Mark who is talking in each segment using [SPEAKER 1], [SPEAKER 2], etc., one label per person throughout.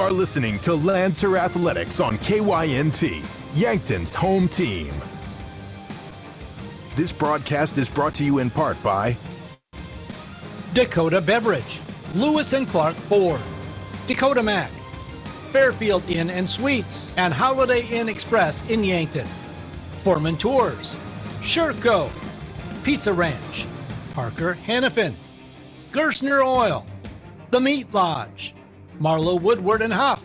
[SPEAKER 1] are listening to Lancer Athletics on KYNT, Yankton's home team. This broadcast is brought to you in part by
[SPEAKER 2] Dakota Beverage, Lewis and Clark Ford, Dakota Mac, Fairfield Inn and Suites, and Holiday Inn Express in Yankton, Foreman Tours, Sherco, Pizza Ranch, Parker Hannafin, Gerstner Oil, The Meat Lodge, Marlowe Woodward and Huff,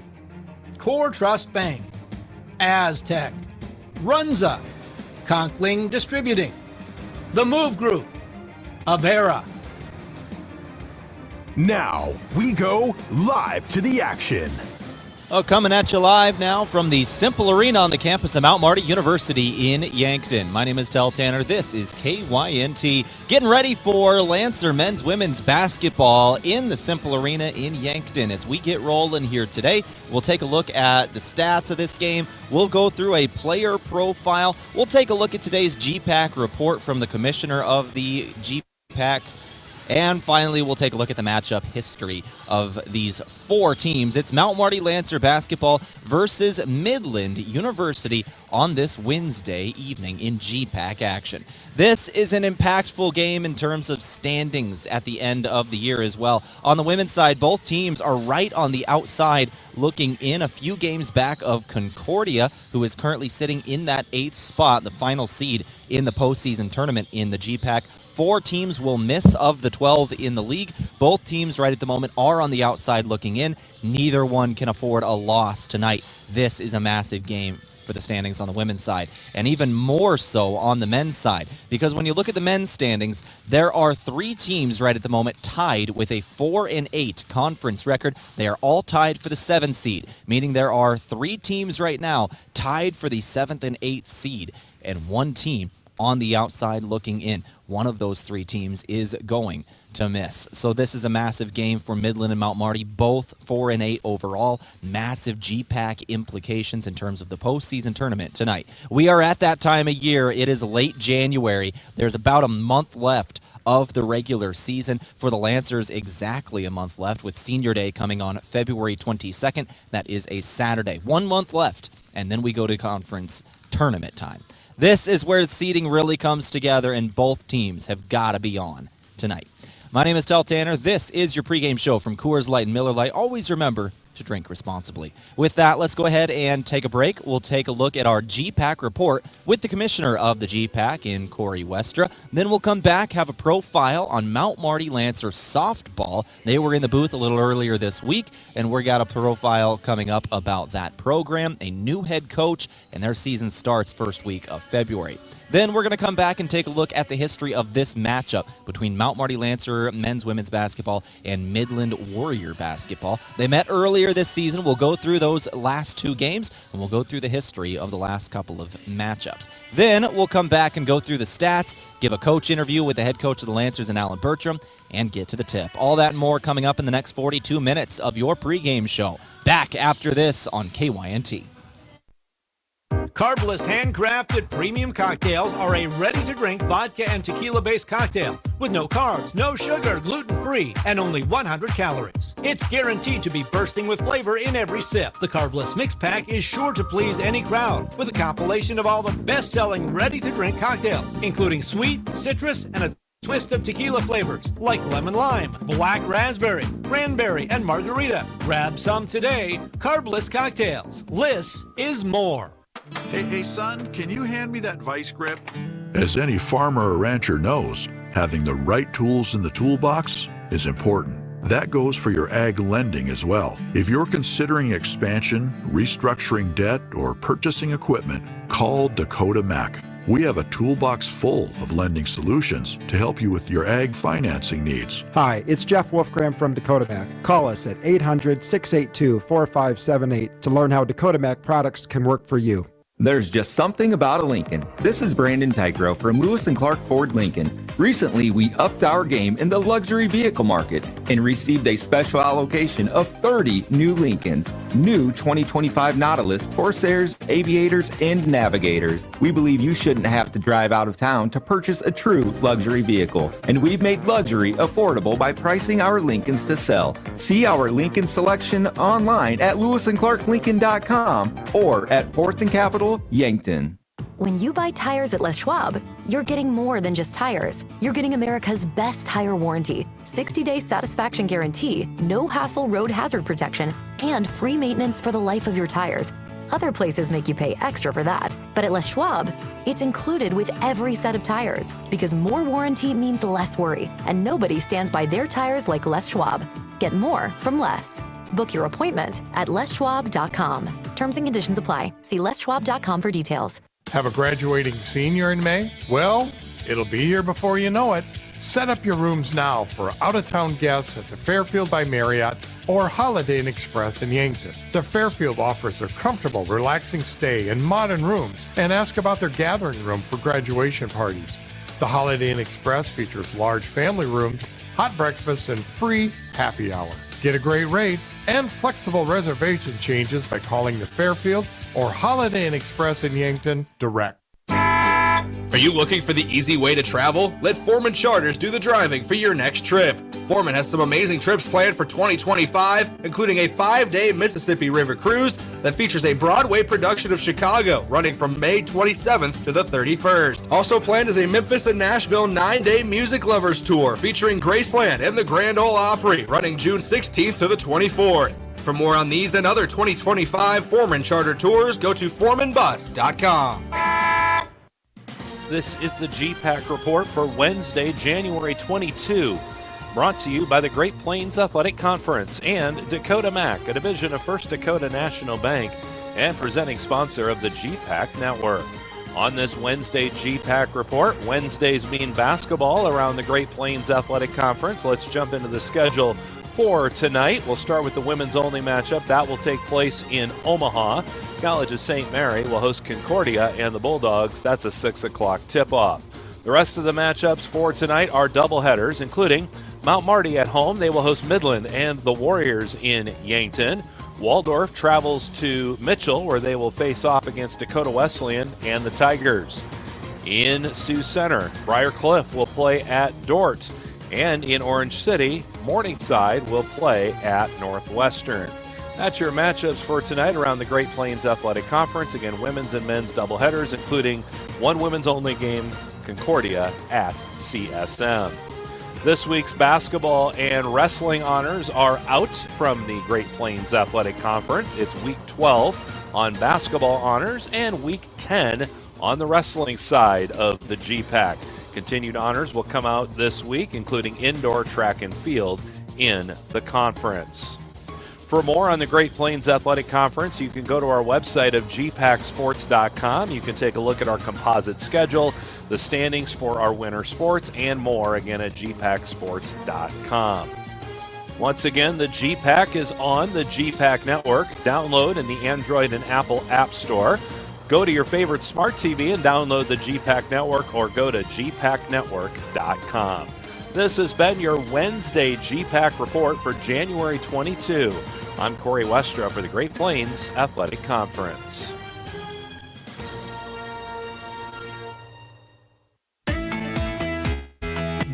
[SPEAKER 2] Core Trust Bank, Aztec, Runza, Conkling Distributing, The Move Group, Avera.
[SPEAKER 1] Now, we go live to the action.
[SPEAKER 3] Coming at you live now from the Cimpl Arena on the campus of Mount Marty University in Yankton. My name is Tehl Tanner. This is KYNT. Getting ready for Lancer men's women's basketball in the Cimpl Arena in Yankton. As we get rolling here today, we'll take a look at the stats of this game. We'll go through a player profile. We'll take a look at today's Gpac report from the commissioner of the Gpac. And finally, we'll take a look at the matchup history of these four teams. It's Mount Marty Lancer basketball versus Midland University on this Wednesday evening in Gpac action. This is an impactful game in terms of standings at the end of the year as well. On the women's side, both teams are right on the outside looking in, a few games back of Concordia, who is currently sitting in that 8th spot, the final seed in the postseason tournament in the Gpac. 4 teams will miss of the 12 in the league. Both teams right at the moment are on the outside looking in. Neither one can afford a loss tonight. This is a massive game for the standings on the women's side, and even more so on the men's side, because when you look at the men's standings, there are 3 teams right at the moment tied with a 4-8 conference record. They are all tied for the 7th seed, meaning there are 3 teams right now tied for the 7th and 8th seed, and 1 team on the outside looking in. One of those 3 teams is going to miss. So this is a massive game for Midland and Mount Marty, both 4-8 overall. Massive Gpac implications in terms of the postseason tournament tonight. We are at that time of year. It is late January. There's about a month left of the regular season. For the Lancers, exactly a month left, with Senior Day coming on February 22nd. That is a Saturday. 1 month left, and then we go to conference tournament time. This is where the seeding really comes together, and both teams have got to be on tonight. My name is Tehl Tanner. This is your pregame show from Coors Light and Miller Lite. Always remember to drink responsibly. With that, let's go ahead and take a break. We'll take a look at our Gpac report with the commissioner of the Gpac in Corey Westra. Then we'll come back, have a profile on Mount Marty Lancer softball. They were in the booth a little earlier this week, and we got a profile coming up about that program, a new head coach, and their season starts first week of February. Then we're going to come back and take a look at the history of this matchup between Mount Marty Lancer men's women's basketball and Midland Warrior basketball. They met earlier this season. We'll go through those last 2 games, and we'll go through the history of the last couple of matchups. Then we'll come back and go through the stats, give a coach interview with the head coach of the Lancers and Alan Bertram, and get to the tip. All that and more coming up in the next 42 minutes of your pregame show. Back after this on KYNT.
[SPEAKER 2] Carbless handcrafted premium cocktails are a ready-to-drink vodka and tequila-based cocktail with no carbs, no sugar, gluten-free, and only 100 calories. It's guaranteed to be bursting with flavor in every sip. The Carbless Mix Pack is sure to please any crowd with a compilation of all the best-selling ready-to-drink cocktails, including sweet, citrus, and a twist of tequila flavors like lemon lime, black raspberry, cranberry, and margarita. Grab some today. Carbless Cocktails. Less is more.
[SPEAKER 4] Hey, son, can you hand me that vice grip? As any farmer or rancher knows, having the right tools in the toolbox is important. That goes for your ag lending as well. If you're considering expansion, restructuring debt, or purchasing equipment, call Dakota Mac. We have a toolbox full of lending solutions to help you with your ag financing needs.
[SPEAKER 5] Hi, it's Jeff Wolfgram from Dakota Mac. Call us at 800-682-4578 to learn how Dakota Mac products can work for you.
[SPEAKER 6] There's just something about a Lincoln. This is Brandon Tygro from Lewis & Clark Ford Lincoln. Recently, we upped our game in the luxury vehicle market and received a special allocation of 30 new Lincolns, new 2025 Nautilus, Corsairs, Aviators, and Navigators. We believe you shouldn't have to drive out of town to purchase a true luxury vehicle, and we've made luxury affordable by pricing our Lincolns to sell. See our Lincoln selection online at lewisandclarklincoln.com or at 4th and Capitol, Yankton.
[SPEAKER 7] When you buy tires at Les Schwab, you're getting more than just tires. You're getting America's best tire warranty, 60-day satisfaction guarantee, no hassle road hazard protection, and free maintenance for the life of your tires. Other places make you pay extra for that, but at Les Schwab, it's included with every set of tires, because more warranty means less worry, and nobody stands by their tires like Les Schwab. Get more from less. Book your appointment at leschwab.com. Terms and conditions apply. See leschwab.com for details.
[SPEAKER 8] Have a graduating senior in May? Well, it'll be here before you know it. Set up your rooms now for out-of-town guests at the Fairfield by Marriott or Holiday Inn Express in Yankton. The Fairfield offers a comfortable, relaxing stay in modern rooms, and ask about their gathering room for graduation parties. The Holiday Inn Express features large family rooms, hot breakfast, and free happy hour. Get a great rate and flexible reservation changes by calling the Fairfield or Holiday Inn Express in Yankton direct.
[SPEAKER 9] Are you looking for the easy way to travel? Let Foreman Charters do the driving for your next trip. Foreman has some amazing trips planned for 2025, including a 5-day Mississippi River cruise that features a Broadway production of Chicago running from May 27th to the 31st. Also planned is a Memphis and Nashville 9-day Music Lovers tour featuring Graceland and the Grand Ole Opry running June 16th to the 24th. For more on these and other 2025 Foreman Charter tours, go to foremanbus.com.
[SPEAKER 10] This is the Gpac report for Wednesday, January 22. Brought to you by the Great Plains Athletic Conference and Dakota Mac, a division of First Dakota National Bank and presenting sponsor of the Gpac Network. On this Wednesday Gpac report, Wednesdays mean basketball around the Great Plains Athletic Conference. Let's jump into the schedule for tonight. We'll start with the women's only matchup. That will take place in Omaha. College of St. Mary will host Concordia and the Bulldogs. That's a 6 o'clock tip-off. The rest of the matchups for tonight are doubleheaders, including Mount Marty at home. They will host Midland and the Warriors in Yankton. Waldorf travels to Mitchell, where they will face off against Dakota Wesleyan and the Tigers. In Sioux Center, Briar Cliff will play at Dort. And in Orange City, Morningside will play at Northwestern. That's your matchups for tonight around the Great Plains Athletic Conference. Again, women's and men's doubleheaders, including one women's only game, Concordia at CSM. This week's basketball and wrestling honors are out from the Great Plains Athletic Conference. It's week 12 on basketball honors and week 10 on the wrestling side of the Gpac. Continued honors will come out this week, including indoor track and field in the conference. For more on the Great Plains Athletic Conference, you can go to our website of gpacsports.com. You can take a look at our composite schedule, the standings for our winter sports, and more, again, at gpacsports.com. Once again, the Gpac is on the Gpac Network. Download in the Android and Apple App Store. Go to your favorite smart TV and download the Gpac Network, or go to gpacnetwork.com. This has been your Wednesday Gpac report for January 22. I'm Corey Westra for the Great Plains Athletic Conference.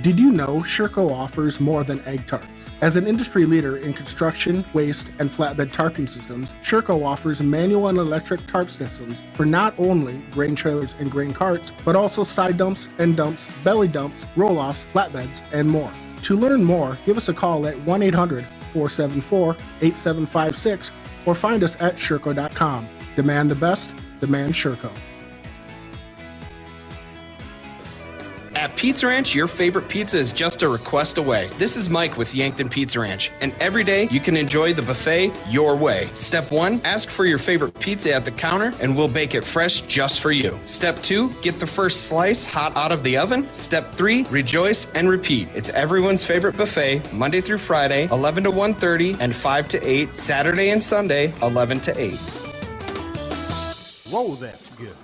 [SPEAKER 11] Did you know Sherco offers more than egg tarps? As an industry leader in construction, waste, and flatbed tarping systems, Sherco offers manual and electric tarp systems for not only grain trailers and grain carts, but also side dumps, end dumps, belly dumps, roll-offs, flatbeds, and more. To learn more, give us a call at 1-800-474-8756 or find us at Sherco.com. Demand the best, demand Sherco.
[SPEAKER 12] At Pizza Ranch, your favorite pizza is just a request away. This is Mike with Yankton Pizza Ranch, and every day you can enjoy the buffet your way. Step 1, ask for your favorite pizza at the counter, and we'll bake it fresh just for you. Step 2, get the first slice hot out of the oven. Step 3, rejoice and repeat. It's everyone's favorite buffet, Monday through Friday, 11 to 1:30, and 5 to 8, Saturday and Sunday, 11 to 8.
[SPEAKER 2] Whoa, that's good.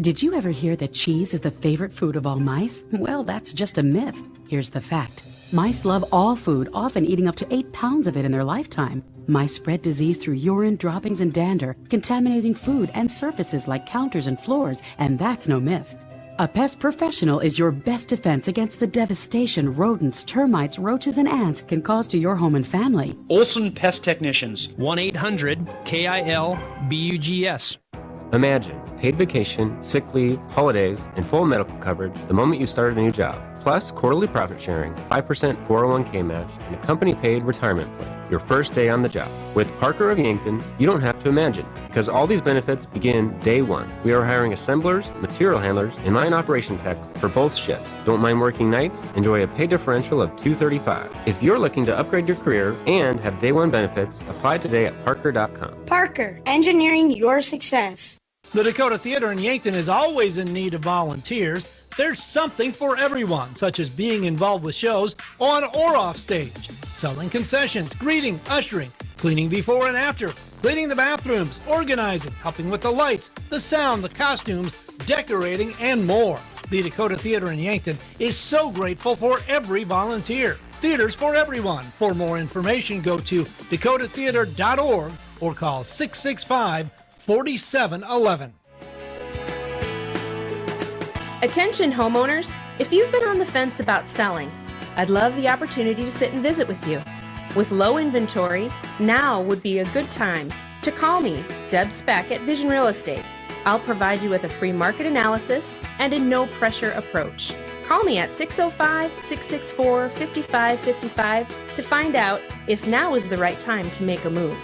[SPEAKER 13] Did you ever hear that cheese is the favorite food of all mice? Well, that's just a myth. Here's the fact. Mice love all food, often eating up to 8 pounds of it in their lifetime. Mice spread disease through urine, droppings, and dander, contaminating food and surfaces like counters and floors, and that's no myth. A pest professional is your best defense against the devastation rodents, termites, roaches, and ants can cause to your home and family.
[SPEAKER 14] Olson Pest Technicians, 1-800-KIL-BUGS.
[SPEAKER 15] Imagine paid vacation, sick leave, holidays, and full medical coverage the moment you started a new job. Plus quarterly profit sharing, 5% 401k match, and a company-paid retirement plan. Your first day on the job. With Parker of Yankton, you don't have to imagine, because all these benefits begin day one. We are hiring assemblers, material handlers, and line operation techs for both shifts. Don't mind working nights? Enjoy a pay differential of $235. If you're looking to upgrade your career and have day one benefits, apply today at parker.com.
[SPEAKER 16] Parker, engineering your success.
[SPEAKER 2] The Dakota Theater in Yankton is always in need of volunteers. There's something for everyone, such as being involved with shows on or off stage, selling concessions, greeting, ushering, cleaning before and after, cleaning the bathrooms, organizing, helping with the lights, the sound, the costumes, decorating, and more. The Dakota Theater in Yankton is so grateful for every volunteer. Theaters for everyone. For more information, go to dakotatheater.org or call 665-4711.
[SPEAKER 17] Attention homeowners, if you've been on the fence about selling, I'd love the opportunity to sit and visit with you. With low inventory, now would be a good time to call me, Deb Speck at Vision Real Estate. I'll provide you with a free market analysis and a no-pressure approach. Call me at 605-664-5555 to find out if now is the right time to make a move.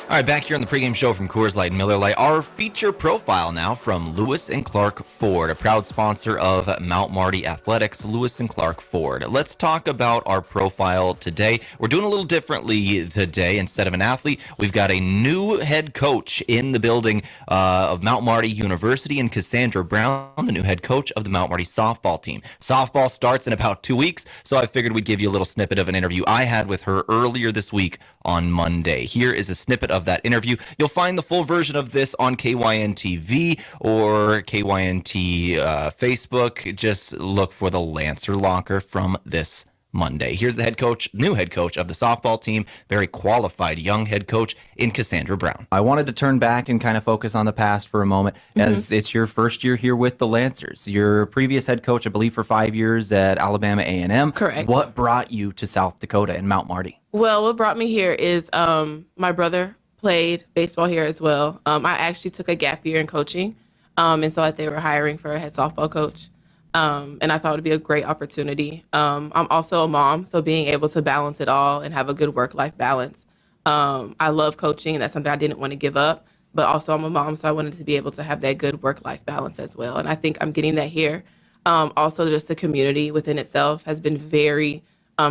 [SPEAKER 3] All right, back here on the pregame show from Coors Light and Miller Lite, our feature profile now from Lewis and Clark Ford, a proud sponsor of Mount Marty Athletics, Lewis and Clark Ford. Let's talk about our profile today. We're doing a little differently today. Instead of an athlete, we've got a new head coach in the building of Mount Marty University, and Cassandra Brown, the new head coach of the Mount Marty softball team. Softball starts in about 2 weeks, so I figured we'd give you a little snippet of an interview I had with her earlier this week on Monday. Here is a snippet of that interview. You'll find the full version of this on KYN TV or KYNT Facebook. Just look for the Lancer Locker from this Monday. Here's the head coach, new head coach of the softball team, very qualified young head coach in Cassandra Brown.
[SPEAKER 18] I wanted to turn back and kind of focus on the past for a moment, as it's your first year here with the Lancers. Your previous head coach, I believe, for 5 years at Alabama A&M.
[SPEAKER 19] Correct.
[SPEAKER 18] What brought you to South Dakota and Mount Marty?
[SPEAKER 19] Well, what brought me here is my brother played baseball here as well. I actually took a gap year in coaching and saw that they were hiring for a head softball coach. And I thought it would be a great opportunity. I'm also a mom, so being able to balance it all and have a good work-life balance. I love coaching, and that's something I didn't want to give up. But also I'm a mom, so I wanted to be able to have that good work-life balance as well. And I think I'm getting that here. Also, just the community within itself has been very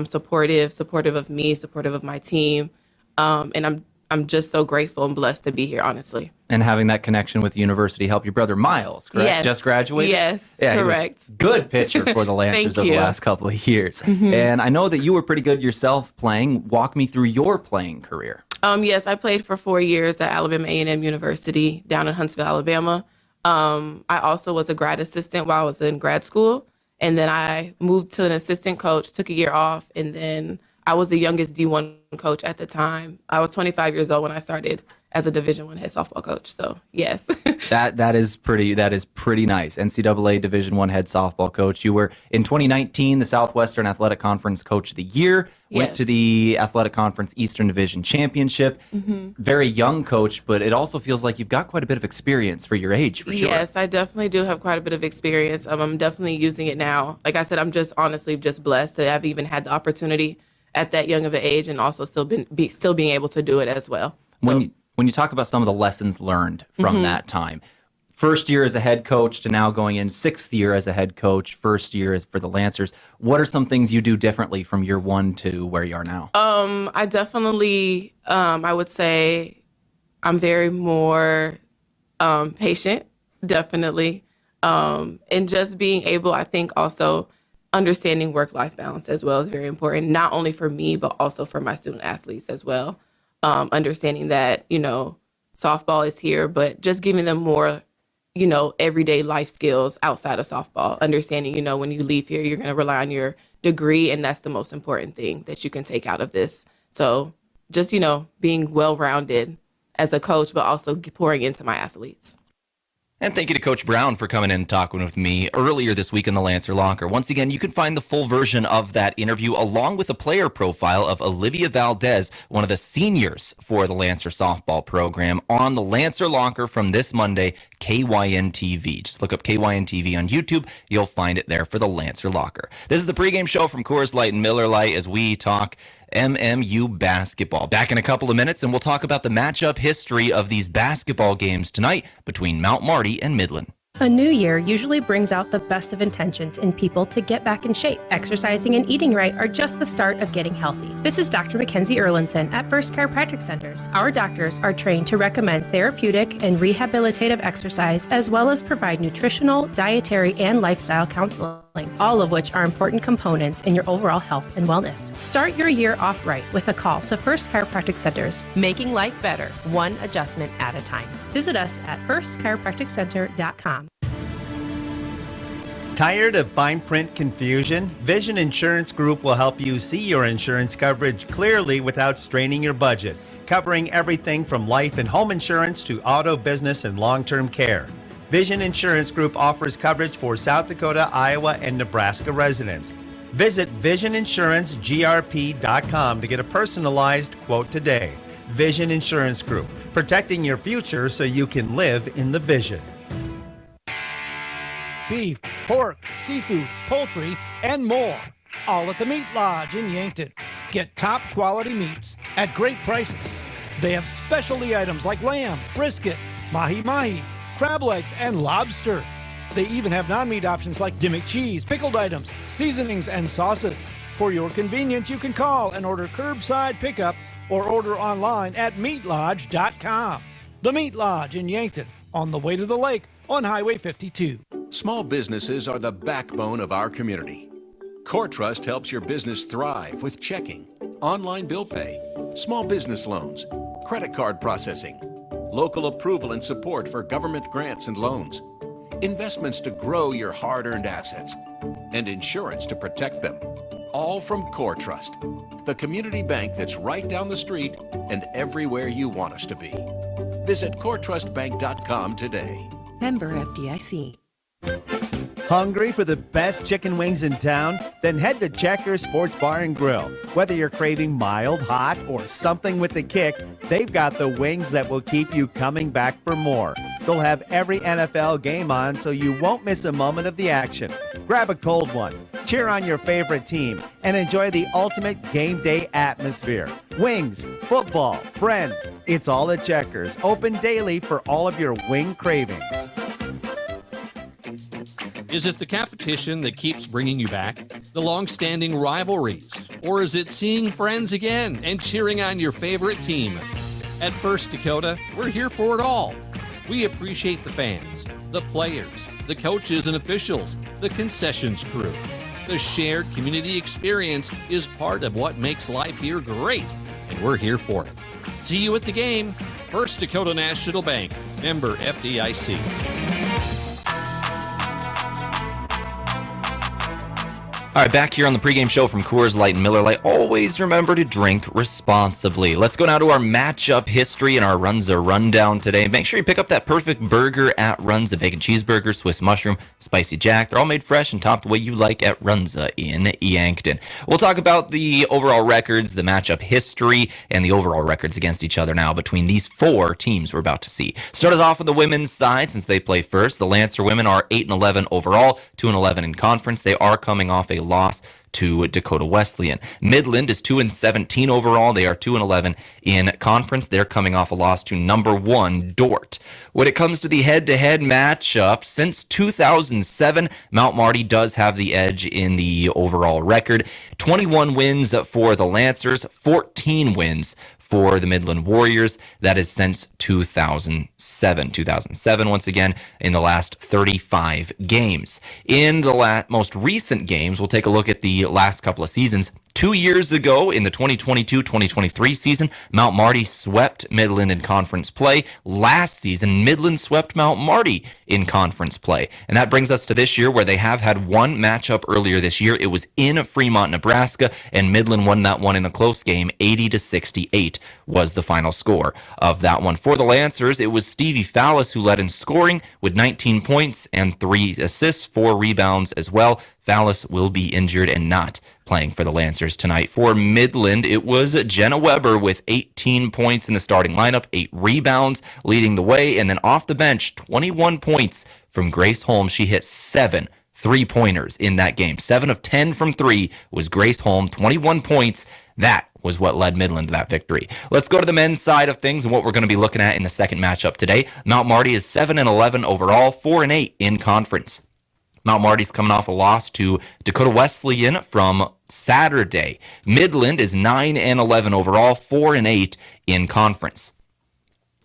[SPEAKER 19] supportive of me, supportive of my team. And I'm just so grateful and blessed to be here, honestly.
[SPEAKER 18] And having that connection with the university helped your brother Miles, correct?
[SPEAKER 19] Yes.
[SPEAKER 18] Just graduated?
[SPEAKER 19] Yes,
[SPEAKER 18] yeah,
[SPEAKER 19] correct.
[SPEAKER 18] He was good pitcher for the Lancers of the last couple of years. And I know that you were pretty good yourself playing. Walk me through your playing career.
[SPEAKER 19] Yes, I played for 4 years at Alabama A&M University down in Huntsville, Alabama. I also was a grad assistant while I was in grad school. And then I moved to an assistant coach, took a year off, and then I was the youngest D1 coach at the time. I was 25 years old when I started as a Division I head softball coach. So, yes.
[SPEAKER 18] That is pretty nice. NCAA Division I head softball coach. You were in 2019 the Southwestern Athletic Conference Coach of the Year. Went to the Athletic Conference Eastern Division Championship. Very young coach, but it also feels like you've got quite a bit of experience for your age, for sure.
[SPEAKER 19] Yes, I definitely do have quite a bit of experience. I'm definitely using it now. Like I said, I'm just honestly just blessed to have even had the opportunity at that young of an age, and also still being able to do it as well. So,
[SPEAKER 18] when you talk about some of the lessons learned from that time, first year as a head coach to now going in 6th year as a head coach, first year for the Lancers, what are some things you do differently from year 1 to where you are now?
[SPEAKER 19] I definitely, I would say I'm very more patient, definitely. And just being able, I think also understanding work-life balance as well is very important, not only for me, but also for my student athletes as well. Understanding that, softball is here, but just giving them more, everyday life skills outside of softball. Understanding, when you leave here, you're going to rely on your degree, and that's the most important thing that you can take out of this. So just, being well-rounded as a coach, but also pouring into my athletes.
[SPEAKER 3] And thank you to Coach Brown for coming in and talking with me earlier this week in the Lancer Locker. Once again, you can find the full version of that interview along with a player profile of Olivia Valdez, one of the seniors for the Lancer softball program, on the Lancer Locker from this Monday, KYN-TV. Just look up KYN-TV on YouTube. You'll find it there for the Lancer Locker. This is the pregame show from Coors Light and Miller Lite as we talk MMU basketball. Back in a couple of minutes, and we'll talk about the matchup history of these basketball games tonight between Mount Marty and Midland.
[SPEAKER 20] A new year usually brings out the best of intentions in people to get back in shape. Exercising and eating right are just the start of getting healthy. This is Dr. Mackenzie Erlinson at First Chiropractic Centers. Our doctors are trained to recommend therapeutic and rehabilitative exercise, as well as provide nutritional, dietary, and lifestyle counseling, all of which are important components in your overall health and wellness. Start your year off right with a call to First Chiropractic Centers, making life better, one adjustment at a time. Visit us at firstchiropracticcenter.com.
[SPEAKER 21] Tired of fine print confusion? Vision Insurance Group will help you see your insurance coverage clearly without straining your budget, covering everything from life and home insurance to auto, business, and long-term care. Vision Insurance Group offers coverage for South Dakota, Iowa, and Nebraska residents. Visit VisionInsuranceGRP.com to get a personalized quote today. Vision Insurance Group, protecting your future so you can live in the vision.
[SPEAKER 2] Beef, pork, seafood, poultry, and more. All at the Meat Lodge in Yankton. Get top quality meats at great prices. They have specialty items like lamb, brisket, mahi-mahi, crab legs, and lobster. They even have non-meat options like Dimmick cheese, pickled items, seasonings, and sauces. For your convenience, you can call and order curbside pickup or order online at meatlodge.com. The Meat Lodge in Yankton, on the way to the lake on Highway 52.
[SPEAKER 22] Small businesses are the backbone of our community. CoreTrust helps your business thrive with checking, online bill pay, small business loans, credit card processing, local approval and support for government grants and loans, investments to grow your hard-earned assets, and insurance to protect them. All from CoreTrust, the community bank that's right down the street and everywhere you want us to be. Visit CoreTrustBank.com today.
[SPEAKER 23] Member FDIC.
[SPEAKER 21] Hungry for the best chicken wings in town? Then head to Checkers Sports Bar and Grill. Whether you're craving mild, hot, or something with a kick, they've got the wings that will keep you coming back for more. They'll have every NFL game on so you won't miss a moment of the action. Grab a cold one, cheer on your favorite team, and enjoy the ultimate game day atmosphere. Wings, football, friends, it's all at Checkers. Open daily for all of your wing cravings.
[SPEAKER 24] Is it the competition that keeps bringing you back? The long-standing rivalries? Or is it seeing friends again and cheering on your favorite team? At First Dakota, we're here for it all. We appreciate the fans, the players, the coaches and officials, the concessions crew. The shared community experience is part of what makes life here great, and we're here for it. See you at the game. First Dakota National Bank, member FDIC.
[SPEAKER 3] All right, back here on the pregame show from Coors Light and Miller Lite. Always remember to drink responsibly. Let's go now to our matchup history and our Runza rundown today. Make sure you pick up that perfect burger at Runza. Bacon cheeseburger, Swiss mushroom, spicy jack. They're all made fresh and topped the way you like at Runza in Yankton. We'll talk about the overall records, the matchup history, and the overall records against each other now between these four teams we're about to see. Started off on the women's side since they play first. The Lancer women are 8-11 overall, 2-11 in conference. They are coming off a loss to Dakota Wesleyan. Midland is 2-17 overall. They are 2-11 in conference. They're coming off a loss to number 1 Dort. When it comes to the head-to-head matchup, since 2007, Mount Marty does have the edge in the overall record. 21 wins for the Lancers, 14 wins for the Midland Warriors. That is since 2007. 2007, once again, in the last 35 games. In the most recent games, we'll take a look at the last couple of seasons. 2 years ago, in the 2022-2023 season, Mount Marty swept Midland in conference play. Last season, Midland swept Mount Marty in conference play. And that brings us to this year, where they have had one matchup earlier this year. It was in Fremont, Nebraska, and Midland won that one in a close game. 80-68 was the final score of that one. For the Lancers, it was Stevie Fallis who led in scoring with 19 points and 3 assists, 4 rebounds as well. Fallis will be injured and not playing for the Lancers tonight. For Midland, it was Jenna Weber with 18 points in the starting lineup, 8 rebounds leading the way, and then off the bench, 21 points from Grace Holmes. She hit 7 3-pointers in that game. 7 of 10 from 3 was Grace Holmes, 21 points. That was what led Midland to that victory. Let's go to the men's side of things and what we're going to be looking at in the second matchup today. Mount Marty is 7-11 overall, 4-8 in conference. Mount Marty's coming off a loss to Dakota Wesleyan from Saturday. Midland is 9-11 overall, 4-8 in conference.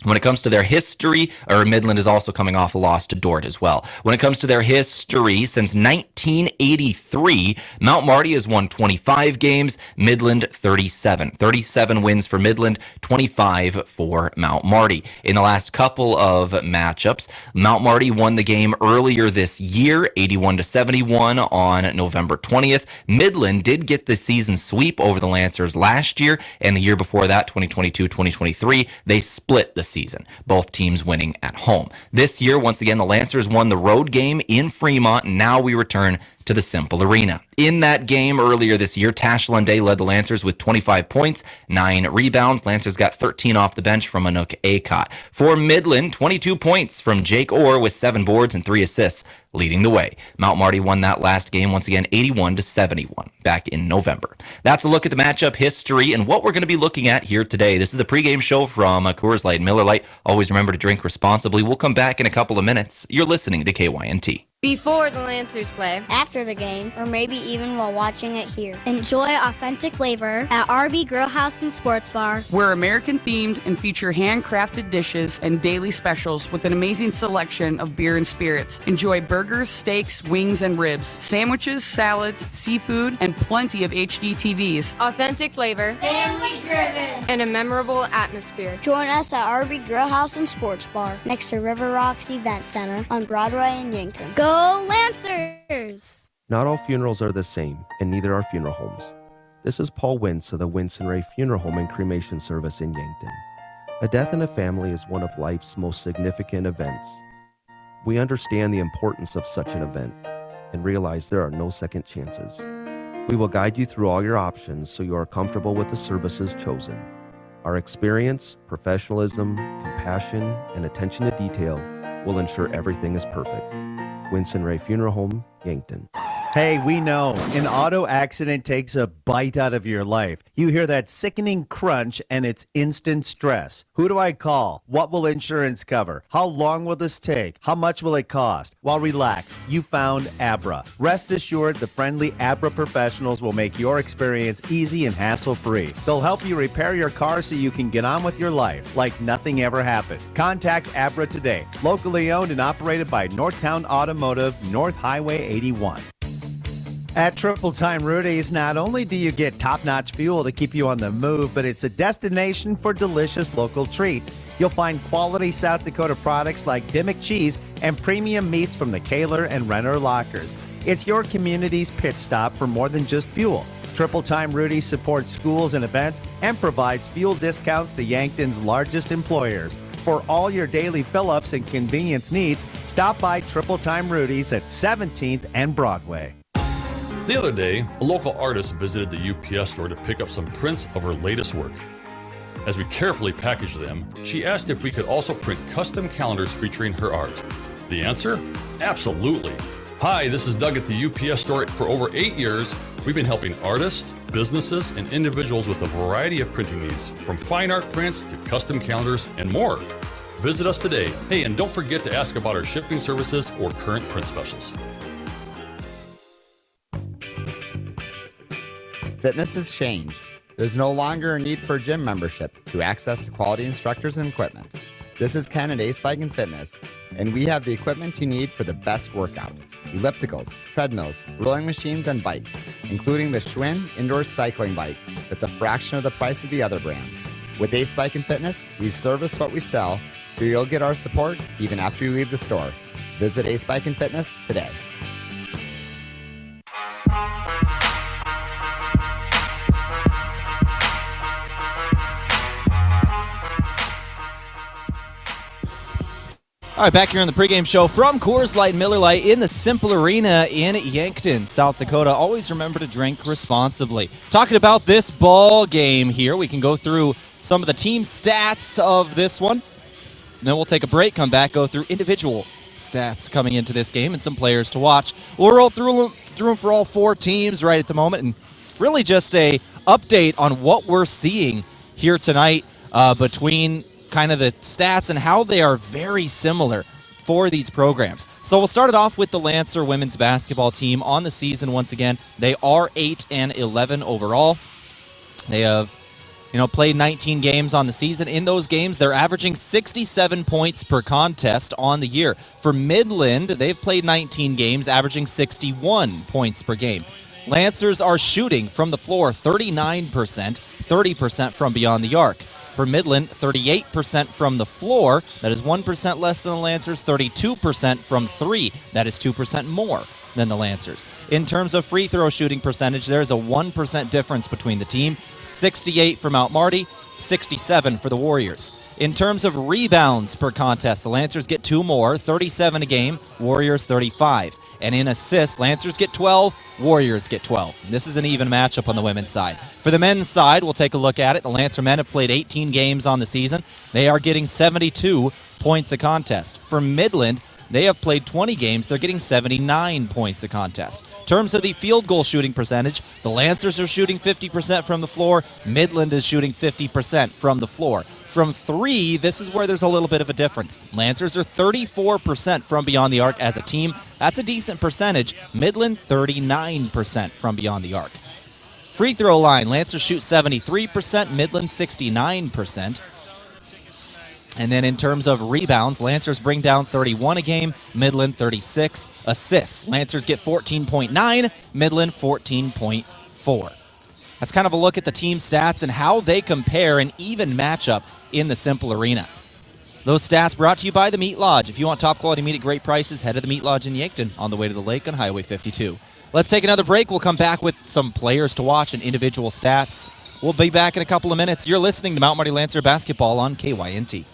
[SPEAKER 3] When it comes to their history, Midland is also coming off a loss to Dordt as well. When it comes to their history, since 1983, Mount Marty has won 25 games, Midland 37. 37 wins for Midland, 25 for Mount Marty. In the last couple of matchups, Mount Marty won the game earlier this year, 81-71 on November 20th. Midland did get the season sweep over the Lancers last year, and the year before that, 2022-2023, they split the season, both teams winning at home. This year, once again, the Lancers won the road game in Fremont, and now we return to the Cimpl Arena. In that game earlier this year, Tash Lunday led the Lancers with 25 points, 9 rebounds. Lancers got 13 off the bench from Anouk Acott. For Midland, 22 points from Jake Orr with 7 boards and 3 assists, leading the way. Mount Marty won that last game, once again, 81-71 back in November. That's a look at the matchup history and what we're going to be looking at here today. This is the pregame show from Coors Light and Miller Lite. Always remember to drink responsibly. We'll come back in a couple of minutes. You're listening to KYNT.
[SPEAKER 16] Before the Lancers play, after the game, or maybe even while watching it here. Enjoy authentic flavor at RB Grill House and Sports Bar.
[SPEAKER 1] We're American themed and feature handcrafted dishes and daily specials with an amazing selection of beer and spirits. Enjoy burgers, steaks, wings, and ribs, sandwiches, salads, seafood, and plenty of HD TVs.
[SPEAKER 17] Authentic flavor,
[SPEAKER 16] Family driven,
[SPEAKER 17] and a memorable atmosphere.
[SPEAKER 16] Join us at RB Grill House and Sports Bar next to River Rocks Event Center on Broadway in Yankton. Go Lancers!
[SPEAKER 4] Not all funerals are the same, and neither are funeral homes. This is Paul Wintz of the Wintz & Ray Funeral Home and Cremation Service in Yankton. A death in a family is one of life's most significant events. We understand the importance of such an event and realize there are no second chances. We will guide you through all your options so you are comfortable with the services chosen. Our experience, professionalism, compassion, and attention to detail will ensure everything is perfect. Winston Ray Funeral Home, Yankton.
[SPEAKER 21] Hey, we know an auto accident takes a bite out of your life. You hear that sickening crunch and it's instant stress. Who do I call? What will insurance cover? How long will this take? How much will it cost? Well, relax. You found Abra. Rest assured, the friendly Abra professionals will make your experience easy and hassle-free. They'll help you repair your car so you can get on with your life like nothing ever happened. Contact Abra today. Locally owned and operated by Northtown Automotive, North Highway 81. At Triple Time Rudy's, not only do you get top-notch fuel to keep you on the move, but it's a destination for delicious local treats. You'll find quality South Dakota products like Dimmock cheese and premium meats from the Kaler and Renner lockers. It's your community's pit stop for more than just fuel. Triple Time Rudy's supports schools and events and provides fuel discounts to Yankton's largest employers. For all your daily fill-ups and convenience needs, stop by Triple Time Rudy's at 17th and Broadway.
[SPEAKER 5] The other day, a local artist visited the UPS store to pick up some prints of her latest work. As we carefully packaged them, she asked if we could also print custom calendars featuring her art. The answer? Absolutely. Hi, this is Doug at the UPS store. For over 8 years, we've been helping artists, businesses, and individuals with a variety of printing needs, from fine art prints to custom calendars and more. Visit us today. Hey, and don't forget to ask about our shipping services or current print specials.
[SPEAKER 6] Fitness has changed. There's no longer a need for a gym membership to access quality instructors and equipment. This is Ken at Ace Bike and Fitness, and we have the equipment you need for the best workout. Ellipticals, treadmills, rowing machines, and bikes, including the Schwinn indoor cycling bike that's a fraction of the price of the other brands. With Ace Bike and Fitness, we service what we sell, so you'll get our support even after you leave the store. Visit Ace Bike and Fitness today.
[SPEAKER 3] All right, back here on the pregame show from Coors Light and Miller Lite in the Cimpl Arena in Yankton, South Dakota. Always remember to drink responsibly. Talking about this ball game here, we can go through some of the team stats of this one. Then we'll take a break, come back, go through individual stats coming into this game and some players to watch. We'll roll through them for all four teams right at the moment, and really just a update on what we're seeing here tonight between kind of the stats and how they are very similar for these programs. So we'll start it off with the Lancer women's basketball team on the season. Once again, they are 8-11 overall. They have played 19 games on the season. In those games, they're averaging 67 points per contest on the year. For Midland, they've played 19 games, averaging 61 points per game. Lancers are shooting from the floor 39%, 30% from beyond the arc. For Midland, 38% from the floor. That is 1% less than the Lancers. 32% from three. That is 2% more than the Lancers. In terms of free throw shooting percentage, there's a 1% difference between the team. 68 for Mount Marty, 67 for the Warriors. In terms of rebounds per contest, the Lancers get 2 more, 37 a game, Warriors 35. And in assists, Lancers get 12, Warriors get 12. This is an even matchup on the women's side. For the men's side, we'll take a look at it. The Lancer men have played 18 games on the season. They are getting 72 points a contest. For Midland, they have played 20 games. They're getting 79 points a contest. In terms of the field goal shooting percentage, the Lancers are shooting 50% from the floor. Midland is shooting 50% from the floor. From three, this is where there's a little bit of a difference. Lancers are 34% from beyond the arc as a team. That's a decent percentage. Midland, 39% from beyond the arc. Free throw line, Lancers shoot 73%, Midland 69%. And then in terms of rebounds, Lancers bring down 31 a game, Midland 36. Assists, Lancers get 14.9, Midland 14.4. That's kind of a look at the team stats and how they compare an even matchup in the Cimpl Arena. Those stats brought to you by the Meat Lodge. If you want top quality meat at great prices, head to the Meat Lodge in Yankton on the way to the lake on Highway 52. Let's take another break. We'll come back with some players to watch and individual stats. We'll be back in a couple of minutes. You're listening to Mount Marty Lancer Basketball on KYNT.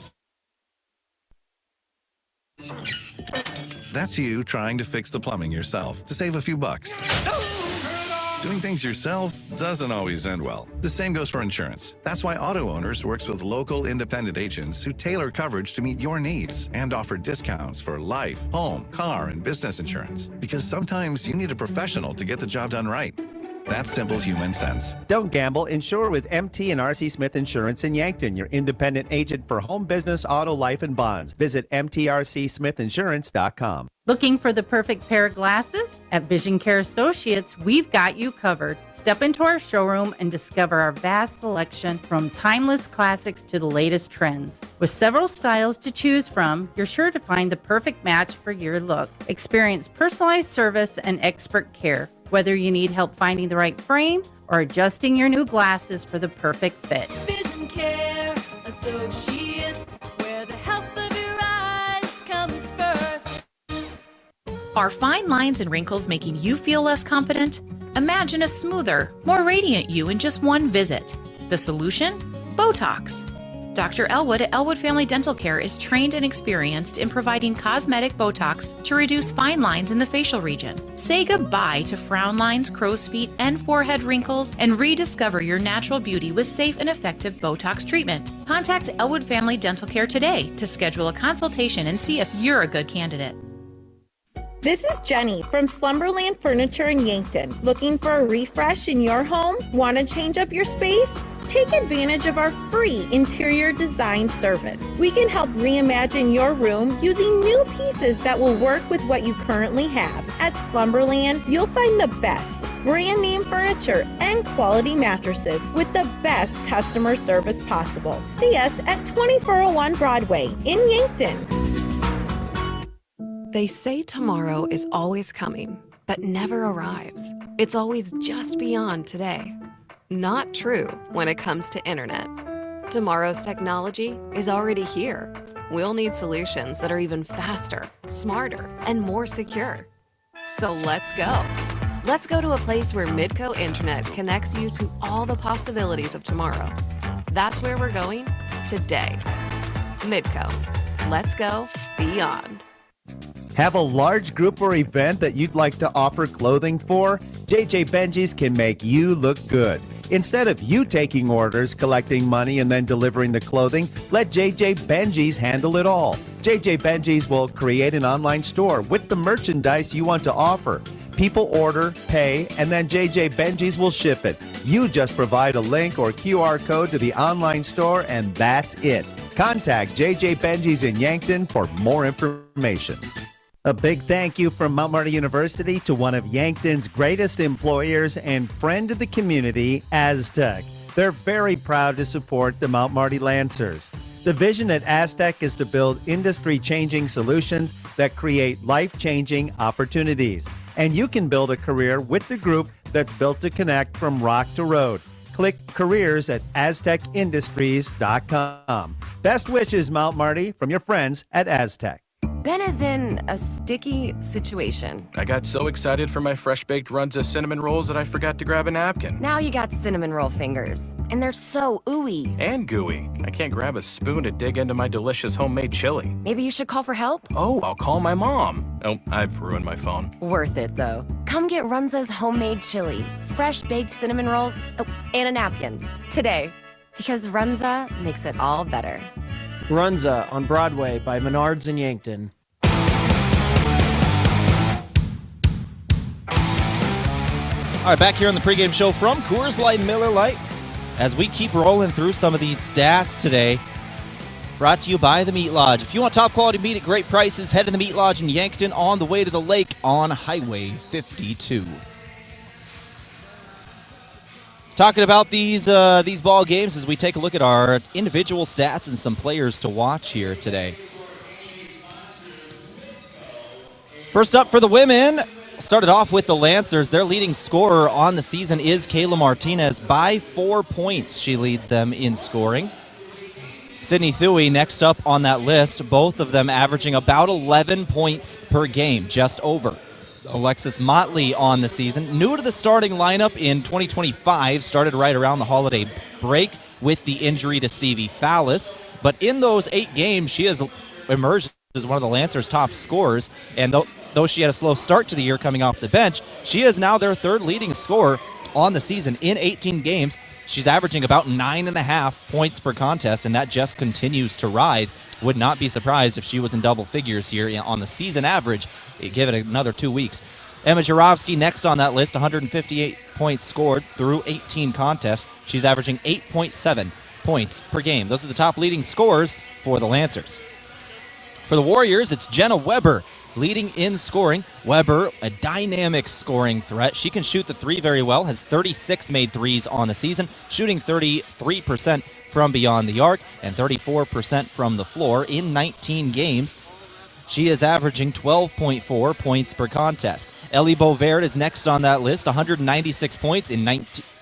[SPEAKER 7] That's you trying to fix the plumbing yourself to save a few bucks. Doing things yourself doesn't always end well. The same goes for insurance. That's why Auto Owners works with local independent agents who tailor coverage to meet your needs and offer discounts for life, home, car, and business insurance. Because sometimes you need a professional to get the job done right. That's simple human sense.
[SPEAKER 21] Don't gamble. Insure with MT and RC Smith Insurance in Yankton, your independent agent for home, business, auto, life, and bonds. Visit mtrcsmithinsurance.com.
[SPEAKER 8] Looking for the perfect pair of glasses? At Vision Care Associates, we've got you covered. Step into our showroom and discover our vast selection from timeless classics to the latest trends. With several styles to choose from, you're sure to find the perfect match for your look. Experience personalized service and expert care. Whether you need help finding the right frame or adjusting your new glasses for the perfect fit.
[SPEAKER 9] Vision Care Associates, where the health of your eyes comes first.
[SPEAKER 25] Are fine lines and wrinkles making you feel less confident? Imagine a smoother, more radiant you in just one visit. The solution? Botox. Dr. Elwood at Elwood Family Dental Care is trained and experienced in providing cosmetic Botox to reduce fine lines in the facial region. Say goodbye to frown lines, crow's feet, and forehead wrinkles, and rediscover your natural beauty with safe and effective Botox treatment. Contact Elwood Family Dental Care today to schedule a consultation and see if you're a good candidate.
[SPEAKER 26] This is Jenny from Slumberland Furniture in Yankton. Looking for a refresh in your home? Want to change up your space? Take advantage of our free interior design service. We can help reimagine your room using new pieces that will work with what you currently have. At Slumberland, you'll find the best brand name furniture, and quality mattresses with the best customer service possible. See us at 2401 Broadway in Yankton.
[SPEAKER 10] They say tomorrow is always coming, but never arrives. It's always just beyond today. Not true when it comes to internet. Tomorrow's technology is already here. We'll need solutions that are even faster, smarter, and more secure. So let's go. Let's go to a place where Midco Internet connects you to all the possibilities of tomorrow. That's where we're going today. Midco. Let's go beyond.
[SPEAKER 21] Have a large group or event that you'd like to offer clothing for? JJ Benji's can make you look good. Instead of you taking orders, collecting money, and then delivering the clothing, let JJ Benji's handle it all. JJ Benji's will create an online store with the merchandise you want to offer. People order, pay, and then JJ Benji's will ship it. You just provide a link or QR code to the online store, and that's it. Contact JJ Benji's in Yankton for more information. A big thank you from Mount Marty University to one of Yankton's greatest employers and friend of the community, Aztec. They're very proud to support the Mount Marty Lancers. The vision at Aztec is to build industry-changing solutions that create life-changing opportunities. And you can build a career with the group that's built to connect from rock to road. Click careers at aztecindustries.com. Best wishes, Mount Marty, from your friends at Aztec.
[SPEAKER 10] Ben is in a sticky situation.
[SPEAKER 11] I got so excited for my fresh-baked Runza cinnamon rolls that I forgot to grab a napkin.
[SPEAKER 10] Now you got cinnamon roll fingers, and they're so ooey.
[SPEAKER 11] And gooey. I can't grab a spoon to dig into my delicious homemade chili.
[SPEAKER 10] Maybe you should call for help?
[SPEAKER 11] Oh, I'll call my mom. Oh, I've ruined my phone.
[SPEAKER 10] Worth it, though. Come get Runza's homemade chili, fresh-baked cinnamon rolls, and a napkin today. Because Runza makes it all better.
[SPEAKER 12] Runza on Broadway by Menards in Yankton.
[SPEAKER 3] All right, back here on the pregame show from Coors Light and Miller Lite as we keep rolling through some of these stats today. Brought to you by the Meat Lodge. If you want top quality meat at great prices, head to the Meat Lodge in Yankton on the way to the lake on Highway 52. Talking about these ball games as we take a look at our individual stats and some players to watch here today. First up for the women, started off with the Lancers. Their leading scorer on the season is Kayla Martinez. By 4 points, she leads them in scoring. Sydney Thuy next up on that list, both of them averaging about 11 points per game, just over. Alexis Motley on the season, new to the starting lineup in 2025, started right around the holiday break with the injury to Stevie Fallis. But in those 8 games, she has emerged as one of the Lancers' top scorers. And though she had a slow start to the year coming off the bench, she is now their third leading scorer on the season in 18 games. She's averaging about 9.5 points per contest, and that just continues to rise. Would not be surprised if she was in double figures here on the season average. Give it another 2 weeks. Emma Jarofsky next on that list, 158 points scored through 18 contests. She's averaging 8.7 points per game. Those are the top leading scorers for the Lancers. For the Warriors, it's Jenna Weber leading in scoring. Weber, a dynamic scoring threat. She can shoot the three very well, has 36 made threes on the season, shooting 33% from beyond the arc and 34% from the floor in 19 games. She is averaging 12.4 points per contest. Ellie Bovaert is next on that list, 196 points in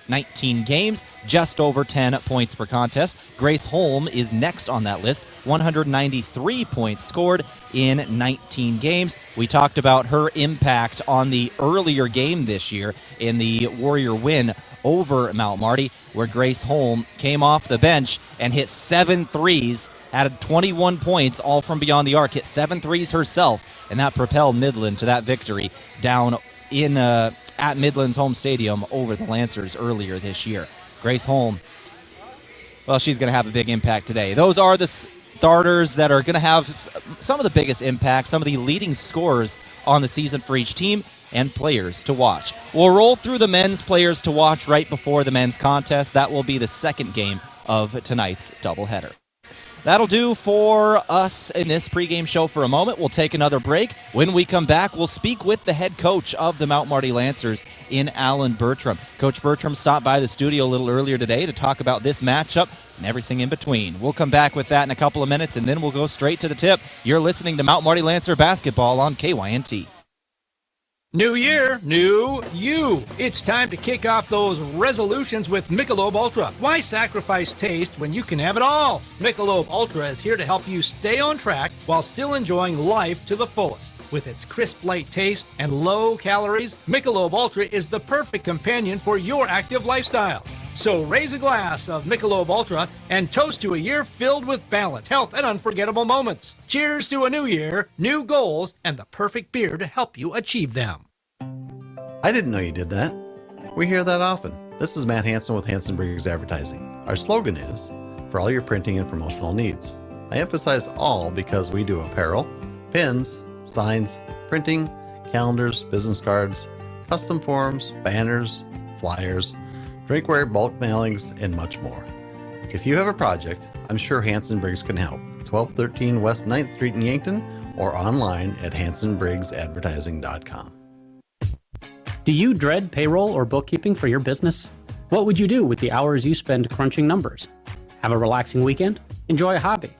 [SPEAKER 3] 19 games, just over 10 points per contest. Grace Holm is next on that list, 193 points scored in 19 games. We talked about her impact on the earlier game this year in the Warrior win over Mount Marty, where Grace Holm came off the bench and hit 7 threes, added 21 points, all from beyond the arc, hit 7 threes herself, and that propelled Midland to that victory down in at Midland's home stadium over the Lancers earlier this year. Grace Holm, well, she's going to have a big impact today. Those are the starters that are going to have some of the biggest impacts, some of the leading scorers on the season for each team and players to watch. We'll roll through the men's players to watch right before the men's contest. That will be the second game of tonight's doubleheader. That'll do for us in this pregame show for a moment. We'll take another break. When we come back, we'll speak with the head coach of the Mount Marty Lancers in Alan Bertram. Coach Bertram stopped by the studio a little earlier today to talk about this matchup and everything in between. We'll come back with that in a couple of minutes, and then we'll go straight to the tip. You're listening to Mount Marty Lancer basketball on KYNT.
[SPEAKER 2] New year, new you. It's time to kick off those resolutions with Michelob Ultra. Why sacrifice taste when you can have it all? Michelob Ultra is here to help you stay on track while still enjoying life to the fullest. With its crisp light taste and low calories, Michelob Ultra is the perfect companion for your active lifestyle. So raise a glass of Michelob Ultra and toast to a year filled with balance, health, and unforgettable moments. Cheers to a new year, new goals, and the perfect beer to help you achieve them.
[SPEAKER 13] I didn't know you did that. We hear that often. This is Matt Hansen with Hansen Briggs Advertising. Our slogan is, for all your printing and promotional needs. I emphasize all because we do apparel, pins, signs, printing, calendars, business cards, custom forms, banners, flyers, drinkware, bulk mailings, and much more. If you have a project, I'm sure Hansen Briggs can help. 1213 West 9th Street in Yankton or online at hansenbriggsadvertising.com.
[SPEAKER 14] Do you dread payroll or bookkeeping for your business? What would you do with the hours you spend crunching numbers? Have a relaxing weekend? Enjoy a hobby?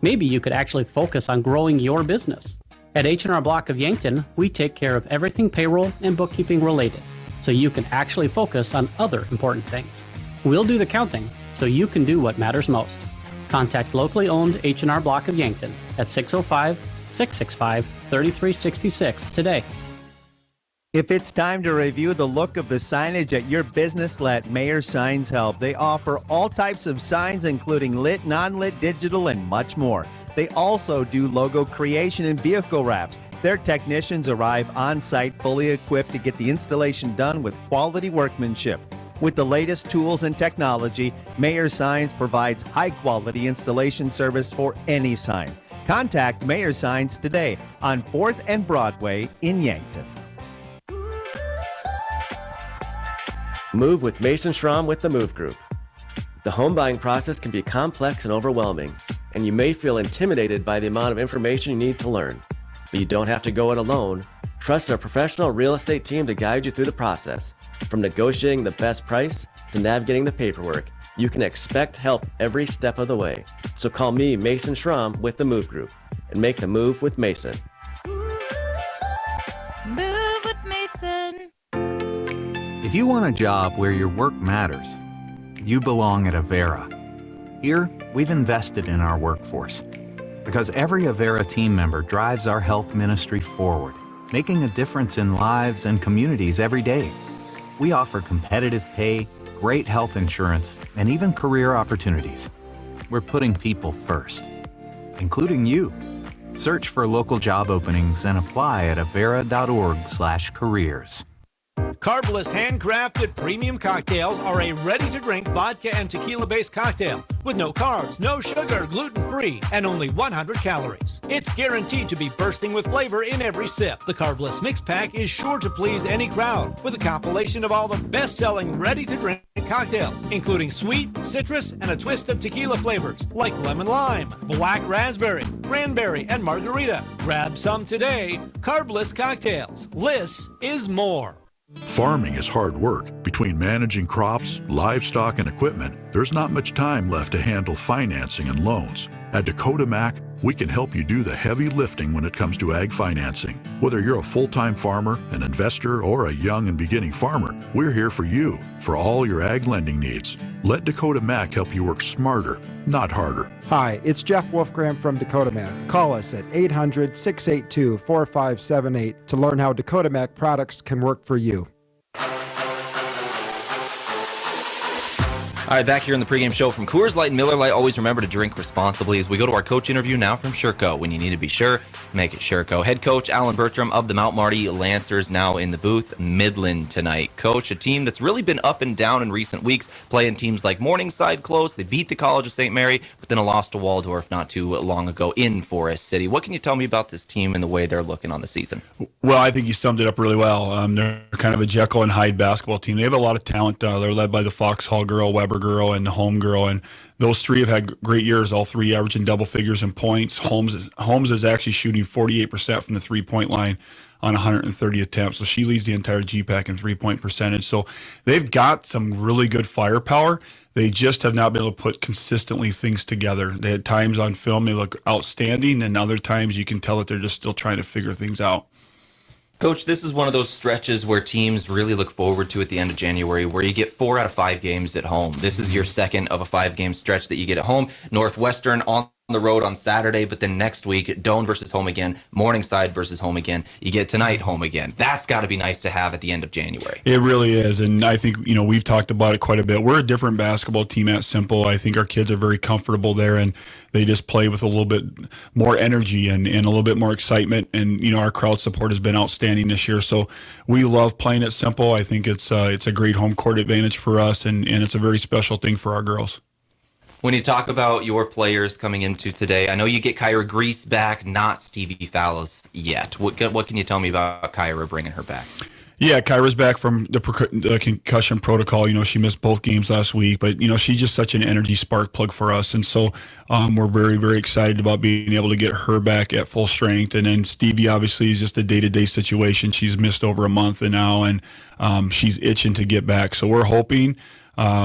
[SPEAKER 14] Maybe you could actually focus on growing your business. At H&R Block of Yankton, we take care of everything payroll and bookkeeping related, so you can actually focus on other important things. We'll do the counting, so you can do what matters most. Contact locally owned H&R Block of Yankton at 605-665-3366 today.
[SPEAKER 21] If it's time to review the look of the signage at your business, let Mayor Signs help. They offer all types of signs, including lit, non-lit, digital, and much more. They also do logo creation and vehicle wraps. Their technicians arrive on site fully equipped to get the installation done with quality workmanship. With the latest tools and technology, Mayor Signs provides high-quality installation service for any sign. Contact Mayor Signs today on 4th and Broadway in Yankton.
[SPEAKER 15] Move with Mason Schramm with the Move Group. The home buying process can be complex and overwhelming, and you may feel intimidated by the amount of information you need to learn. But you don't have to go it alone. Trust our professional real estate team to guide you through the process. From negotiating the best price to navigating the paperwork, you can expect help every step of the way. So call me, Mason Schramm, with the Move Group, and make the move with Mason.
[SPEAKER 25] Move with Mason.
[SPEAKER 18] If you want a job where your work matters, you belong at Avera. Here, we've invested in our workforce because every Avera team member drives our health ministry forward, making a difference in lives and communities every day. We offer competitive pay, great health insurance, and even career opportunities. We're putting people first, including you. Search for local job openings and apply at avera.org/careers.
[SPEAKER 2] Carbless handcrafted premium cocktails are a ready-to-drink vodka and tequila-based cocktail with no carbs, no sugar, gluten-free, and only 100 calories. It's guaranteed to be bursting with flavor in every sip. The Carbless Mix Pack is sure to please any crowd with a compilation of all the best-selling ready-to-drink cocktails, including sweet, citrus, and a twist of tequila flavors like lemon lime, black raspberry, cranberry, and margarita. Grab some today. Carbless cocktails. Less is more.
[SPEAKER 19] Farming is hard work. Between managing crops, livestock, and equipment, there's not much time left to handle financing and loans. At Dakota Mac, we can help you do the heavy lifting when it comes to ag financing. Whether you're a full-time farmer, an investor, or a young and beginning farmer, we're here for you for all your ag lending needs. Let Dakota Mac help you work smarter, not harder.
[SPEAKER 20] Hi, it's Jeff Wolfgram from Dakota Mac. Call us at 800-682-4578 to learn how Dakota Mac products can work for you.
[SPEAKER 3] All right, back here in the pregame show from Coors Light and Miller Lite. Always remember to drink responsibly as we go to our coach interview now from Sherco. When you need to be sure, make it Sherco. Head coach Alan Bertram of the Mount Marty Lancers now in the booth. Midland tonight. Coach, a team that's really been up and down in recent weeks, playing teams like Morningside close. They beat the College of St. Mary, but then a loss to Waldorf not too long ago in Forest City. What can you tell me about this team and the way they're looking on the season?
[SPEAKER 27] Well, I think you summed it up really well. They're kind of a Jekyll and Hyde basketball team. They have a lot of talent. They're led by the Foxhall girl, Weber
[SPEAKER 1] girl and the home girl, and those three have had great years, all three averaging double figures in points. Holmes is actually shooting 48% from the three-point line on 130 attempts, so she leads the entire Gpac in three-point percentage. So they've got some really good firepower. They just have not been able to put consistently things together. They had times on film they look outstanding, and other times you can tell that they're just still trying to figure things out.
[SPEAKER 3] Coach, this is one of those stretches where teams really look forward to at the end of January, where you get 4 out of 5 games at home. This is your second of a 5-game stretch that you get at home. Northwestern on the road on Saturday, but then next week, Doane versus home again, Morningside versus home again. You get tonight home again. That's got to be nice to have at the end of January.
[SPEAKER 1] It really is, and I think, we've talked about it quite a bit. We're a different basketball team at Cimpl. I think our kids are very comfortable there, and they just play with a little bit more energy and a little bit more excitement, and, our crowd support has been outstanding this year, so we love playing at Cimpl. I think it's a great home court advantage for us, and it's a very special thing for our girls.
[SPEAKER 3] When you talk about your players coming into today, I know you get Kyra Grease back, not Stevie Fallas yet. What can you tell me about Kyra bringing her back?
[SPEAKER 1] Yeah, Kyra's back from the concussion protocol. She missed both games last week, but, she's just such an energy spark plug for us. And so we're very, very excited about being able to get her back at full strength. And then Stevie, obviously, is just a day-to-day situation. She's missed over a month now, and she's itching to get back. So we're hoping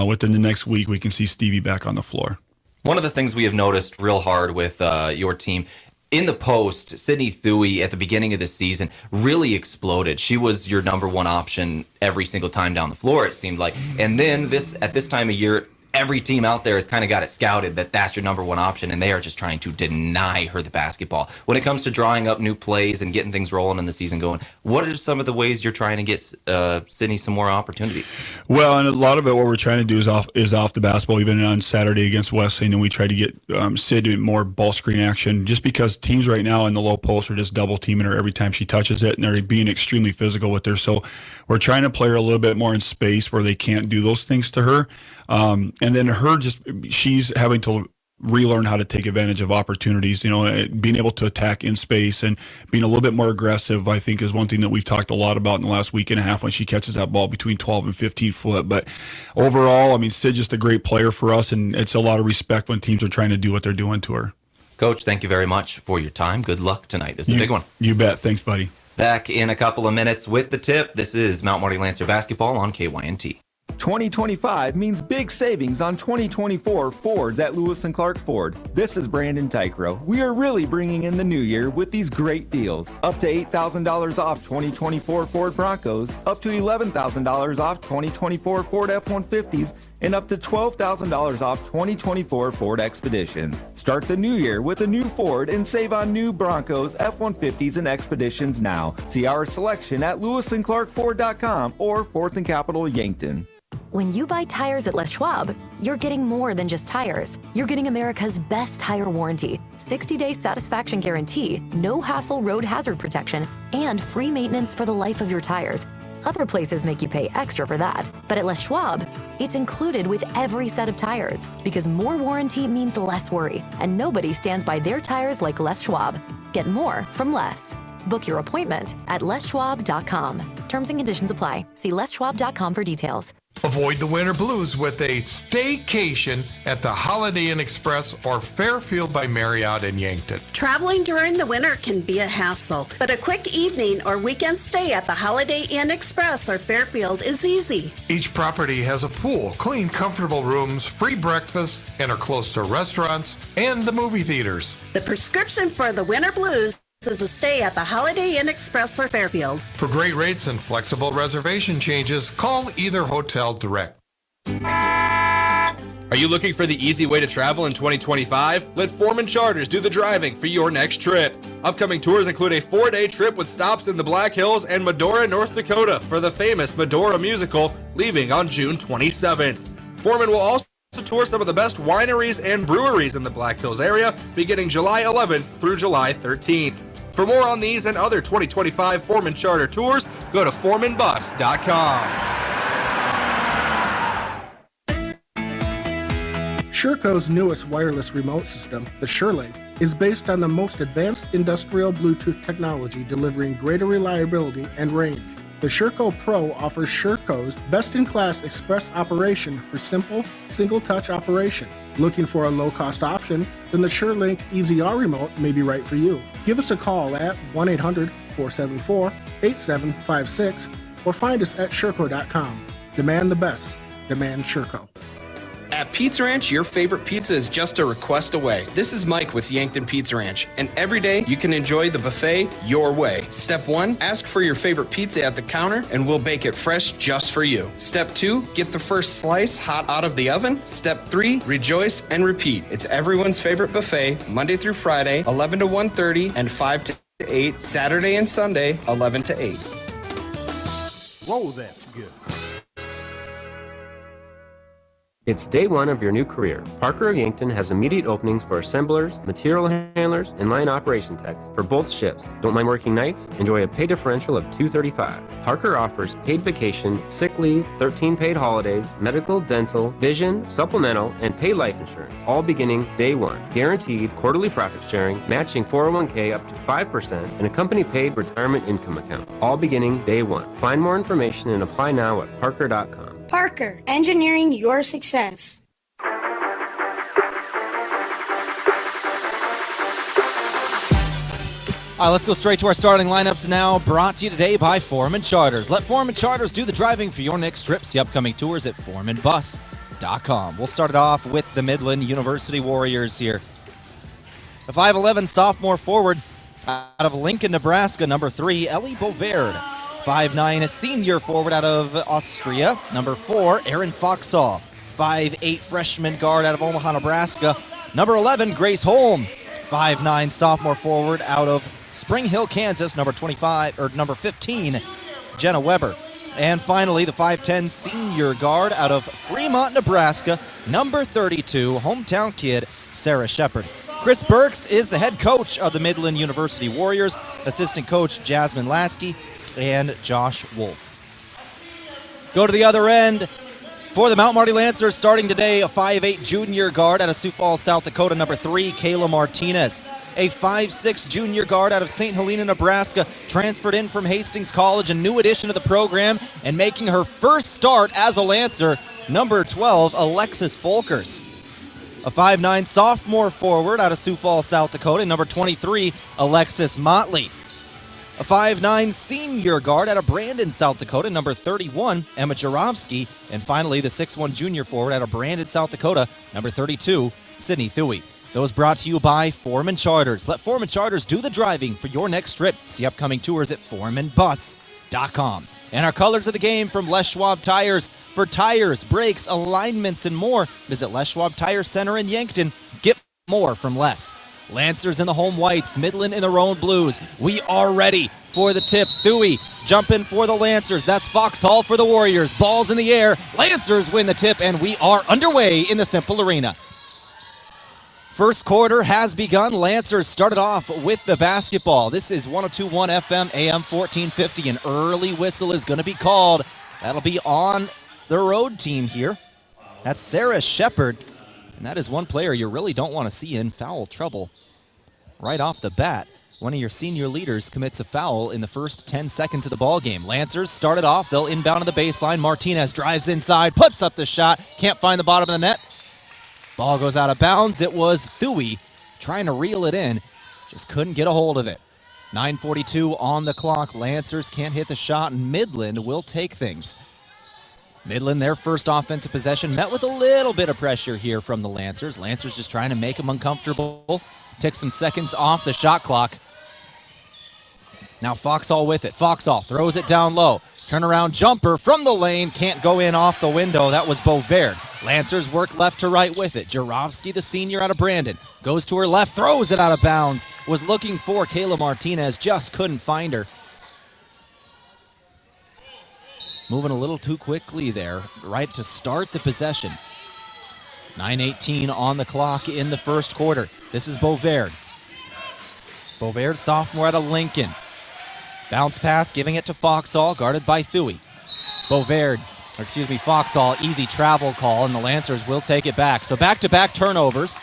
[SPEAKER 1] within the next week we can see Stevie back on the floor.
[SPEAKER 3] One of the things we have noticed real hard with your team, in the post, Sydney Thuy at the beginning of the season really exploded. She was your number one option every single time down the floor, it seemed like. And then at this time of year, every team out there has kind of got it scouted that that's your number one option, and they are just trying to deny her the basketball. When it comes to drawing up new plays and getting things rolling and the season going, what are some of the ways you're trying to get Sydney some more opportunities?
[SPEAKER 1] Well, and a lot of it, what we're trying to do is off the basketball. Even on Saturday against Wesleyan, and we try to get Sid in more ball screen action, just because teams right now in the low post are just double teaming her every time she touches it, and they're being extremely physical with her. So we're trying to play her a little bit more in space where they can't do those things to her. And then she's having to relearn how to take advantage of opportunities, being able to attack in space and being a little bit more aggressive, I think, is one thing that we've talked a lot about in the last week and a half when she catches that ball between 12 and 15 foot. But overall, Sid's just a great player for us, and it's a lot of respect when teams are trying to do what they're doing to her.
[SPEAKER 3] Coach, thank you very much for your time. Good luck tonight. This is a big one.
[SPEAKER 1] You bet. Thanks, buddy.
[SPEAKER 3] Back in a couple of minutes with the tip. This is Mount Marty Lancer basketball on KYNT.
[SPEAKER 4] 2025 means big savings on 2024 Fords at Lewis & Clark Ford. This is Brandon Tykrow. We are really bringing in the new year with these great deals. Up to $8,000 off 2024 Ford Broncos, up to $11,000 off 2024 Ford F-150s, and up to $12,000 off 2024 Ford Expeditions. Start the new year with a new Ford and save on new Broncos, F-150s, and Expeditions now. See our selection at lewisandclarkford.com or 4th and Capitol Yankton.
[SPEAKER 16] When you buy tires at Les Schwab, you're getting more than just tires. You're getting America's best tire warranty, 60-day satisfaction guarantee, no hassle road hazard protection, and free maintenance for the life of your tires. Other places make you pay extra for that, but at Les Schwab, it's included with every set of tires, because more warranty means less worry, and nobody stands by their tires like Les Schwab. Get more from less. Book your appointment at leschwab.com. Terms and conditions apply. See leschwab.com for details.
[SPEAKER 17] Avoid the winter blues with a staycation at the Holiday Inn Express or Fairfield by Marriott in Yankton.
[SPEAKER 22] Traveling during the winter can be a hassle, but a quick evening or weekend stay at the Holiday Inn Express or Fairfield is easy.
[SPEAKER 17] Each property has a pool, clean, comfortable rooms, free breakfast, and are close to restaurants and the movie theaters.
[SPEAKER 22] The prescription for the winter blues is a stay at the Holiday Inn Express or Fairfield.
[SPEAKER 17] For great rates and flexible reservation changes, call either hotel direct.
[SPEAKER 11] Are you looking for the easy way to travel in 2025? Let Foreman Charters do the driving for your next trip. Upcoming tours include a 4-day trip with stops in the Black Hills and Medora, North Dakota for the famous Medora musical, leaving on June 27th. Foreman will also tour some of the best wineries and breweries in the Black Hills area beginning July 11th through July 13th. For more on these and other 2025 Foreman Charter tours, go to foremanbus.com.
[SPEAKER 23] SureCo's newest wireless remote system, the SureLink, is based on the most advanced industrial Bluetooth technology delivering greater reliability and range. The SureCo Pro offers SureCo's best-in-class express operation for simple, single-touch operation. Looking for a low-cost option? Then the SureLink EasyR remote may be right for you. Give us a call at 1-800-474-8756 or find us at SureCo.com. Demand the best. Demand SureCo.
[SPEAKER 5] At Pizza Ranch, your favorite pizza is just a request away. This is Mike with Yankton Pizza Ranch, and every day you can enjoy the buffet your way. Step 1, ask for your favorite pizza at the counter, and we'll bake it fresh just for you. Step 2, get the first slice hot out of the oven. Step 3, rejoice and repeat. It's everyone's favorite buffet, Monday through Friday, 11 to 1:30, and 5 to 8, Saturday and Sunday, 11 to 8.
[SPEAKER 6] Whoa, that's good.
[SPEAKER 7] It's day one of your new career. Parker of Yankton has immediate openings for assemblers, material handlers, and line operation techs for both shifts. Don't mind working nights? Enjoy a pay differential of $235. Parker offers paid vacation, sick leave, 13 paid holidays, medical, dental, vision, supplemental, and paid life insurance, all beginning day one. Guaranteed quarterly profit sharing, matching 401k up to 5%, and a company-paid retirement income account, all beginning day one. Find more information and apply now at parker.com.
[SPEAKER 8] Parker, engineering your success.
[SPEAKER 3] All right, let's go straight to our starting lineups now, brought to you today by Foreman Charters. Let Foreman Charters do the driving for your next trip. See upcoming tours at foremanbus.com. We'll start it off with the Midland University Warriors here. The 5'11 sophomore forward out of Lincoln, Nebraska, number 3, Ellie Bovaird. 5'9", a senior forward out of Austria, number 4, Aaron Foxall. 5'8", freshman guard out of Omaha, Nebraska, number 11, Grace Holm. 5'9", sophomore forward out of Spring Hill, Kansas, number 15, Jenna Weber. And finally, the 5'10", senior guard out of Fremont, Nebraska, number 32, hometown kid, Sarah Shepard. Chris Burks is the head coach of the Midland University Warriors, assistant coach Jasmine Lasky, and Josh Wolf. Go to the other end for the Mount Marty Lancers, starting today, a 5'8 junior guard out of Sioux Falls, South Dakota, number 3, Kayla Martinez. A 5'6 junior guard out of St. Helena, Nebraska, transferred in from Hastings College, a new addition to the program, and making her first start as a Lancer, number 12, Alexis Folkers. A 5'9 sophomore forward out of Sioux Falls, South Dakota, number 23, Alexis Motley. A 5'9 senior guard out of Brandon, South Dakota, number 31, Emma Jarofsky. And finally, the 6'1 junior forward out of Brandon, South Dakota, number 32, Sydney Thuy. Those brought to you by Foreman Charters. Let Foreman Charters do the driving for your next trip. See upcoming tours at foremanbus.com. And our colors of the game from Les Schwab Tires. For tires, brakes, alignments, and more, visit Les Schwab Tire Center in Yankton. Get more from Les. Lancers in the home whites, Midland in their own blues. We are ready for the tip. Thuy jumping for the Lancers. That's Foxhall for the Warriors. Ball's in the air. Lancers win the tip, and we are underway in the Cimpl Arena. First quarter has begun. Lancers started off with the basketball. This is 102.1 FM, AM 1450. An early whistle is going to be called. That'll be on the road team here. That's Sarah Shepard. And that is one player you really don't want to see in foul trouble right off the bat. One of your senior leaders commits a foul in the first 10 seconds of the ball game. Lancers started off. They'll inbound on the baseline. Martinez drives inside, puts up the shot. Can't find the bottom of the net. Ball goes out of bounds. It was Thuy trying to reel it in. Just couldn't get a hold of it. 9:42 on the clock. Lancers can't hit the shot, and Midland will take things. Midland, their first offensive possession, met with a little bit of pressure here from the Lancers. Lancers just trying to make them uncomfortable. Took some seconds off the shot clock. Now Foxhall with it. Foxhall throws it down low. Turnaround jumper from the lane. Can't go in off the window. That was Bovaird. Lancers work left to right with it. Jarofsky, the senior out of Brandon, goes to her left, throws it out of bounds. Was looking for Kayla Martinez, just couldn't find her. Moving a little too quickly there, right to start the possession. 9:18 on the clock in the first quarter. This is Bovaird. Bovaird, sophomore out of Lincoln. Bounce pass, giving it to Foxhall, guarded by Thuy. Foxhall, easy travel call, and the Lancers will take it back. So back-to-back turnovers.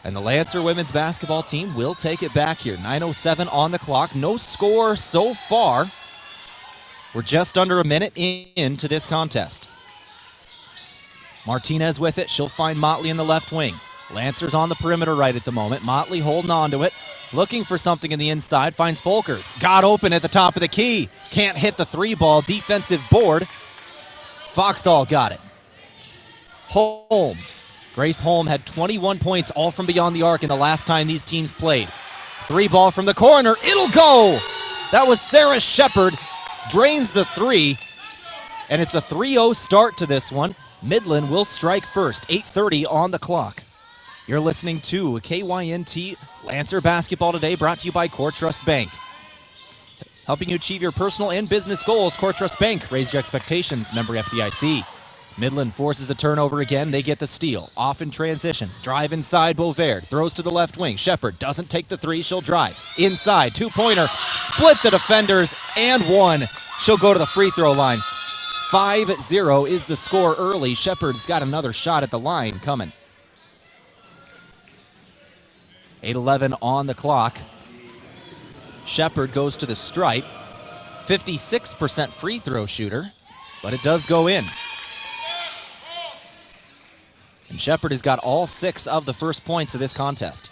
[SPEAKER 3] And the Lancer women's basketball team will take it back here. 9:07 on the clock. No score so far. We're just under a minute into this contest. Martinez with it. She'll find Motley in the left wing. Lancers on the perimeter right at the moment. Motley holding on to it. Looking for something in the inside. Finds Folkers. Got open at the top of the key. Can't hit the three ball. Defensive board. Foxall got it. Holm. Grace Holm had 21 points all from beyond the arc in the last time these teams played. Three ball from the corner. It'll go! That was Sarah Shepard. Drains the three. And it's a 3-0 start to this one. Midland will strike first. 8:30 on the clock. You're listening to KYNT Lancer Basketball Today, brought to you by Core Trust Bank. Helping you achieve your personal and business goals, Core Trust Bank. Raise your expectations. Member FDIC. Midland forces a turnover again. They get the steal. Off in transition. Drive inside. Beauvert throws to the left wing. Shepard doesn't take the three. She'll drive. Inside. Two-pointer. Split the defenders and one. She'll go to the free throw line. 5-0 is the score early. Shepard's got another shot at the line coming. 8:11 on the clock. Shepard goes to the stripe. 56% free throw shooter, but it does go in. And Shepard has got all 6 of the first points of this contest.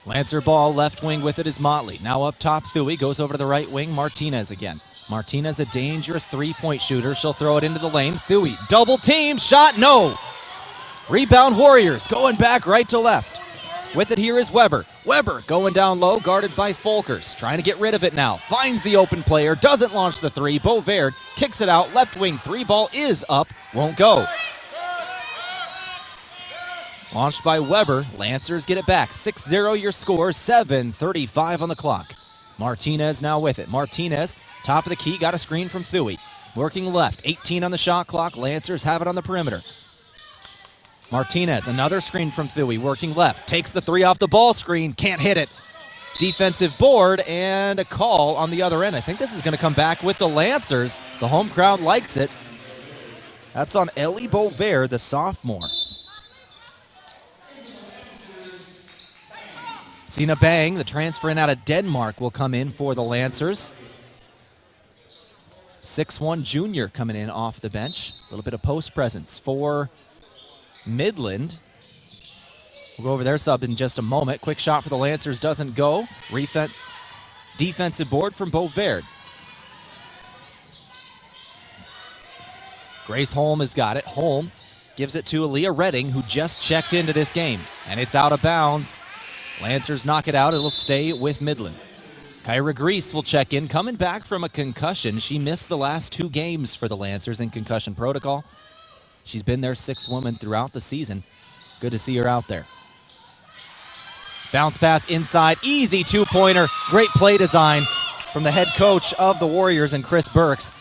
[SPEAKER 3] Lancer ball, left wing with it is Motley. Now up top, Thuy goes over to the right wing. Martinez again. Martinez, a dangerous three-point shooter. She'll throw it into the lane. Thuy, double team, shot, no. Rebound Warriors, going back right to left. With it here is Weber. Weber going down low, guarded by Folkers. Trying to get rid of it now. Finds the open player, doesn't launch the three. Beauvert kicks it out. Left wing three ball is up, won't go. Launched by Weber. Lancers get it back. 6-0 your score, 7:35 on the clock. Martinez now with it. Martinez, top of the key, got a screen from Thuy. Working left, 18 on the shot clock. Lancers have it on the perimeter. Martinez, another screen from Thuy, working left. Takes the three off the ball screen, can't hit it. Defensive board and a call on the other end. I think this is going to come back with the Lancers. The home crowd likes it. That's on Ellie Beauvert, the sophomore. Sina Bang, the transfer in out of Denmark, will come in for the Lancers. 6'1" junior coming in off the bench. A little bit of post presence for Midland. We'll go over their sub in just a moment. Quick shot for the Lancers doesn't go. Defensive board from Beauvert. Grace Holm has got it. Holm gives it to Aaliyah Redding, who just checked into this game. And it's out of bounds. Lancers knock it out. It'll stay with Midland. Kyra Grease will check in, coming back from a concussion. She missed the last 2 games for the Lancers in concussion protocol. She's been their 6th woman throughout the season. Good to see her out there. Bounce pass inside. Easy two-pointer. Great play design from the head coach of the Warriors and Chris Burks.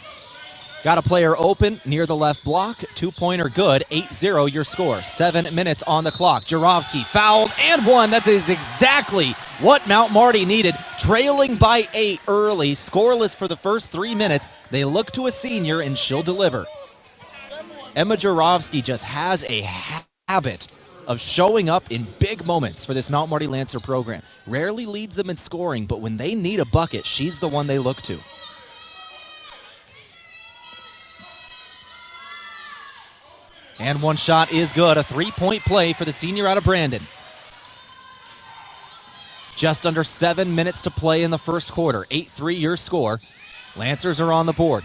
[SPEAKER 3] Got a player open near the left block. Two-pointer good. 8-0 your score. 7 minutes on the clock. Jarofsky fouled and one. That is exactly what Mount Marty needed. Trailing by 8 early. Scoreless for the first 3 minutes. They look to a senior and she'll deliver. Emma Jarofsky just has a habit of showing up in big moments for this Mount Marty Lancer program. Rarely leads them in scoring, but when they need a bucket, she's the one they look to. And one shot is good. A 3-point play for the senior out of Brandon. Just under 7 minutes to play in the first quarter. 8-3 your score. Lancers are on the board.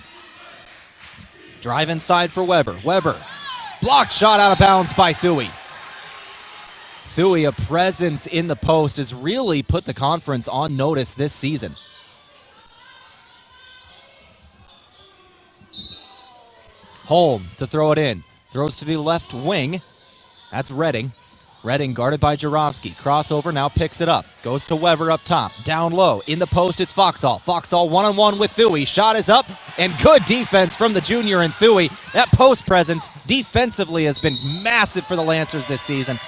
[SPEAKER 3] Drive inside for Weber. Weber, blocked shot out of bounds by Thuy. Thuy, a presence in the post, has really put the conference on notice this season. Holm to throw it in. Throws to the left wing. That's Redding. Redding guarded by Jarofsky. Crossover, now picks it up. Goes to Weber up top. Down low. In the post, it's Foxall. Foxall one-on-one with Thuy. Shot is up, and good defense from the junior and Thuy. That post presence defensively has been massive for the Lancers this season.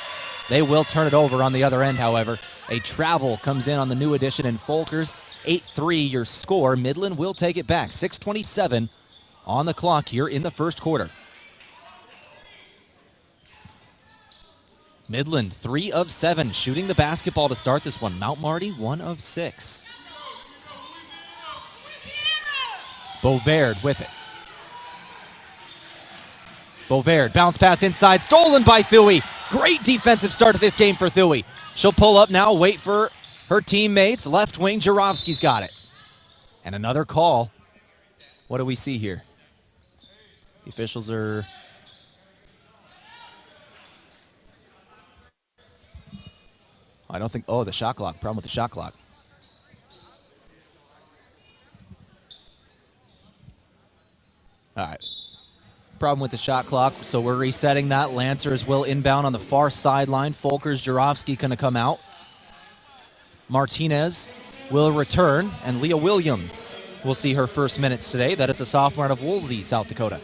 [SPEAKER 3] They will turn it over on the other end, however. A travel comes in on the new addition in Folkers. 8-3 your score. Midland will take it back. 6:27 on the clock here in the first quarter. Midland, 3 of 7, shooting the basketball to start this one. Mount Marty, 1 of 6. Bovaird with it. Bovaird, bounce pass inside, stolen by Thuy. Great defensive start to this game for Thuy. She'll pull up now, wait for her teammates. Left wing, Jarofsky's got it. And another call. What do we see here? The officials are... I don't think... Oh, the shot clock. Problem with the shot clock. All right. Problem with the shot clock, so we're resetting that. Lancers will inbound on the far sideline. Folkers, Jarofsky going to come out. Martinez will return, and Leah Williams will see her first minutes today. That is a sophomore out of Woolsey, South Dakota.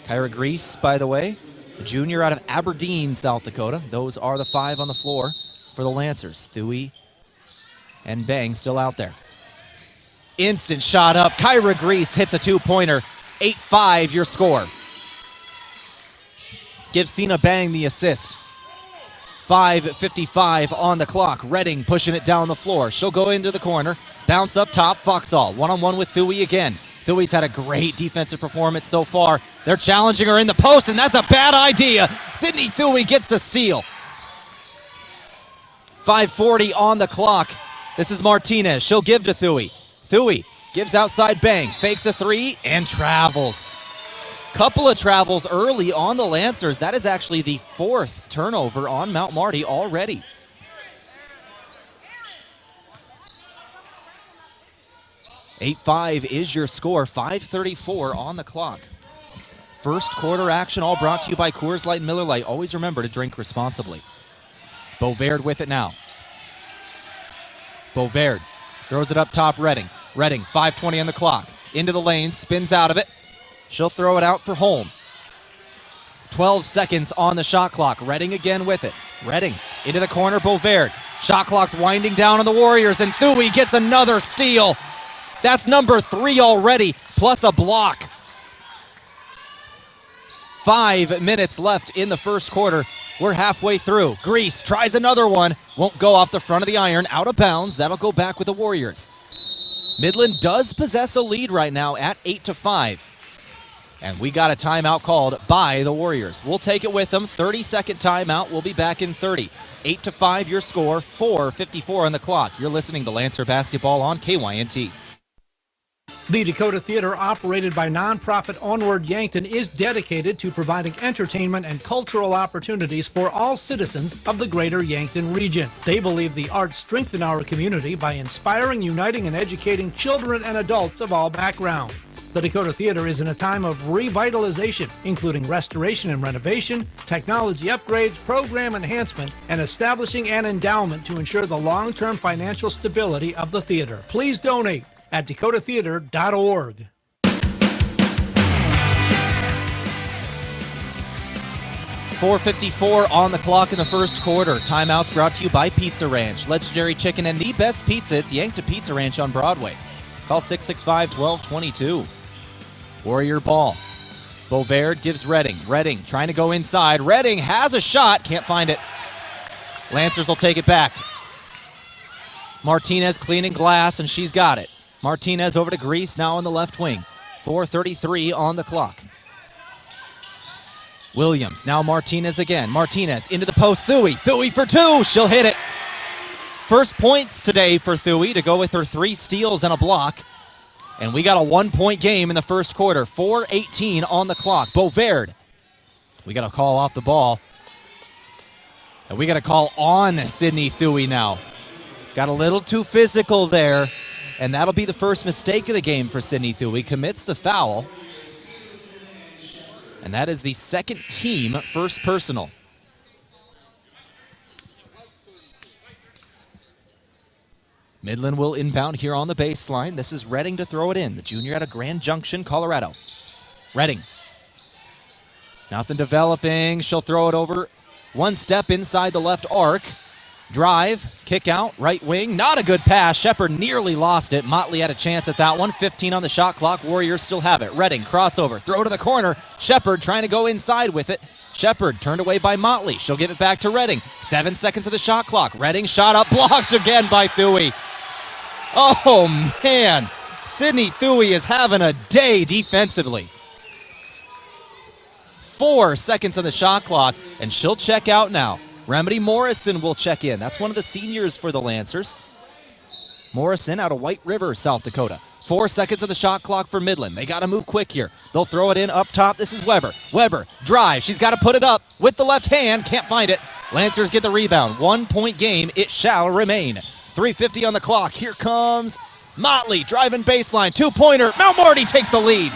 [SPEAKER 3] Kyra Grease, by the way, a junior out of Aberdeen, South Dakota. Those are the 5 on the floor for the Lancers. Thuy and Bang still out there. Instant shot up. Kyra Grease hits a 2-pointer. 8-5 your score. Give Sina Bang the assist. 5:55 on the clock. Redding pushing it down the floor. She'll go into the corner. Bounce up top. Foxall one-on-one with Thuy again. Thuy's had a great defensive performance so far. They're challenging her in the post, and that's a bad idea. Sydney Thuy gets the steal. 5:40 on the clock. This is Martinez. She'll give to Thuy. Thuy gives outside Bang. Fakes a 3 and travels. Couple of travels early on the Lancers. That is actually the 4th turnover on Mount Marty already. (8-5) is your score. 5:34 on the clock. First quarter action all brought to you by Coors Light and Miller Lite. Always remember to drink responsibly. Bovaird with it now. Bovaird throws it up top, Redding. Redding, 5:20 on the clock. Into the lane, spins out of it. She'll throw it out for Holm. 12 seconds on the shot clock. Redding again with it. Redding into the corner, Bovaird. Shot clock's winding down on the Warriors, and Thuy gets another steal. That's number 3 already, plus a block. 5 minutes left in the first quarter. We're halfway through. Grease tries another one. Won't go off the front of the iron. Out of bounds. That'll go back with the Warriors. Midland does possess a lead right now at 8-5. And we got a timeout called by the Warriors. We'll take it with them. 30-second timeout. We'll be back in 30. 8-5 your score. 4:54 on the clock. You're listening to Lancer Basketball on KYNT.
[SPEAKER 2] The Dakota Theater, operated by nonprofit Onward Yankton, is dedicated to providing entertainment and cultural opportunities for all citizens of the greater Yankton region. They believe the arts strengthen our community by inspiring, uniting, and educating children and adults of all backgrounds. The Dakota Theater is in a time of revitalization, including restoration and renovation, technology upgrades, program enhancement, and establishing an endowment to ensure the long-term financial stability of the theater. Please donate at dakotatheater.org.
[SPEAKER 3] .454 on the clock in the first quarter. Timeouts brought to you by Pizza Ranch. Legendary chicken and the best pizza. It's Yankton Pizza Ranch on Broadway. Call 665-1222. Warrior ball. Bovaird gives Redding. Redding trying to go inside. Redding has a shot. Can't find it. Lancers will take it back. Martinez cleaning glass, and she's got it. Martinez over to Grease, now on the left wing. 4:33 on the clock. Williams, now Martinez again. Martinez into the post, Thuy. Thuy for 2, she'll hit it. First points today for Thuy to go with her 3 steals and a block. And we got a 1-point game in the first quarter. 4:18 on the clock. Bovaird. We got a call off the ball. And we got a call on Sydney Thuy now. Got a little too physical there. And that'll be the first mistake of the game for Sydney Thuy. Commits the foul. And that is the second team first personal. Midland will inbound here on the baseline. This is Redding to throw it in. The junior out of Grand Junction, Colorado. Redding. Nothing developing. She'll throw it over. One step inside the left arc. Drive, kick out, right wing. Not a good pass. Shepard nearly lost it. Motley had a chance at that one. 15 on the shot clock. Warriors still have it. Redding, crossover, throw to the corner. Shepard trying to go inside with it. Shepard turned away by Motley. She'll give it back to Redding. 7 seconds of the shot clock. Redding shot up, blocked again by Thuy. Oh, man. Sydney Thuy is having a day defensively. 4 seconds on the shot clock, and she'll check out now. Remedy Morrison will check in. That's one of the seniors for the Lancers. Morrison out of White River, South Dakota. 4 seconds on the shot clock for Midland. They got to move quick here. They'll throw it in up top. This is Weber. Weber, drive. She's got to put it up with the left hand. Can't find it. Lancers get the rebound. 1 point game. It shall remain. 3:50 on the clock. Here comes Motley driving baseline. 2-pointer. Mount Marty takes the lead.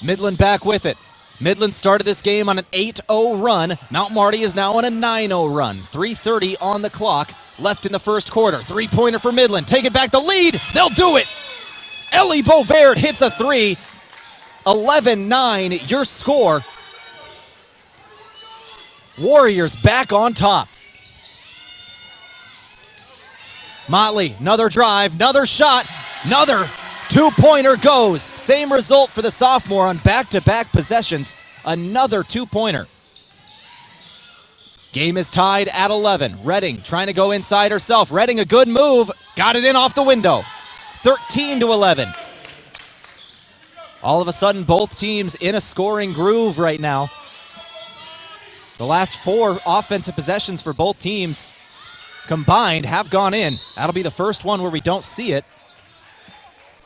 [SPEAKER 3] Midland back with it. Midland started this game on an 8-0 run. Mount Marty is now on a 9-0 run. 3:30 on the clock left in the first quarter. 3-pointer for Midland. Take it back, the lead. They'll do it. Ellie Bovaert hits a 3. 11-9, your score. Warriors back on top. Motley, another drive, another shot, another 2-pointer goes. Same result for the sophomore on back-to-back possessions. Another 2-pointer. Game is tied at 11. Redding trying to go inside herself. Redding a good move. Got it in off the window. 13-11. All of a sudden, both teams in a scoring groove right now. The last 4 offensive possessions for both teams combined have gone in. That'll be the first one where we don't see it.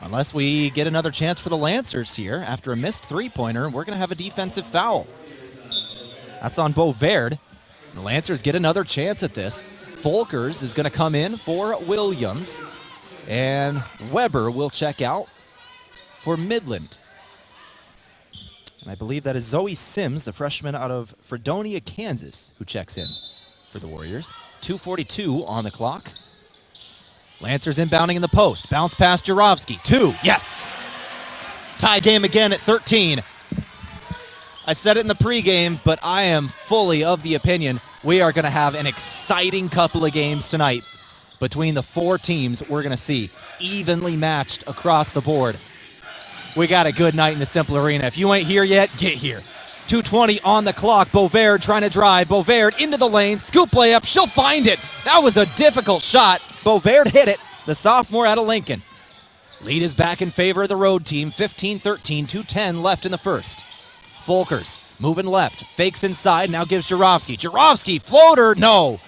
[SPEAKER 3] Unless we get another chance for the Lancers here. After a missed 3-pointer, we're going to have a defensive foul. That's on Bovaert. The Lancers get another chance at this. Folkers is going to come in for Williams. And Weber will check out for Midland. And I believe that is Zoe Sims, the freshman out of Fredonia, Kansas, who checks in for the Warriors. 2:42 on the clock. Lancers inbounding in the post. Bounce past Jurovsky. 2. Yes! Tie game again at 13. I said it in the pregame, but I am fully of the opinion we are going to have an exciting couple of games tonight between the 4 teams we're going to see. Evenly matched across the board. We got a good night in the Cimpl Arena. If you ain't here yet, get here. 2:20 on the clock. Bovaert trying to drive. Bovaert into the lane. Scoop layup. She'll find it. That was a difficult shot. Bovaert hit it. The sophomore out of Lincoln. Lead is back in favor of the road team. 15-13. 2:10 left in the first. Folkers moving left. Fakes inside. Now gives Jurovsky. Jurovsky, floater. No.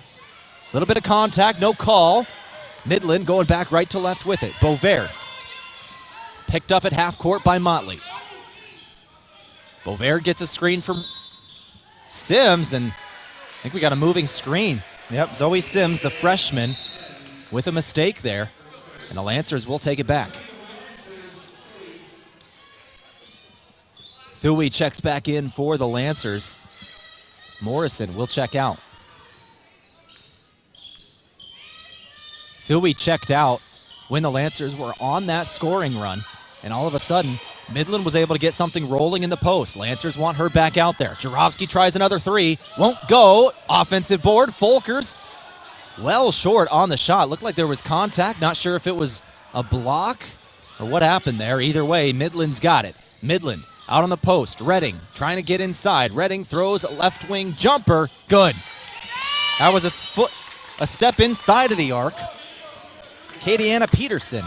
[SPEAKER 3] Little bit of contact. No call. Midland going back right to left with it. Bovaert. Picked up at half court by Motley. Bovaert gets a screen from Sims, and I think we got a moving screen. Yep, Zoe Sims, the freshman, with a mistake there, and the Lancers will take it back. Thuy checks back in for the Lancers. Morrison will check out. Thuy checked out when the Lancers were on that scoring run, and all of a sudden, Midland was able to get something rolling in the post. Lancers want her back out there. Jurovsky tries another 3. Won't go. Offensive board. Folkers well short on the shot. Looked like there was contact. Not sure if it was a block or what happened there. Either way, Midland's got it. Midland out on the post. Redding trying to get inside. Redding throws a left wing jumper. Good. That was a step inside of the arc. Katie Anna Peterson.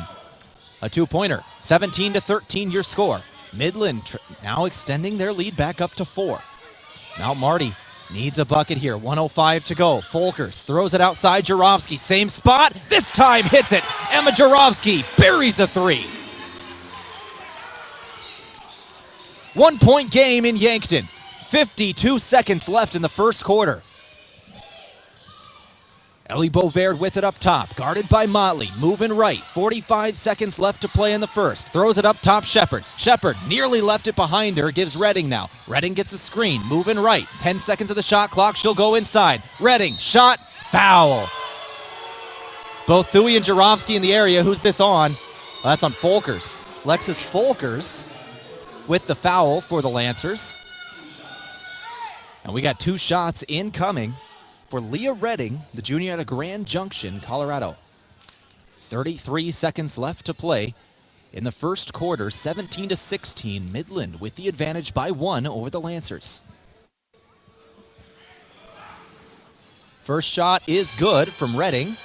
[SPEAKER 3] A 2-pointer. 17-13 your score. Midland now extending their lead back up to 4. Mount Marty needs a bucket here. 1:05 to go. Folkers throws it outside Jurovsky. Same spot. This time hits it. Emma Jurovsky buries a 3. 1-point game in Yankton. 52 seconds left in the first quarter. Ellie Bovaert with it up top, guarded by Motley, moving right. 45 seconds left to play in the first. Throws it up top, Shepard. Shepard nearly left it behind her, gives Redding now. Redding gets a screen, moving right. 10 seconds of the shot clock, she'll go inside. Redding, shot, foul. Both Thuy and Jurovsky in the area. Who's this on? Well, that's on Folkers. Lexus Folkers with the foul for the Lancers. And we got 2 shots incoming for Leah Redding, the junior out of Grand Junction, Colorado. 33 seconds left to play in the first quarter. 17-16, Midland with the advantage by 1 over the Lancers. First shot is good from Redding.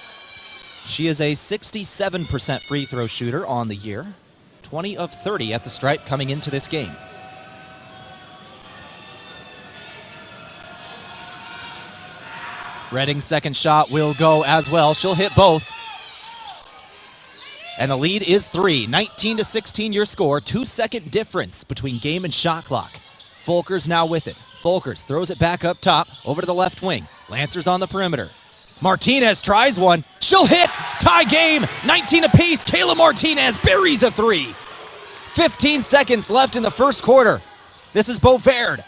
[SPEAKER 3] She is a 67% free throw shooter on the year. 20 of 30 at the stripe coming into this game. Redding's second shot will go as well. She'll hit both. And the lead is 3. 19-16 your score. 2-second difference between game and shot clock. Folkers now with it. Folkers throws it back up top, over to the left wing. Lancers on the perimeter. Martinez tries one. She'll hit. Tie game. 19 apiece. Kayla Martinez buries a 3. 15 seconds left in the first quarter. This is Beauverde.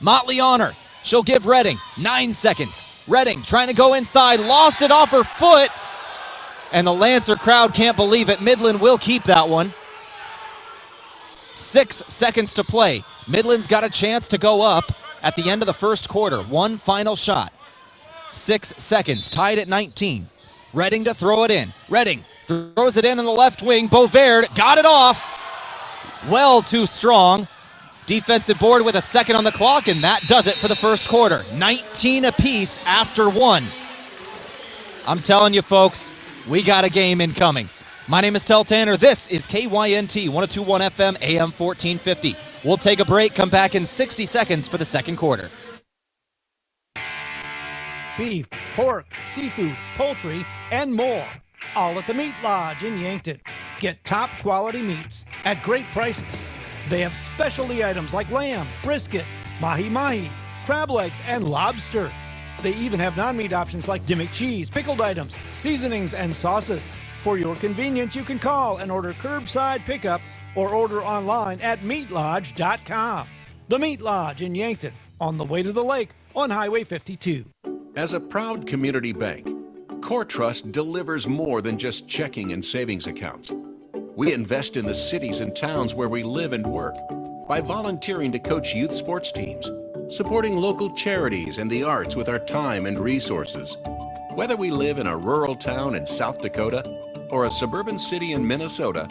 [SPEAKER 3] Motley on her. She'll give Redding 9 seconds. Redding trying to go inside. Lost it off her foot. And the Lancer crowd can't believe it. Midland will keep that one. 6 seconds to play. Midland's got a chance to go up at the end of the first quarter. One final shot. 6 seconds. Tied at 19. Redding to throw it in. Redding throws it in on the left wing. Beauverde got it off. Well too strong. Defensive board with a second on the clock, and that does it for the first quarter. 19 apiece after 1. I'm telling you, folks, we got a game incoming. My name is Tehl Tanner. This is KYNT 102.1 FM, AM 1450. We'll take a break, come back in 60 seconds for the second quarter.
[SPEAKER 2] Beef, pork, seafood, poultry, and more. All at the Meat Lodge in Yankton. Get top quality meats at great prices. They have specialty items like lamb, brisket, mahi-mahi, crab legs, and lobster. They even have non-meat options like Dimmick cheese, pickled items, seasonings, and sauces. For your convenience, you can call and order curbside pickup or order online at meatlodge.com. The Meat Lodge in Yankton, on the way to the lake on Highway 52.
[SPEAKER 9] As a proud community bank, Core Trust delivers more than just checking and savings accounts. We invest in the cities and towns where we live and work by volunteering to coach youth sports teams, supporting local charities and the arts with our time and resources. Whether we live in a rural town in South Dakota or a suburban city in Minnesota,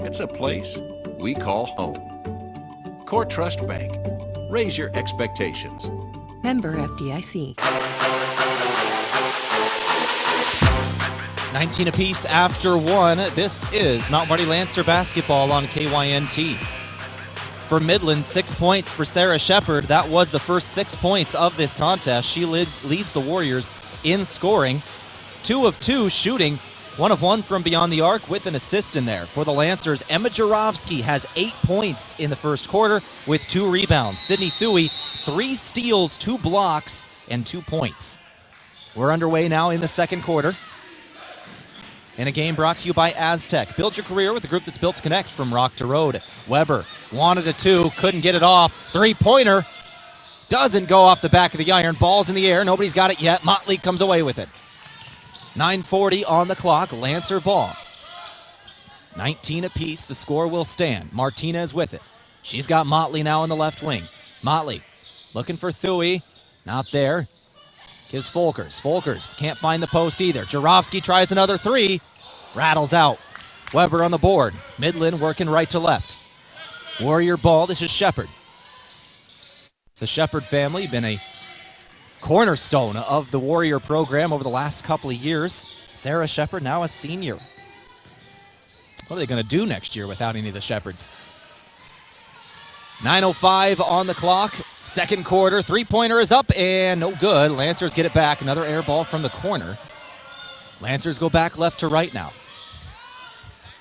[SPEAKER 9] it's a place we call home. Core Trust Bank. Raise your expectations.
[SPEAKER 10] Member FDIC.
[SPEAKER 3] 19 apiece after 1. This is Mount Marty Lancer basketball on KYNT. For Midland, 6 points for Sarah Shepard. That was the first 6 points of this contest. She leads the Warriors in scoring. 2 of 2 shooting. 1 of 1 from beyond the arc with an assist in there. For the Lancers, Emma Jarofsky has 8 points in the first quarter with 2 rebounds. Sydney Thuy, 3 steals, 2 blocks, and 2 points. We're underway now in the second quarter. In a game brought to you by Aztec. Build your career with the group that's built to connect from rock to road. Weber wanted a 2, couldn't get it off. 3-pointer doesn't go off the back of the iron. Ball's in the air. Nobody's got it yet. Motley comes away with it. 9:40 on the clock. Lancer ball. 19 apiece. The score will stand. Martinez with it. She's got Motley now in the left wing. Motley looking for Thuy. Not there. Gives Folkers. Folkers can't find the post either. Jarofsky tries another 3. Rattles out. Weber on the board. Midland working right to left. Warrior ball. This is Shepard. The Shepard family been a cornerstone of the Warrior program over the last couple of years. Sarah Shepard now a senior. What are they going to do next year without any of the Shepards? 9:05 on the clock. Second quarter. 3-pointer is up and no good. Lancers get it back. Another air ball from the corner. Lancers go back left to right now.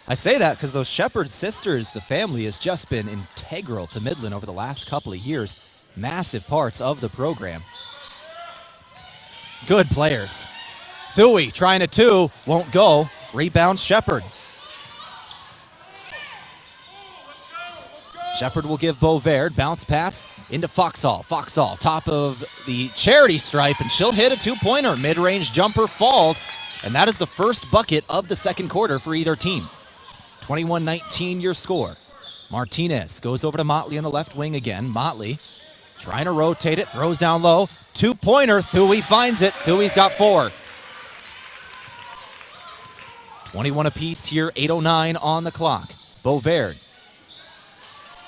[SPEAKER 3] I say that because those Shepard sisters, the family, has just been integral to Midland over the last couple of years. Massive parts of the program. Good players. Thuy trying a 2. Won't go. Rebound Shepard. Shepard will give Beauverde. Bounce pass into Foxhall. Foxhall, top of the charity stripe, and she'll hit a 2-pointer. Mid-range jumper falls, and that is the first bucket of the second quarter for either team. 21-19 your score. Martinez goes over to Motley on the left wing again. Motley trying to rotate it, throws down low. 2-pointer, Thuy finds it. Thui's got 4. 21 apiece here, 8:09 on the clock. Beauverde.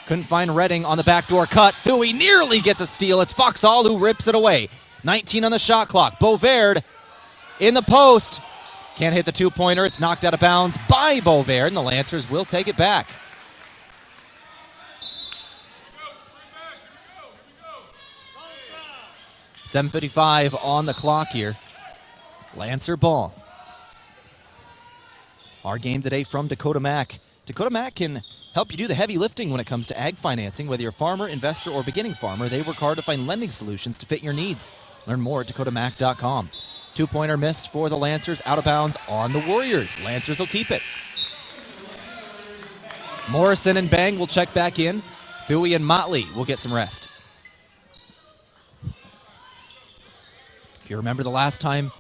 [SPEAKER 3] Couldn't find Redding on the backdoor cut. Thuy nearly gets a steal. It's Foxhall who rips it away. 19 on the shot clock. Beauvert in the post. Can't hit the two-pointer. It's knocked out of bounds by Beauvert, and the Lancers will take it back. .7:55 on the clock here. Lancer ball. Our game today from Dakota Mac. Dakota Mac can help you do the heavy lifting when it comes to ag financing. Whether you're a farmer, investor, or beginning farmer, they work hard to find lending solutions to fit your needs. Learn more at dakotamac.com. Two-pointer missed for the Lancers, out of bounds on the Warriors. Lancers will keep it. Morrison and Bang will check back in. Thuy and Motley will get some rest. If you remember the last time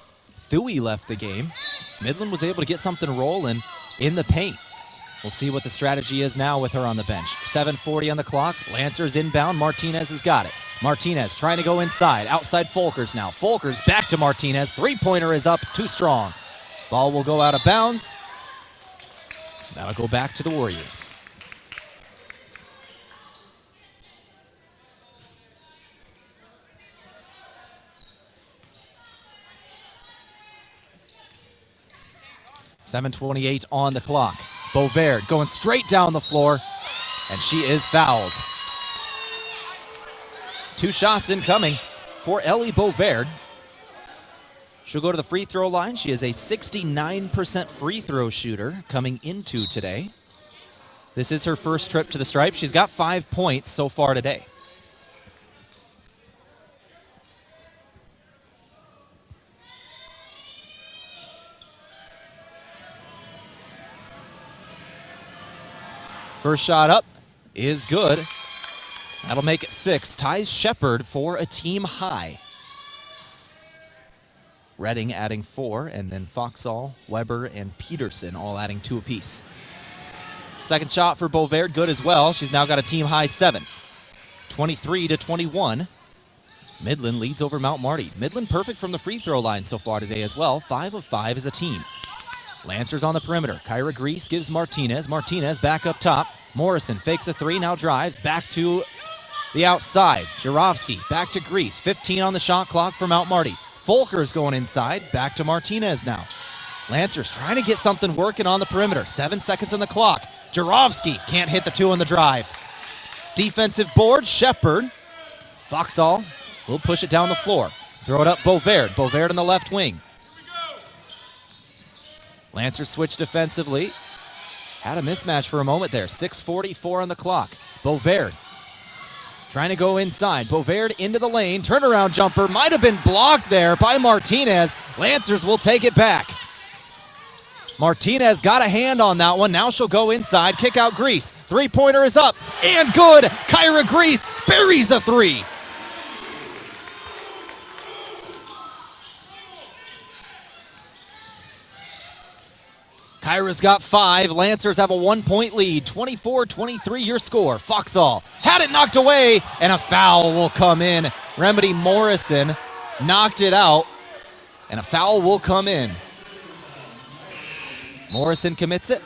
[SPEAKER 3] Thuy left the game, Midland was able to get something rolling in the paint. We'll see what the strategy is now with her on the bench. 7:40 on the clock. Lancers inbound. Martinez has got it. Martinez trying to go inside. Outside Folkers now. Folkers back to Martinez. Three-pointer is up. Too strong. Ball will go out of bounds. That'll go back to the Warriors. .7:28 on the clock. Beauvert going straight down the floor, and she is fouled. 2 shots incoming for Ellie Beauvert. She'll go to the free throw line. She is a 69% free throw shooter coming into today. This is her first trip to the stripe. She's got 5 points so far today. First shot up is good. That'll make it 6. Ties Shepard for a team high. Redding adding 4, and then Foxall, Weber, and Peterson all adding 2 apiece. Second shot for Beauvert, good as well. She's now got a team high 7. 23-21. Midland leads over Mount Marty. Midland perfect from the free throw line so far today as well. 5 of 5 as a team. Lancers on the perimeter. Kyra Grease gives Martinez. Martinez back up top. Morrison fakes a 3, now drives back to the outside. Jarofsky back to Grease. 15 on the shot clock for Mount Marty. Folkers going inside. Back to Martinez now. Lancers trying to get something working on the perimeter. 7 seconds on the clock. Jarofsky can't hit the 2 on the drive. Defensive board, Shepard. Foxall will push it down the floor. Throw it up Beauvert. Beauvert on the left wing. Lancers switch defensively. Had a mismatch for a moment there. 6:44 on the clock. Beauvert trying to go inside. Beauvert into the lane. Turnaround jumper might have been blocked there by Martinez. Lancers will take it back. Martinez got a hand on that one. Now she'll go inside. Kick out Grease. Three-pointer is up and good. Kyra Grease buries a 3. Kyra's got 5. Lancers have a 1-point lead. 24-23 your score. Foxall had it knocked away, and a foul will come in. Remedy Morrison knocked it out, and a foul will come in. Morrison commits it.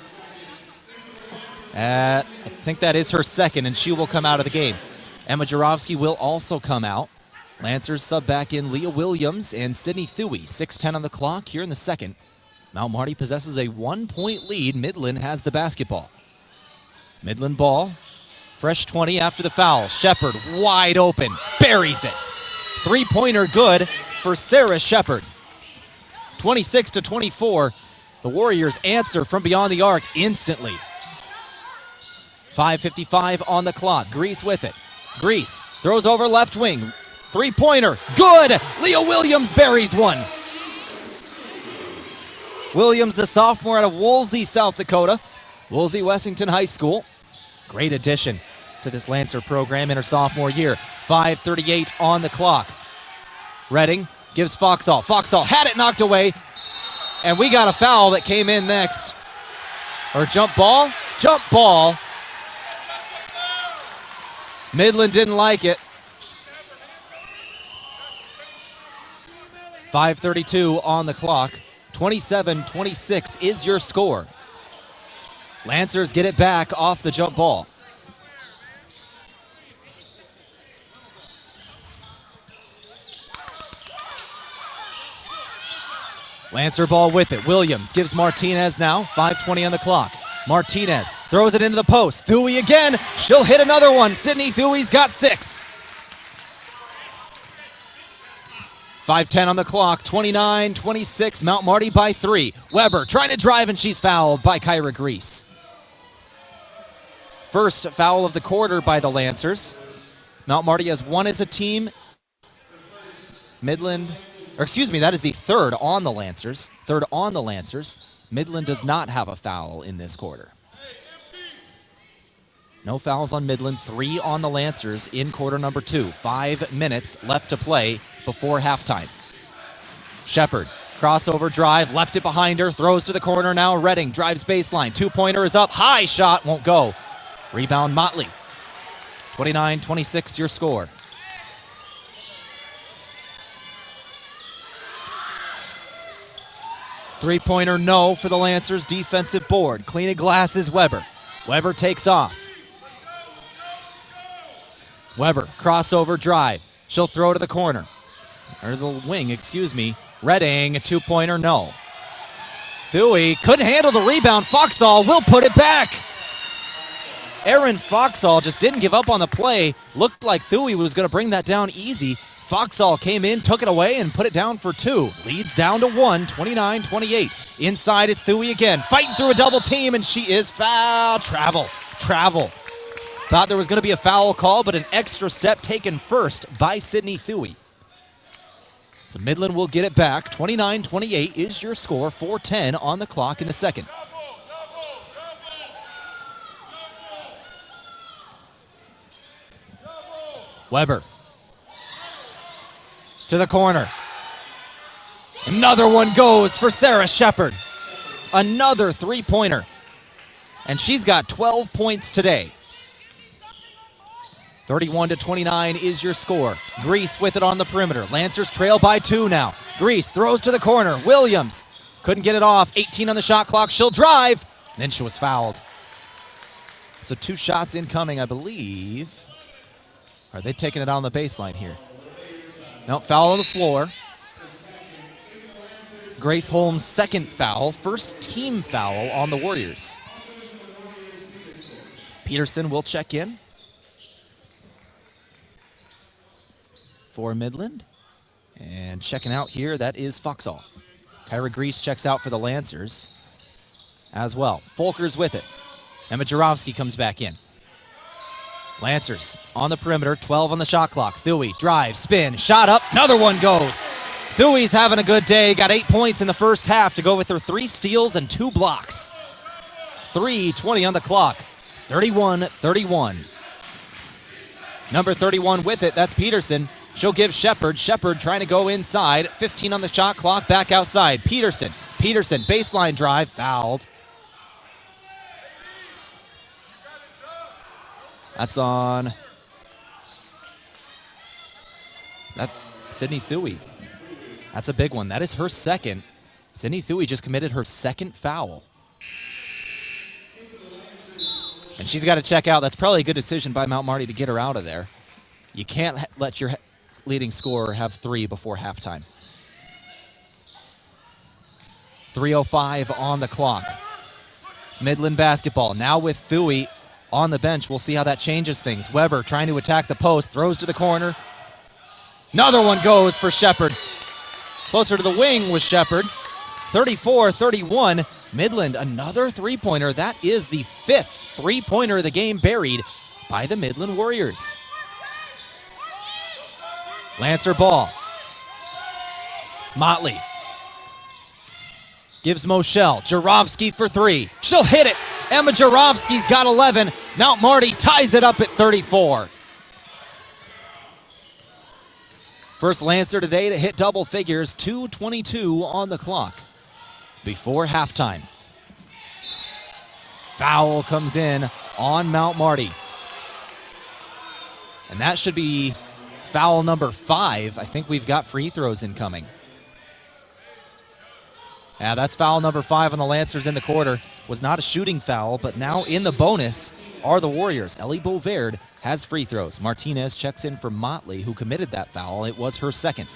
[SPEAKER 3] I think that is her second, and she will come out of the game. Emma Jarofsky will also come out. Lancers sub back in Leah Williams and Sydney Thuy. 6:10 on the clock here in the second. Mount Marty possesses a 1-point lead. Midland has the basketball. Midland ball. Fresh 20 after the foul. Shepard wide open. Buries it. Three-pointer good for Sarah Shepard. 26-24. The Warriors answer from beyond the arc instantly. 5:55 on the clock. Grease with it. Grease throws over left wing. Three-pointer. Good. Leah Williams buries one. Williams, the sophomore out of Woolsey, South Dakota. Woolsey Wessington High School. Great addition to this Lancer program in her sophomore year. 5:38 on the clock. Redding gives Foxall. Foxall had it knocked away. And we got a foul that came in next. Or jump ball? Jump ball. Midland didn't like it. 5:32 on the clock. 27-26 is your score. Lancers get it back off the jump ball. Lancer ball with it. Williams gives Martinez now. 5:20 on the clock. Martinez throws it into the post. Thuy again. She'll hit another one. Sydney Thuy's got 6. 5:10 on the clock. 29-26. Mount Marty by 3. Weber trying to drive, and she's fouled by Kyra Grease. First foul of the quarter by the Lancers. Mount Marty has 1 as a team. Midland, that is the third on the Lancers. Midland does not have a foul in this quarter. No fouls on Midland, 3 on the Lancers in quarter number 2. 5 minutes left to play before halftime. Shepard, crossover drive, left it behind her, throws to the corner now. Redding drives baseline. 2-pointer is up, high shot, won't go. Rebound Motley. 29-26 your score. Three-pointer no for the Lancers. Defensive board. Cleaning glass is Weber. Weber takes off. Weber, crossover drive. She'll throw to the corner. Or the wing, Redding, a 2-pointer no. Thuy couldn't handle the rebound. Foxall will put it back. Aaron Foxall just didn't give up on the play. Looked like Thuy was going to bring that down easy. Foxall came in, took it away, and put it down for 2. Leads down to 1, 29-28. Inside, it's Thuy again. Fighting through a double team, and she is fouled. Travel. Thought there was going to be a foul call, but an extra step taken first by Sydney Thuy. So Midland will get it back. 29-28 is your score. 4:10 on the clock in the second. Weber. To the corner. Another one goes for Sarah Shepard. Another 3-pointer. And she's got 12 points today. 31-29 is your score. Grease with it on the perimeter. Lancers trail by 2 now. Grease throws to the corner. Williams couldn't get it off. 18 on the shot clock. She'll drive. Then she was fouled. So 2 shots incoming, I believe. Are they taking it on the baseline here? No, foul on the floor. Grace Holmes' second foul, first team foul on the Warriors. Peterson will check in for Midland. And checking out here, that is Foxall. Kyra Grease checks out for the Lancers as well. Folker's with it. Emma Jarofsky comes back in. Lancers on the perimeter, 12 on the shot clock. Thuy drives, spin, shot up, another one goes. Thui's having a good day, got 8 points in the first half to go with her 3 steals and 2 blocks. 3:20 on the clock, 31-31. Number 31 with it, that's Peterson. She'll give Shepard. Shepard trying to go inside, 15 on the shot clock, back outside. Peterson, baseline drive, fouled. That's on Sydney Thuy. That's a big one. That is her second. Sydney Thuy just committed her second foul. And she's got to check out. That's probably a good decision by Mount Marty to get her out of there. You can't let your leading scorer have 3 before halftime. 3:05 on the clock. Midland basketball now with Thuy on the bench. We'll see how that changes things. Weber trying to attack the post, throws to the corner. Another one goes for Shepard. Closer to the wing was Shepard. 34-31. Midland, another 3-pointer. That is the 5th 3-pointer of the game buried by the Midland Warriors. Lancer ball. Motley gives Moshel. Jarofsky for 3. She'll hit it. Emma Jarofsky's got 11. Mount Marty ties it up at 34. First Lancer today to hit double figures. 2:22 on the clock before halftime. Foul comes in on Mount Marty. And that should be foul number 5. I think we've got free throws incoming. Yeah, that's foul number 5 on the Lancers in the quarter. Was not a shooting foul, but now in the bonus are the Warriors. Ellie Bouvard has free throws. Martinez checks in for Motley, who committed that foul. It was her second.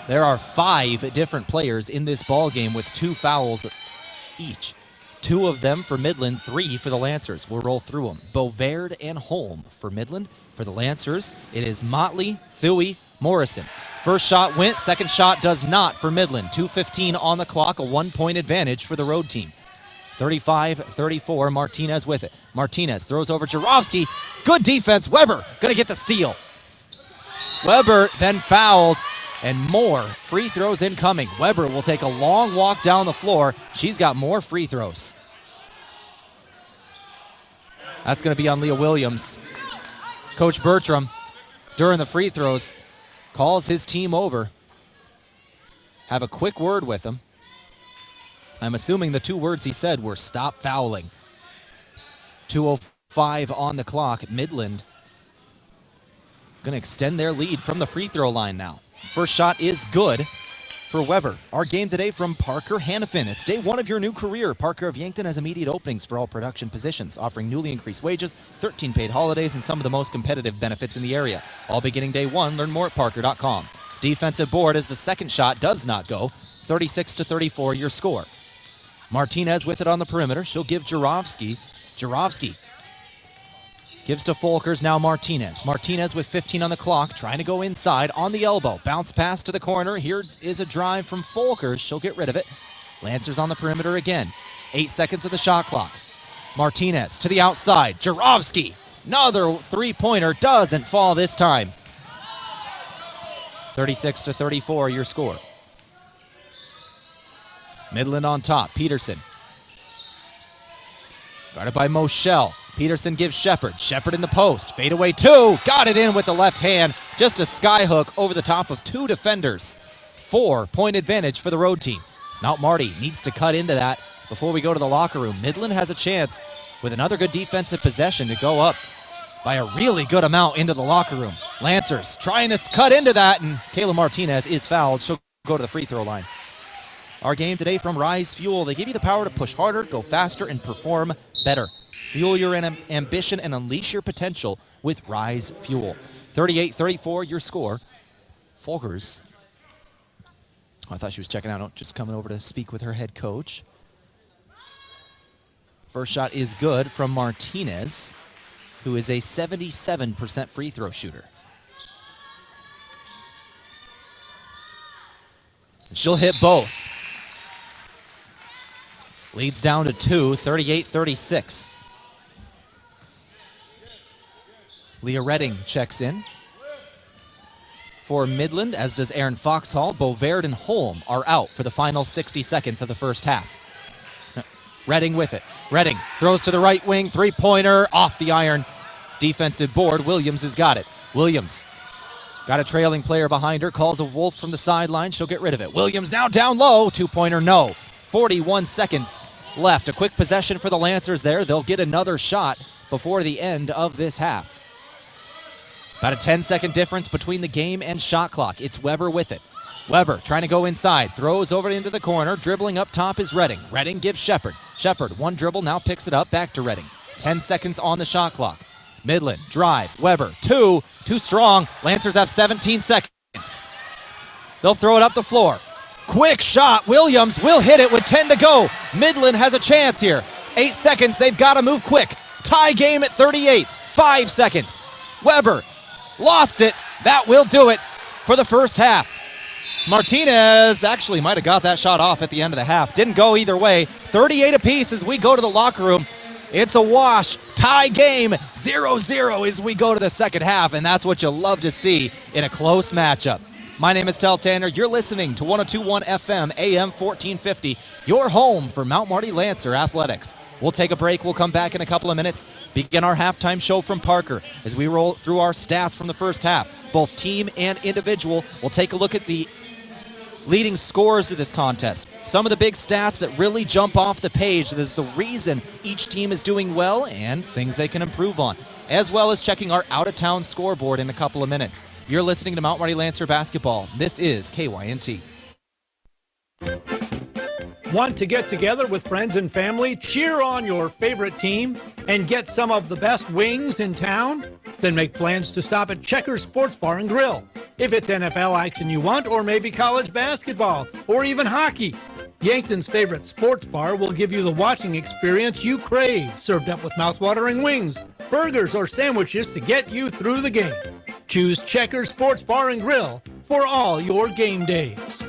[SPEAKER 3] There are 5 different players in this ball game with 2 fouls each. 2 of them for Midland, 3 for the Lancers. We'll roll through them. Bovaird and Holm for Midland. For the Lancers, it is Motley, Thuy, Morrison. First shot went, second shot does not for Midland. 2:15 on the clock, a 1-point advantage for the road team. 35-34, Martinez with it. Martinez throws over Jarofsky. Good defense, Weber gonna get the steal. Weber then fouled, and more free throws incoming. Weber will take a long walk down the floor. She's got more free throws. That's gonna be on Leah Williams. Coach Bertram, during the free throws, calls his team over. Have a quick word with him. I'm assuming the 2 words he said were stop fouling. 2:05 on the clock. Midland going to extend their lead from the free throw line now. First shot is good for Weber. Our game today from Parker Hannafin. It's day 1 of your new career. Parker of Yankton has immediate openings for all production positions, offering newly increased wages, 13 paid holidays, and some of the most competitive benefits in the area. All beginning day 1. Learn more at parker.com. Defensive board as the second shot does not go. 36-34 your score. Martinez with it on the perimeter. She'll give Jarofsky. Jarofsky gives to Folkers, now Martinez. Martinez with 15 on the clock, trying to go inside on the elbow. Bounce pass to the corner. Here is a drive from Folkers. She'll get rid of it. Lancers on the perimeter again. 8 seconds of the shot clock. Martinez to the outside. Jarofsky. Another 3-pointer. Doesn't fall this time. 36-34 your score. Midland on top. Peterson. Guarded by Moschel. Peterson gives Shepard. Shepard in the post. Fadeaway 2. Got it in with the left hand. Just a skyhook over the top of 2 defenders. 4-point advantage for the road team. Mount Marty needs to cut into that before we go to the locker room. Midland has a chance with another good defensive possession to go up by a really good amount into the locker room. Lancers trying to cut into that, and Kayla Martinez is fouled. She'll go to the free throw line. Our game today from Rise Fuel. They give you the power to push harder, go faster, and perform better. Fuel your ambition and unleash your potential with Rise Fuel. 38-34 your score. Folkers. I thought she was checking out, just coming over to speak with her head coach. First shot is good from Martinez, who is a 77% free throw shooter. She'll hit both. Leads down to 2, 38-36. Leah Redding checks in for Midland, as does Aaron Foxhall. Bovaird and Holm are out for the final 60 seconds of the first half. Redding with it. Redding throws to the right wing, 3-pointer off the iron. Defensive board. Williams has got it. Williams got a trailing player behind her, calls a Wolf from the sideline. She'll get rid of it. Williams now down low. 2-pointer, no. 41 seconds left. A quick possession for the Lancers there. They'll get another shot before the end of this half. About a 10-second difference between the game and shot clock. It's Weber with it. Weber trying to go inside. Throws over into the corner. Dribbling up top is Redding. Redding gives Shepard. Shepard, 1 dribble, now picks it up. Back to Redding. 10 seconds on the shot clock. Midland, drive. Weber, 2. Too strong. Lancers have 17 seconds. They'll throw it up the floor. Quick shot. Williams will hit it with 10 to go. Midland has a chance here. 8 seconds. They've got to move quick. Tie game at 38. 5 seconds. Weber lost it. That will do it for the first half. Martinez actually might have got that shot off at the end of the half. Didn't go either way. 38 apiece as we go to the locker room. It's a wash. Tie game. 0-0 as we go to the second half, and that's what you love to see in a close matchup. My name is Tehl Tanner. You're listening to 102.1 FM, AM 1450, your home for Mount Marty Lancer Athletics. We'll take a break. We'll come back in a couple of minutes, begin our halftime show from Parker as we roll through our stats from the first half, both team and individual. We'll take a look at the leading scorers of this contest. Some of the big stats that really jump off the page that is the reason each team is doing well and things they can improve on, as well as checking our out-of-town scoreboard in a couple of minutes. You're listening to Mount Marty Lancer Basketball. This is KYNT.
[SPEAKER 2] Want to get together with friends and family, cheer on your favorite team, and get some of the best wings in town? Then make plans to stop at Checker Sports Bar and Grill. If it's NFL action you want, or maybe college basketball, or even hockey, Yankton's favorite sports bar will give you the watching experience you crave, served up with mouthwatering wings, burgers, or sandwiches to get you through the game. Choose Checkers Sports Bar and Grill for all your game days.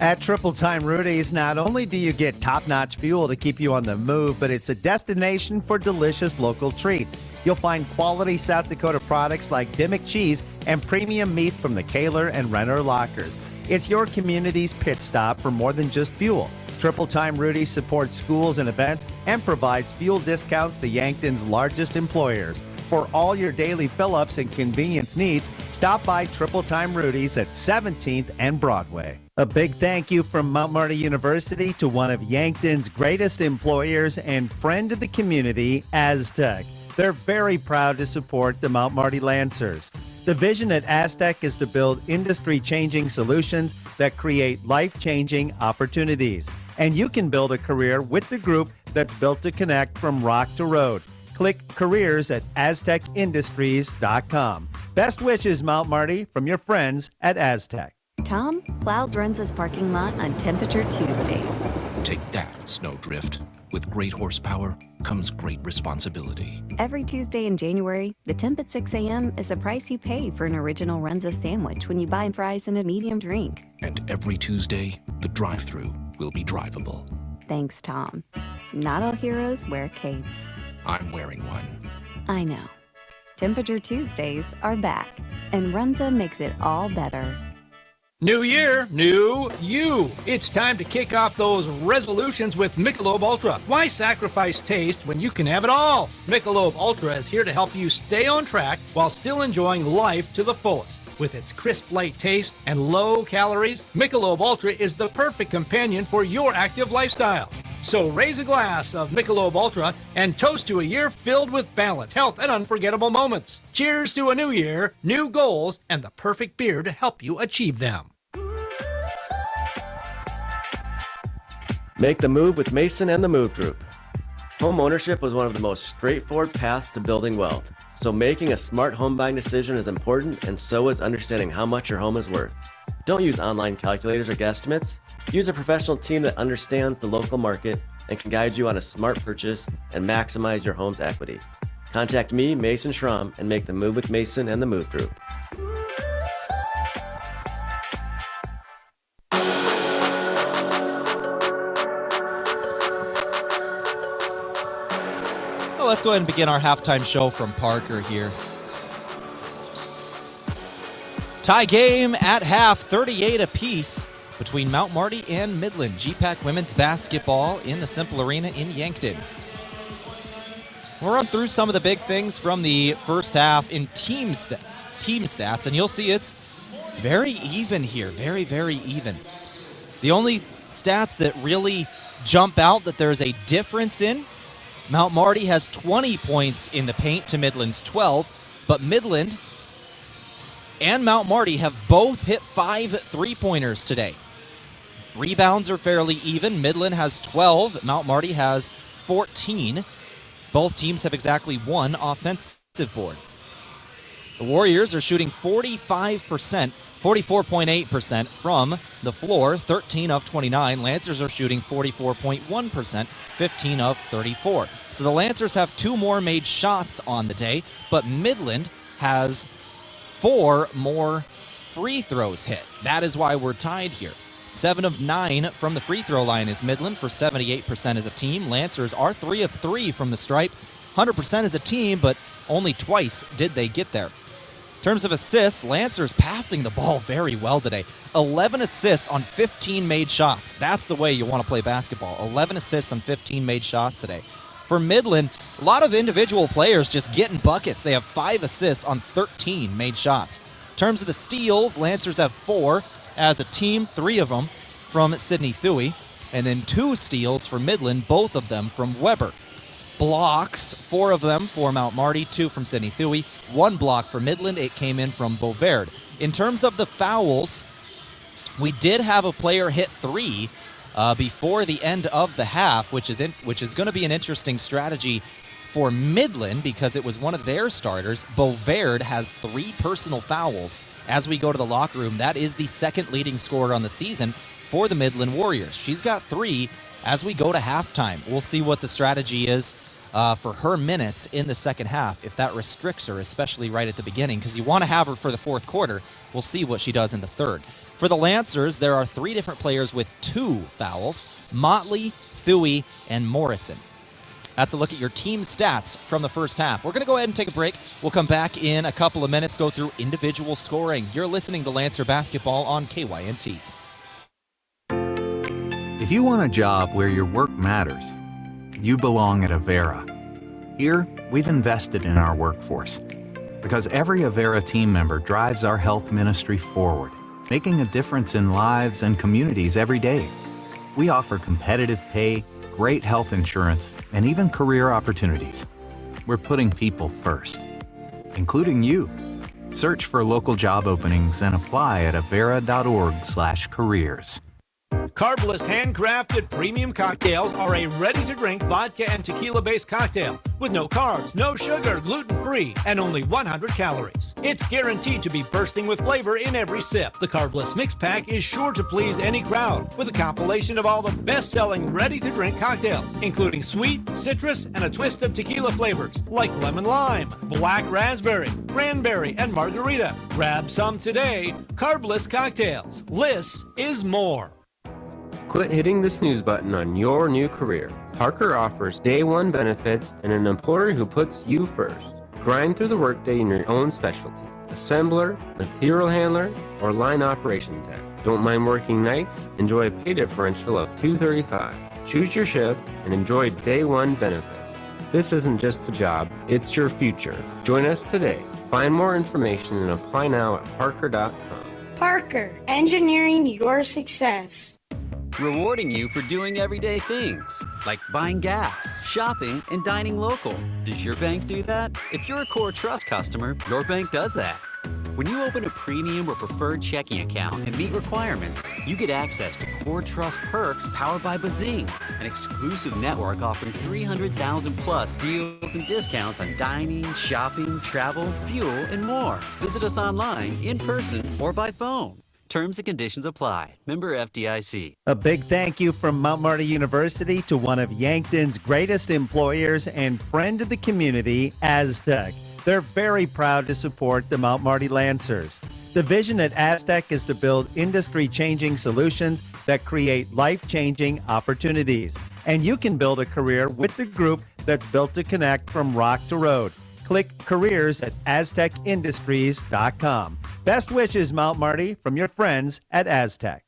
[SPEAKER 12] At Triple Time Rudy's, not only do you get top-notch fuel to keep you on the move, but it's a destination for delicious local treats. You'll find quality South Dakota products like Dimmick cheese and premium meats from the Kaler and Renner lockers. It's your community's pit stop for more than just fuel. Triple Time Rudy's supports schools and events and provides fuel discounts to Yankton's largest employers. For all your daily fill-ups and convenience needs, stop by Triple Time Rudy's at 17th and Broadway. A big thank you from Mount Marty University to one of Yankton's greatest employers and friend of the community, Aztec. They're very proud to support the Mount Marty Lancers. The vision at Aztec is to build industry-changing solutions that create life-changing opportunities. And you can build a career with the group that's built to connect from rock to road. Click careers at aztecindustries.com. Best wishes, Mount Marty, from your friends at Aztec.
[SPEAKER 13] Tom plows Runza's parking lot on Temperature Tuesdays.
[SPEAKER 14] Take that, Snowdrift. With great horsepower comes great responsibility.
[SPEAKER 13] Every Tuesday in January, the temp at 6 a.m. is the price you pay for an original Runza sandwich when you buy fries and a medium drink.
[SPEAKER 14] And every Tuesday, the drive-thru will be drivable.
[SPEAKER 13] Thanks, Tom. Not all heroes wear capes.
[SPEAKER 14] I'm wearing one.
[SPEAKER 13] I know. Temperature Tuesdays are back, and Runza makes it all better.
[SPEAKER 2] New year, new you. It's time to kick off those resolutions with Michelob Ultra. Why sacrifice taste when you can have it all? Michelob Ultra is here to help you stay on track while still enjoying life to the fullest. With its crisp light taste and low calories, Michelob Ultra is the perfect companion for your active lifestyle. So raise a glass of Michelob Ultra and toast to a year filled with balance, health, and unforgettable moments. Cheers to a new year, new goals, and the perfect beer to help you achieve them.
[SPEAKER 15] Make the move with Mason and the Move Group. Home ownership was one of the most straightforward paths to building wealth. So making a smart home buying decision is important, and so is understanding how much your home is worth. Don't use online calculators or guesstimates. Use a professional team that understands the local market and can guide you on a smart purchase and maximize your home's equity. Contact me, Mason Schramm, and make the move with Mason and the Move Group.
[SPEAKER 3] Well, let's go ahead and begin our halftime show from Parker here. Tie game at half, 38 apiece between Mount Marty and Midland. Gpac women's basketball in the Cimpl Arena-Yankton. We'll run through some of the big things from the first half in team stats, and you'll see it's very even here, very, very even. The only stats that really jump out that there's a difference in, Mount Marty has 20 points in the paint to Midland's 12, but Midland and Mount Marty have both hit 5 three-pointers today. Rebounds are fairly even. Midland has 12. Mount Marty has 14. Both teams have exactly one offensive board. The Warriors are shooting 44.8% from the floor, 13 of 29. Lancers are shooting 44.1%, 15 of 34. So the Lancers have 2 more made shots on the day, but Midland has 4 more free throws hit. That is why we're tied here. 7 of 9 from the free throw line is Midland for 78% as a team. Lancers are 3 of 3 from the stripe, 100% as a team, but only twice did they get there. In terms of assists, Lancers passing the ball very well today. 11 assists on 15 made shots. That's the way you want to play basketball. 11 assists on 15 made shots today. For Midland, a lot of individual players just getting buckets. They have 5 assists on 13 made shots. In terms of the steals, Lancers have 4 as a team, 3 of them from Sydney Thuy, and then 2 steals for Midland, both of them from Weber. Blocks, 4 of them for Mount Marty, 2 from Sydney Thuy, 1 block for Midland. It came in from Beauvard. In terms of the fouls, we did have a player hit 3 before the end of the half, which is going to be an interesting strategy For Midland, because it was one of their starters, Bovaird has 3 personal fouls. As we go to the locker room, that is the second leading scorer on the season for the Midland Warriors. She's got 3 as we go to halftime. We'll see what the strategy is for her minutes in the second half, if that restricts her, especially right at the beginning, because you want to have her for the fourth quarter. We'll see what she does in the third. For the Lancers, there are 3 different players with 2 fouls: Motley, Thuey, and Morrison. That's a look at your team stats from the first half. We're going to go ahead and take a break. We'll come back in a couple of minutes, go through individual scoring. You're listening to Lancer Basketball on KYNT.
[SPEAKER 18] If you want a job where your work matters, you belong at Avera. Here, we've invested in our workforce because every Avera team member drives our health ministry forward, making a difference in lives and communities every day. We offer competitive pay, great health insurance, and even career opportunities. We're putting people first, including you. Search for local job openings and apply at avera.org/careers.
[SPEAKER 2] Carbless handcrafted premium cocktails are a ready-to-drink vodka and tequila-based cocktail with no carbs, no sugar, gluten-free, and only 100 calories. It's guaranteed to be bursting with flavor in every sip. The Carbless Mix Pack is sure to please any crowd with a compilation of all the best-selling ready-to-drink cocktails, including sweet, citrus, and a twist of tequila flavors like lemon lime, black raspberry, cranberry, and margarita. Grab some today. Carbless cocktails. Less is more.
[SPEAKER 7] Quit hitting the snooze button on your new career. Parker offers day one benefits and an employer who puts you first. Grind through the workday in your own specialty. Assembler, material handler, or line operation tech. Don't mind working nights? Enjoy a pay differential of $2.35. Choose your shift and enjoy day one benefits. This isn't just a job, it's your future. Join us today. Find more information and apply now at parker.com.
[SPEAKER 8] Parker, engineering your success.
[SPEAKER 19] Rewarding you for doing everyday things, like buying gas, shopping, and dining local. Does your bank do that? If you're a Core Trust customer, your bank does that. When you open a premium or preferred checking account and meet requirements, you get access to Core Trust perks powered by Bazing, an exclusive network offering 300,000 plus deals and discounts on dining, shopping, travel, fuel, and more. Visit us online, in person, or by phone. Terms and conditions apply. Member FDIC.
[SPEAKER 12] A big thank you from Mount Marty University to one of Yankton's greatest employers and friend of the community, Aztec. They're very proud to support the Mount Marty Lancers. The vision at Aztec is to build industry-changing solutions that create life-changing opportunities. And you can build a career with the group that's built to connect from rock to road. Click careers at aztecindustries.com. Best wishes, Mount Marty, from your friends at Aztec.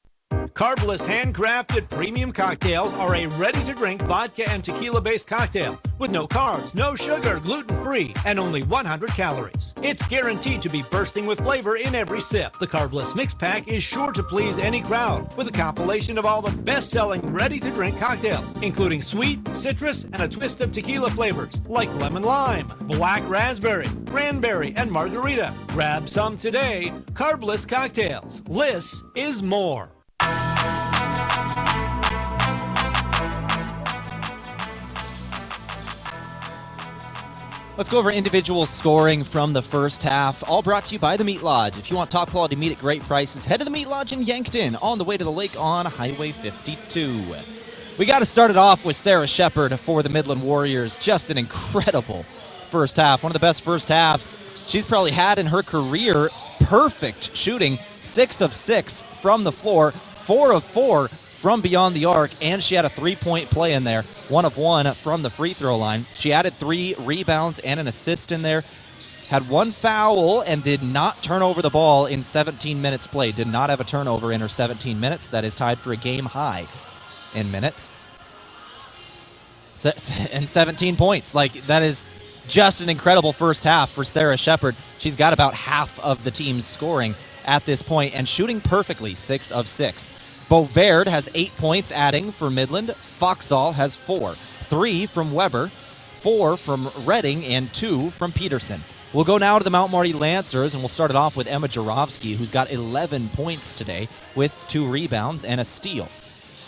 [SPEAKER 2] Carbless handcrafted premium cocktails are a ready-to-drink vodka and tequila-based cocktail with no carbs, no sugar, gluten-free, and only 100 calories. It's guaranteed to be bursting with flavor in every sip. The Carbless Mix Pack is sure to please any crowd with a compilation of all the best-selling ready-to-drink cocktails, including sweet, citrus, and a twist of tequila flavors like lemon lime, black raspberry, cranberry, and margarita. Grab some today. Carbless cocktails. Less is more.
[SPEAKER 3] Let's go over individual scoring from the first half, all brought to you by the Meat Lodge. If you want top quality meat at great prices, head to the Meat Lodge in Yankton on the way to the lake on Highway 52. We got to start it off with Sarah Shepard for the Midland Warriors. Just an incredible first half, one of the best first halves she's probably had in her career. Perfect shooting, 6 of 6 from the floor, 4 of 4 from beyond the arc, and she had a three-point play in there, 1 of 1 from the free throw line. She added 3 rebounds and an assist in there, had 1 foul, and did not turn over the ball in 17 minutes played. Did not have a turnover in her 17 minutes. That is tied for a game high in minutes. And 17 points. Like, that is just an incredible first half for Sarah Shepard. She's got about half of the team's scoring at this point and shooting perfectly, 6 of 6. Bovaird has 8 points adding for Midland. Foxall has 4. 3 from Weber, 4 from Redding, and 2 from Peterson. We'll go now to the Mount Marty Lancers, and we'll start it off with Emma Jarofsky, who's got 11 points today with 2 rebounds and a steal.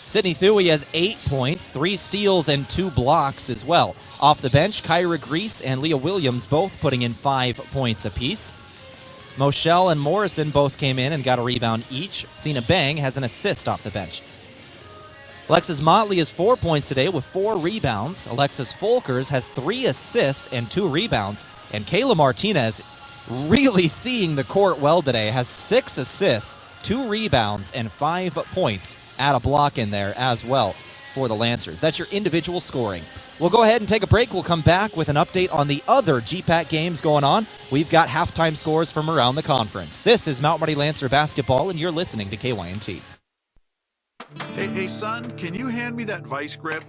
[SPEAKER 3] Sydney Thuy has 8 points, 3 steals, and 2 blocks as well. Off the bench, Kyra Grease and Leah Williams both putting in 5 points apiece. Moshelle and Morrison both came in and got a rebound each. Cena Bang has an assist off the bench. Alexis Motley has 4 points today with 4 rebounds. Alexis Folkers has 3 assists and 2 rebounds. And Kayla Martinez, really seeing the court well today, has 6 assists, 2 rebounds, and 5 points. Add a block in there as well for the Lancers. That's your individual scoring. We'll go ahead and take a break. We'll come back with an update on the other Gpac games going on. We've got halftime scores from around the conference. This is Mount Marty Lancer basketball, and you're listening to KYNT.
[SPEAKER 1] Hey, son, can you hand me that vice grip?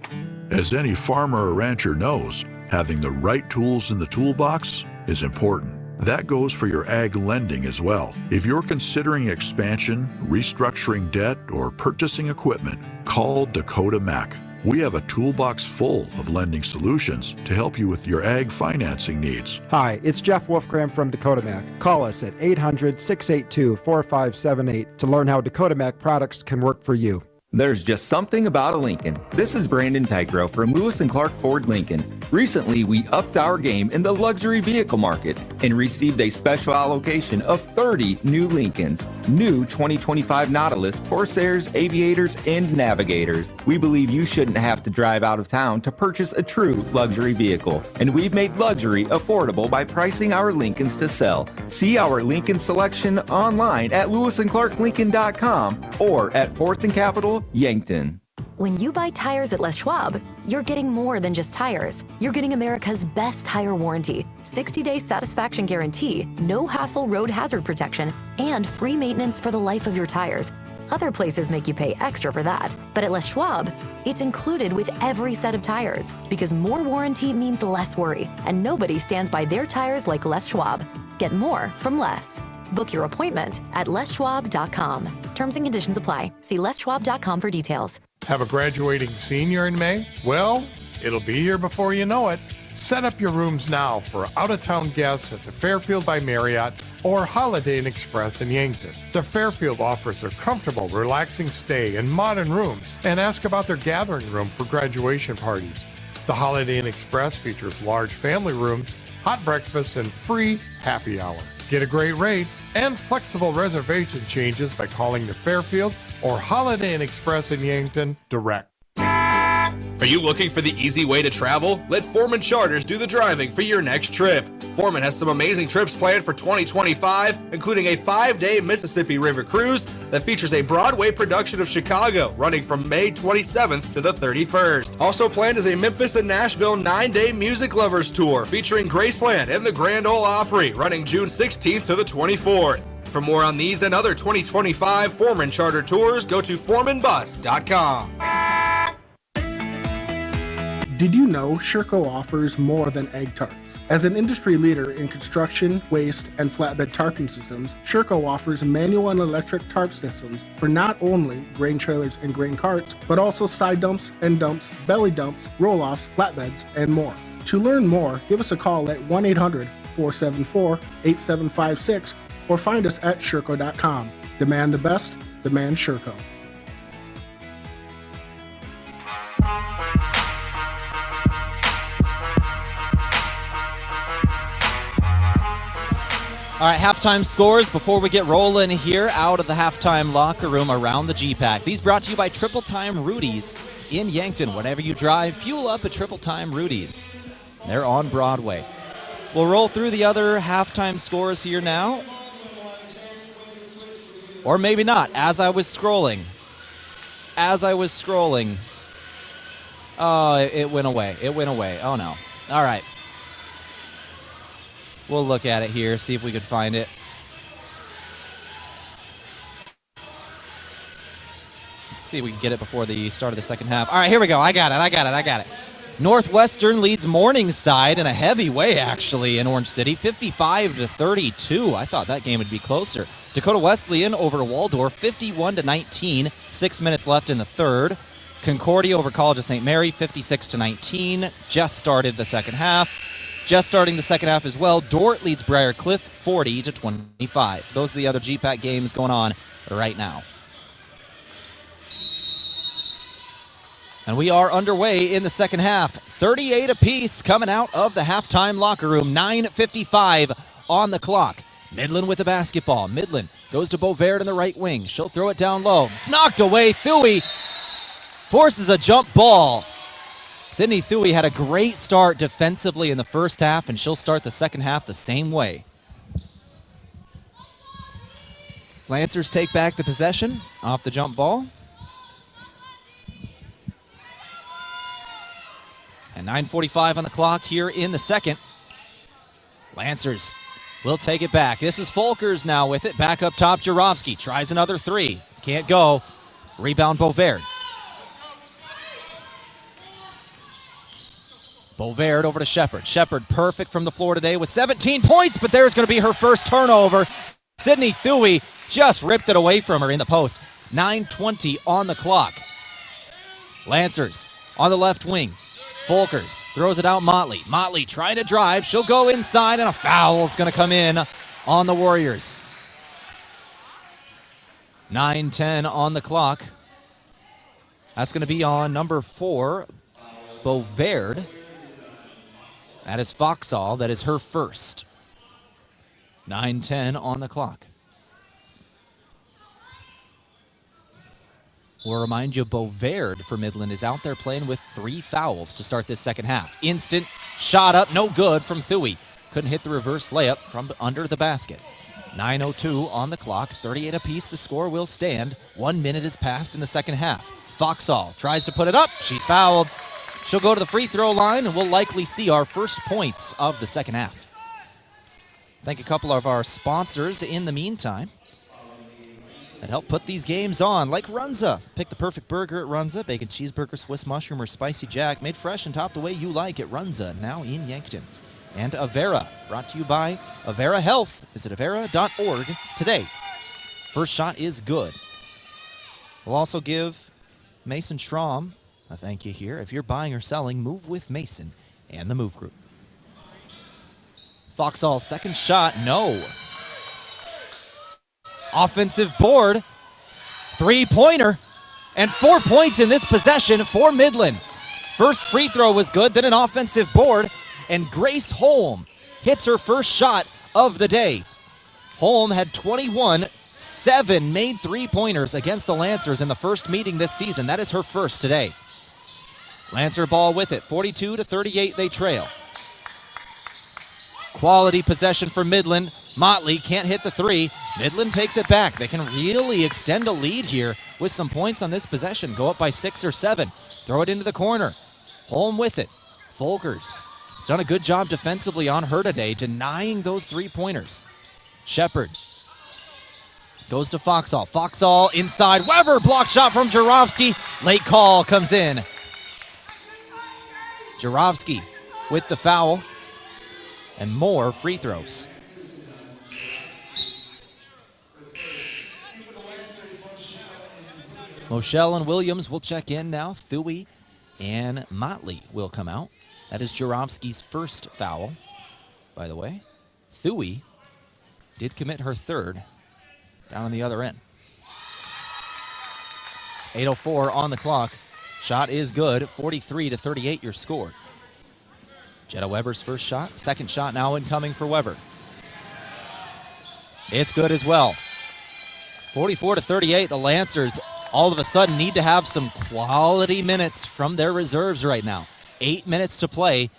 [SPEAKER 20] As any farmer or rancher knows, having the right tools in the toolbox is important. That goes for your ag lending as well. If you're considering expansion, restructuring debt, or purchasing equipment, call Dakota Mac. We have a toolbox full of lending solutions to help you with your ag financing needs.
[SPEAKER 21] Hi, it's Jeff Wolfgram from Dakota Mac. Call us at 800-682-4578 to learn how Dakota Mac products can work for you.
[SPEAKER 4] There's just something about a Lincoln. This is Brandon Tykrow from Lewis & Clark Ford Lincoln. Recently, we upped our game in the luxury vehicle market and received a special allocation of 30 new Lincolns. New 2025 Nautilus, Corsairs, Aviators, and Navigators. We believe you shouldn't have to drive out of town to purchase a true luxury vehicle. And we've made luxury affordable by pricing our Lincolns to sell. See our Lincoln selection online at lewisandclarklincoln.com or at 4th and Capitol, Yankton.
[SPEAKER 16] When you buy tires at Les Schwab, you're getting more than just tires. You're getting America's best tire warranty, 60-day satisfaction guarantee, no hassle road hazard protection, and free maintenance for the life of your tires. Other places make you pay extra for that, but at Les Schwab, it's included with every set of tires, because more warranty means less worry, and nobody stands by their tires like Les Schwab. Get more from less. Book your appointment at leschwab.com. Terms and conditions apply. See leschwab.com for details.
[SPEAKER 17] Have a graduating senior in May? Well, it'll be here before you know it. Set up your rooms now for out-of-town guests at the Fairfield by Marriott or Holiday Inn Express in Yankton. The Fairfield offers a comfortable, relaxing stay in modern rooms, and ask about their gathering room for graduation parties. The Holiday Inn Express features large family rooms, hot breakfast, and free happy hour. Get a great rate and flexible reservation changes by calling the Fairfield or Holiday Inn Express in Yankton direct.
[SPEAKER 11] Are you looking for the easy way to travel? Let Foreman Charters do the driving for your next trip. Foreman has some amazing trips planned for 2025, including a 5-day Mississippi River cruise that features a Broadway production of Chicago, running from May 27th to the 31st. Also planned is a Memphis and Nashville 9-day Music Lovers tour featuring Graceland and the Grand Ole Opry, running June 16th to the 24th. For more on these and other 2025 Foreman Charter tours, go to foremanbus.com.
[SPEAKER 23] Did you know Sherco offers more than egg tarps? As an industry leader in construction, waste, and flatbed tarping systems, Sherco offers manual and electric tarp systems for not only grain trailers and grain carts, but also side dumps, end dumps, belly dumps, roll-offs, flatbeds, and more. To learn more, give us a call at 1-800-474-8756 or find us at Sherco.com. Demand the best, demand Sherco.
[SPEAKER 3] All right, halftime scores before we get rolling here out of the halftime locker room around the Gpac. These brought to you by Triple Time Rudy's in Yankton. Whenever you drive, fuel up at Triple Time Rudy's. They're on Broadway. We'll roll through the other halftime scores here now. Or maybe not, as I was scrolling. Oh, it went away. Oh, no. All right. We'll look at it here, see if we can find it. Let's see if we can get it before the start of the second half. All right, here we go. I got it. Northwestern leads Morningside in a heavy way, actually, in Orange City, 55-32. I thought that game would be closer. Dakota Wesleyan over Waldorf, 51-19. 6 minutes left in the third. Concordia over College of St. Mary, 56-19. Just started the second half. Just starting the second half as well, Dort leads Briar Cliff 40-25. Those are the other Gpac games going on right now. And we are underway in the second half. 38 apiece coming out of the halftime locker room. 9:55 on the clock. Midland with the basketball. Midland goes to Bovaird in the right wing. She'll throw it down low. Knocked away. Thuy forces a jump ball. Sydney Thuy had a great start defensively in the first half, and she'll start the second half the same way. Lancers take back the possession off the jump ball. And 9:45 on the clock here in the second. Lancers will take it back. This is Folkers now with it. Back up top, Jarofsky tries another three. Can't go. Rebound, Bovaird. Bovaird over to Shepard. Shepard perfect from the floor today with 17 points, but there's going to be her first turnover. Sydney Thuy just ripped it away from her in the post. 9:20 on the clock. Lancers on the left wing. Folkers throws it out Motley. Motley trying to drive. She'll go inside, and a foul is going to come in on the Warriors. 9:10 on the clock. That's going to be on number 4, Bovaird. That is Foxall. That is her first. 9:10 on the clock. We'll remind you, Bovaird for Midland is out there playing with 3 fouls to start this second half. Instant shot up, no good from Thuy. Couldn't hit the reverse layup from under the basket. 9:02 on the clock, 38 apiece. The score will stand. 1 minute has passed in the second half. Foxall tries to put it up. She's fouled. She'll go to the free throw line, and we'll likely see our first points of the second half. Thank a couple of our sponsors in the meantime that help put these games on, like Runza. Pick the perfect burger at Runza. Bacon cheeseburger, Swiss mushroom, or spicy jack. Made fresh and topped the way you like at Runza, now in Yankton. And Avera, brought to you by Avera Health. Visit avera.org today. First shot is good. We'll also give Mason Schramm a thank you here. If you're buying or selling, move with Mason and the Move Group. Foxall's second shot, no. Offensive board, 3-pointer, and 4 points in this possession for Midland. First free throw was good, then an offensive board, and Grace Holm hits her first shot of the day. Holm had 21, 7 made 3-pointers against the Lancers in the first meeting this season. That is her first today. Lancer ball with it, 42-38 they trail. Quality possession for Midland. Motley can't hit the three. Midland takes it back. They can really extend a lead here with some points on this possession. Go up by 6 or 7. Throw it into the corner. Holm with it. Folkers has done a good job defensively on her today, denying those 3-pointers. Shepard goes to Foxall. Foxall inside. Weber, block shot from Jarofsky. Late call comes in. Jarofsky with the foul. And more free throws. Moshel and Williams will check in now. Thuy and Motley will come out. That is Jarofsky's first foul, by the way. Thuy did commit her third down on the other end. 8:04 on the clock. Shot is good. 43-38 your score. Jetta Weber's first shot. Second shot now incoming for Weber. It's good as well. 44-38. The Lancers all of a sudden need to have some quality minutes from their reserves right now. 8 minutes to play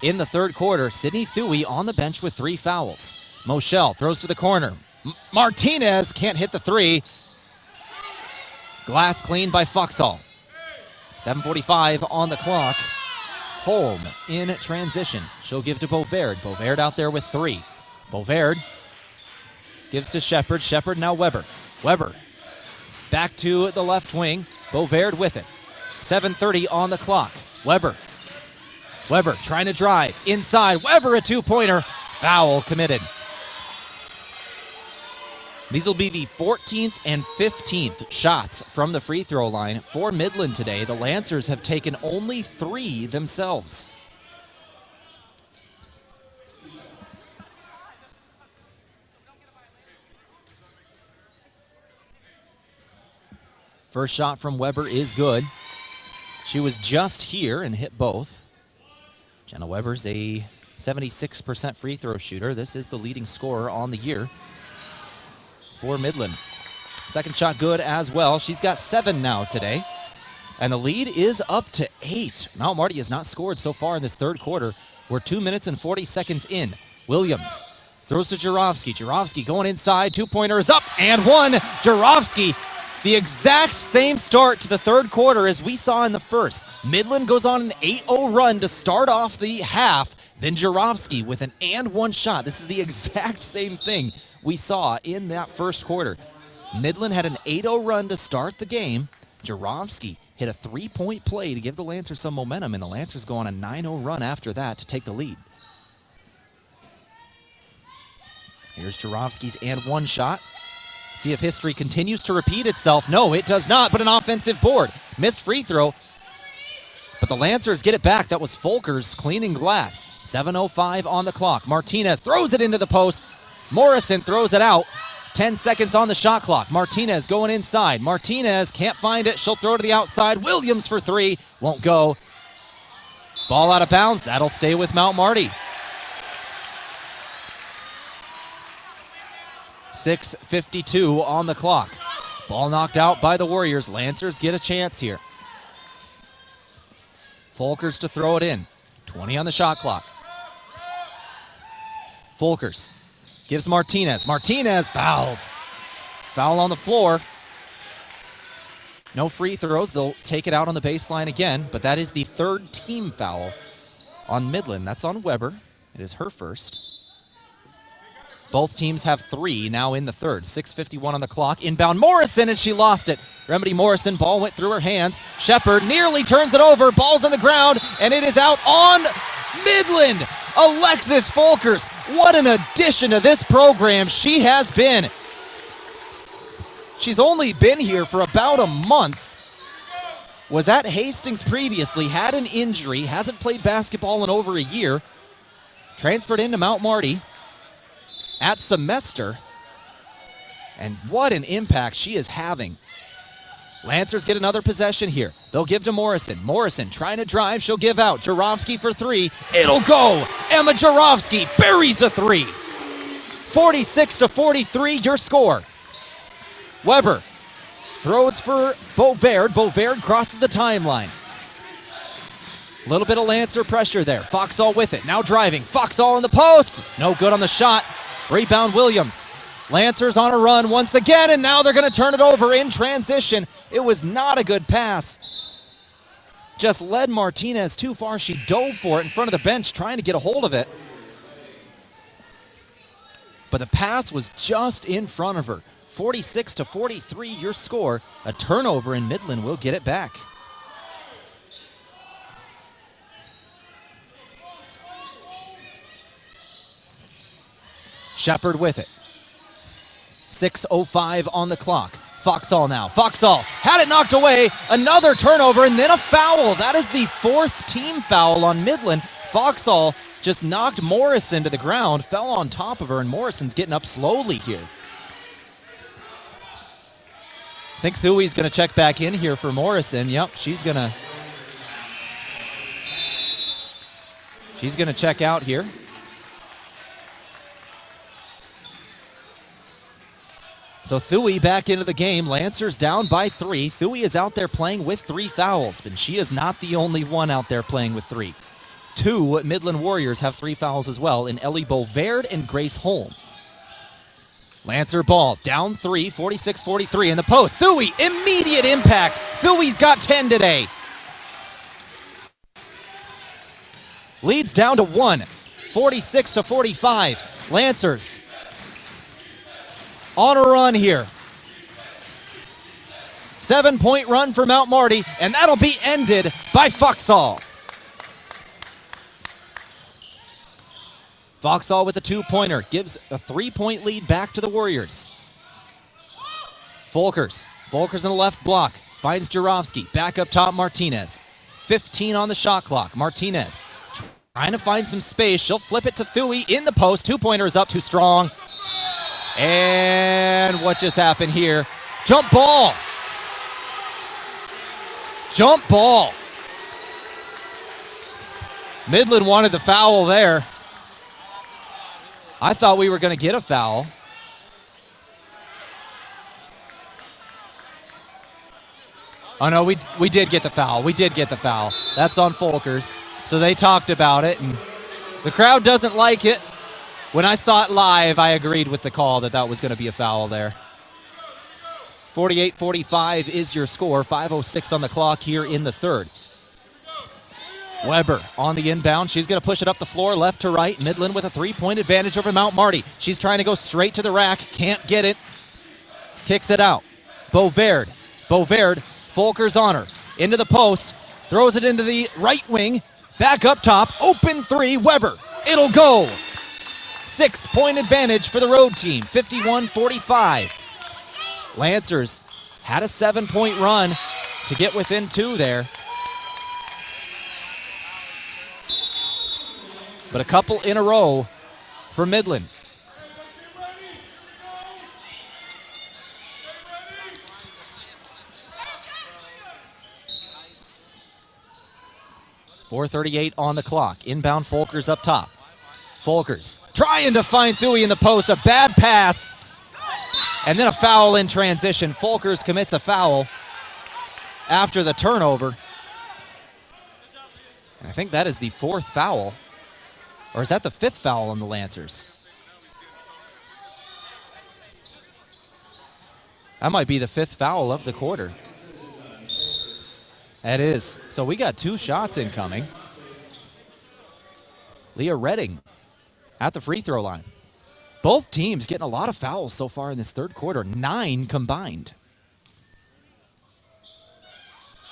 [SPEAKER 3] in the third quarter. Sydney Thuy on the bench with 3 fouls. Moshel throws to the corner. Martinez can't hit the three. Glass cleaned by Foxall. 7:45 on the clock. Holm in transition. She'll give to Bovaird. Bovaird out there with 3. Bovaird gives to Shepard. Shepard now Weber. Weber back to the left wing. Bovaird with it. 7:30 on the clock. Weber. Weber trying to drive. Inside. Weber a 2-pointer. Foul committed. These will be the 14th and 15th shots from the free throw line for Midland today. The Lancers have taken only 3 themselves. First shot from Weber is good. She was just here and hit both. Jenna Weber's a 76% free throw shooter. This is the leading scorer on the year for Midland. Second shot good as well. She's got 7 now today. And the lead is up to 8. Mount Marty has not scored so far in this third quarter. We're 2 minutes and 40 seconds in. Williams throws to Jurovsky. Jurovsky going inside. 2-pointer is up and one. Jurovsky, the exact same start to the third quarter as we saw in the first. Midland goes on an 8-0 run to start off the half. Then Jurovsky with an and one shot. This is the exact same thing we saw in that first quarter. Midland had an 8-0 run to start the game. Jurovsky hit a 3-point play to give the Lancers some momentum, and the Lancers go on a 9-0 run after that to take the lead. Here's Jurovsky's and one shot. See if history continues to repeat itself. No, it does not, but an offensive board. Missed free throw, but the Lancers get it back. That was Folkers cleaning glass. 7:05 on the clock. Martinez throws it into the post. Morrison throws it out. 10 seconds on the shot clock. Martinez going inside. Martinez can't find it. She'll throw to the outside. Williams for 3. Won't go. Ball out of bounds. That'll stay with Mount Marty. 6:52 on the clock. Ball knocked out by the Warriors. Lancers get a chance here. Folkers to throw it in. 20 on the shot clock. Folkers gives Martinez. Martinez fouled. Foul on the floor. No free throws. They'll take it out on the baseline again, but that is the third team foul on Midland. That's on Weber. It is her first. Both teams have 3 now in the third. 6:51 on the clock. Inbound Morrison, and she lost it. Remedy Morrison, ball went through her hands. Shepard nearly turns it over. Ball's on the ground, and it is out on Midland. Alexis Folkers, what an addition to this program she has been. She's only been here for about a month. Was at Hastings previously, had an injury, hasn't played basketball in over a year. Transferred into Mount Marty at semester, and what an impact she is having. Lancers get another possession here. They'll give to Morrison. Morrison trying to drive. She'll give out. Jurovsky for 3. It'll go. Emma Jurovsky buries a 3. 46-43, your score. Weber throws for Bovaird. Bovaird crosses the timeline. A little bit of Lancer pressure there. Foxall with it. Now driving. Foxall in the post. No good on the shot. Rebound Williams. Lancers on a run once again, and now they're going to turn it over in transition. It was not a good pass. Just led Martinez too far. She dove for it in front of the bench, trying to get a hold of it. But the pass was just in front of her. 46-43, your score. A turnover, and Midland will get it back. Shepard with it. 6:05 on the clock. Foxall now. Foxall had it knocked away. Another turnover and then a foul. That is the 4th team foul on Midland. Foxall just knocked Morrison to the ground, fell on top of her, and Morrison's getting up slowly here. I think Thuey's going to check back in here for Morrison. Yep, she's going to check out here. So Thuey back into the game. Lancers down by 3. Thuey is out there playing with 3 fouls, but she is not the only one out there playing with 3. 2 Midland Warriors have 3 fouls as well in Ellie Bovaird and Grace Holm. Lancer ball down 3, 46-43 in the post. Thuey, immediate impact. Thuey's got 10 today. Leads down to 1, 46-45. Lancers on a run here. 7-point run for Mount Marty, and that'll be ended by Foxall. Foxall with a 2-pointer gives a 3-point lead back to the Warriors. Folkers in the left block, finds Jurovsky. Back up top, Martinez. 15 on the shot clock. Martinez trying to find some space. She'll flip it to Thuey in the post. 2-pointer is up, too strong. And what just happened here? Jump ball. Midland wanted the foul there. I thought we were going to get a foul. Oh, no, we did get the foul. We did get the foul. That's on Folkers. So they talked about it, and the crowd doesn't like it. When I saw it live, I agreed with the call that was going to be a foul there. 48-45 is your score. 5:06 on the clock here in the third. Weber on the inbound. She's going to push it up the floor, left to right. Midland with a three-point advantage over Mount Marty. She's trying to go straight to the rack. Can't get it. Kicks it out. Beauvard. Folkers on her. Into the post. Throws it into the right wing. Back up top. Open three. Weber. It'll go. 6-point advantage for the road team. 51-45. Lancers had a 7-point run to get within 2 there. But a couple in a row for Midland. .438 on the clock. Inbound Folkers up top. Folkers trying to find Thuy in the post. A bad pass. And then a foul in transition. Folkers commits a foul after the turnover. And I think that is the 4th foul. Or is that the 5th foul on the Lancers? That might be the 5th foul of the quarter. That is. So we got 2 shots incoming. Leah Redding at the free throw line. Both teams getting a lot of fouls so far in this third quarter. 9 combined.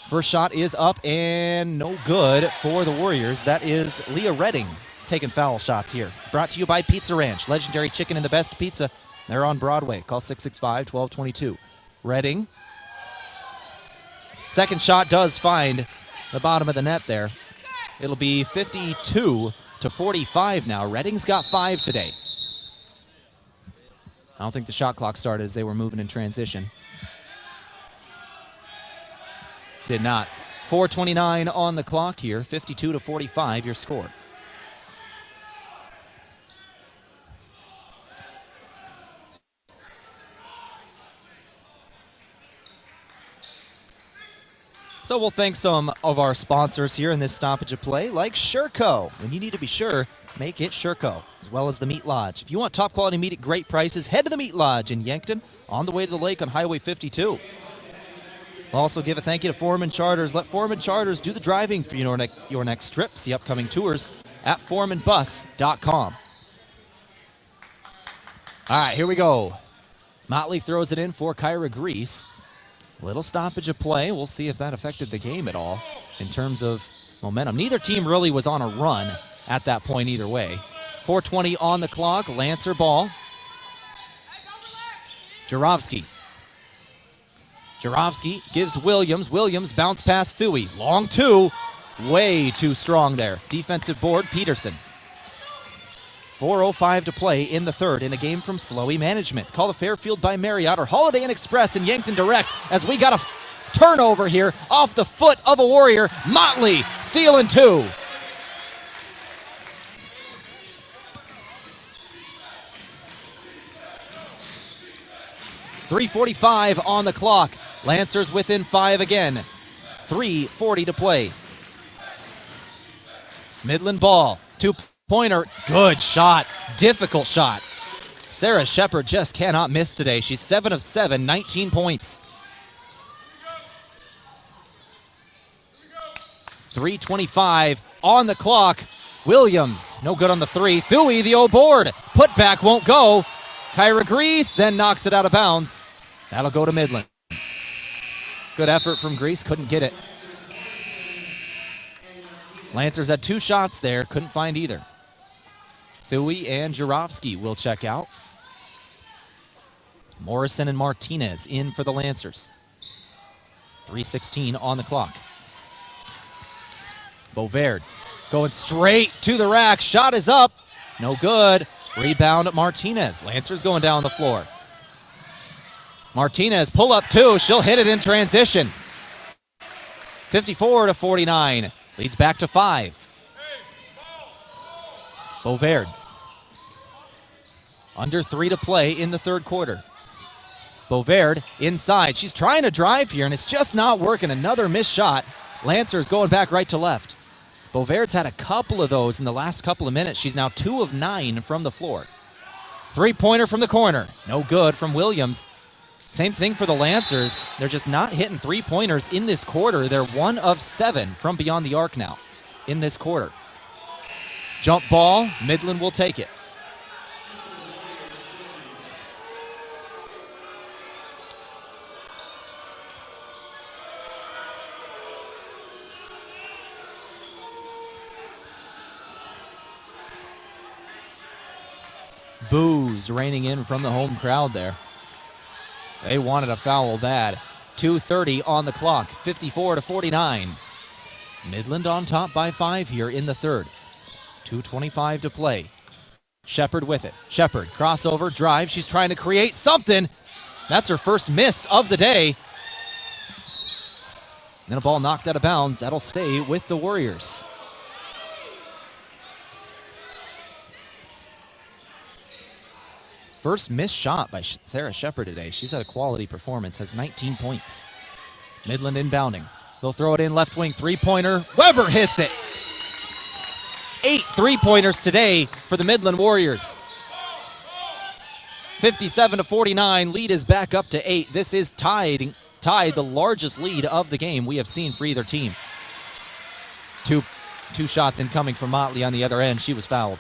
[SPEAKER 3] First shot is up and no good for the Warriors. That is Leah Redding taking foul shots here. Brought to you by Pizza Ranch. Legendary chicken and the best pizza. They're on Broadway. Call 665-1222. Redding. Second shot does find the bottom of the net there. It'll be 52-45 now. Redding's got 5 today. I don't think the shot clock started as they were moving in transition. Did not. 4:29 on the clock here. 52-45 your score. So we'll thank some of our sponsors here in this stoppage of play, like Sherco. When you need to be sure, make it Sherco, as well as the Meat Lodge. If you want top quality meat at great prices, head to the Meat Lodge in Yankton on the way to the lake on Highway 52. We'll also give a thank you to Foreman Charters. Let Foreman Charters do the driving for your next trip. See upcoming tours at foremanbus.com. All right, here we go. Motley throws it in for Kyra Grease. Little stoppage of play. We'll see if that affected the game at all in terms of momentum. Neither team really was on a run at that point either way. 4:20 on the clock. Lancer ball. Jarofsky gives Williams. Williams bounce past Thuy. Long 2. Way too strong there. Defensive board, Peterson. 4:05 to play in the third in a game from Slowey Management. Call the Fairfield by Marriott or Holiday Inn Express in Yankton Direct as we got a turnover here off the foot of a Warrior. Motley stealing 2. .345 on the clock. Lancers within 5 again. 3:40 to play. Midland ball. 2-pointer. Good shot. Difficult shot. Sarah Shepard just cannot miss today. She's 7 of 7, 19 points. 3:25 on the clock. Williams, no good on the 3. Thuy, the O board. Put back won't go. Kyra Grease then knocks it out of bounds. That'll go to Midland. Good effort from Grease, couldn't get it. Lancers had 2 shots there, couldn't find either. Thuy and Jarofsky will check out. Morrison and Martinez in for the Lancers. 3:16 on the clock. Beauvard going straight to the rack. Shot is up. No good. Rebound Martinez. Lancers going down the floor. Martinez pull up 2. She'll hit it in transition. 54-49. Leads back to 5. Bovaird. Under 3 to play in the third quarter. Bovaird inside. She's trying to drive here, and it's just not working. Another missed shot. Lancers going back right to left. Bovaird's had a couple of those in the last couple of minutes. She's now 2 of 9 from the floor. Three-pointer from the corner. No good from Williams. Same thing for the Lancers. They're just not hitting three-pointers in this quarter. They're 1 of 7 from beyond the arc now in this quarter. Jump ball. Midland will take it. Boos raining in from the home crowd there. They wanted a foul bad. 2:30 on the clock, 54-49. Midland on top by 5 here in the third. 2:25 to play. Shepard with it. Shepard, crossover, drive. She's trying to create something. That's her first miss of the day. Then a ball knocked out of bounds. That'll stay with the Warriors. First missed shot by Sarah Shepard today. She's had a quality performance, has 19 points. Midland inbounding. They'll throw it in left wing, three-pointer. Weber hits it. 8 three-pointers today for the Midland Warriors. 57-49, lead is back up to 8. This is tied the largest lead of the game we have seen for either team. Two shots incoming from Motley on the other end. She was fouled.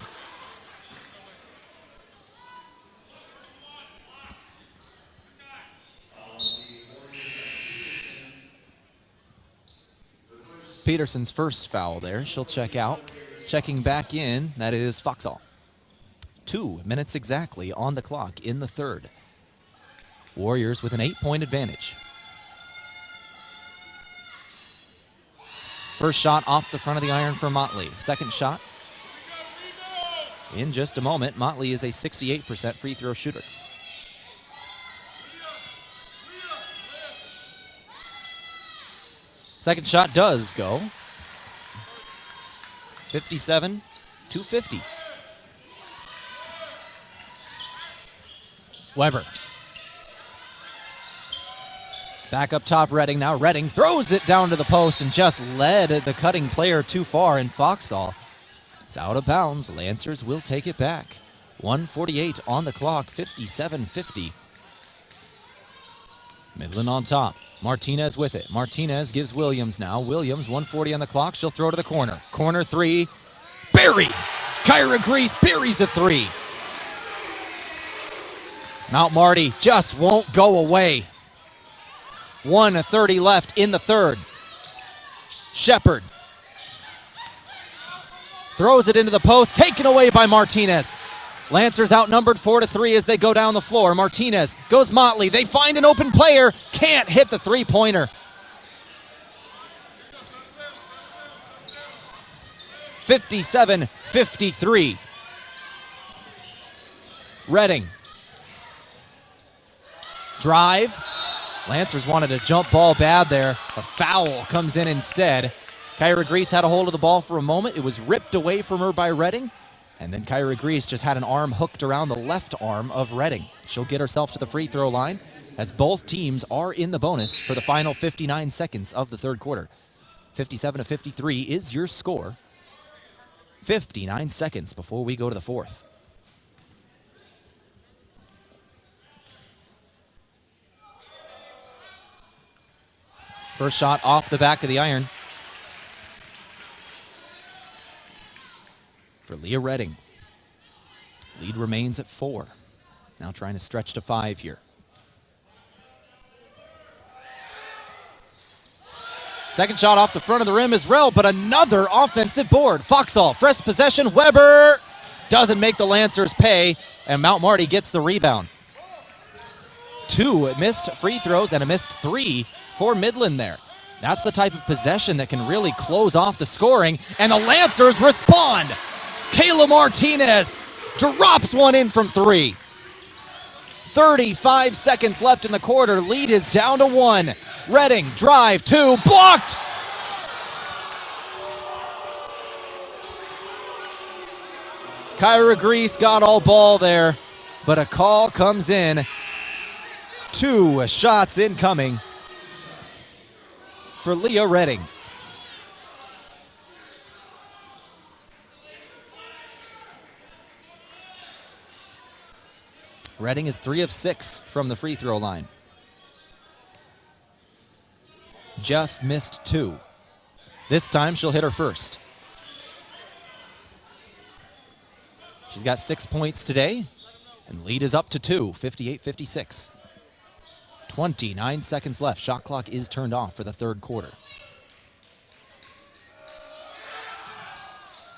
[SPEAKER 3] Peterson's first foul there. She'll check out. Checking back in, that is Foxall. 2 minutes exactly on the clock in the third. Warriors with an 8-point advantage. First shot off the front of the iron for Motley. Second shot in just a moment. Motley is a 68% free throw shooter. Second shot does go. 57-50. Weber. Back up top, Redding. Now Redding throws it down to the post and just led the cutting player too far in Foxall. It's out of bounds. Lancers will take it back. 1:48 on the clock, 57-50. Midland on top. Martinez with it. Martinez gives Williams now. Williams, 1:40 on the clock. She'll throw to the corner. Corner three. Buried. Kyra Grease buries a three. Mount Marty just won't go away. 1:30 left in the third. Shepard throws it into the post. Taken away by Martinez. Lancers outnumbered 4-3 as they go down the floor. Martinez goes Motley. They find an open player. Can't hit the three-pointer. 57-53. Redding. Drive. Lancers wanted a jump ball bad there. A foul comes in instead. Kyra Grease had a hold of the ball for a moment. It was ripped away from her by Redding. And then Kyra Grease just had an arm hooked around the left arm of Redding. She'll get herself to the free throw line as both teams are in the bonus for the final 59 seconds of the third quarter. 57-53 is your score. 59 seconds before we go to the fourth. First shot off the back of the iron for Leah Redding. Lead remains at 4. Now trying to stretch to 5 here. Second shot off the front of the rim is Rell, but another offensive board. Foxall, fresh possession. Weber doesn't make the Lancers pay, and Mount Marty gets the rebound. 2 missed free throws and a missed 3 for Midland there. That's the type of possession that can really close off the scoring, and the Lancers respond. Kayla Martinez drops one in from 3. 35 seconds left in the quarter. Lead is down to 1. Redding, drive, 2, blocked! Kyra Grease got all ball there, but a call comes in. 2 shots incoming for Leah Redding. Redding is 3 of 6 from the free throw line. Just missed 2. This time she'll hit her first. She's got 6 points today, and lead is up to 2, 58-56. 29 seconds left. Shot clock is turned off for the third quarter.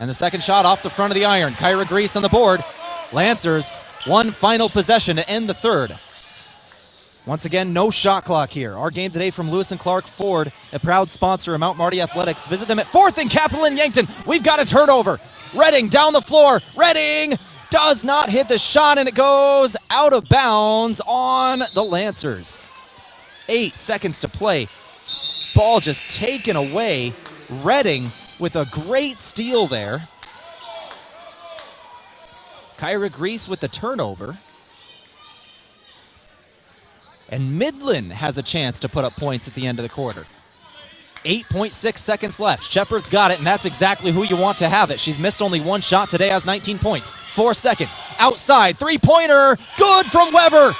[SPEAKER 3] And the second shot off the front of the iron. Kyra Grease on the board. Lancers, one final possession to end the third. Once again, no shot clock here. Our game today from Lewis and Clark Ford, a proud sponsor of Mount Marty Athletics. Visit them at 4th and Capital in Yankton. We've got a turnover. Redding down the floor. Redding does not hit the shot, and it goes out of bounds on the Lancers. 8 seconds to play. Ball just taken away. Redding with a great steal there. Kyra Grease with the turnover. And Midland has a chance to put up points at the end of the quarter. 8.6 seconds left. Shepard's got it, and that's exactly who you want to have it. She's missed only 1 shot today, has 19 points. 4 seconds. Outside, three-pointer. Good from Weber.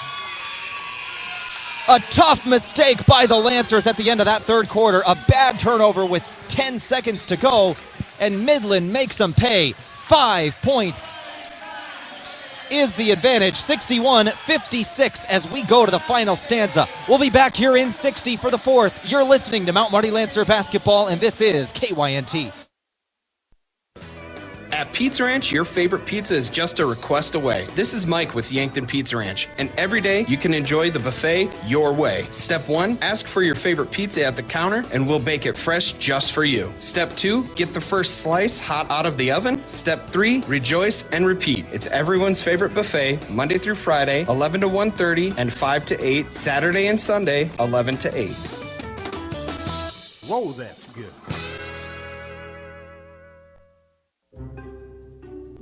[SPEAKER 3] A tough mistake by the Lancers at the end of that third quarter. A bad turnover with 10 seconds to go, and Midland makes them pay. 5 points is the advantage, 61-56 as we go to the final stanza. We'll be back here in 60 for the fourth. You're listening to Mount Marty Lancer Basketball, and this is KYNT.
[SPEAKER 5] At Pizza Ranch, your favorite pizza is just a request away. This is Mike with Yankton Pizza Ranch, and every day you can enjoy the buffet your way. Step 1, ask for your favorite pizza at the counter, and we'll bake it fresh just for you. Step 2, get the first slice hot out of the oven. Step 3, rejoice and repeat. It's everyone's favorite buffet, Monday through Friday, 11 to 1:30, and 5 to 8, Saturday and Sunday, 11 to 8.
[SPEAKER 1] Whoa, that's good.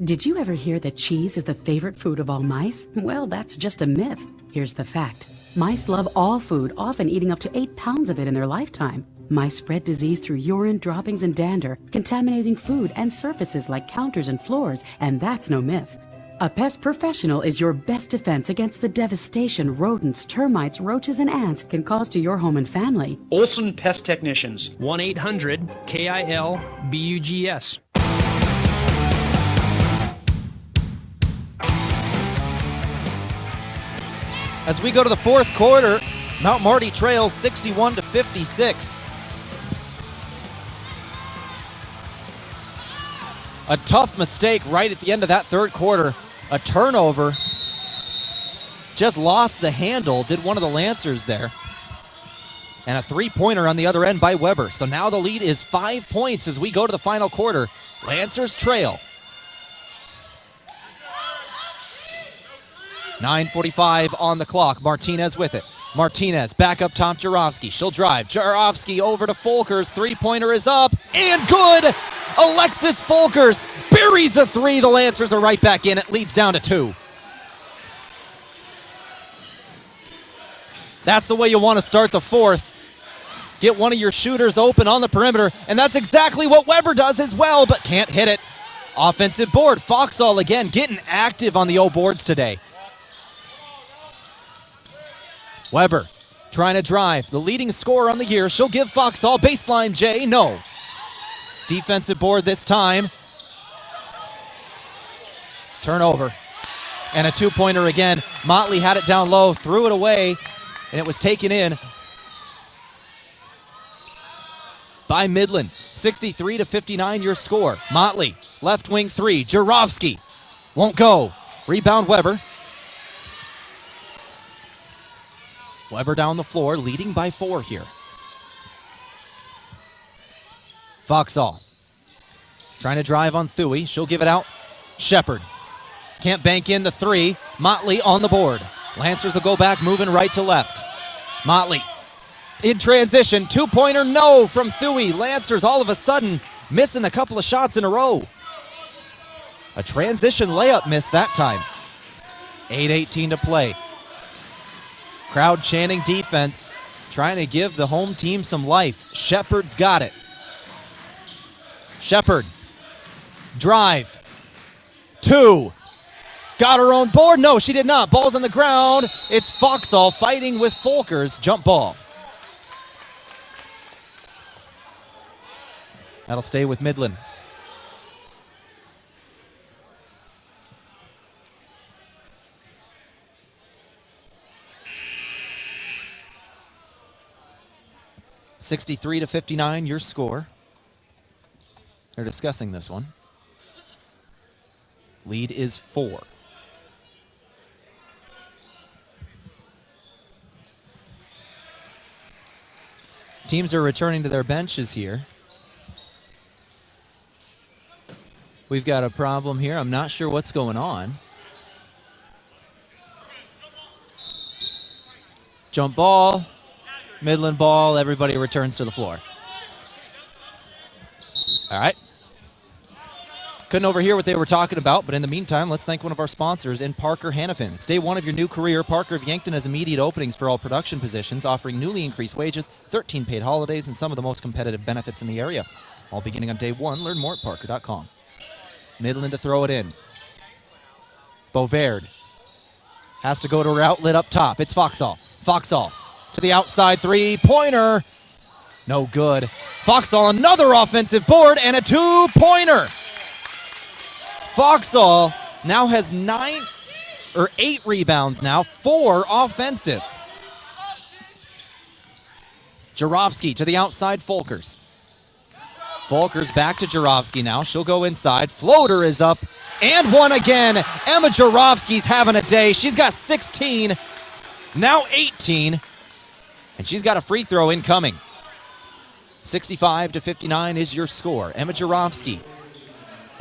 [SPEAKER 6] Did you ever hear that cheese is the favorite food of all mice? Well, that's just a myth. Here's the fact. Mice love all food, often eating up to 8 pounds of it in their lifetime. Mice spread disease through urine, droppings, and dander, contaminating food and surfaces like counters and floors, and that's no myth. A pest professional is your best defense against the devastation rodents, termites, roaches, and ants can cause to your home and family.
[SPEAKER 22] Olson Pest Technicians, 1-800-KIL-BUGS.
[SPEAKER 3] As we go to the fourth quarter, Mount Marty trails 61-56. A tough mistake right at the end of that third quarter. A turnover. Just lost the handle, did one of the Lancers there. And a three-pointer on the other end by Weber. So now the lead is 5 points as we go to the final quarter. Lancers trail. 9:45 on the clock. Martinez with it. Martinez back up top. Jarofsky. She'll drive. Jarofsky over to Folkers. Three-pointer is up and good. Alexis Folkers buries a three. The Lancers are right back in. It leads down to 2. That's the way you want to start the fourth. Get one of your shooters open on the perimeter, and that's exactly what Weber does as well, but can't hit it. Offensive board. Foxall again getting active on the O boards today. Weber trying to drive. The leading scorer on the year. She'll give Foxall baseline J. No. Defensive board this time. Turnover. And a two-pointer again. Motley had it down low, threw it away, and it was taken in by Midland. 63-59 your score. Motley, left wing three. Jarofsky won't go. Rebound Weber. Weber down the floor, leading by 4 here. Foxall trying to drive on Thuy. She'll give it out. Shepard can't bank in the 3. Motley on the board. Lancers will go back, moving right to left. Motley in transition. Two-pointer, no from Thuy. Lancers all of a sudden missing a couple of shots in a row. A transition layup miss that time. 8:18 to play. Crowd chanting defense, trying to give the home team some life. Shepard's got it. Shepard. Drive. 2. Got her own board. No, she did not. Ball's on the ground. It's Foxall fighting with Folkers. Jump ball. That'll stay with Midland. $63-59, your score. They're discussing this one. Lead is 4. Teams are returning to their benches here. We've got a problem here. I'm not sure what's going on. Jump ball. Midland ball. Everybody returns to the floor. All right. Couldn't overhear what they were talking about, but in the meantime, let's thank one of our sponsors in Parker Hannafin. It's day 1 of your new career. Parker of Yankton has immediate openings for all production positions, offering newly increased wages, 13 paid holidays, and some of the most competitive benefits in the area. All beginning on day 1. Learn more at parker.com. Midland to throw it in. Bovaird has to go to her outlet up top. It's Foxall. Foxall to the outside 3-pointer. No good. Foxall another offensive board and a 2-pointer. Foxall now has 8 rebounds now, 4 offensive. Jarofsky to the outside, Folkers. Folkers back to Jarofsky now. She'll go inside. Floater is up and one again. Emma Jarofsky's having a day. She's got 16, now 18, and she's got a free throw incoming. 65-59 is your score. Emma Jarofsky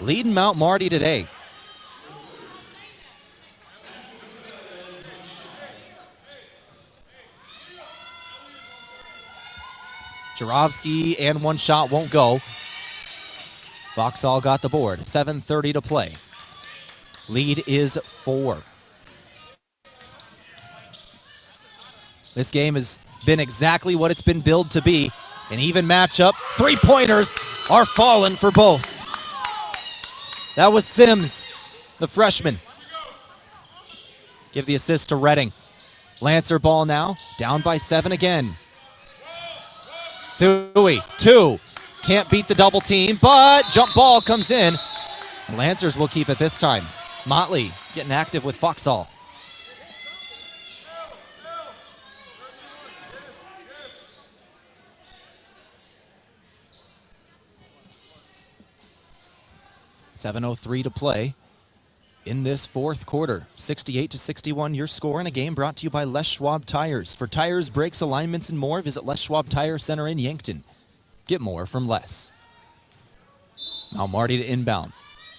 [SPEAKER 3] leading Mount Marty today. Jarofsky and one shot won't go. Foxall got the board. 7:30 to play. Lead is 4. This game has been exactly what it's been billed to be. An even matchup. 3-pointers are falling for both. That was Sims, the freshman. Give the assist to Redding. Lancer ball now, down by 7 again. Thuy, 2. Can't beat the double team, but jump ball comes in. Lancers will keep it this time. Motley getting active with Foxall. $7:03 to play in this 4th quarter. 68-61 your score in a game brought to you by Les Schwab Tires. For tires, brakes, alignments, and more, visit Les Schwab Tire Center in Yankton. Get more from Les. Now Marty to inbound.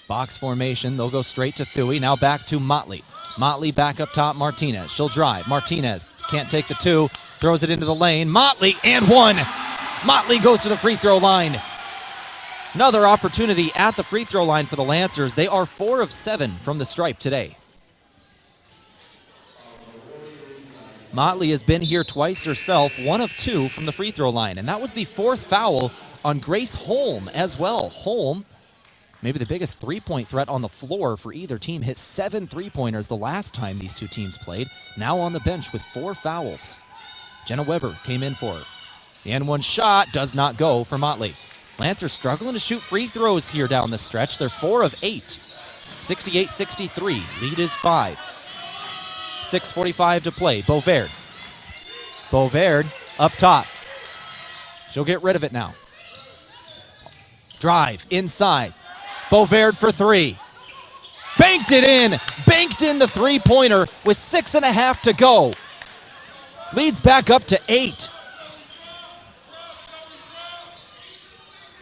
[SPEAKER 3] Box formation. They'll go straight to Thuy. Now back to Motley. Motley back up top. Martinez. She'll drive. Martinez can't take the 2. Throws it into the lane. Motley and 1. Motley goes to the free throw line. Another opportunity at the free throw line for the Lancers. They are 4 of 7 from the stripe today. Motley has been here twice herself, 1 of 2 from the free throw line. And that was the 4th foul on Grace Holm as well. Holm, maybe the biggest three-point threat on the floor for either team, hit 7 3-pointers the last time these two teams played. Now on the bench with 4 fouls. Jenna Weber came in for her. The N1 shot does not go for Motley. Lancers struggling to shoot free throws here down the stretch. They're 4 of 8. 68-63. Lead is 5. 6:45 to play. Bovaird. Bovaird up top. She'll get rid of it now. Drive inside. Bovaird for 3. Banked it in. Banked in the 3-pointer with 6.5 to go. Leads back up to 8.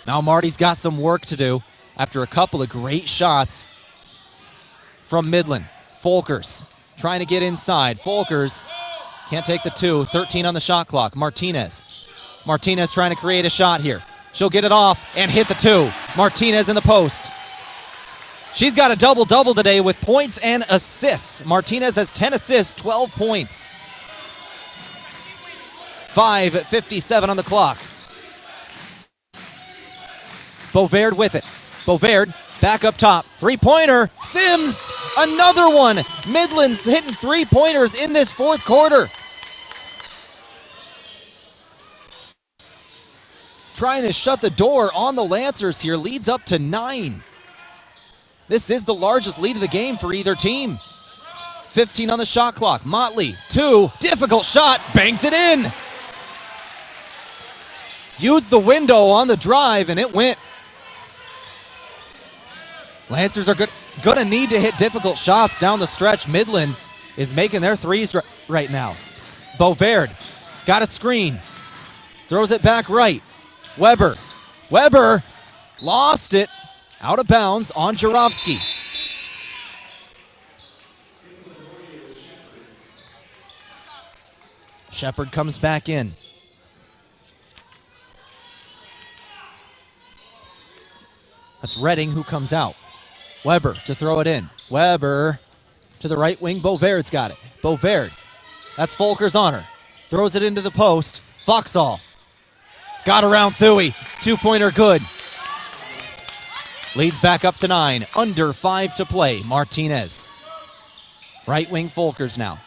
[SPEAKER 3] Now Marty's got some work to do after a couple of great shots from Midland. Folkers trying to get inside. Folkers can't take the 2. 13 on the shot clock. Martinez. Martinez trying to create a shot here. She'll get it off and hit the 2. Martinez in the post. She's got a double-double today with points and assists. Martinez has 10 assists, 12 points. 5:57 on the clock. Bovaird with it. Bovaird back up top. Three-pointer. Sims, another one. Midland's hitting three-pointers in this fourth quarter. Trying to shut the door on the Lancers here. Leads up to 9. This is the largest lead of the game for either team. 15 on the shot clock. Motley, 2. Difficult shot. Banked it in. Used the window on the drive, and it went. Lancers are going to need to hit difficult shots down the stretch. Midland is making their threes right now. Bovaird got a screen. Throws it back right. Weber lost it. Out of bounds on Jarofsky. Shepard comes back in. That's Redding who comes out. Weber to throw it in. Weber to the right wing. Bovaird's got it. Bovaird. That's Folker's on her. Throws it into the post. Foxall. Got around Thuy. 2-pointer good. Leads back up to 9. Under 5 to play. Martinez. Right wing Folkers now.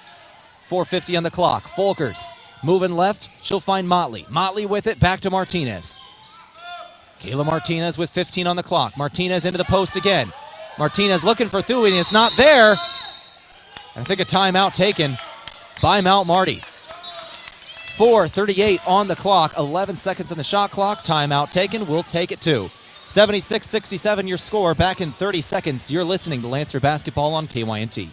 [SPEAKER 3] 4:50 on the clock. Folkers moving left. She'll find Motley. Motley with it. Back to Martinez. Kayla Martinez with 15 on the clock. Martinez into the post again. Martinez looking for Thuy, and it's not there. And I think a timeout taken by Mount Marty. 4:38 on the clock. 11 seconds on the shot clock. Timeout taken. We'll take it too. 76-67 your score. Back in 30 seconds. You're listening to Lancer Basketball on KYNT.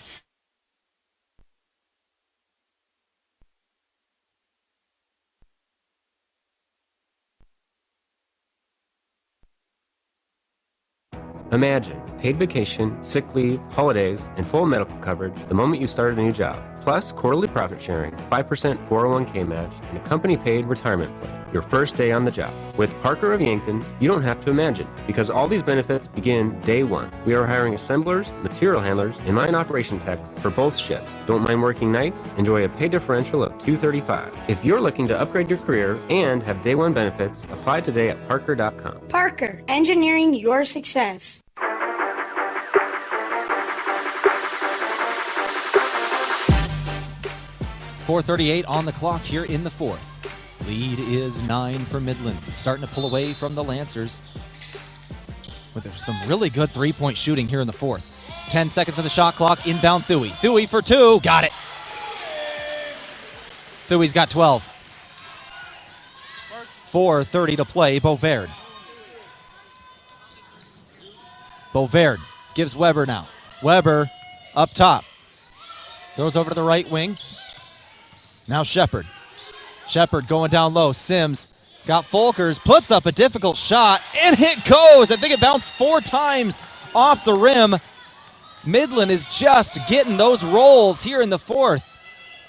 [SPEAKER 7] Imagine paid vacation, sick leave, holidays, and full medical coverage the moment you start a new job. Plus quarterly profit sharing, 5% 401k match, and a company-paid retirement plan your first day on the job. With Parker of Yankton, you don't have to imagine, because all these benefits begin day one. We are hiring assemblers, material handlers, and line operation techs for both shifts. Don't mind working nights? Enjoy a pay differential of $235. If you're looking to upgrade your career and have day one benefits, apply today at parker.com.
[SPEAKER 8] Parker, engineering your success.
[SPEAKER 3] .438 on the clock here in the fourth. Lead is 9 for Midland. Starting to pull away from the Lancers with some really good three-point shooting here in the fourth. 10 seconds on the shot clock. Inbound Thuy. Thuy for 2. Got it. Thui's got 12. 4:30 to play. Bovaird. Bovaird gives Weber now. Weber up top. Throws over to the right wing. Now Shepard. Shepard going down low. Sims got Folkers, puts up a difficult shot, and it goes. I think it bounced 4 times off the rim. Midland is just getting those rolls here in the fourth.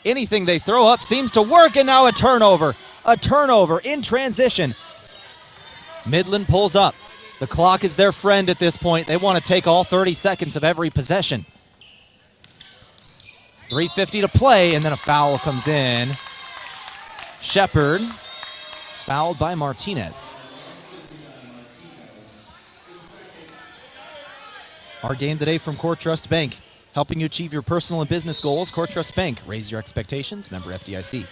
[SPEAKER 3] Anything they throw up seems to work, and now a turnover. A turnover in transition. Midland pulls up. The clock is their friend at this point. They want to take all 30 seconds of every possession. 3:50 to play, and then a foul comes in. Shepard is fouled by Martinez. Our game today from Core Trust Bank, helping you achieve your personal and business goals. Core Trust Bank, raise your expectations. Member FDIC.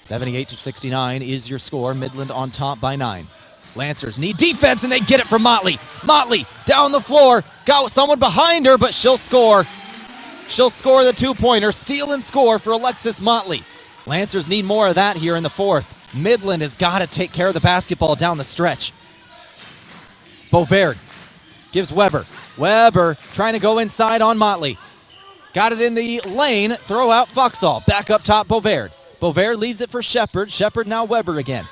[SPEAKER 3] 78-69 is your score. Midland on top by 9. Lancers need defense, and they get it from Motley. Motley down the floor. Got someone behind her, but she'll score. She'll score the 2-pointer. Steal and score for Alexis Motley. Lancers need more of that here in the fourth. Midland has got to take care of the basketball down the stretch. Bovaird gives Weber. Weber trying to go inside on Motley. Got it in the lane. Throw out Foxall. Back up top, Bovaird. Bovaird leaves it for Shepard. Shepard now Weber again.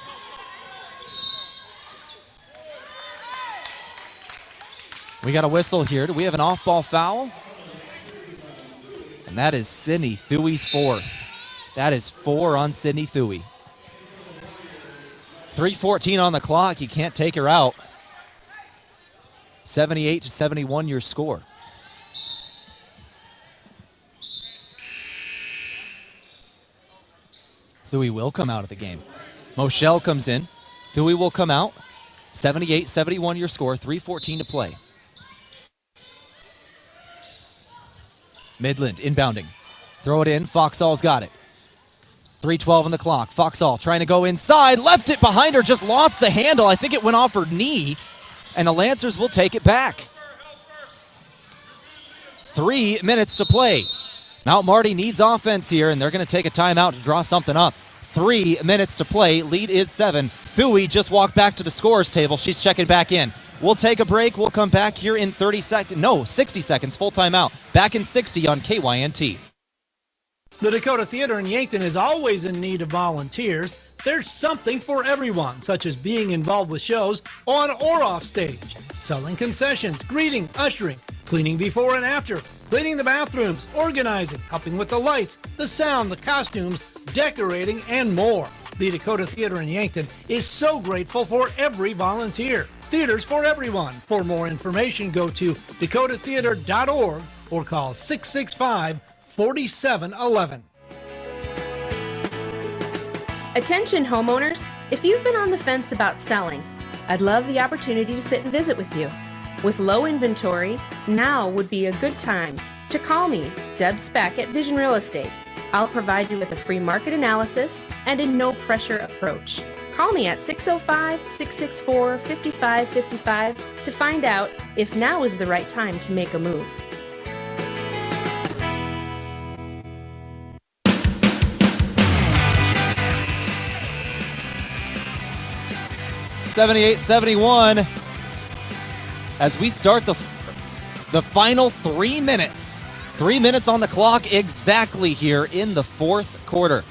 [SPEAKER 3] We got a whistle here. Do we have an off-ball foul? And that is Sydney Thuey's 4th. That is 4 on Sydney Thuey. 3:14 on the clock. You can't take her out. 78-71 your score. Thuy will come out of the game. Moshel comes in. Thuy will come out. 78-71 your score, 3:14 to play. Midland inbounding. Throw it in. Foxall's got it. 3:12 on the clock. Foxall trying to go inside. Left it behind her. Just lost the handle. I think it went off her knee. And the Lancers will take it back. 3 minutes to play. Mount Marty needs offense here, and they're going to take a timeout to draw something up. 3 minutes to play. Lead is 7. Thuy just walked back to the scorer's table. She's checking back in. We'll take a break. We'll come back here in 60 seconds. Full timeout. Back in 60 on KYNT.
[SPEAKER 2] The Dakota Theater in Yankton is always in need of volunteers. There's something for everyone, such as being involved with shows on or off stage, selling concessions, greeting, ushering, cleaning before and after, cleaning the bathrooms, organizing, helping with the lights, the sound, the costumes, decorating, and more. The Dakota Theater in Yankton is so grateful for every volunteer. Theaters for everyone. For more information, go to dakotatheater.org or call 665-4711.
[SPEAKER 9] Attention homeowners, if you've been on the fence about selling, I'd love the opportunity to sit and visit with you. With low inventory, now would be a good time to call me, Deb Speck at Vision Real Estate. I'll provide you with a free market analysis and a no-pressure approach. Call me at 605-664-5555 to find out if now is the right time to make a move.
[SPEAKER 3] 78-71 as we start the final 3 minutes. 3 minutes on the clock exactly here in the fourth quarter.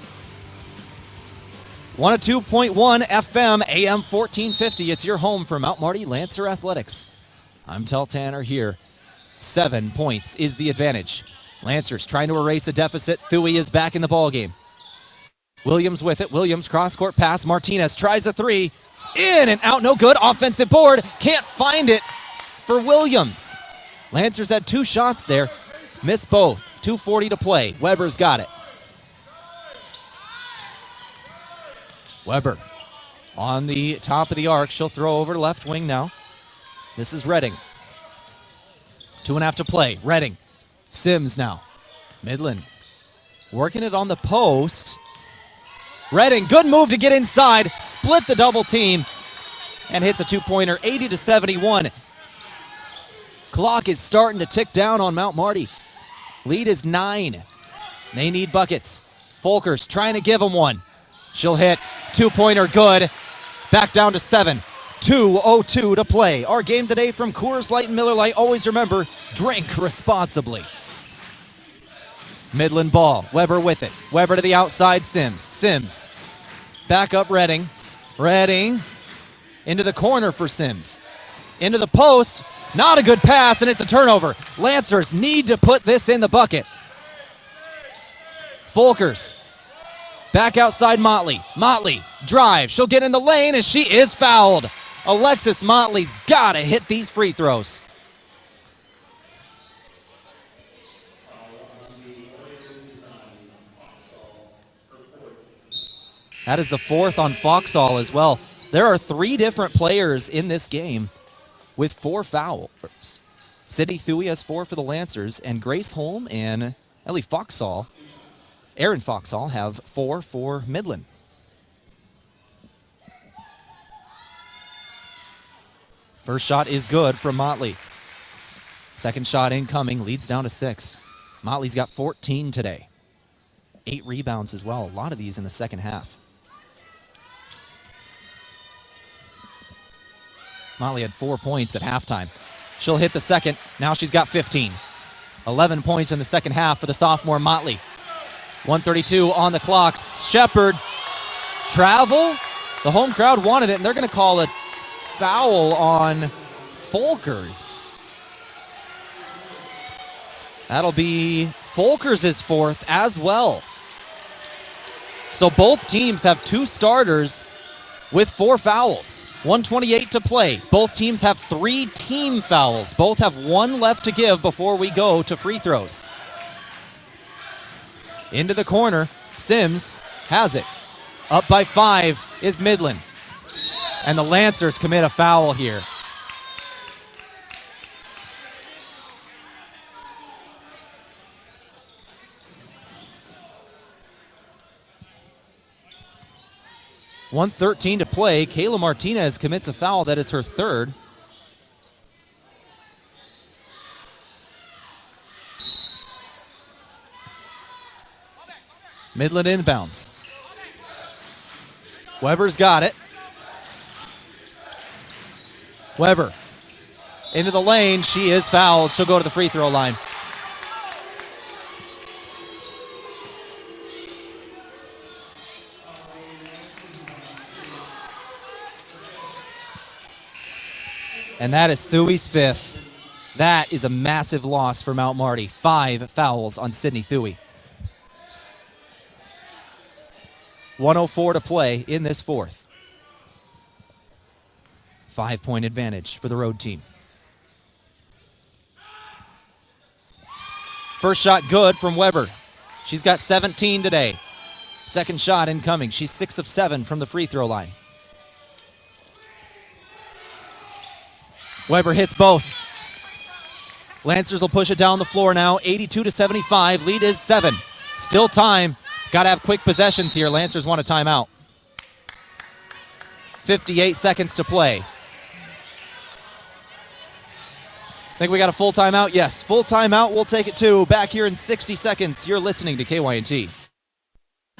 [SPEAKER 3] 102.1 FM, AM 1450. It's your home for Mount Marty Lancer Athletics. I'm Tehl Tanner here. 7 points is the advantage. Lancers trying to erase a deficit. Thuy is back in the ballgame. Williams with it. Williams cross-court pass. Martinez tries a three. In and out, no good. Offensive board. Can't find it for Williams. Lancers had 2 shots there. Missed both. 2:40 to play. Weber's got it. Weber on the top of the arc. She'll throw over left wing now. This is Redding. 2.5 to play. Redding. Sims now. Midland working it on the post. Redding, good move to get inside, split the double team, and hits a 2-pointer, 80-71. Clock is starting to tick down on Mount Marty. Lead is 9. They need buckets. Folkers trying to give them one. She'll hit, 2-pointer, good. Back down to 7. 2:02 to play. Our game today from Coors Light and Miller Lite. Always remember, drink responsibly. Midland ball. Weber with it. Weber to the outside. Sims. Sims. Back up Redding. Redding. Into the corner for Sims. Into the post. Not a good pass, and it's a turnover. Lancers need to put this in the bucket. Folkers. Back outside Motley. Motley. Drive. She'll get in the lane, and she is fouled. Alexis Motley's got to hit these free throws. That is the 4th on Foxall as well. There are 3 different players in this game with 4 fouls. Sydney Thuy has 4 for the Lancers, and Grace Holm and Ellie Foxall, Aaron Foxall, have 4 for Midland. First shot is good from Motley. Second shot incoming, leads down to 6. Motley's got 14 today. 8 rebounds as well, a lot of these in the second half. Motley had 4 points at halftime. She'll hit the second. Now she's got 15. 11 points in the second half for the sophomore Motley. 1:32 on the clock. Shepard. Travel. The home crowd wanted it, and they're going to call a foul on Folkers. That'll be Folkers' 4th as well. So both teams have 2 starters with 4 fouls. 1:28 to play. Both teams have 3 team fouls. Both have 1 left to give before we go to free throws. Into the corner. Sims has it. Up by 5 is Midland. And the Lancers commit a foul here. .113 to play. Kayla Martinez commits a foul. That is her 3rd. Midland inbounds. Weber's got it. Weber into the lane. She is fouled. She'll go to the free throw line. And that is Thuey's 5th. That is a massive loss for Mount Marty. 5 fouls on Sydney Thuey. 1:04 to play in this 4th. 5-point advantage for the road team. First shot good from Weber. She's got 17 today. Second shot incoming. She's 6 of 7 from the free throw line. Weber hits both. Lancers will push it down the floor now. 82-75. Lead is 7. Still time. Got to have quick possessions here. Lancers want a timeout. 58 seconds to play. Think we got a full timeout? Yes, full timeout. We'll take it too. Back here in 60 seconds. You're listening to KYNT.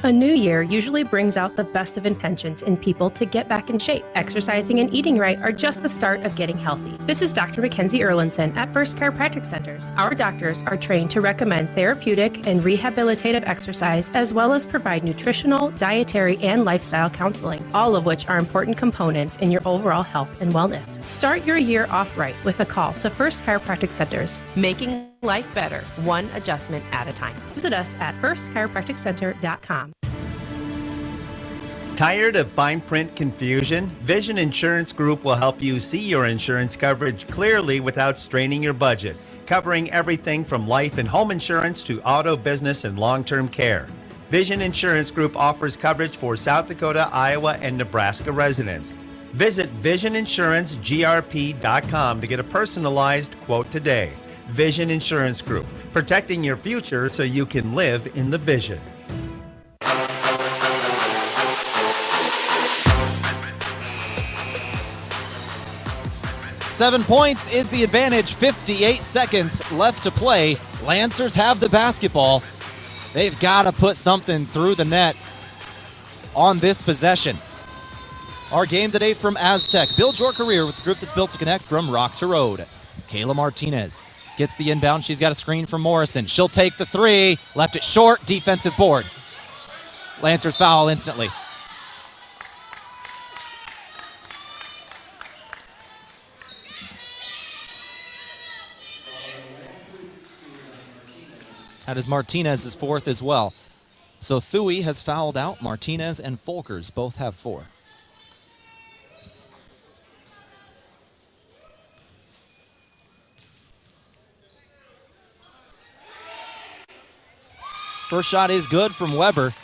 [SPEAKER 9] A new year usually brings out the best of intentions in people to get back in shape. Exercising and eating right are just the start of getting healthy. This is Dr. Mackenzie Erlinson at First Chiropractic Centers. Our doctors are trained to recommend therapeutic and rehabilitative exercise, as well as provide nutritional, dietary, and lifestyle counseling, all of which are important components in your overall health and wellness. Start your year off right with a call to First Chiropractic Centers, making life better, one adjustment at a time. Visit us at firstchiropracticcenter.com.
[SPEAKER 12] Tired of fine print confusion? Vision Insurance Group will help you see your insurance coverage clearly without straining your budget, covering everything from life and home insurance to auto, business, and long-term care. Vision Insurance Group offers coverage for South Dakota, Iowa, and Nebraska residents. Visit VisionInsuranceGRP.com to get a personalized quote today. Vision Insurance Group, protecting your future so you can live in the vision.
[SPEAKER 3] Seven points is the advantage. 58 seconds left to play. Lancers have the basketball. They've got to put something through the net on this possession. Our game today from Aztec. Build your career with the group that's built to connect from rock to road. Kayla Martinez gets the inbound. She's got a screen from Morrison. She'll take the 3. Left it short. Defensive board. Lancers foul instantly. That is Martinez's 4th as well. So Thuey has fouled out. Martinez and Folkers both have 4. First shot is good from Weber.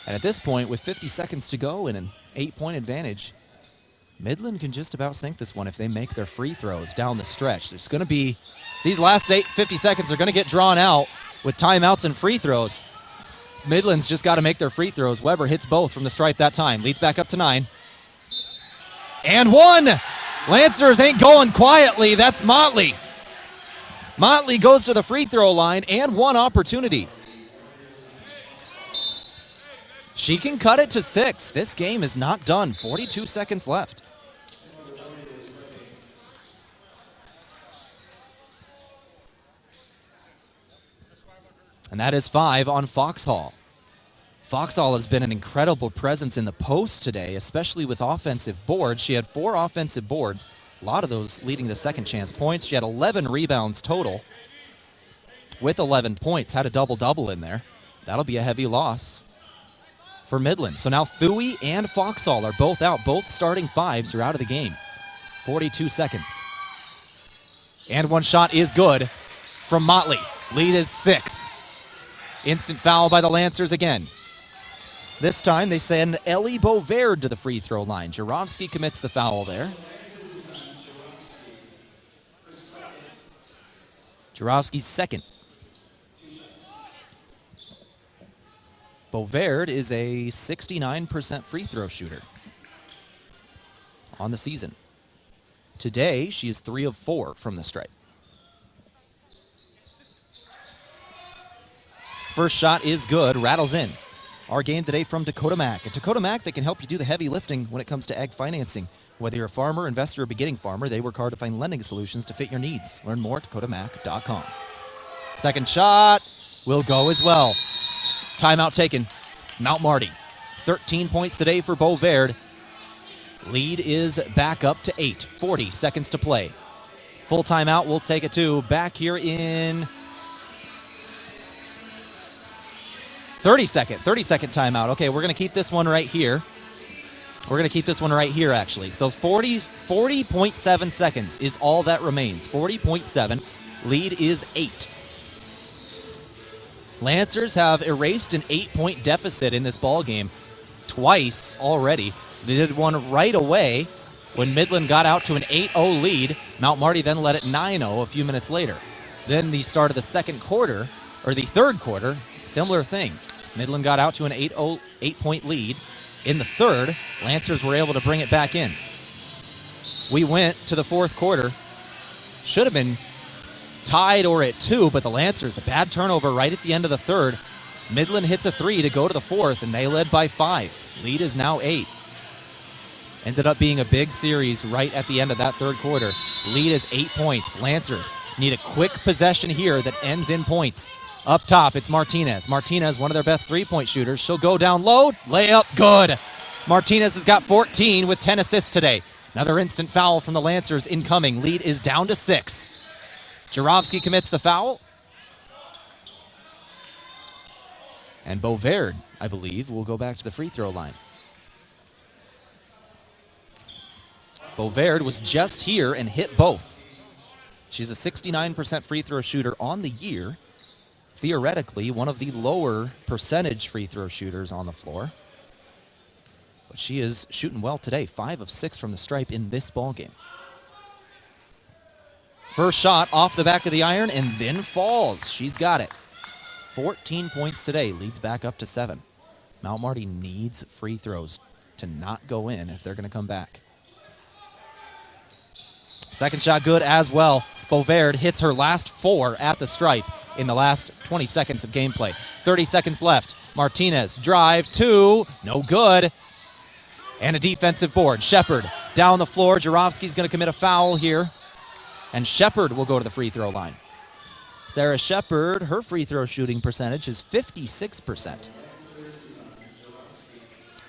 [SPEAKER 3] And at this point, with 50 seconds to go and an 8-point advantage, Midland can just about sink this one if they make their free throws down the stretch. There's going to be, these last 50 seconds are going to get drawn out with timeouts and free throws. Midland's just got to make their free throws. Weber hits both from the stripe that time. Leads back up to 9. And 1! Lancers ain't going quietly. That's Motley. Motley goes to the free throw line and 1 opportunity. She can cut it to 6. This game is not done. 42 seconds left. And that is 5 on Foxhall. Foxhall has been an incredible presence in the post today, especially with offensive boards. She had 4 offensive boards, a lot of those leading to second chance points. She had 11 rebounds total with 11 points, had a double-double in there. That'll be a heavy loss for Midland. So now Thuy and Foxall are both out. Both starting fives are out of the game. 42 seconds. And one shot is good from Motley. Lead is 6. Instant foul by the Lancers again. This time they send Ellie Bovaird to the free throw line. Jurovsky commits the foul there. Jurovsky's second. Bovaird is a 69% free throw shooter on the season. Today, she is 3 of 4 from the stripe. First shot is good, rattles in. Our game today from Dakota Mac. At Dakota Mac, they can help you do the heavy lifting when it comes to ag financing. Whether you're a farmer, investor, or beginning farmer, they work hard to find lending solutions to fit your needs. Learn more at dakotamac.com. Second shot will go as well. Timeout taken. Mount Marty. 13 points today for Bovaird. Lead is back up to 8. 40 seconds to play. Full timeout. We'll take it to back here in 30-second timeout. Okay, we're going to keep this one right here. We're going to keep this one right here, actually. So 40.7 seconds is all that remains. 40.7. Lead is 8. Lancers have erased an 8-point deficit in this ball game twice already. They did one right away when Midland got out to an 8-0 lead. Mount Marty then led it 9-0 a few minutes later. Then the start of the second quarter, or the third quarter, similar thing. Midland got out to an 8-point lead. In the third, Lancers were able to bring it back in. We went to the fourth quarter. Should have been tied or at 2, but the Lancers, a bad turnover right at the end of the third. Midland hits a 3 to go to the fourth, and they led by 5. Lead is now 8. Ended up being a big series right at the end of that third quarter. Lead is 8 points. Lancers need a quick possession here that ends in points. Up top, it's Martinez. Martinez, one of their best three-point shooters. She'll go down low. Layup, good. Martinez has got 14 with 10 assists today. Another instant foul from the Lancers incoming. Lead is down to 6. Jurovsky commits the foul. And Bovaird, I believe, will go back to the free throw line. Bovaird was just here and hit both. She's a 69% free throw shooter on the year. Theoretically, one of the lower percentage free throw shooters on the floor. But she is shooting well today. 5 of 6 from the stripe in this ball game. First shot off the back of the iron and then falls. She's got it. 14 points today. Leads back up to 7. Mount Marty needs free throws to not go in if they're going to come back. Second shot good as well. Bovaird hits her last 4 at the stripe in the last 20 seconds of gameplay. 30 seconds left. Martinez, drive, 2, no good. And a defensive board. Shepard down the floor. Jurovsky's going to commit a foul here. And Shepard will go to the free throw line. Sarah Shepard, her free throw shooting percentage is 56%.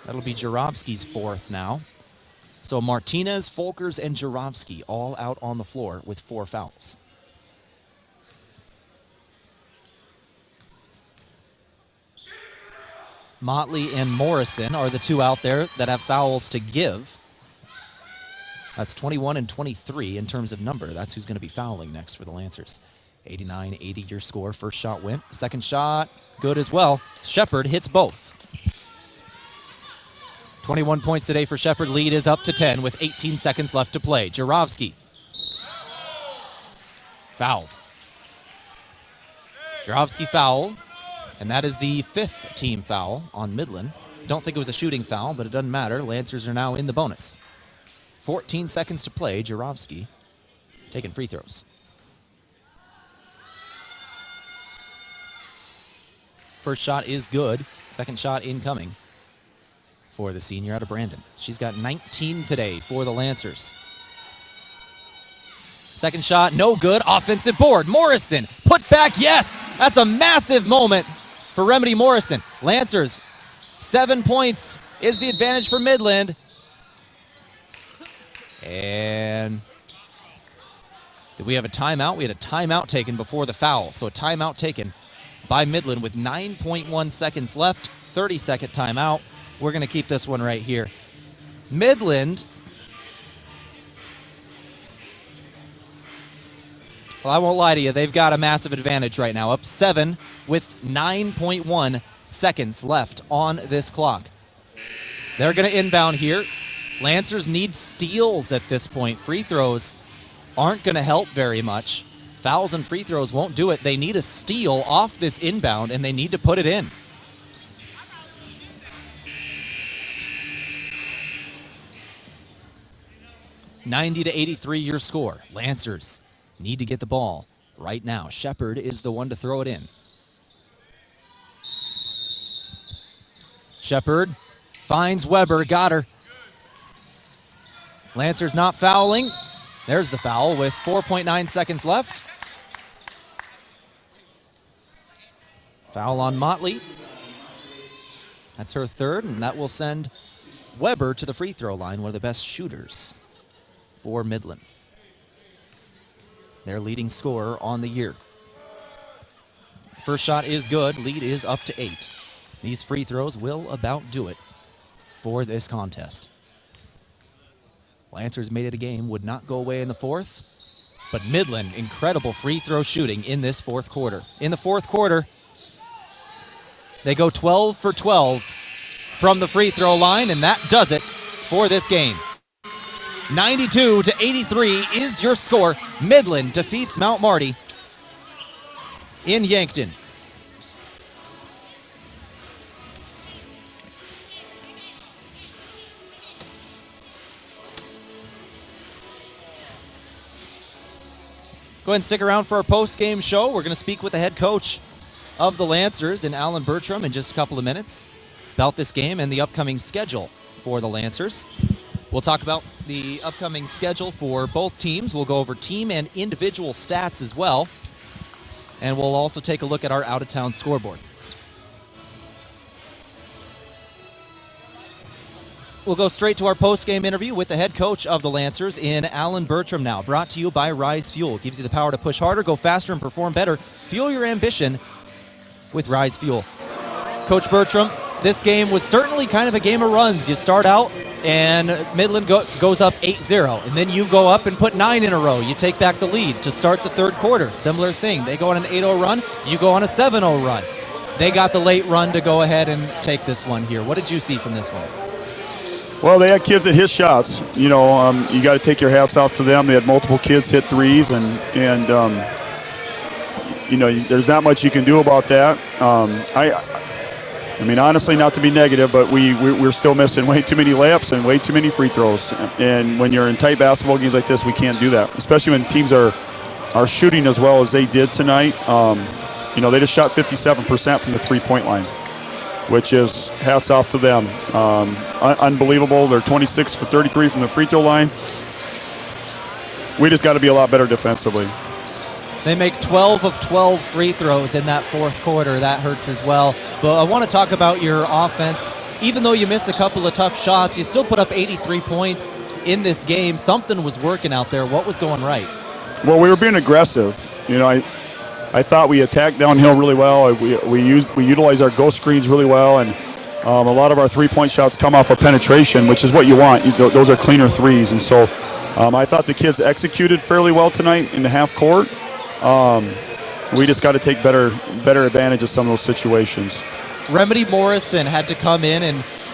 [SPEAKER 3] That'll be Jurovsky's 4th now. So Martinez, Folkers, and Jurovsky all out on the floor with 4 fouls. Motley and Morrison are the 2 out there that have fouls to give. That's 21 and 23 in terms of number. That's who's going to be fouling next for the Lancers. 89-80 your score. First shot went. Second shot, good as well. Shepard hits both. 21 points today for Shepard. Lead is up to 10 with 18 seconds left to play. Jurovsky. Fouled. Jurovsky fouled. And that is the 5th team foul on Midland. Don't think it was a shooting foul, but it doesn't matter. Lancers are now in the bonus. 14 seconds to play. Jurovsky taking free throws. First shot is good. Second shot incoming for the senior out of Brandon. She's got 19 today for the Lancers. Second shot, no good. Offensive board. Morrison, put back, yes! That's a massive moment for Remedy Morrison. Lancers, 7 points is the advantage for Midland. And did we have a timeout? We had a timeout taken before the foul. So a timeout taken by Midland with 9.1 seconds left. 30-second timeout. we're going to keep this one right here. Midland, well, I won't lie to you. They've got a massive advantage right now, up 7 with 9.1 seconds left on this clock. They're going to inbound here. Lancers need steals at this point. Free throws aren't going to help very much. Fouls and free throws won't do it. They need a steal off this inbound, and they need to put it in. $90-83 your score. Lancers need to get the ball right now. Shepard is the one to throw it in. Shepard finds Weber, got her. Lancers not fouling. There's the foul with 4.9 seconds left. Foul on Motley. That's her third, and that will send Weber to the free throw line, one of the best shooters for Midland. Their leading scorer on the year. First shot is good. Lead is up to 8. These free throws will about do it for this contest. Lancers made it a game, would not go away in the fourth, but Midland, incredible free throw shooting in this fourth quarter. In the fourth quarter, they go 12 for 12 from the free throw line, and that does it for this game. 92-83 is your score. Midland defeats Mount Marty in Yankton. Go ahead and stick around for our post-game show. We're going to speak with the head coach of the Lancers and Alan Bertram in just a couple of minutes about this game and the upcoming schedule for the Lancers. We'll talk about the upcoming schedule for both teams. We'll go over team and individual stats as well. And we'll also take a look at our out-of-town scoreboard. We'll go straight to our post-game interview with the head coach of the Lancers in Alan Bertram now. Brought to you by Rise Fuel. Gives you the power to push harder, go faster, and perform better. Fuel your ambition with Rise Fuel. Coach Bertram, this game was certainly kind of a game of runs. You start out, and Midland goes up 8-0, and then you go up and put 9 in a row. You take back the lead to start the third quarter. Similar thing. They go on an 8-0 run. You go on a 7-0 run. They got the late run to go ahead and take this one here. What did you see from this one?
[SPEAKER 10] Well, they had kids that hit shots. You know, you got to take your hats off to them. They had multiple kids hit threes, and you know, there's not much you can do about that. I mean, honestly, not to be negative, but we're still missing way too many layups and way too many free throws. And when you're in tight basketball games like this, we can't do that, especially when teams are shooting as well as they did tonight. You know, they just shot 57% from the three-point line, which is hats off to them. Unbelievable. They're 26 for 33 from the free throw line. We just got to be a lot better defensively.
[SPEAKER 3] They make 12 of 12 free throws in that fourth quarter. That hurts as well. But I want to talk about your offense. Even though you missed a couple of tough shots, you still put up 83 points in this game. Something was working out there. What was going right?
[SPEAKER 10] Well, we were being aggressive. You know, I thought we attacked downhill really well. We utilized our ghost screens really well, and a lot of our three-point shots come off of penetration, which is what you want. Those are cleaner threes, and so I thought the kids executed fairly well tonight in the half court. We just got to take better advantage of some of those situations.
[SPEAKER 3] Remedy Morrison had to come in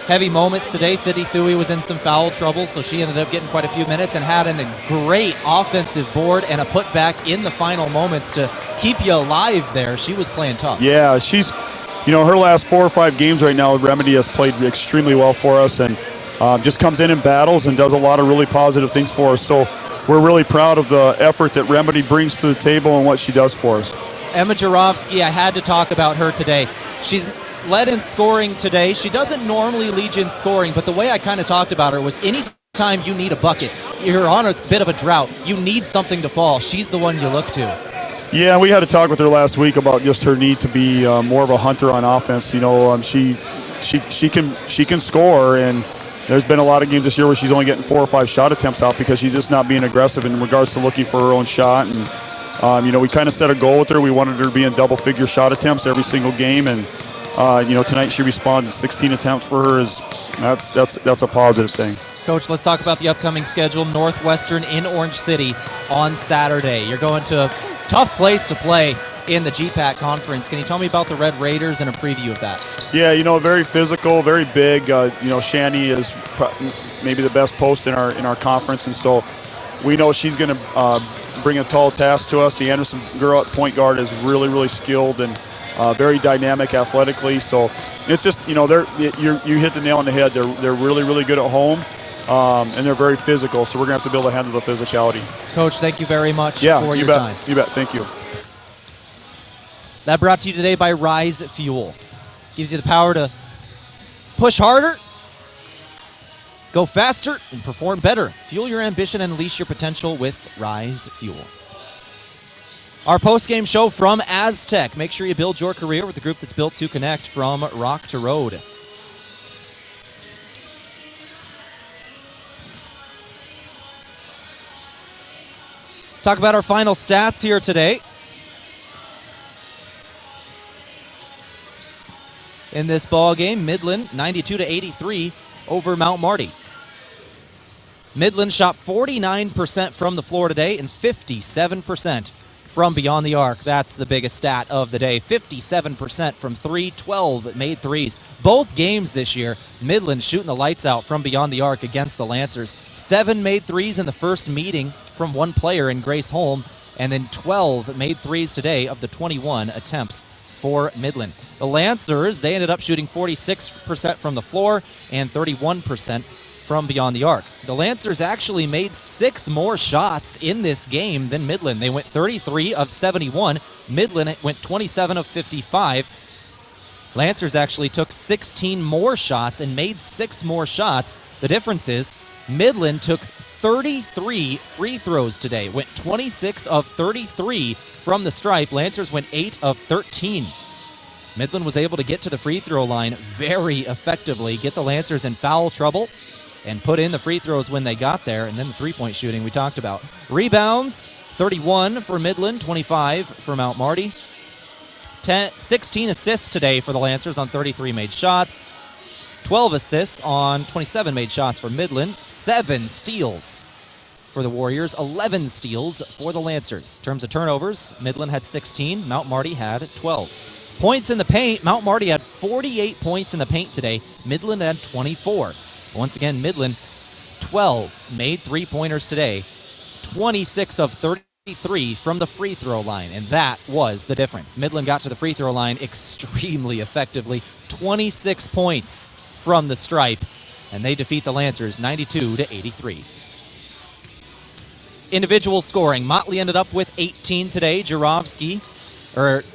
[SPEAKER 3] heavy moments today. Sydney Thuy was in some foul trouble, so she ended up getting quite a few minutes and had a great offensive board and a putback in the final moments to keep you alive there. She was playing tough.
[SPEAKER 10] Yeah, she's, you know, her last 4 or 5 games right now, Remedy has played extremely well for us and just comes in battles and does a lot of really positive things for us. So we're really proud of the effort that Remedy brings to the table and what she does for us.
[SPEAKER 3] Emma Jarofsky, I had to talk about her today. She's led in scoring today. She doesn't normally lead you in scoring, but the way I kind of talked about her was anytime you need a bucket, you're on a bit of a drought, you need something to fall, she's the one you look to.
[SPEAKER 10] Yeah, we had to talk with her last week about just her need to be more of a hunter on offense. You know, she can score, and there's been a lot of games this year where she's only getting 4 or 5 shot attempts out because she's just not being aggressive in regards to looking for her own shot. And you know, we kind of set a goal with her. We wanted her to be in double-figure shot attempts every single game, and Tonight she responded. 16 attempts for her that's a positive thing.
[SPEAKER 3] Coach, let's talk about the upcoming schedule. Northwestern in Orange City on Saturday. You're going to a tough place to play in the Gpac conference. Can you tell me about the Red Raiders and a preview of that?
[SPEAKER 10] Yeah, very physical, very big. Shani is maybe the best post in our conference, and so we know she's going to bring a tall task to us. The Anderson girl at point guard is really, really skilled and very dynamic athletically. So it's just, you hit the nail on the head. They're really, really good at home, and they're very physical. So we're going to have to be able to handle the physicality.
[SPEAKER 3] Coach, thank you very much for your time.
[SPEAKER 10] You bet. Thank you.
[SPEAKER 3] That brought to you today by Rise Fuel. Gives you the power to push harder, go faster, and perform better. Fuel your ambition and unleash your potential with Rise Fuel. Our post-game show from Aztec. Make sure you build your career with the group that's built to connect from rock to road. Talk about our final stats here today. In this ball game, Midland 92-83 over Mount Marty. Midland shot 49% from the floor today and 57% from beyond the arc. That's the biggest stat of the day. 57% from 3, 12 made threes. Both games this year, Midland shooting the lights out from beyond the arc against the Lancers. 7 made threes in the first meeting from one player in Grace Holm, and then 12 made threes today of the 21 attempts for Midland. The Lancers, they ended up shooting 46% from the floor and 31% from beyond the arc. The Lancers actually made 6 more shots in this game than Midland. They went 33 of 71. Midland went 27 of 55. Lancers actually took 16 more shots and made 6 more shots. The difference is Midland took 33 free throws today, went 26 of 33 from the stripe. Lancers went 8 of 13. Midland was able to get to the free throw line very effectively, get the Lancers in foul trouble, and put in the free throws when they got there, and then the three-point shooting we talked about. Rebounds, 31 for Midland, 25 for Mount Marty. 16 assists today for the Lancers on 33 made shots. 12 assists on 27 made shots for Midland. 7 steals for the Warriors. 11 steals for the Lancers. In terms of turnovers, Midland had 16. Mount Marty had 12. Points in the paint, Mount Marty had 48 points in the paint today. Midland had 24. Once again, Midland, 12 made three-pointers today. 26 of 33 from the free throw line, and that was the difference. Midland got to the free throw line extremely effectively. 26 points from the stripe, and they defeat the Lancers 92-83. Individual scoring, Motley ended up with 18 today.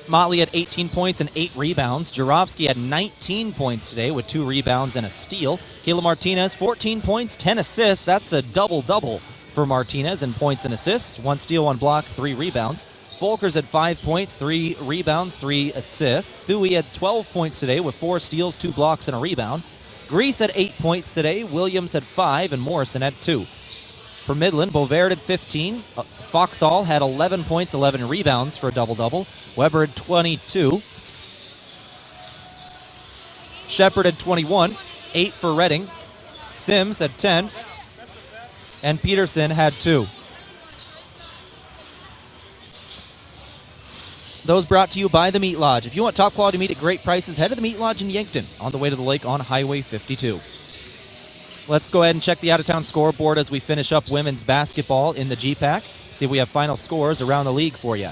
[SPEAKER 3] Motley had 18 points and 8 rebounds. Jurovsky had 19 points today with 2 rebounds and a steal. Kayla Martinez, 14 points, 10 assists. That's a double-double for Martinez in points and assists. 1 steal, 1 block, 3 rebounds. Folkers had 5 points, 3 rebounds, 3 assists. Thuy had 12 points today with 4 steals, 2 blocks, and a rebound. Grease had 8 points today. Williams had 5, and Morrison had 2. For Midland, Bovaert had 15. Foxall had 11 points, 11 rebounds for a double-double. Weber had 22. Shepard had 21. 8 for Redding. Sims had 10. And Peterson had 2. Those brought to you by the Meat Lodge. If you want top quality meat at great prices, head to the Meat Lodge in Yankton on the way to the lake on Highway 52. Let's go ahead and check the out-of-town scoreboard as we finish up women's basketball in the Gpac. See if we have final scores around the league for you.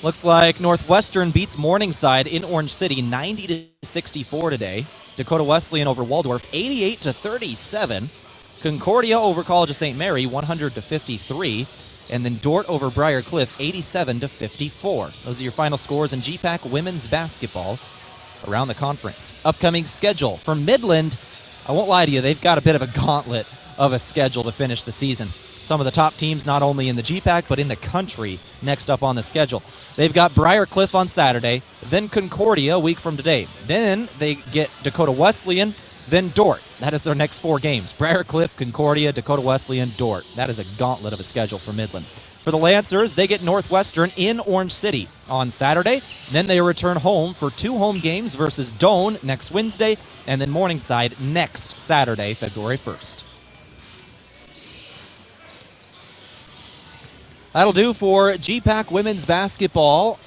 [SPEAKER 3] Looks like Northwestern beats Morningside in Orange City 90-64 today. Dakota Wesleyan over Waldorf 88-37. Concordia over College of St. Mary 100-53. And then Dort over Briar Cliff 87-54. Those are your final scores in Gpac women's basketball around the conference. Upcoming schedule for Midland. I won't lie to you, they've got a bit of a gauntlet of a schedule to finish the season. Some of the top teams not only in the Gpac but in the country next up on the schedule. They've got Briar Cliff on Saturday, then Concordia a week from today. Then they get Dakota Wesleyan, then Dort. That is their next 4 games. Briar Cliff, Concordia, Dakota Wesleyan, Dort. That is a gauntlet of a schedule for Midland. For the Lancers, they get Northwestern in Orange City. on Saturday. Then they return home for 2 home games versus Doane next Wednesday, and then Morningside next Saturday, February 1st. That'll do for Gpac women's basketball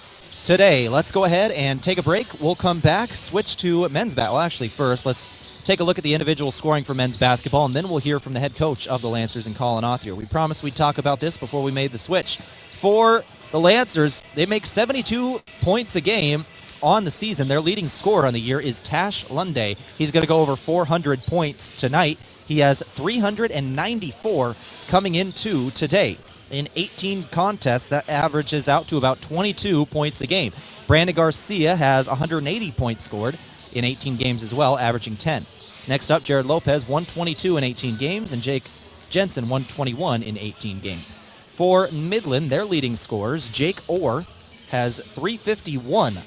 [SPEAKER 3] today. Let's go ahead and take a break. We'll come back, switch to men's basketball. Well, actually, first, let's take a look at the individual scoring for men's basketball, and then we'll hear from the head coach of the Lancers and Colin Othier. We promised we'd talk about this before we made the switch. For the Lancers, they make 72 points a game on the season. Their leading scorer on the year is Tash Lunday. He's going to go over 400 points tonight. He has 394 coming into today. In 18 contests, that averages out to about 22 points a game. Brandon Garcia has 180 points scored in 18 games as well, averaging 10. Next up, Jared Lopez, 122 in 18 games, and Jake Jensen, 121 in 18 games. For Midland, their leading scorers, Jake Orr has 351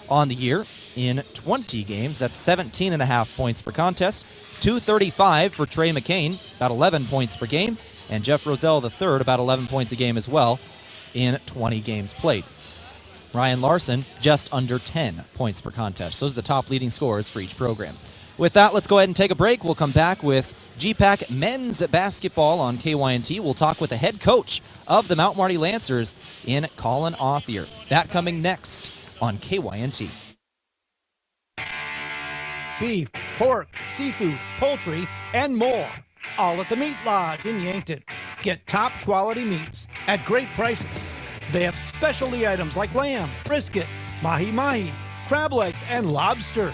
[SPEAKER 3] on the year in 20 games. That's 17.5 points per contest. 235 for Trey McCain, about 11 points per game. And Jeff Roselle III, about 11 points a game as well in 20 games played. Ryan Larson, just under 10 points per contest. Those are the top leading scorers for each program. With that, let's go ahead and take a break. We'll come back with Gpac men's basketball on KYNT. We'll talk with the head coach of the Mount Marty Lancers in Colin Othier. That coming next on KYNT.
[SPEAKER 2] Beef, pork, seafood, poultry, and more. All at the Meat Lodge in Yankton. Get top quality meats at great prices. They have specialty items like lamb, brisket, mahi-mahi, crab legs, and lobster.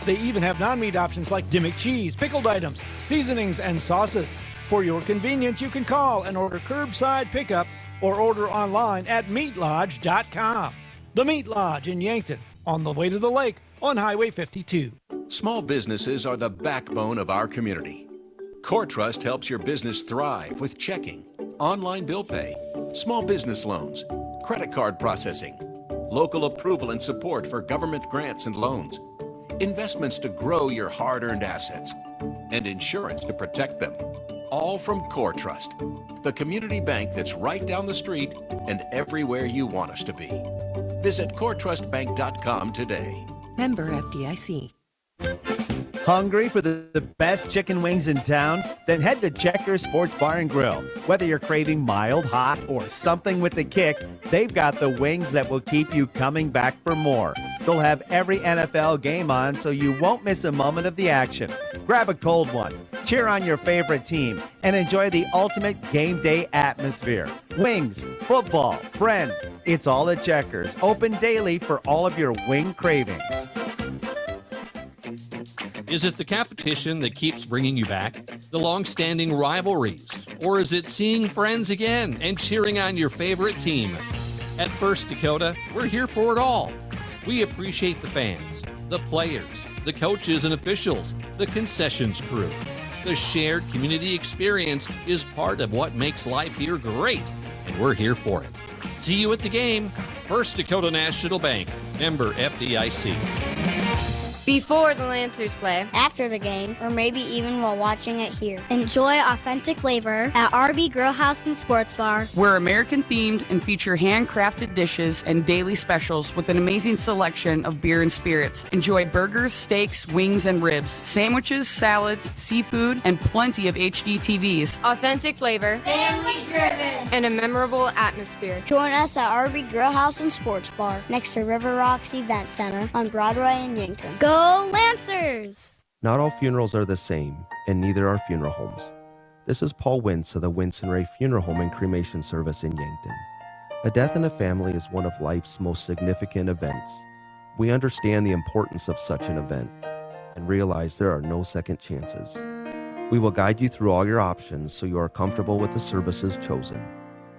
[SPEAKER 2] They even have non-meat options like Dimmick cheese, pickled items, seasonings, and sauces. For your convenience, you can call and order curbside pickup or order online at meatlodge.com. The Meat Lodge in Yankton, on the way to the lake on Highway 52.
[SPEAKER 13] Small businesses are the backbone of our community. CoreTrust helps your business thrive with checking, online bill pay, small business loans, credit card processing, local approval and support for government grants and loans, investments to grow your hard-earned assets, and insurance to protect them. All from CoreTrust, the community bank that's right down the street and everywhere you want us to be. Visit CoreTrustBank.com today.
[SPEAKER 14] Member FDIC.
[SPEAKER 12] Hungry for the best chicken wings in town? Then head to Checkers Sports Bar and Grill. Whether you're craving mild, hot, or something with the kick, they've got the wings that will keep you coming back for more. They'll have every NFL game on so you won't miss a moment of the action. Grab a cold one, cheer on your favorite team, and enjoy the ultimate game day atmosphere. Wings, football, friends, it's all at Checkers. Open daily for all of your wing cravings.
[SPEAKER 15] Is it the competition that keeps bringing you back? The long-standing rivalries? Or is it seeing friends again and cheering on your favorite team? At First Dakota, we're here for it all. We appreciate the fans, the players, the coaches and officials, the concessions crew. The shared community experience is part of what makes life here great, and we're here for it. See you at the game. First Dakota National Bank, member FDIC.
[SPEAKER 8] Before the Lancers play, after the game, or maybe even while watching it here. Enjoy authentic flavor at RB Grill House and Sports Bar.
[SPEAKER 24] We're American themed and feature handcrafted dishes and daily specials with an amazing selection of beer and spirits. Enjoy burgers, steaks, wings, and ribs, sandwiches, salads, seafood, and plenty of HD TVs.
[SPEAKER 9] Authentic flavor,
[SPEAKER 8] Family driven,
[SPEAKER 9] and a memorable atmosphere.
[SPEAKER 8] Join us at RB Grill House and Sports Bar next to River Rocks Event Center on Broadway in Yankton. Go Lancers!
[SPEAKER 25] Not all funerals are the same, and neither are funeral homes. This is Paul Wintz of the Wintz and Ray Funeral Home and Cremation Service in Yankton. A death in a family is one of life's most significant events. We understand the importance of such an event and realize there are no second chances. We will guide you through all your options so you are comfortable with the services chosen.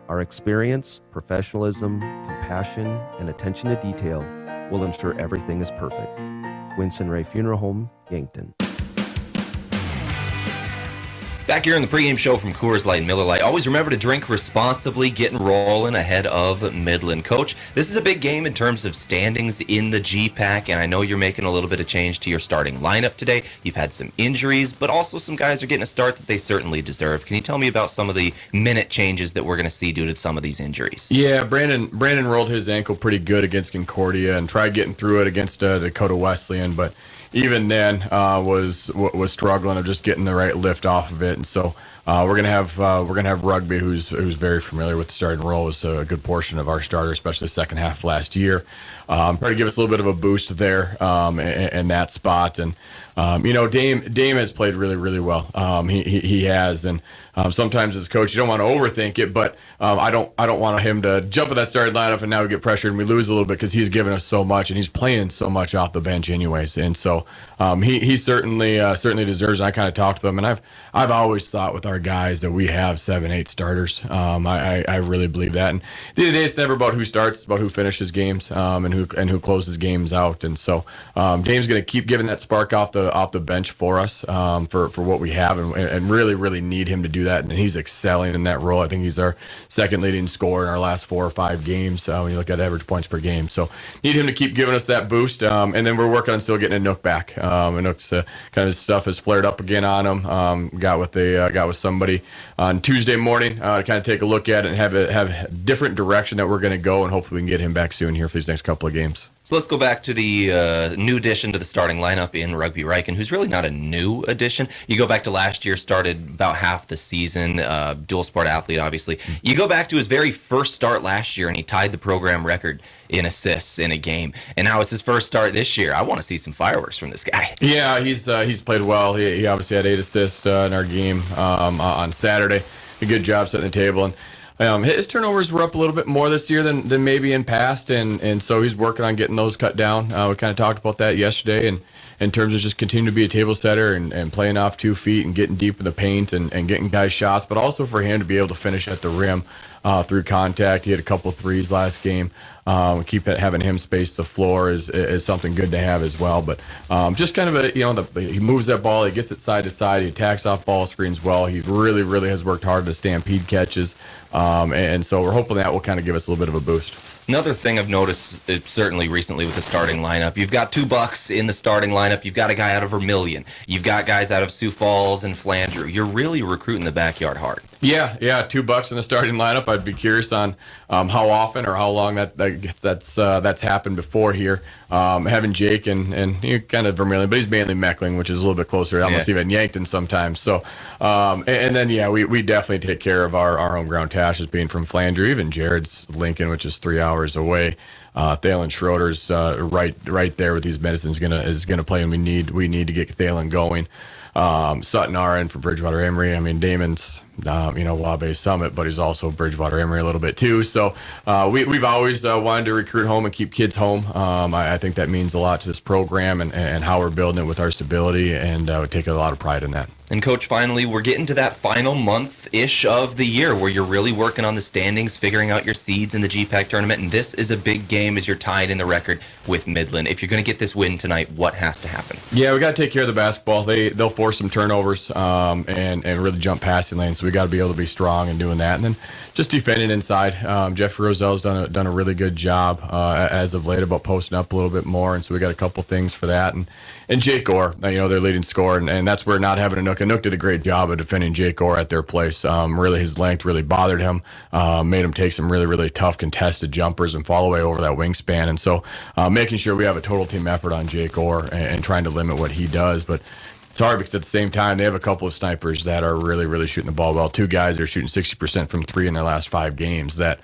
[SPEAKER 25] Our experience, professionalism, compassion, and attention to detail will ensure everything is perfect. Winston Ray Funeral Home, Yankton.
[SPEAKER 4] Back here on the pregame show from Coors Light and Miller Lite. Always remember to drink responsibly, getting rolling ahead of Midland. Coach, this is a big game in terms of standings in the Gpac, and I know you're making a little bit of change to your starting lineup today. You've had some injuries, but also some guys are getting a start that they certainly deserve. Can you tell me about some of the minute changes that we're going to see due to some of these injuries?
[SPEAKER 18] Yeah, Brandon rolled his ankle pretty good against Concordia and tried getting through it against Dakota Wesleyan, but even then was struggling of just getting the right lift off of it, and so we're gonna have Rugby, who's very familiar with the starting role, was a good portion of our starter, especially the second half of last year. Try to give us a little bit of a boost there in that spot, and Dame has played really well. He has, and sometimes as a coach you don't want to overthink it, but I don't want him to jump in that starting lineup and now we get pressured and we lose a little bit, because he's given us so much and he's playing so much off the bench anyways, and so he certainly deserves. And I kind of talked to them, and I've always thought with our guys that we have 7-8 starters. I really believe that, and at the end of the day, it's never about who starts, it's about who finishes games and who closes games out, and so Dame's going to keep giving that spark off the bench for us for what we have, and really need him to do that, and he's excelling in that role. I think he's our second leading scorer in our last 4 or 5 games when you look at average points per game, so need him to keep giving us that boost, and then we're working on still getting a Nook back. And Nook's kind of his stuff has flared up again on him. Got with somebody on Tuesday morning to kind of take a look at it and have a different direction that we're going to go, and hopefully we can get him back soon here for these next couple of games.
[SPEAKER 4] So let's go back to the new addition to the starting lineup in Rugby Riken, who's really not a new addition. You go back to last year, started about half the season, dual sport athlete, obviously. You go back to his very first start last year, and he tied the program record in assists in a game. And now it's his first start this year. I want to see some fireworks from this guy.
[SPEAKER 18] Yeah, he's played well. He obviously had 8 assists in our game on Saturday. A good job setting the table. And his turnovers were up a little bit more this year than maybe in past, and so he's working on getting those cut down. We kind of talked about that yesterday, and in terms of just continuing to be a table setter and playing off 2 feet and getting deep in the paint and getting guys shots, but also for him to be able to finish at the rim through contact. He had a couple threes last game. Having him space the floor is something good to have as well. But just kind of he moves that ball, he gets it side to side, he attacks off ball screens well. He really has worked hard to stampede catches, and so we're hoping that will kind of give us a little bit of a boost.
[SPEAKER 4] Another thing I've noticed, certainly recently with the starting lineup, you've got 2 Bucks in the starting lineup. You've got a guy out of Vermilion. You've got guys out of Sioux Falls and Flandreau. You're really recruiting the backyard hard. Yeah, 2 Bucks in the starting lineup. I'd be curious on how often or how long that's happened before here. Having Jake and kind of Vermilion, but he's mainly Meckling, which is a little bit closer, almost even Yankton sometimes. So, and then we definitely take care of our home ground Tash as being from Flandreau. Even Jared's Lincoln, which is 3 hours away. Thalen Schroeder's right there with these medicines is gonna play, and we need to get Thalen going. Sutton RN for Bridgewater Emory. I mean, Damon's Wabe Summit, but he's also Bridgewater Emory a little bit too. So we've always wanted to recruit home and keep kids home. I think that means a lot to this program and how we're building it with our stability, and we take a lot of pride in that. And Coach, finally, we're getting to that final month-ish of the year where you're really working on the standings, figuring out your seeds in the Gpac tournament, and this is a big game as you're tied in the record with Midland. If you're going to get this win tonight, what has to happen? Yeah, we got to take care of the basketball. They'll force some turnovers and really jump passing lanes, so we got to be able to be strong in doing that. And then just defending inside. Jeffrey Roselle's done a really good job as of late about posting up a little bit more, and so we got a couple things for that. And Jake Orr, their leading scorer, and that's where not having a Nook. And Nook did a great job of defending Jake Orr at their place. Really, his length really bothered him, made him take some really tough contested jumpers and fall away over that wingspan. And so making sure we have a total team effort on Jake Orr and trying to limit what he does. But it's hard because at the same time, they have a couple of snipers that are really shooting the ball well. 2 guys that are shooting 60% from 3 in their last 5 games that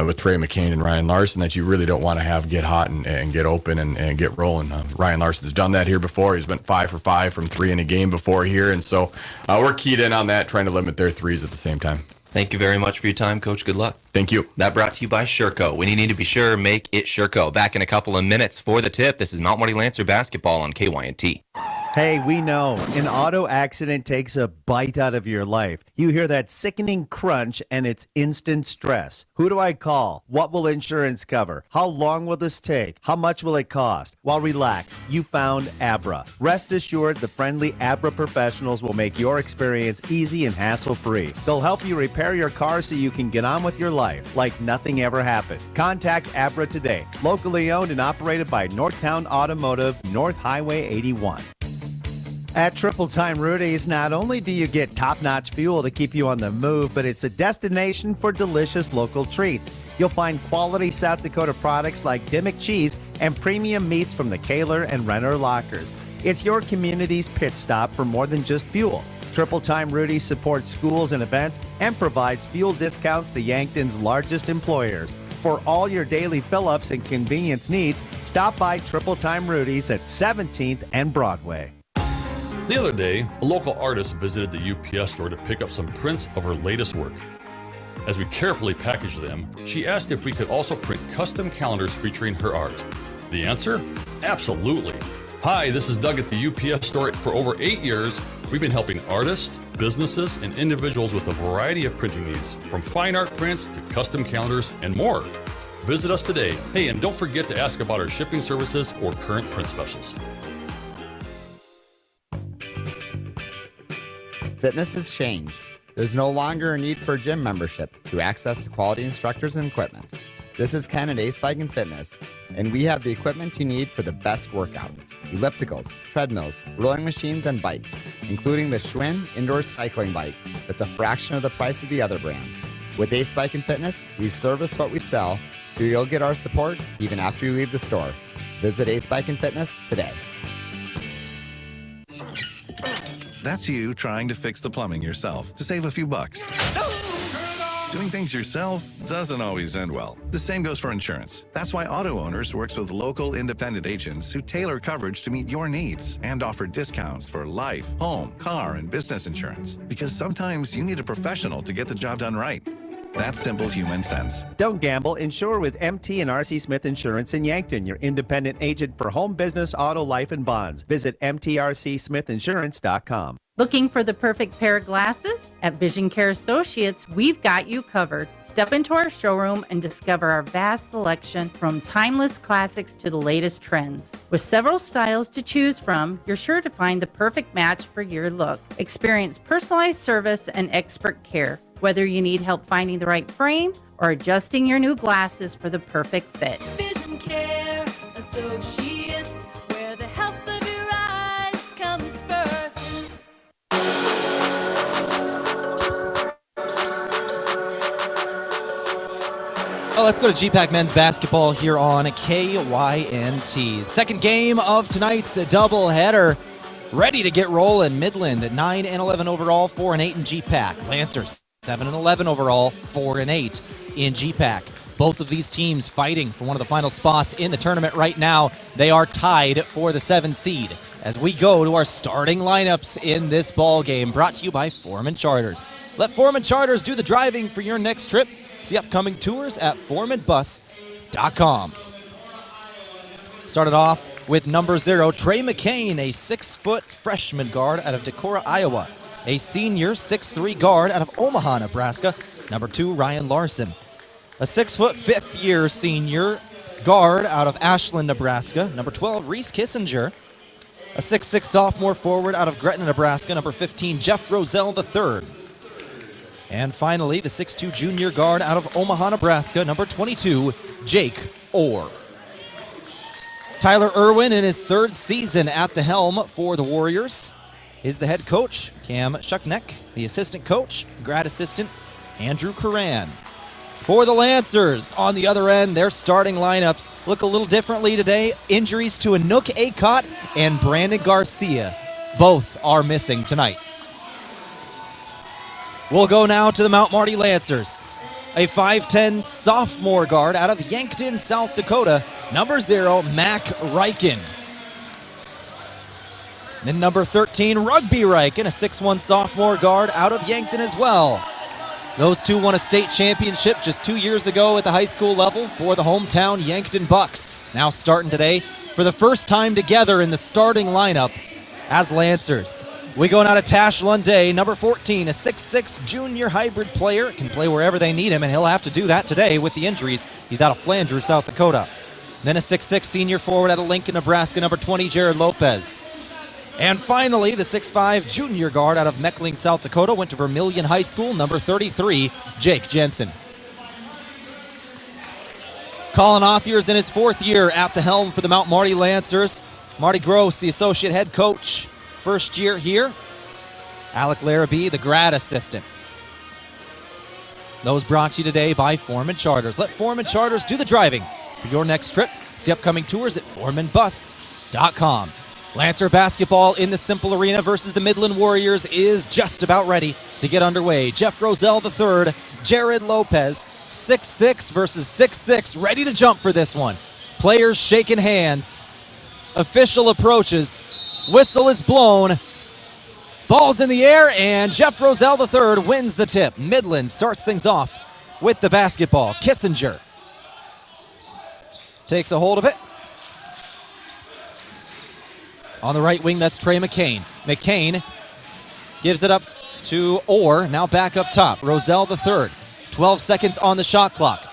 [SPEAKER 4] with Trey McCain and Ryan Larson that you really don't want to have get hot and get open and get rolling. Ryan Larson's done that here before. He's been 5 for 5 from 3 in a game before here. And so we're keyed in on that, trying to limit their threes at the same time. Thank you very much for your time, Coach. Good luck.
[SPEAKER 18] Thank you.
[SPEAKER 4] That brought to you by Sherco. When you need to be sure, make it Sherco. Back in a couple of minutes for the tip. This is Mount Marty Lancer basketball on KYNT.
[SPEAKER 12] Hey, we know an auto accident takes a bite out of your life. You hear that sickening crunch and it's instant stress. Who do I call? What will insurance cover? How long will this take? How much will it cost? Well, relax. You found Abra. Rest assured, the friendly Abra professionals will make your experience easy and hassle-free. They'll help you repair your car so you can get on with your life like nothing ever happened. Contact Abra today. Locally owned and operated by Northtown Automotive, North Highway 81. At Triple Time Rudy's, not only do you get top-notch fuel to keep you on the move, but it's a destination for delicious local treats. You'll find quality South Dakota products like Dimmick cheese and premium meats from the Kaler and Renner lockers. It's your community's pit stop for more than just fuel. Triple Time Rudy's supports schools and events and provides fuel discounts to Yankton's largest employers. For all your daily fill-ups and convenience needs, stop by Triple Time Rudy's at 17th and Broadway.
[SPEAKER 16] The other day, a local artist visited the UPS store to pick up some prints of her latest work. As we carefully packaged them, she asked if we could also print custom calendars featuring her art. The answer? Absolutely. Hi, this is Doug at the UPS store. For over 8 years, we've been helping artists, businesses, and individuals with a variety of printing needs, from fine art prints to custom calendars and more. Visit us today. Hey, and don't forget to ask about our shipping services or current print specials.
[SPEAKER 17] Fitness has changed. There's no longer a need for a gym membership to access quality instructors and equipment. This is Ken at Ace Bike and Fitness, and we have the equipment you need for the best workout. Ellipticals, treadmills, rowing machines, and bikes, including the Schwinn indoor cycling bike that's a fraction of the price of the other brands. With Ace Bike and Fitness, we service what we sell, so you'll get our support even after you leave the store. Visit Ace Bike and Fitness today.
[SPEAKER 19] That's you trying to fix the plumbing yourself to save a few bucks. Doing things yourself doesn't always end well. The same goes for insurance. That's why Auto Owners works with local independent agents who tailor coverage to meet your needs and offer discounts for life, home, car, and business insurance. Because sometimes you need a professional to get the job done right. That's simple human sense.
[SPEAKER 12] Don't gamble. Insure with MT and RC Smith Insurance in Yankton, your independent agent for home, business, auto, life, and bonds. Visit mtrcsmithinsurance.com.
[SPEAKER 20] Looking for the perfect pair of glasses? At Vision Care Associates, we've got you covered. Step into our showroom and discover our vast selection from timeless classics to the latest trends. With several styles to choose from, you're sure to find the perfect match for your look. Experience personalized service and expert care. Whether you need help finding the right frame or adjusting your new glasses for the perfect fit.
[SPEAKER 21] Vision Care Associates, where the health of your eyes comes first.
[SPEAKER 3] Well, let's go to Gpac men's basketball here on KYNT. Second game of tonight's doubleheader. Ready to get rolling. Midland at 9-11 overall, 4-8 in Gpac. Lancers 7-11 overall, 4-8 in Gpac. Both of these teams fighting for one of the final spots in the tournament right now. They are tied for the 7 seed. As we go to our starting lineups in this ball game, brought to you by Foreman Charters. Let Foreman Charters do the driving for your next trip. See upcoming tours at foremanbus.com. Started off with number 0, Trey McCain, a 6-foot freshman guard out of Decorah, Iowa. A senior 6'3" guard out of Omaha, Nebraska. Number 2, Ryan Larson. A 6-foot, fifth-year senior guard out of Ashland, Nebraska. Number 12, Reese Kissinger. A 6'6" sophomore forward out of Gretna, Nebraska. Number 15, Jeff Roselle III. And finally, the 6'2" junior guard out of Omaha, Nebraska. Number 22, Jake Orr. Tyler Irwin in his 3rd season at the helm for the Warriors is the head coach. Cam Shuckneck, the assistant coach. Grad assistant, Andrew Curran. For the Lancers, on the other end, their starting lineups look a little differently today. Injuries to Anook Acott and Brandon Garcia. Both are missing tonight. We'll go now to the Mount Marty Lancers. A 5'10" sophomore guard out of Yankton, South Dakota. Number 0, Mac Riken. Then number 13, Rugby Riken, a 6'1" sophomore guard out of Yankton as well. Those two won a state championship just 2 years ago at the high school level for the hometown Yankton Bucks. Now starting today for the first time together in the starting lineup as Lancers. We go now to Tash Lunday, number 14, a 6'6 junior hybrid player. Can play wherever they need him, and he'll have to do that today with the injuries. He's out of Flandreau, South Dakota. Then a 6'6 senior forward out of Lincoln, Nebraska, number 20, Jared Lopez. And finally, the 6'5 junior guard out of Meckling, South Dakota, went to Vermilion High School, number 33, Jake Jensen. Colin Authier's in his 4th year at the helm for the Mount Marty Lancers. Marty Gross, the associate head coach, first year here. Alec Larrabee, the grad assistant. Those brought to you today by Foreman Charters. Let Foreman Charters do the driving for your next trip. See upcoming tours at foremanbus.com. Lancer basketball in the Cimpl Arena versus the Midland Warriors is just about ready to get underway. Jeff Roselle III, Jared Lopez, 6'6 versus 6'6, ready to jump for this one. Players shaking hands. Official approaches. Whistle is blown. Ball's in the air, and Jeff Roselle III wins the tip. Midland starts things off with the basketball. Kissinger takes a hold of it. On the right wing, that's Trey McCain. McCain gives it up to Orr, now back up top. Roselle III, 12 seconds on the shot clock.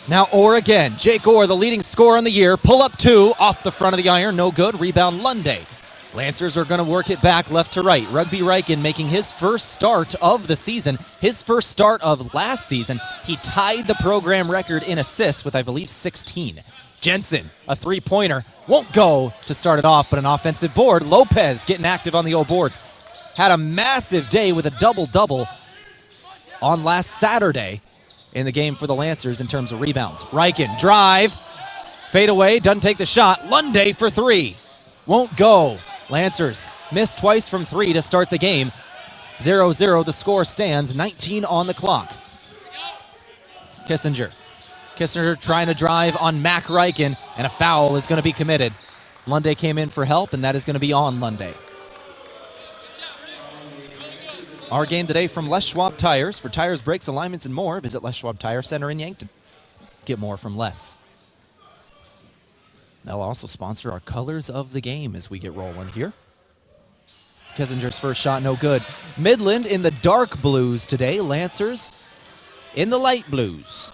[SPEAKER 3] Now Orr again. Jake Orr, the leading scorer on the year. Pull up 2 off the front of the iron. No good. Rebound Lunday. Lancers are going to work it back left to right. Rugby Riken making his first start of the season. His first start of last season. He tied the program record in assists with, I believe, 16. Jensen, a three-pointer. Won't go to start it off, but an offensive board. Lopez getting active on the old boards. Had a massive day with a double-double on last Saturday in the game for the Lancers in terms of rebounds. Riken, drive, fade away, doesn't take the shot. Lunday for 3. Won't go. Lancers missed twice from 3 to start the game. 0-0, the score stands, 19 on the clock. Kissinger trying to drive on Mac Riken, and a foul is going to be committed. Lunday came in for help, and that is going to be on Lunday. Our game today from Les Schwab Tires. For tires, brakes, alignments, and more, visit Les Schwab Tire Center in Yankton. Get more from Les. They'll also sponsor our colors of the game as we get rolling here. Kissinger's first shot, no good. Midland in the dark blues today. Lancers in the light blues.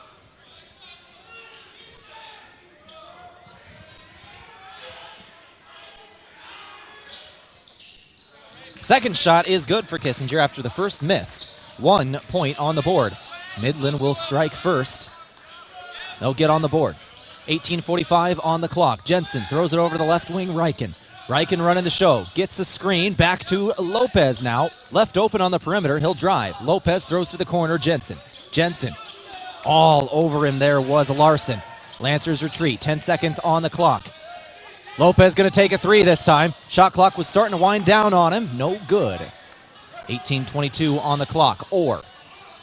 [SPEAKER 3] Second shot is good for Kissinger after the first missed. 1 point on the board. Midland will strike first. They'll get on the board. 18:45 on the clock. Jensen throws it over to the left wing, Riken. Riken running the show. Gets a screen. Back to Lopez now. Left open on the perimeter. He'll drive. Lopez throws to the corner. Jensen. All over him there was Larson. Lancers retreat. 10 seconds on the clock. Lopez going to take a 3 this time. Shot clock was starting to wind down on him. No good. 18:22 on the clock. Orr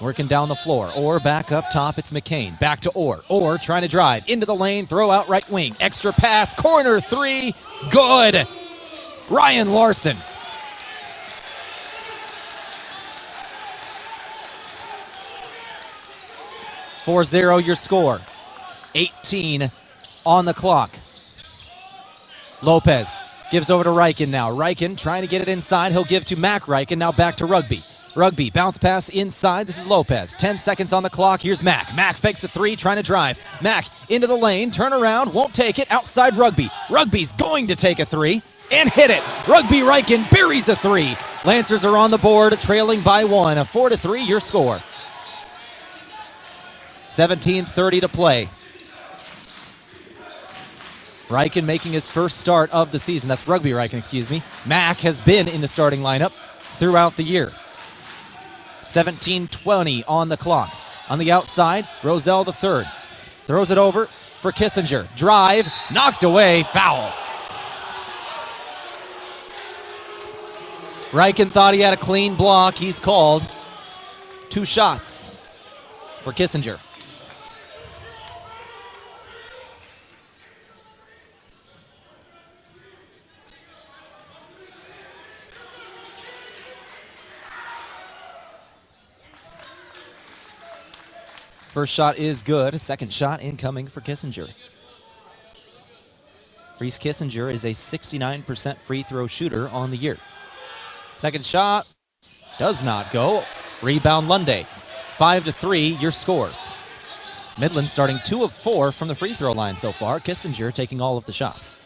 [SPEAKER 3] working down the floor. Orr back up top. It's McCain. Back to Orr. Orr trying to drive into the lane. Throw out right wing. Extra pass. Corner 3. Good. Ryan Larson. (4-0) your score. 18 on the clock. Lopez gives over to Riken now. Riken trying to get it inside. He'll give to Mac Riken. Now back to Rugby. Rugby, bounce pass inside. This is Lopez. 10 seconds on the clock. Here's Mac. Mac fakes a 3, trying to drive. Mac into the lane, turn around, won't take it. Outside Rugby. Rugby's going to take a 3 and hit it. Rugby Riken buries a 3. Lancers are on the board, trailing by 1. A 4-3 your score. 17:30 to play. Riken making his first start of the season. That's Rugby Riken, excuse me. Mac has been in the starting lineup throughout the year. 17:20 on the clock. On the outside, Roselle III throws it over for Kissinger. Drive, knocked away, foul. Riken thought he had a clean block. He's called. 2 shots for Kissinger. First shot is good. Second shot incoming for Kissinger. Reese Kissinger is a 69% free throw shooter on the year. Second shot does not go. Rebound Lunday. 5-3, your score. Midland starting 2 of 4 from the free throw line so far. Kissinger taking all of the shots.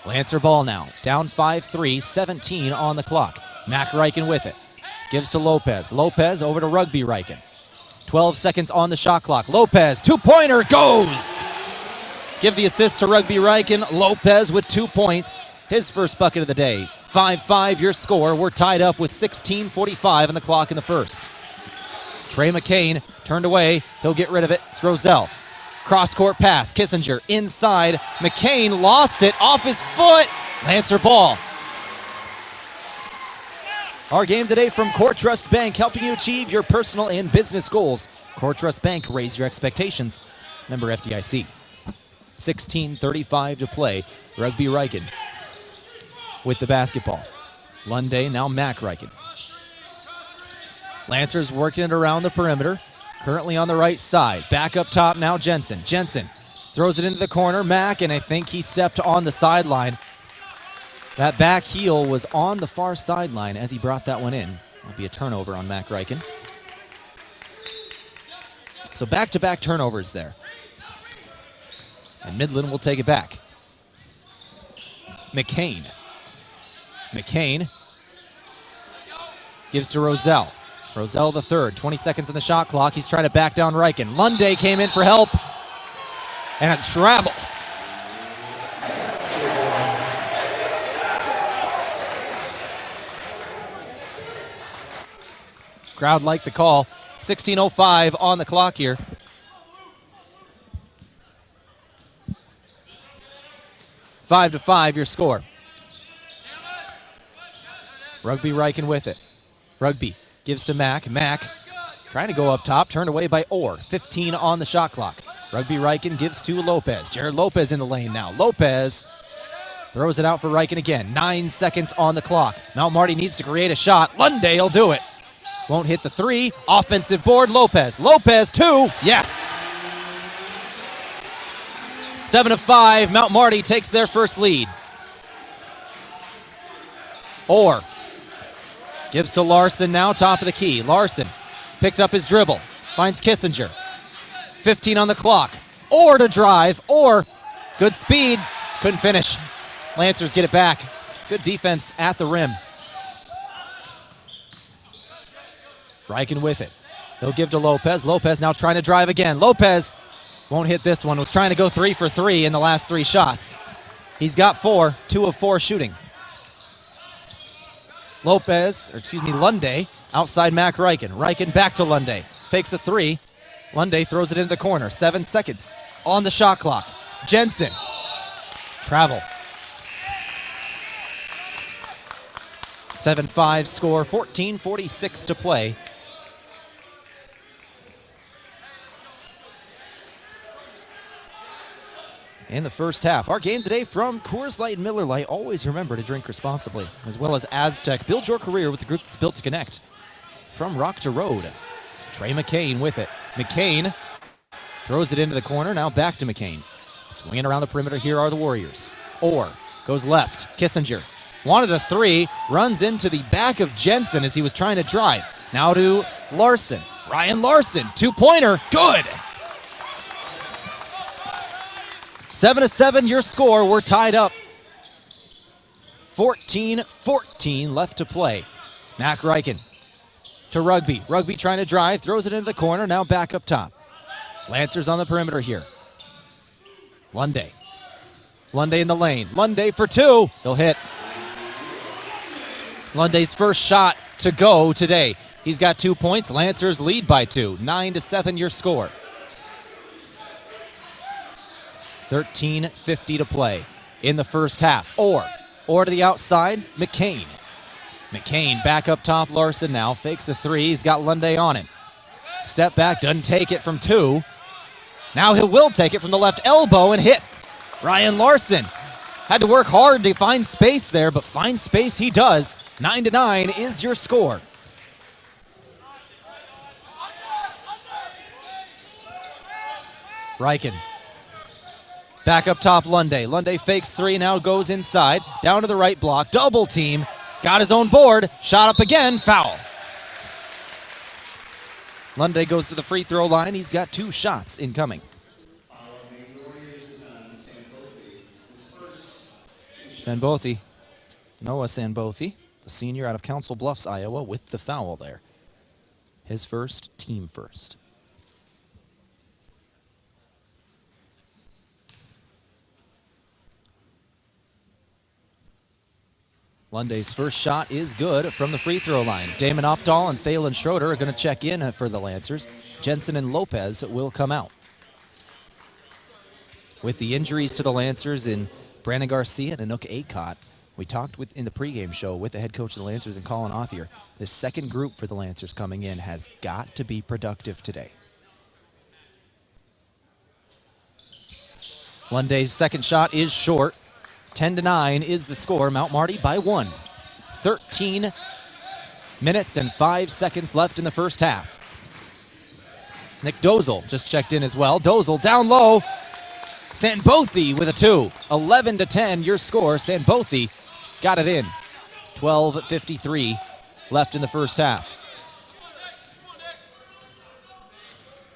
[SPEAKER 3] Lancer ball now. Down 5-3, 17 on the clock. Mac Riken with it. Gives to Lopez. Lopez over to Rugby Riken. 12 seconds on the shot clock. Lopez, two-pointer, goes! Give the assist to Rugby Riken. Lopez with 2 points. His first bucket of the day. 5-5 your score. We're tied up with 16:45 on the clock in the first. Trey McCain turned away. He'll get rid of it. It's Roselle. Cross-court pass. Kissinger inside. McCain lost it off his foot. Lancer ball. Our game today from Core Trust Bank, helping you achieve your personal and business goals. Core Trust Bank, raise your expectations. Member FDIC. 16:35 to play. Rugby Riken with the basketball. Lunday, now Mac Riken. Lancers working it around the perimeter. Currently on the right side. Back up top now, Jensen. Jensen throws it into the corner. Mac, and I think he stepped on the sideline. That back heel was on the far sideline as he brought that one in. That'll be a turnover on Mac Riken. So back-to-back turnovers there. And Midland will take it back. McCain. McCain gives to Roselle. Roselle the third. 20 seconds on the shot clock. He's trying to back down Riken. Lunday came in for help. And a travel. Crowd liked the call. 16:05 on the clock here. Five to 5 your score. Rugby Riken with it. Rugby gives to Mac. Mac trying to go up top. Turned away by Orr. 15 on the shot clock. Rugby Riken gives to Lopez. Jared Lopez in the lane now. Lopez throws it out for Riken again. 9 seconds on the clock. Mount Marty needs to create a shot. Lunday will do it. Won't hit the three. Offensive board, Lopez. Lopez, 2. Yes. 7-5. Mount Marty takes their first lead. Orr gives to Larson now, top of the key. Larson picked up his dribble. Finds Kissinger. 15 on the clock. Orr to drive. Orr, good speed. Couldn't finish. Lancers get it back. Good defense at the rim. Riken with it. They'll give to Lopez. Lopez now trying to drive again. Lopez won't hit this one. Was trying to go 3 for 3 in the last 3 shots. He's got 4, 2 of 4 shooting. Lunday outside Mac Riken. Riken back to Lunday. Fakes a 3. Lunday throws it into the corner. 7 seconds on the shot clock. Jensen. Travel. 7-5 score. 14:46 to play. In the first half. Our game today from Coors Light and Miller Lite. Always remember to drink responsibly, as well as Aztec. Build your career with the group that's built to connect. From rock to road. Trey McCain with it. McCain throws it into the corner. Now back to McCain. Swinging around the perimeter here are the Warriors. Orr goes left. Kissinger wanted a 3. Runs into the back of Jensen as he was trying to drive. Now to Larson. Ryan Larson. 2-pointer. Good. 7-7 your score. We're tied up. 14-14 left to play. Mac Riken to Rugby. Rugby trying to drive. Throws it into the corner. Now back up top. Lancers on the perimeter here. Lunday. Lunday in the lane. Lunday for 2. He'll hit. Lunday's first shot to go today. He's got 2 points. Lancers lead by 2. 9-7 your score. 13:50 to play in the first half. Orr to the outside. McCain. McCain back up top. Larson now fakes a 3. He's got Lunday on him. Step back, doesn't take it from 2. Now he will take it from the left elbow and hit. Ryan Larson had to work hard to find space there, but find space he does. 9-9 is your score. Riken Back up top, Lunday. Lunday fakes three, now goes inside. Down to the right block, double team. Got his own board, shot up again, foul. Lunday goes to the free throw line. He's got 2 shots incoming. Sanbothi, Noah Sanbothi, the senior out of Council Bluffs, Iowa, with the foul there. His first, team first. Lunday's first shot is good from the free throw line. Damon Opdahl and Thalen Schroeder are going to check in for the Lancers. Jensen and Lopez will come out. With the injuries to the Lancers in Brandon Garcia and Anook Acott, we talked in the pregame show with the head coach of the Lancers and Colin Othier. The second group for the Lancers coming in has got to be productive today. Lunday's second shot is short. 10-9 is the score. Mount Marty by 1. 13 minutes and 5 seconds left in the first half. Nick Dozel just checked in as well. Dozel down low. Sanbothi with a 2. 11-10 your score. Sanbothi got it in. 12:53 left in the first half.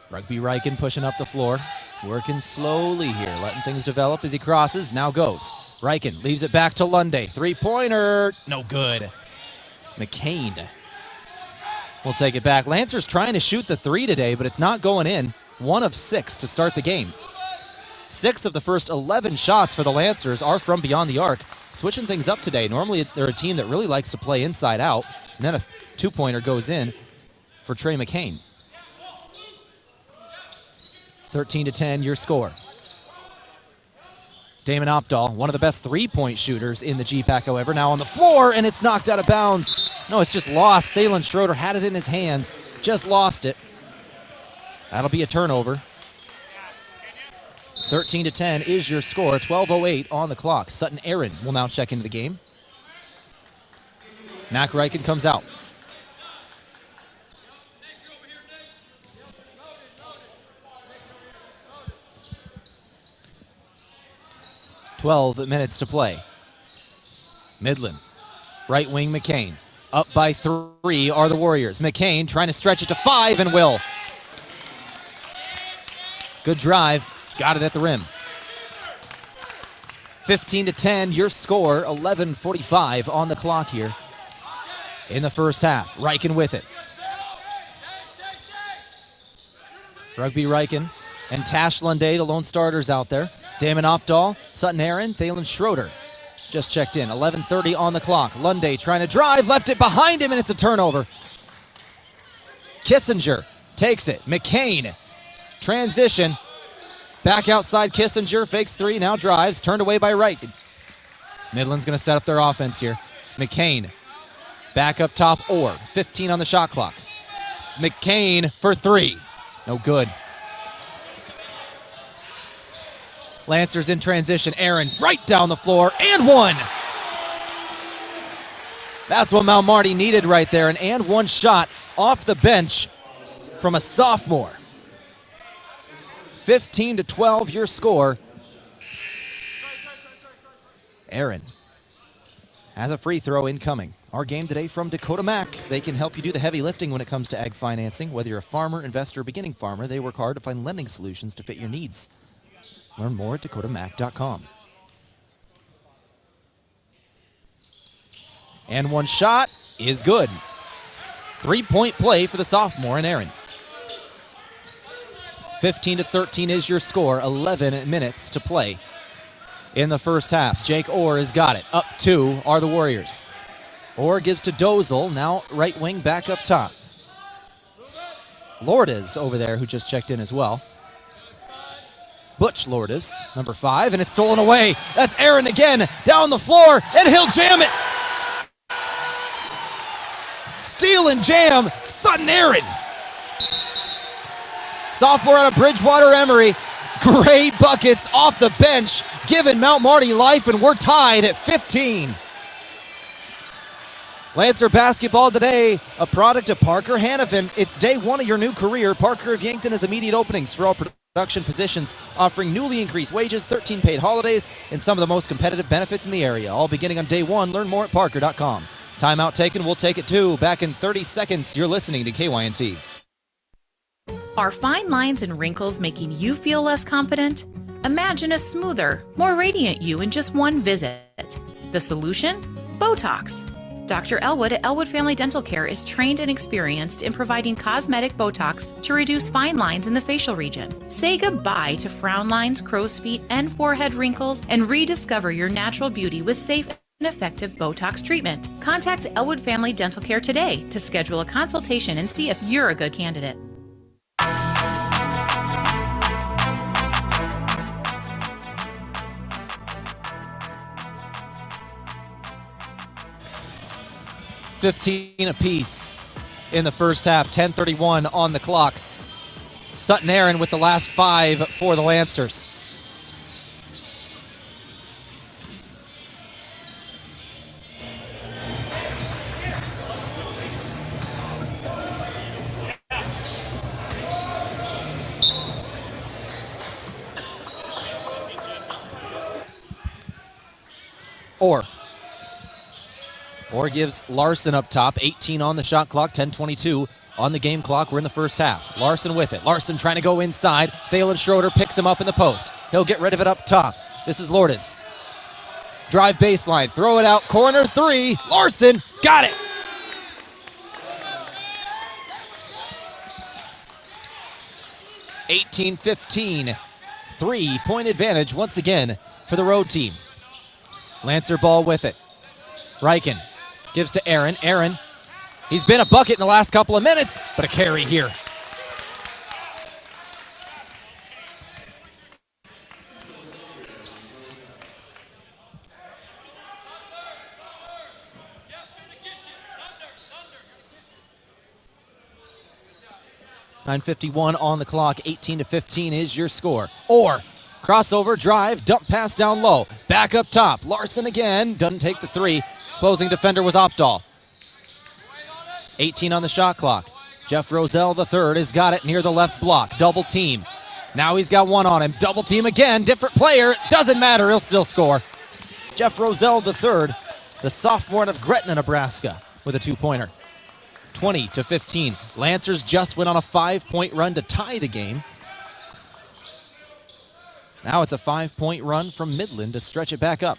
[SPEAKER 3] Rugby Riken pushing up the floor. Working slowly here, letting things develop as he crosses. Now goes. Riken leaves it back to Lunday. Three-pointer, no good. McCain will take it back. Lancers trying to shoot the 3 today, but it's not going in. 1 of 6 to start the game. 6 of the first 11 shots for the Lancers are from beyond the arc. Switching things up today. Normally they're a team that really likes to play inside out, and then a 2-pointer goes in for Trey McCain. 13-10 your score. Damon Opdahl, one of the best 3-point shooters in the Gpac, however, now on the floor, and it's knocked out of bounds. No, it's just lost. Thalen Schroeder had it in his hands, just lost it. That'll be a turnover. 13-10 is your score. 12:08 on the clock. Sutton Aaron will now check into the game. Mac Riken comes out. .12 to play. Midland, right wing McCain. Up by 3 are the Warriors. McCain trying to stretch it to 5 and will. Good drive, got it at the rim. 15-10 your score. 11:45 on the clock here in the first half. Riken with it. Rugby Riken and Tash Lunday, the lone starters out there. Damon Opdahl, Sutton Aaron, Thalen Schroeder just checked in. 11:30 on the clock. Lunday trying to drive, left it behind him, and it's a turnover. Kissinger takes it. McCain, transition. Back outside Kissinger, fakes 3, now drives, turned away by Wright. Midland's going to set up their offense here. McCain, back up top, Orr. 15 on the shot clock. McCain for 3. No good. Lancers in transition. Aaron right down the floor and 1. That's what Mount Marty needed right there. An and 1 shot off the bench from a sophomore. 15-12 your score. Aaron has a free throw incoming. Our game today from Dakota Mac. They can help you do the heavy lifting when it comes to ag financing. Whether you're a farmer, investor, or beginning farmer, they work hard to find lending solutions to fit your needs. Learn more at dakotamac.com. And 1 shot is good. 3-point play for the sophomore and Aaron. 15-13 is your score. 11 minutes to play in the first half. Jake Orr has got it. Up 2 are the Warriors. Orr gives to Dozel, now right wing back up top. Lourdes over there who just checked in as well. Butch Lourdes, number 5, and it's stolen away. That's Aaron again, down the floor, and he'll jam it. Steal and jam, Sutton Aaron. Sophomore out of Bridgewater Emory. Great buckets off the bench, giving Mount Marty life, and we're tied at 15. Lancer basketball today, a product of Parker Hannafin. It's day 1 of your new career. Parker of Yankton has immediate openings for all production positions, offering newly increased wages, 13 paid holidays, and some of the most competitive benefits in the area. All beginning on day one. Learn more at parker.com. Timeout taken. We'll take it too. Back in 30 seconds. You're listening to KYNT.
[SPEAKER 1] Are fine lines and wrinkles making you feel less confident? Imagine a smoother, more radiant you in just one visit. The solution? Botox. Dr. Elwood at Elwood Family Dental Care is trained and experienced in providing cosmetic Botox to reduce fine lines in the facial region. Say goodbye to frown lines, crow's feet, and forehead wrinkles, and rediscover your natural beauty with safe and effective Botox treatment. Contact Elwood Family Dental Care today to schedule a consultation and see if you're a good candidate.
[SPEAKER 3] $15 apiece in the first half, 10:31 on the clock. Sutton Aaron with the last 5 for the Lancers. Or gives Larson up top, 18 on the shot clock, 10:22 on the game clock. We're in the first half. Larson with it. Larson trying to go inside. Thalen Schroeder picks him up in the post. He'll get rid of it up top. This is Lourdes. Drive baseline, throw it out, corner 3. Larson got it. (18-15). 3-point advantage once again for the road team. Lancer ball with it. Reichen gives to Aaron. Aaron, he's been a bucket in the last couple of minutes, but a carry here. .951 on the clock, 18-15 is your score. Or crossover, drive, dump pass down low. Back up top, Larson again, doesn't take the 3. Closing defender was Opdahl. 18 on the shot clock. Jeff Roselle III has got it near the left block. Double team. Now he's got 1 on him. Double team again. Different player. Doesn't matter. He'll still score. Jeff Roselle III, the sophomore out of Gretna, Nebraska, with a 2-pointer. 20-15. Lancers just went on a 5-point run to tie the game. Now it's a 5-point run from Midland to stretch it back up.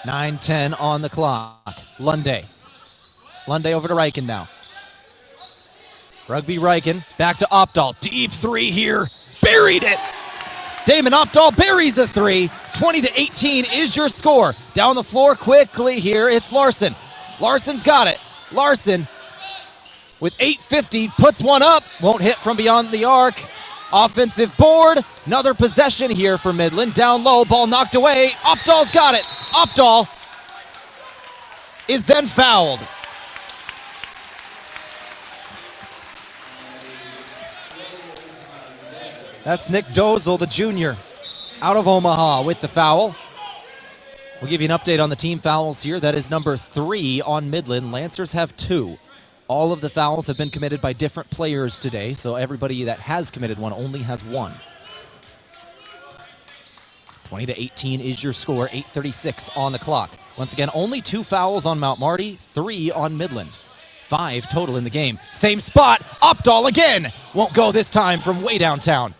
[SPEAKER 3] 9:10 on the clock. Lunday over to Reichen now. Rugby Reichen, back to Opdahl. Deep 3 here. Buried it. Damon Opdahl buries a 3. 20-18 is your score. Down the floor quickly here. It's Larson. Larson's got it. Larson with 8:50 puts one up. Won't hit from beyond the arc. Offensive board. Another possession here for Midland. Down low. Ball knocked away. Opdahl's got it. Opdahl is then fouled. That's Nick Dozel, the junior, out of Omaha with the foul. We'll give you an update on the team fouls here. That is number 3 on Midland. Lancers have 2. All of the fouls have been committed by different players today, so everybody that has committed one only has 1. 20-18 is your score, 8:36 on the clock. Once again, only 2 fouls on Mount Marty, 3 on Midland. 5 total in the game. Same spot, Opdahl again. Won't go this time from way downtown.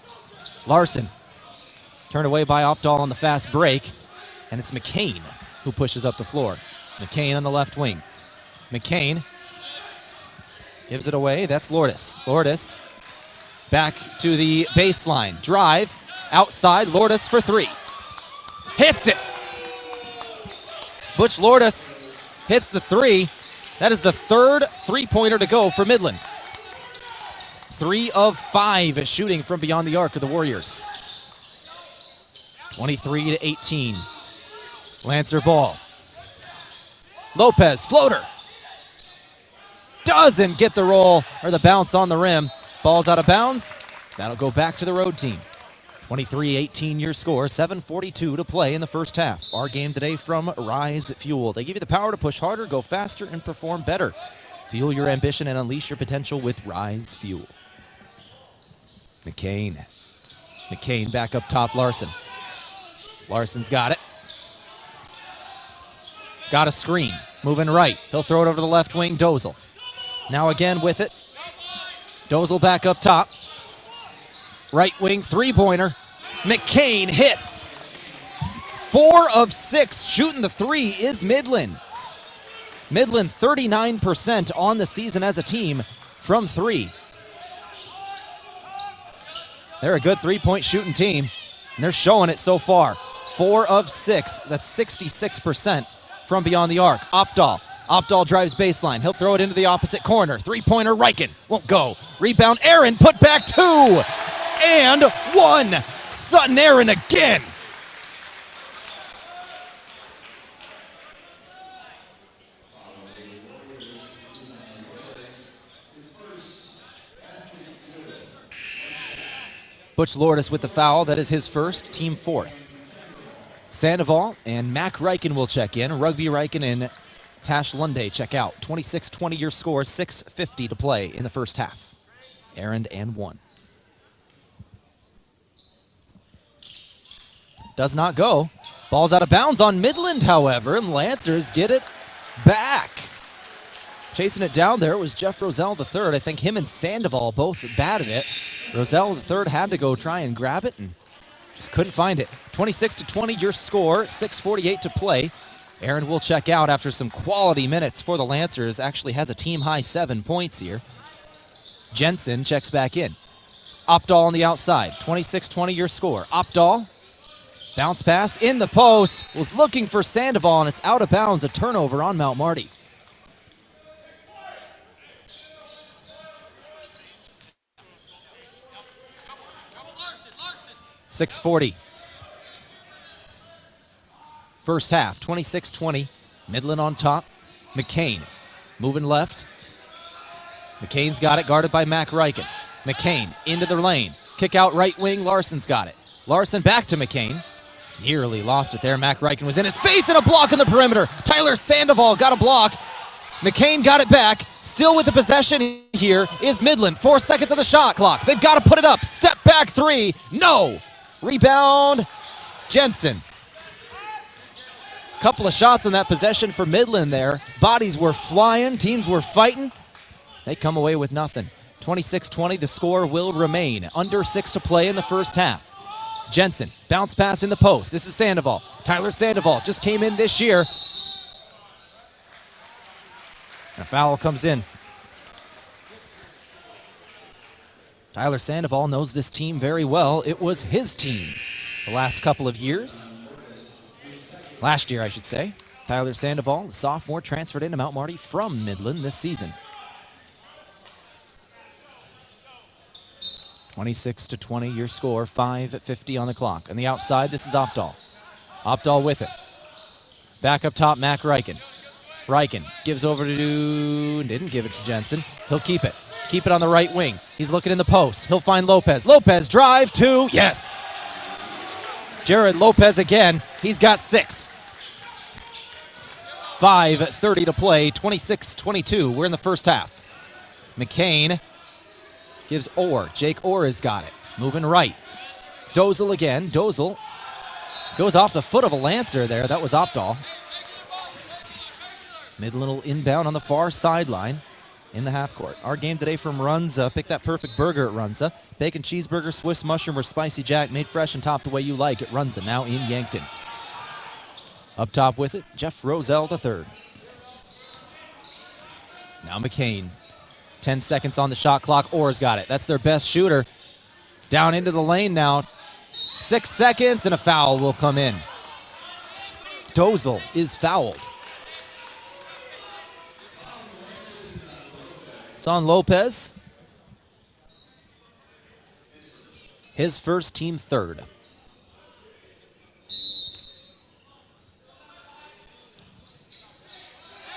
[SPEAKER 3] Larson, turned away by Opdahl on the fast break, and it's McCain who pushes up the floor. McCain on the left wing. McCain gives it away. That's Lourdes. Lourdes back to the baseline. Drive outside. Lourdes for 3. Hits it. Butch Lourdes hits the 3. That is the 3rd 3-pointer to go for Midland. 3 of 5 shooting from beyond the arc of the Warriors. 23-18. Lancer ball. Lopez, floater. Doesn't get the roll or the bounce on the rim. Ball's out of bounds. That'll go back to the road team. 23-18 your score, 7:42 to play in the first half. Our game today from Rise Fuel. They give you the power to push harder, go faster, and perform better. Fuel your ambition and unleash your potential with Rise Fuel. McCain back up top, Larson. Larson's got it. Got a screen. Moving right. He'll throw it over to the left wing, Dozel. Now again with it. Dozel back up top. Right wing, three-pointer. McCain hits. 4 of 6 shooting the three is Midland. Midland 39% on the season as a team from three. They're a good three-point shooting team, and they're showing it so far. 4 of 6. That's 66% from beyond the arc. Opdahl drives baseline. He'll throw it into the opposite corner. Three-pointer, Riken. Won't go. Rebound, Aaron. Put back 2 and 1. Sutton Aaron again. Butch Lourdes with the foul. That is his first, team fourth. Sandoval and Mac Riken will check in. Rugby Riken and Tash Lunday check out. 26-20 your score, 6:50 to play in the first half. Errand and 1. Does not go. Ball's out of bounds on Midland, however, and Lancers get it back. Chasing it down there was Jeff Roselle III. I think him and Sandoval both batted it. Roselle III had to go try and grab it and just couldn't find it. 26-20 your score, 6:48 to play. Aaron will check out after some quality minutes for the Lancers. Actually has a team-high 7 points here. Jensen checks back in. Opdahl on the outside. 26-20 your score. Opdahl, bounce pass in the post. Was looking for Sandoval, and it's out of bounds. A turnover on Mount Marty. .640. First half, 26-20. Midland on top. McCain moving left. McCain's got it, guarded by Mac Riken. McCain into the lane. Kick out right wing. Larson's got it. Larson back to McCain. Nearly lost it there. Mac Riken was in his face and a block on the perimeter. Tyler Sandoval got a block. McCain got it back. Still with the possession here is Midland. 4 seconds of the shot clock. They've got to put it up. Step back three. No. Rebound, Jensen. Couple of shots on that possession for Midland there. Bodies were flying. Teams were fighting. They come away with nothing. 26-20, the score will remain. Under 6 to play in the first half. Jensen, bounce pass in the post. This is Sandoval. Tyler Sandoval just came in this year. A foul comes in. Tyler Sandoval knows this team very well. It was his team the last couple of years. Last year, I should say. Tyler Sandoval, the sophomore, transferred into Mount Marty from Midland this season. 26-20 your score, 5:50 on the clock. On the outside, this is Opdahl. Opdahl with it. Back up top, Mac Riken. Riken gives over to, didn't give it to Jensen. He'll keep it. Keep it on the right wing. He's looking in the post. He'll find Lopez. Lopez drive to, yes. Jared Lopez again. He's got 6. 5:30 to play, 26-22. We're in the first half. McCain gives Orr. Jake Orr has got it. Moving right. Dozel again. Dozel goes off the foot of a Lancer there. That was Opdahl. Midland will inbound on the far sideline in the half court. Our game today from Runza. Pick that perfect burger at Runza. Bacon cheeseburger, Swiss mushroom, or spicy jack, made fresh and topped the way you like at Runza, now in Yankton. Up top with it, Jeff Roselle III. Now McCain. 10 seconds on the shot clock. Orr's got it. That's their best shooter. Down into the lane now. 6 seconds and a foul will come in. Dozel is fouled. It's on Lopez. His first, team third.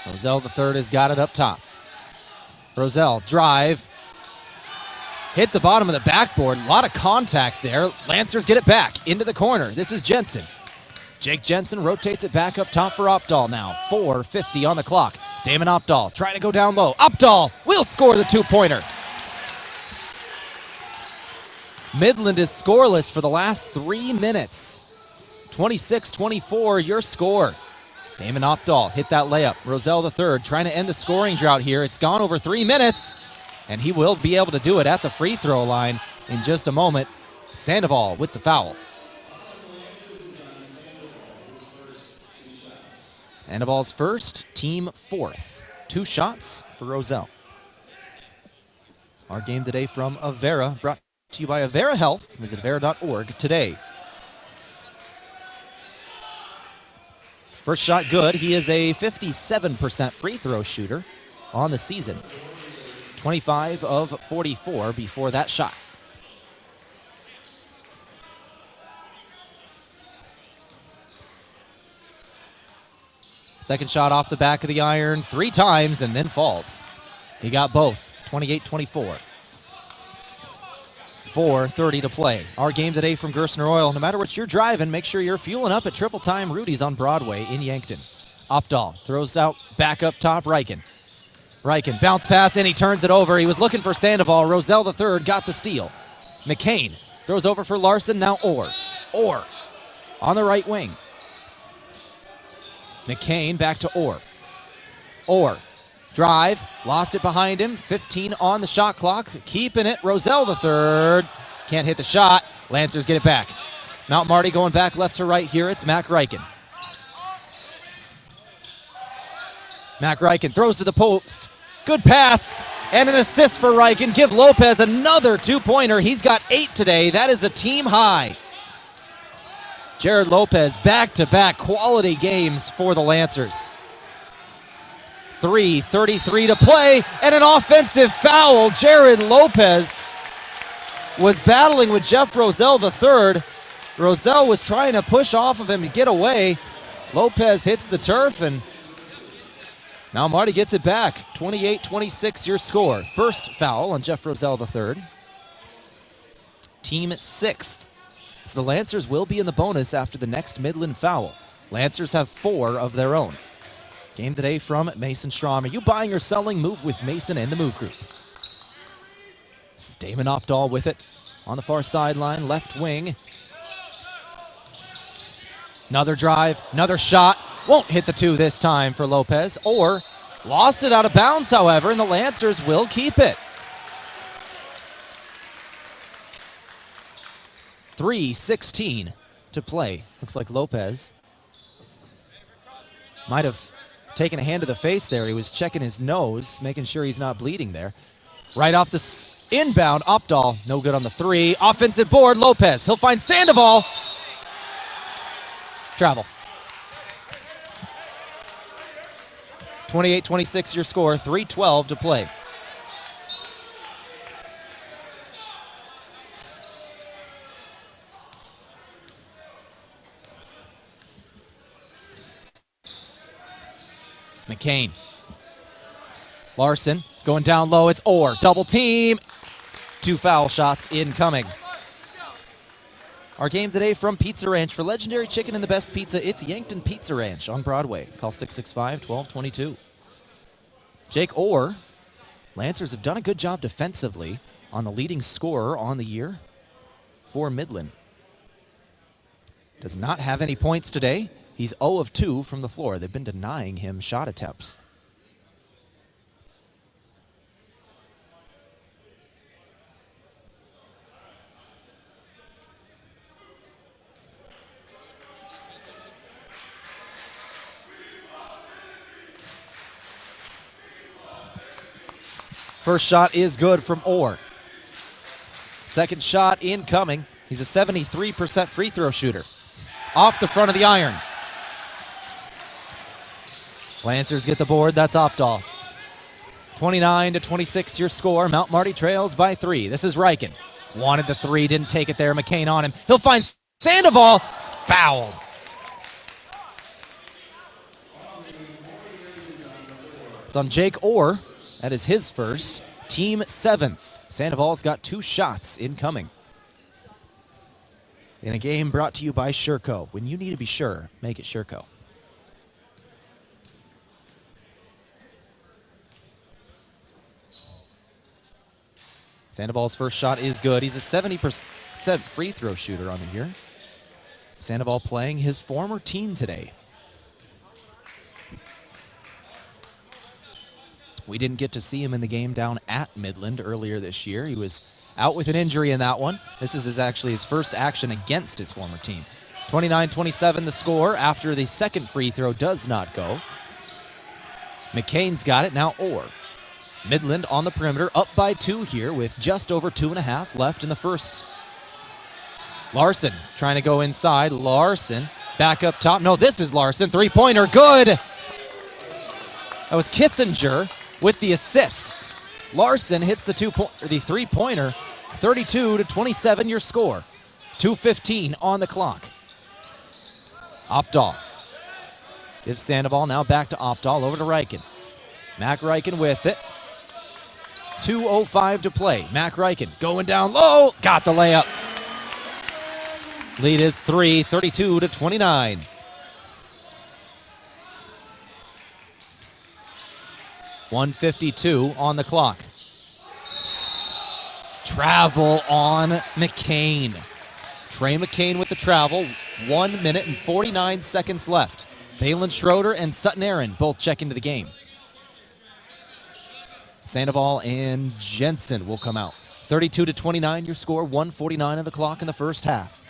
[SPEAKER 3] Roselle the third has got it up top. Roselle, drive. Hit the bottom of the backboard. A lot of contact there. Lancers get it back into the corner. This is Jensen. Jake Jensen rotates it back up top for Opdahl now. 4:50 on the clock. Damon Opdahl trying to go down low. Opdahl will score the two-pointer. Midland is scoreless for the last 3 minutes. 26-24, your score. Damon Opdahl hit that layup. Roselle III trying to end the scoring drought here. It's gone over 3 minutes, and he will be able to do it at the free throw line in just a moment. Sandoval with the foul. Sandoval's first, team fourth. 2 shots for Roselle. Our game today from Avera, brought to you by Avera Health. Visit avera.org today. First shot good. He is a 57% free throw shooter on the season. 25 of 44 before that shot. Second shot off the back of the iron 3 times and then falls. He got both. 28-24. 4:30 to play. Our game today from Gerstner Oil. No matter what you're driving, make sure you're fueling up at Triple Time Rudy's on Broadway in Yankton. Opdahl throws out back up top. Reichen bounce pass and he turns it over. He was looking for Sandoval. Roselle III got the steal. McCain throws over for Larson. Now Orr on the right wing. McCain back to Orr. Drive, lost it behind him. 15 on the shot clock. Keeping it, Roselle III. Can't hit the shot. Lancers get it back. Mount Marty going back left to right here. It's Mac Reichen. Mac Reichen throws to the post. Good pass and an assist for Reichen. Give Lopez another 2-pointer. He's got 8 today. That is a team high. Jared Lopez back-to-back quality games for the Lancers. 3:33 to play, and an offensive foul. Jared Lopez was battling with Jeff Roselle III. Roselle was trying to push off of him to get away. Lopez hits the turf, and now Marty gets it back. 28-26 your score. First foul on Jeff Roselle III. Team 6th. So the Lancers will be in the bonus after the next Midland foul. Lancers have 4 of their own. Game today from Mason Strom. Are you buying or selling? Move with Mason and the Move Group. This is Damon Opdahl with it on the far sideline, left wing. Another drive, another shot. Won't hit the 2 this time for Lopez. Or lost it out of bounds, however, and the Lancers will keep it. 3:16 to play. Looks like Lopez might have taken a hand to the face there. He was checking his nose, making sure he's not bleeding there. Right off the inbound, Opdahl, no good on the 3. Offensive board, Lopez. He'll find Sandoval. Travel. 28-26 your score, 3:12 to play. McCain. Larson going down low. It's Orr. Double team. 2 foul shots incoming. Our game today from Pizza Ranch. For legendary chicken and the best pizza, it's Yankton Pizza Ranch on Broadway. Call 665-1222. Jake Orr. Lancers have done a good job defensively on the leading scorer on the year for Midland. Does not have any points today. He's 0 of 2 from the floor. They've been denying him shot attempts. First shot is good from Orr. Second shot incoming. He's a 73% free throw shooter. Off the front of the iron. Lancers get the board. That's Opdahl. 29-26 your score. Mount Marty trails by 3. This is Reichen. Wanted the 3, didn't take it there. McCain on him. He'll find Sandoval. Fouled. It's on Jake Orr. That is his first. Team 7th. Sandoval's got 2 shots incoming. In a game brought to you by Sherco. When you need to be sure, make it Sherco. Sandoval's first shot is good. He's a 70% free throw shooter on the year. Sandoval playing his former team today. We didn't get to see him in the game down at Midland earlier this year. He was out with an injury in that one. This is actually his first action against his former team. 29-27 the score after the second free throw does not go. McCain's got it, now Orr. Midland on the perimeter, up by 2 here with just over 2.5 left in the first. Larson trying to go inside. Larson back up top. No, this is Larson. Three-pointer, good. That was Kissinger with the assist. Larson hits the three-pointer. 32-27 your score. 2:15 on the clock. Opdahl gives Sandoval, now back to Opdahl, over to Reichen. Mac Reichen with it. 2:05 to play. Mac Reichen going down low, got the layup. Lead is 3, 32-29. .152 on the clock. Travel on McCain. Trey McCain with the travel. 1 minute and 49 seconds left. Balin Schroeder and Sutton Aaron both check into the game. Sandoval and Jensen will come out. 32-29 your score. 1:49 on the clock in the first half.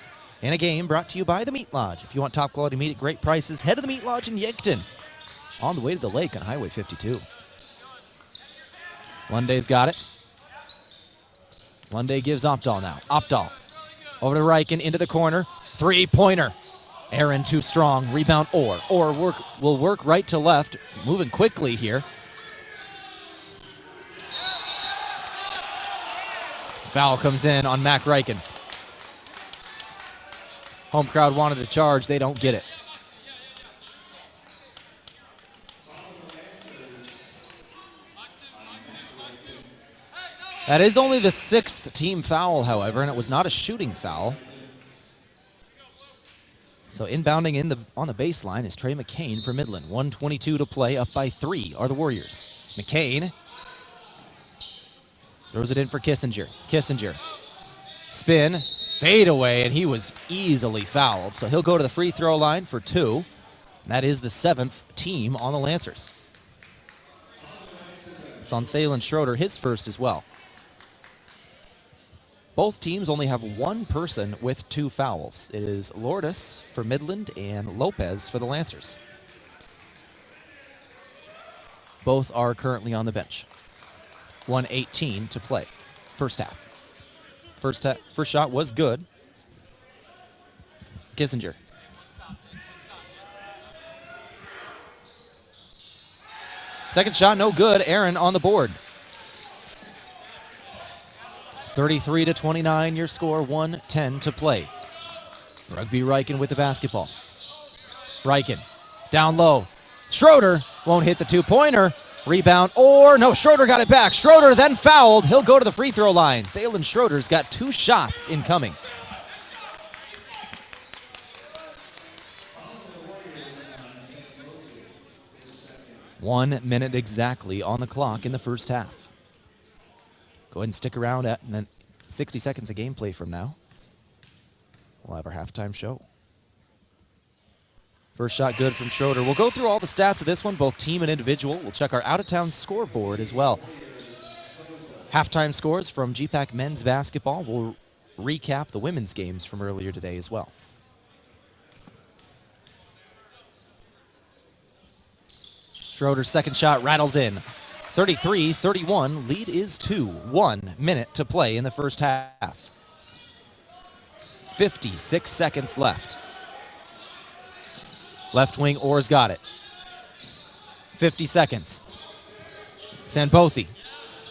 [SPEAKER 3] In a game brought to you by the Meat Lodge. If you want top quality meat at great prices, head to the Meat Lodge in Yankton. On the way to the lake on Highway 52. Lunday's got it. Lunday gives Opdahl now. Opdahl over to Reichen into the corner. Three-pointer. Aaron too strong. Rebound Orr. Orr will work right to left. Moving quickly here. Foul comes in on Mac Reichen. Home crowd wanted to charge. They don't get it. That is only the 6th team foul, however, and it was not a shooting foul. So inbounding on the baseline is Trey McCain for Midland. 1:22 to play, up by 3 are the Warriors. McCain throws it in for Kissinger. Kissinger, spin, fade away, and he was easily fouled. So he'll go to the free throw line for 2. And that is the 7th team on the Lancers. It's on Thalen Schroeder, his first as well. Both teams only have one person with 2 fouls. It is Lourdes for Midland and Lopez for the Lancers. Both are currently on the bench. 1:18 to play. First half. First shot was good. Kissinger. Second shot, no good. Aaron on the board. 33-29 your score, 1:10 to play. Rugby Reichen with the basketball. Reichen down low. Schroeder won't hit the 2-pointer. Rebound, or no, Schroeder got it back. Schroeder then fouled. He'll go to the free throw line. Thalen Schroeder's got 2 shots incoming. One minute exactly on the clock in the first half. Go ahead and stick around and then 60 seconds of gameplay from now. We'll have our halftime show. First shot good from Schroeder. We'll go through all the stats of this one, both team and individual. We'll check our out-of-town scoreboard as well. Halftime scores from Gpac men's basketball. We'll recap the women's games from earlier today as well. Schroeder's second shot rattles in. 33-31, lead is 2. 1 minute to play in the first half. 56 seconds left. Left wing, Orr's got it. 50 seconds. Sanbothi.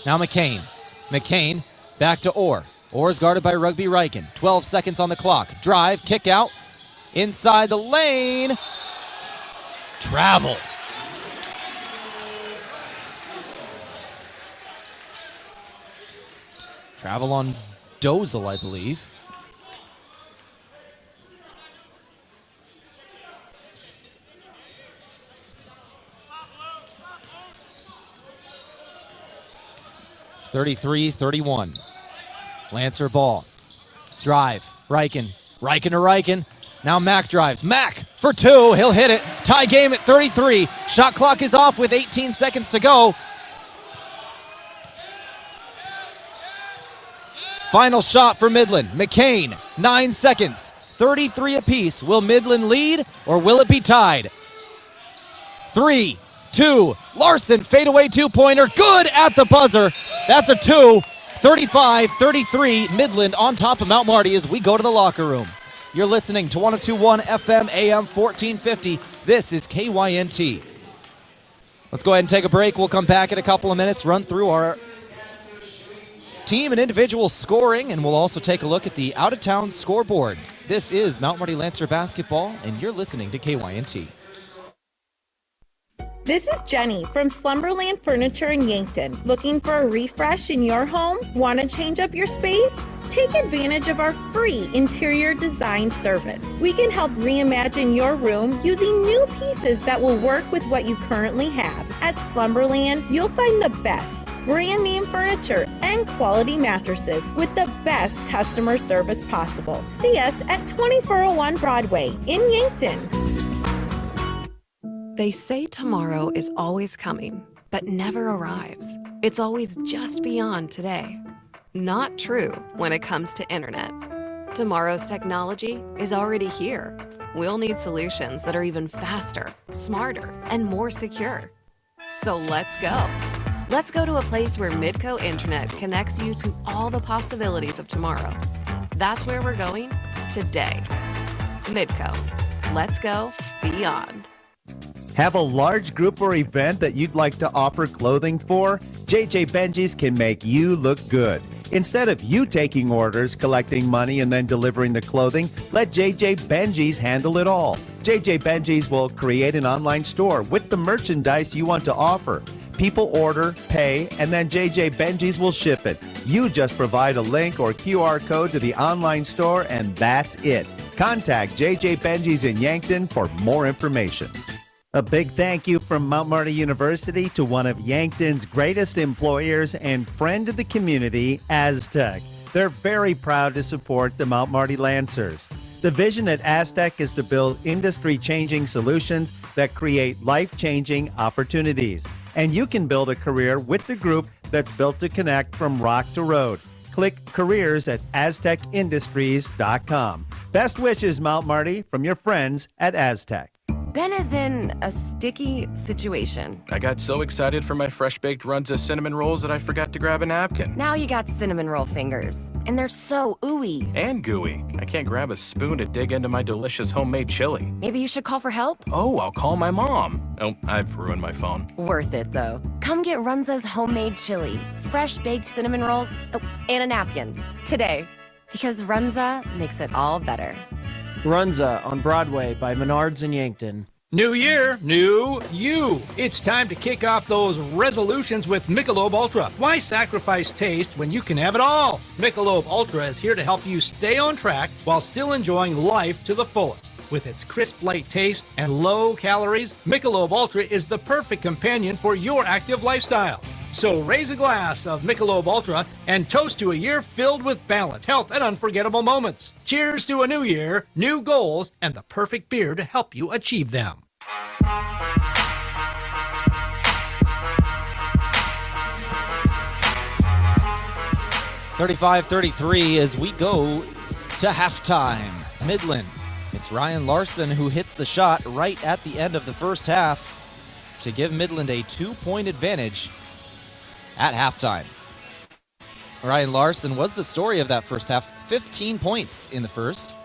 [SPEAKER 3] Now McCain. McCain back to Orr. Orr's guarded by Rugby Reichen. 12 seconds on the clock. Drive, kick out. Inside the lane. Travel. Travel on Dozel, I believe. (33-31). Lancer ball. Drive. Reichen to Reichen. Now Mack drives. Mack for 2. He'll hit it. Tie game at 33. Shot clock is off with 18 seconds to go. Final shot for Midland. McCain, 9 seconds. 33 apiece. Will Midland lead or will it be tied? 3, 2, Larson, fadeaway two-pointer. Good at the buzzer. That's a 2. 35-33, Midland on top of Mount Marty as we go to the locker room. You're listening to 102.1 FM AM 1450. This is KYNT. Let's go ahead and take a break. We'll come back in a couple of minutes, run through our team and individual scoring, and we'll also take a look at the out-of-town scoreboard. This is Mount Marty Lancer basketball, and you're listening to KYNT.
[SPEAKER 5] This is Jenny from Slumberland Furniture in Yankton. Looking for a refresh in your home? Want to change up your space? Take advantage of our free interior design service. We can help reimagine your room using new pieces that will work with what you currently have. At Slumberland, you'll find the best brand name furniture and quality mattresses with the best customer service possible. See us at 2401 Broadway in Yankton.
[SPEAKER 14] They say tomorrow is always coming, but never arrives. It's always just beyond today. Not true when it comes to internet. Tomorrow's technology is already here. We'll need solutions that are even faster, smarter, and more secure. So let's go. Let's go to a place where Midco Internet connects you to all the possibilities of tomorrow. That's where we're going today. Midco. Let's go beyond.
[SPEAKER 12] Have a large group or event that you'd like to offer clothing for? JJ Benji's can make you look good. Instead of you taking orders, collecting money, and then delivering the clothing, let JJ Benji's handle it all. JJ Benji's will create an online store with the merchandise you want to offer. People order, pay, and then JJ Benji's will ship it. You just provide a link or QR code to the online store, and that's it. Contact JJ Benji's in Yankton for more information. A big thank you from Mount Marty University to one of Yankton's greatest employers and friend of the community, Aztec. They're very proud to support the Mount Marty Lancers. The vision at Aztec is to build industry-changing solutions that create life-changing opportunities. And you can build a career with the group that's built to connect from rock to road. Click careers at aztecindustries.com. Best wishes, Mount Marty, from your friends at Aztec.
[SPEAKER 14] Ben is in a sticky situation.
[SPEAKER 6] I got so excited for my fresh-baked Runza cinnamon rolls that I forgot to grab a napkin.
[SPEAKER 14] Now you got cinnamon roll fingers, and they're so ooey.
[SPEAKER 6] And gooey. I can't grab a spoon to dig into my delicious homemade chili.
[SPEAKER 14] Maybe you should call for help?
[SPEAKER 6] Oh, I'll call my mom. Oh, I've ruined my phone.
[SPEAKER 14] Worth it, though. Come get Runza's homemade chili, fresh-baked cinnamon rolls, and a napkin today. Because Runza makes it all better.
[SPEAKER 11] Runza on Broadway by Menards in Yankton.
[SPEAKER 2] New year, new you. It's time to kick off those resolutions with Michelob Ultra. Why sacrifice taste when you can have it all? Michelob Ultra is here to help you stay on track while still enjoying life to the fullest. With its crisp light taste and low calories, Michelob Ultra is the perfect companion for your active lifestyle. So raise a glass of Michelob Ultra and toast to a year filled with balance, health, and unforgettable moments. Cheers to a new year, new goals, and the perfect beer to help you achieve them.
[SPEAKER 3] 35-33 as we go to halftime. Midland. It's Ryan Larson who hits the shot right at the end of the first half to give Midland a 2-point advantage at halftime. Ryan Larson was the story of that first half. 15 points in the first.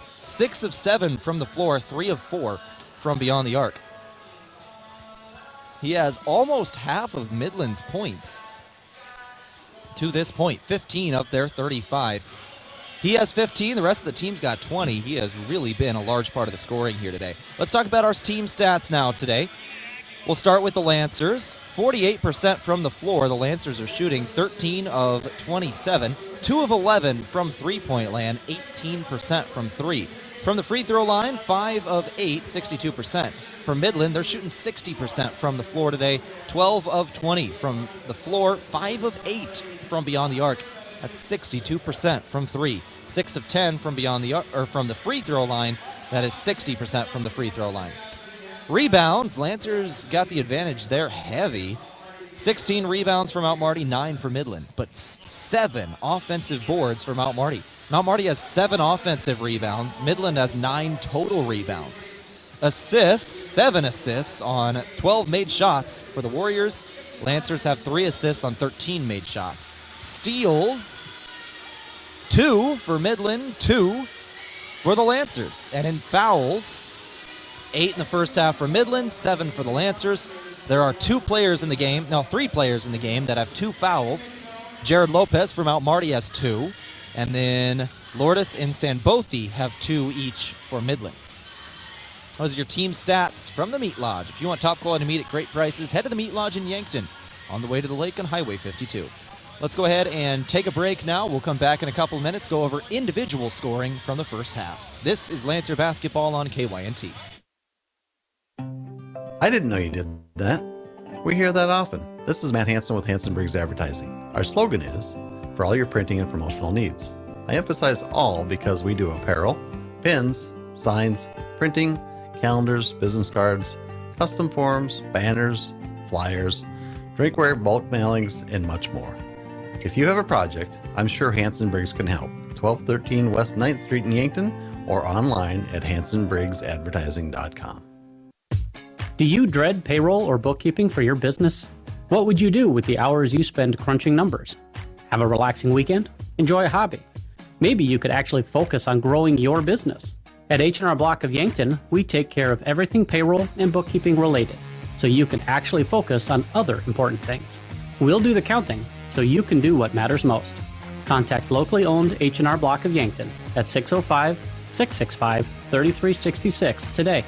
[SPEAKER 3] 6 of 7 from the floor, 3 of 4 from beyond the arc. He has almost half of Midland's points to this point. 15 of their 35. He has 15. The rest of the team's got 20. He has really been a large part of the scoring here today. Let's talk about our team stats now today. We'll start with the Lancers. 48% from the floor. The Lancers are shooting 13 of 27. 2 of 11 from three-point land. 18% from three. From the free throw line, 5 of 8, 62%. For Midland, they're shooting 60% from the floor today. 12 of 20 from the floor. 5 of 8 from beyond the arc. That's 62% from 3. 6 of 10 from beyond the from the free throw line. That is 60% from the free throw line. Rebounds, Lancers got the advantage there heavy. 16 rebounds for Mount Marty, 9 for Midland, but 7 offensive boards for Mount Marty. Mount Marty has 7 offensive rebounds. Midland has 9 total rebounds. Assists, 7 assists on 12 made shots for the Warriors. Lancers have 3 assists on 13 made shots. Steals, 2 for Midland, 2 for the Lancers. And in fouls, 8 in the first half for Midland, 7 for the Lancers. There are 3 players in the game that have 2 fouls. Jared Lopez for Mount Marty has 2. And then Lourdes and Sanbothi have 2 each for Midland. Those are your team stats from the Meat Lodge. If you want top quality meat at great prices, head to the Meat Lodge in Yankton on the way to the lake on Highway 52. Let's go ahead and take a break now. We'll come back in a couple of minutes, go over individual scoring from the first half. This is Lancer Basketball on KYNT.
[SPEAKER 7] I didn't know you did that. We hear that often. This is Matt Hansen with Hansen Briggs Advertising. Our slogan is, for all your printing and promotional needs. I emphasize all because we do apparel, pins, signs, printing, calendars, business cards, custom forms, banners, flyers, drinkware, bulk mailings, and much more. If you have a project, I'm sure Hansen Briggs can help. 1213 West 9th Street in Yankton or online at hansenbriggsadvertising.com.
[SPEAKER 10] Do you dread payroll or bookkeeping for your business? What would you do with the hours you spend crunching numbers? Have a relaxing weekend? Enjoy a hobby? Maybe you could actually focus on growing your business. At H&R Block of Yankton, we take care of everything payroll and bookkeeping related, so you can actually focus on other important things. We'll do the counting, so you can do what matters most. Contact locally owned H&R Block of Yankton at 605-665-3366 today.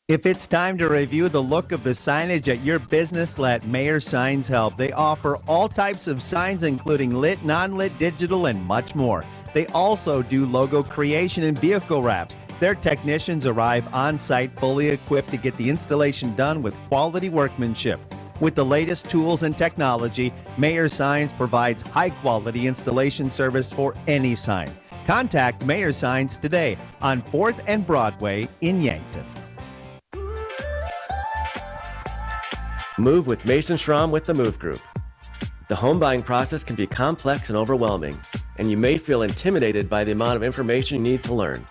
[SPEAKER 12] If it's time to review the look of the signage at your business, let Mayor Signs help. They offer all types of signs, including lit, non-lit, digital, and much more. They also do logo creation and vehicle wraps. Their technicians arrive on site fully equipped to get the installation done with quality workmanship. With the latest tools and technology, Mayor Signs provides high-quality installation service for any sign. Contact Mayor Signs today on 4th and Broadway in Yankton.
[SPEAKER 13] Move with Mason Schramm with the Move Group. The home buying process can be complex and overwhelming, and you may feel intimidated by the amount of information you need to learn.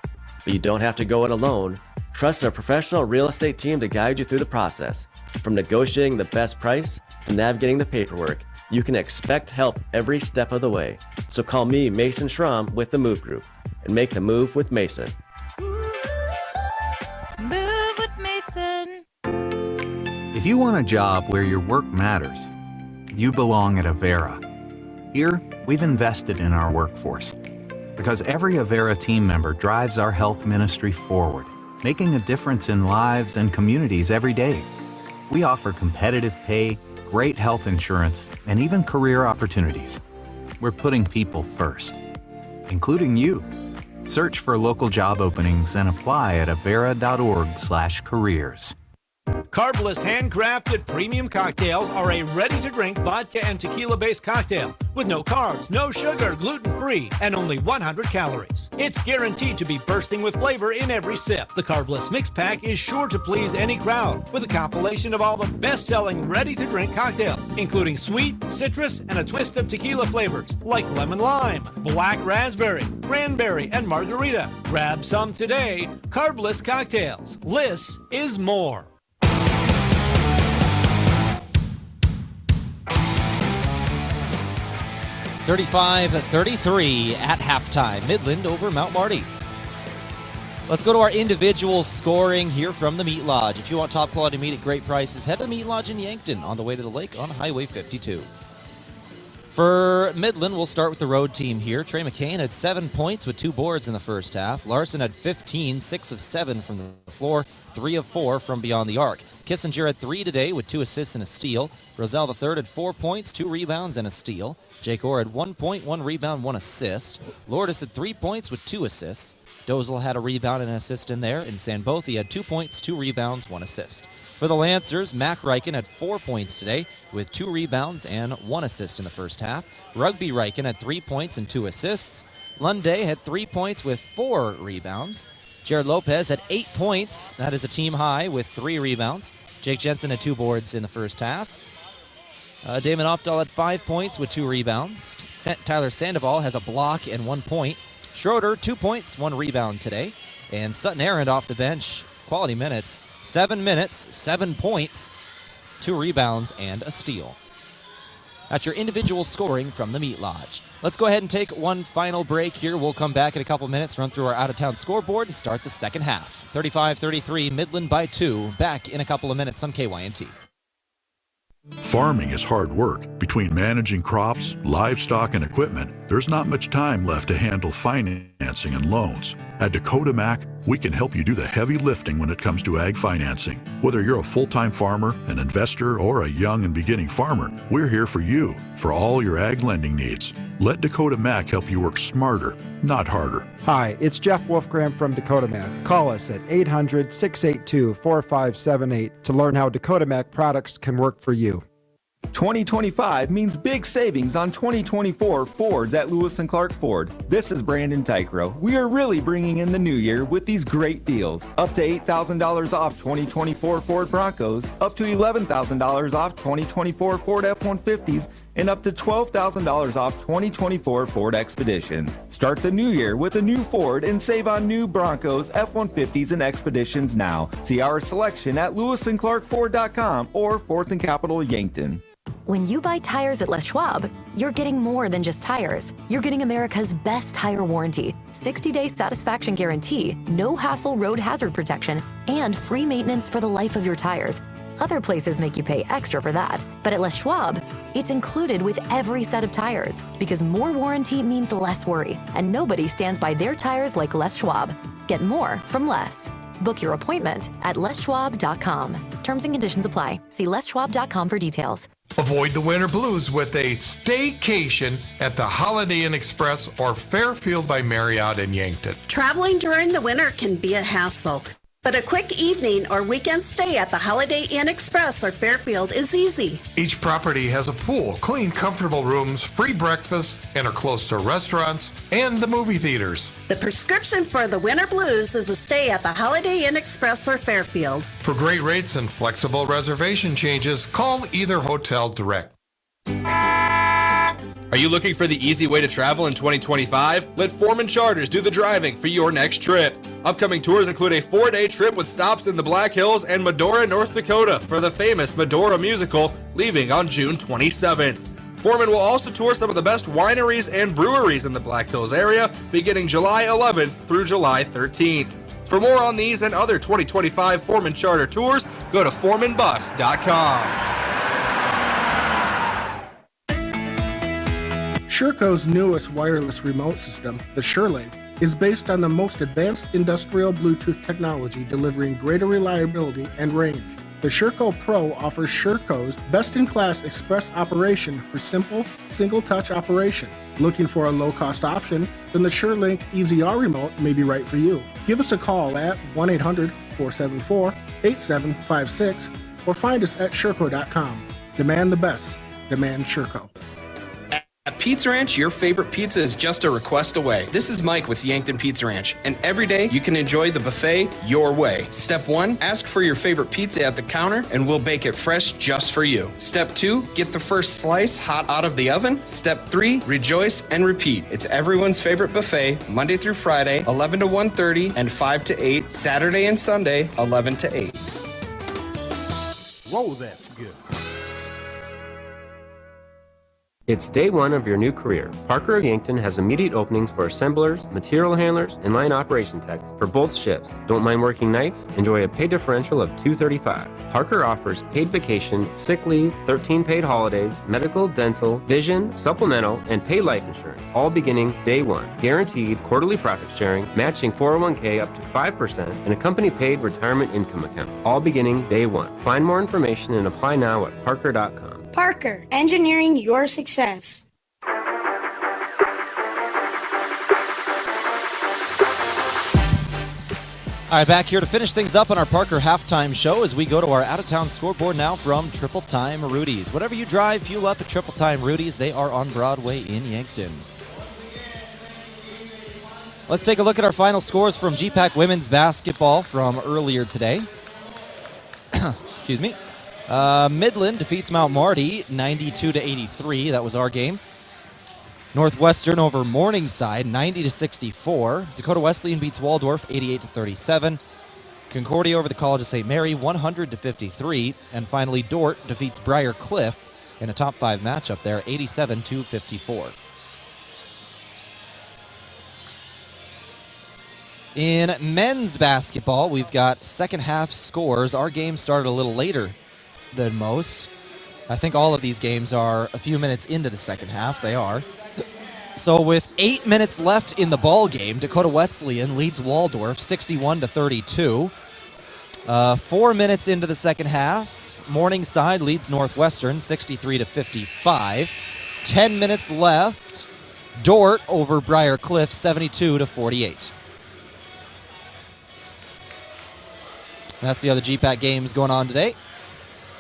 [SPEAKER 13] But you don't have to go it alone. Trust our professional real estate team to guide you through the process. From negotiating the best price to navigating the paperwork, you can expect help every step of the way. So call me, Mason Schramm, with the Move Group, and make the move with Mason.
[SPEAKER 1] Move with Mason.
[SPEAKER 22] If you want a job where your work matters, you belong at Avera. Here, we've invested in our workforce because every Avera team member drives our health ministry forward, making a difference in lives and communities every day. We offer competitive pay, great health insurance, and even career opportunities. We're putting people first, including you. Search for local job openings and apply at avera.org/careers.
[SPEAKER 2] Carbless handcrafted premium cocktails are a ready-to-drink vodka and tequila-based cocktail with no carbs, no sugar, gluten-free, and only 100 calories. It's guaranteed to be bursting with flavor in every sip. The Carbless Mix Pack is sure to please any crowd with a compilation of all the best-selling ready-to-drink cocktails, including sweet, citrus, and a twist of tequila flavors like lemon lime, black raspberry, cranberry, and margarita. Grab some today. Carbless cocktails. Less is more.
[SPEAKER 3] 35-33 at halftime. Midland over Mount Marty. Let's go to our individual scoring here from the Meat Lodge. If you want top quality meat at great prices, head to the Meat Lodge in Yankton on the way to the lake on Highway 52. For Midland, we'll start with the road team here. Trey McCain had 7 points with 2 boards in the first half. Larson had 15, 6 of 7 from the floor, 3 of 4 from beyond the arc. Kissinger had 3 today with 2 assists and a steal. Roselle III had 4 points, 2 rebounds, and a steal. Jake Orr had 1 point, 1 rebound, 1 assist. Lourdes had 3 points with 2 assists. Dozel had a rebound and an assist in there. And Sanbothi had 2 points, 2 rebounds, 1 assist. For the Lancers, Mac Reichen had 4 points today with 2 rebounds and 1 assist in the first half. Rugby Reichen had 3 points and 2 assists. Lunday had 3 points with 4 rebounds. Jared Lopez had 8 points. That is a team high with 3 rebounds. Jake Jensen had 2 boards in the first half. Damon Opdahl had 5 points with 2 rebounds. Tyler Sandoval has a block and 1 point. Schroeder, 2 points, 1 rebound today. And Sutton Aaron off the bench, quality minutes, 7 minutes, 7 points, 2 rebounds, and a steal. That's your individual scoring from the Meat Lodge. Let's go ahead and take one final break here. We'll come back in a couple minutes, run through our out-of-town scoreboard, and start the second half. 35-33, Midland by 2. Back in a couple of minutes on KYNT.
[SPEAKER 8] Farming is hard work. Between managing crops, livestock, and equipment, there's not much time left to handle financing and loans. At Dakota Mac, we can help you do the heavy lifting when it comes to ag financing. Whether you're a full-time farmer, an investor, or a young and beginning farmer, we're here for you for all your ag lending needs. Let Dakota Mac help you work smarter, not harder.
[SPEAKER 9] Hi, it's Jeff Wolfgram from Dakota Mac. Call us at 800-682-4578 to learn how Dakota Mac products can work for you.
[SPEAKER 15] 2025 means big savings on 2024 Fords at Lewis & Clark Ford. This is Brandon Tykrow. We are really bringing in the new year with these great deals. Up to $8,000 off 2024 Ford Broncos, up to $11,000 off 2024 Ford F-150s, and up to $12,000 off 2024 Ford Expeditions. Start the new year with a new Ford and save on new Broncos, F-150s, and Expeditions now. See our selection at lewisandclarkford.com or 4th and Capitol Yankton.
[SPEAKER 23] When you buy tires at Les Schwab, you're getting more than just tires. You're getting America's best tire warranty, 60-day satisfaction guarantee, no hassle road hazard protection, and free maintenance for the life of your tires. Other places make you pay extra for that, but at Les Schwab, it's included with every set of tires because more warranty means less worry, and nobody stands by their tires like Les Schwab. Get more from less. Book your appointment at leschwab.com. Terms and conditions apply. See leschwab.com for details.
[SPEAKER 24] Avoid the winter blues with a staycation at the Holiday Inn Express or Fairfield by Marriott in Yankton.
[SPEAKER 26] Traveling during the winter can be a hassle, but a quick evening or weekend stay at the Holiday Inn Express or Fairfield is easy.
[SPEAKER 24] Each property has a pool, clean, comfortable rooms, free breakfast, and are close to restaurants and the movie theaters.
[SPEAKER 26] The prescription for the winter blues is a stay at the Holiday Inn Express or Fairfield.
[SPEAKER 24] For great rates and flexible reservation changes, call either hotel direct.
[SPEAKER 6] Are you looking for the easy way to travel in 2025? Let Foreman Charters do the driving for your next trip. Upcoming tours include a 4-day trip with stops in the Black Hills and Medora, North Dakota for the famous Medora musical, leaving on June 27th. Foreman will also tour some of the best wineries and breweries in the Black Hills area beginning July 11th through July 13th. For more on these and other 2025 Foreman Charter tours, go to foremanbus.com.
[SPEAKER 27] Sherco's newest wireless remote system, the SureLink, is based on the most advanced industrial Bluetooth technology, delivering greater reliability and range. The Sherco Pro offers Sherco's best-in-class express operation for simple, single-touch operation. Looking for a low-cost option? Then the SureLink EZR remote may be right for you. Give us a call at 1-800-474-8756 or find us at Sherco.com. Demand the best. Demand Sherco.
[SPEAKER 28] At Pizza Ranch, your favorite pizza is just a request away. This is Mike with Yankton Pizza Ranch, and every day you can enjoy the buffet your way. Step 1, ask for your favorite pizza at the counter, and we'll bake it fresh just for you. Step 2, get the first slice hot out of the oven. Step 3, rejoice and repeat. It's everyone's favorite buffet, Monday through Friday, 11 to 1:30 and 5 to 8, Saturday and Sunday, 11 to 8.
[SPEAKER 29] Whoa, that's good.
[SPEAKER 4] It's day one of your new career. Parker of Yankton has immediate openings for assemblers, material handlers, and line operation techs for both shifts. Don't mind working nights? Enjoy a pay differential of $235. Parker offers paid vacation, sick leave, 13 paid holidays, medical, dental, vision, supplemental, and paid life insurance, all beginning day one. Guaranteed quarterly profit sharing, matching 401k up to 5%, and a company-paid retirement income account, all beginning day one. Find more information and apply now at parker.com.
[SPEAKER 16] Parker, engineering your success.
[SPEAKER 3] All right, back here to finish things up on our Parker halftime show as we go to our out-of-town scoreboard now from Triple Time Rudy's. Whatever you drive, fuel up at Triple Time Rudy's. They are on Broadway in Yankton. Let's take a look at our final scores from Gpac women's basketball from earlier today. Excuse me. Midland defeats Mount Marty 92-83. That was our game. Northwestern over Morningside 90-64. Dakota Wesleyan beats Waldorf 88-37. Concordia over the College of St. Mary 100-53. And finally Dort defeats Briar Cliff in a top 5 matchup there 87-54. In men's basketball, we've got second half scores. Our game started a little later than most. I think all of these games are a few minutes into the second half. They are. So with 8 minutes left in the ball game, Dakota Wesleyan leads Waldorf 61-32. 4 minutes into the second half, Morningside leads Northwestern 63-55. 10 minutes left, Dort over Briar Cliff 72-48. That's the other GPAC games going on today.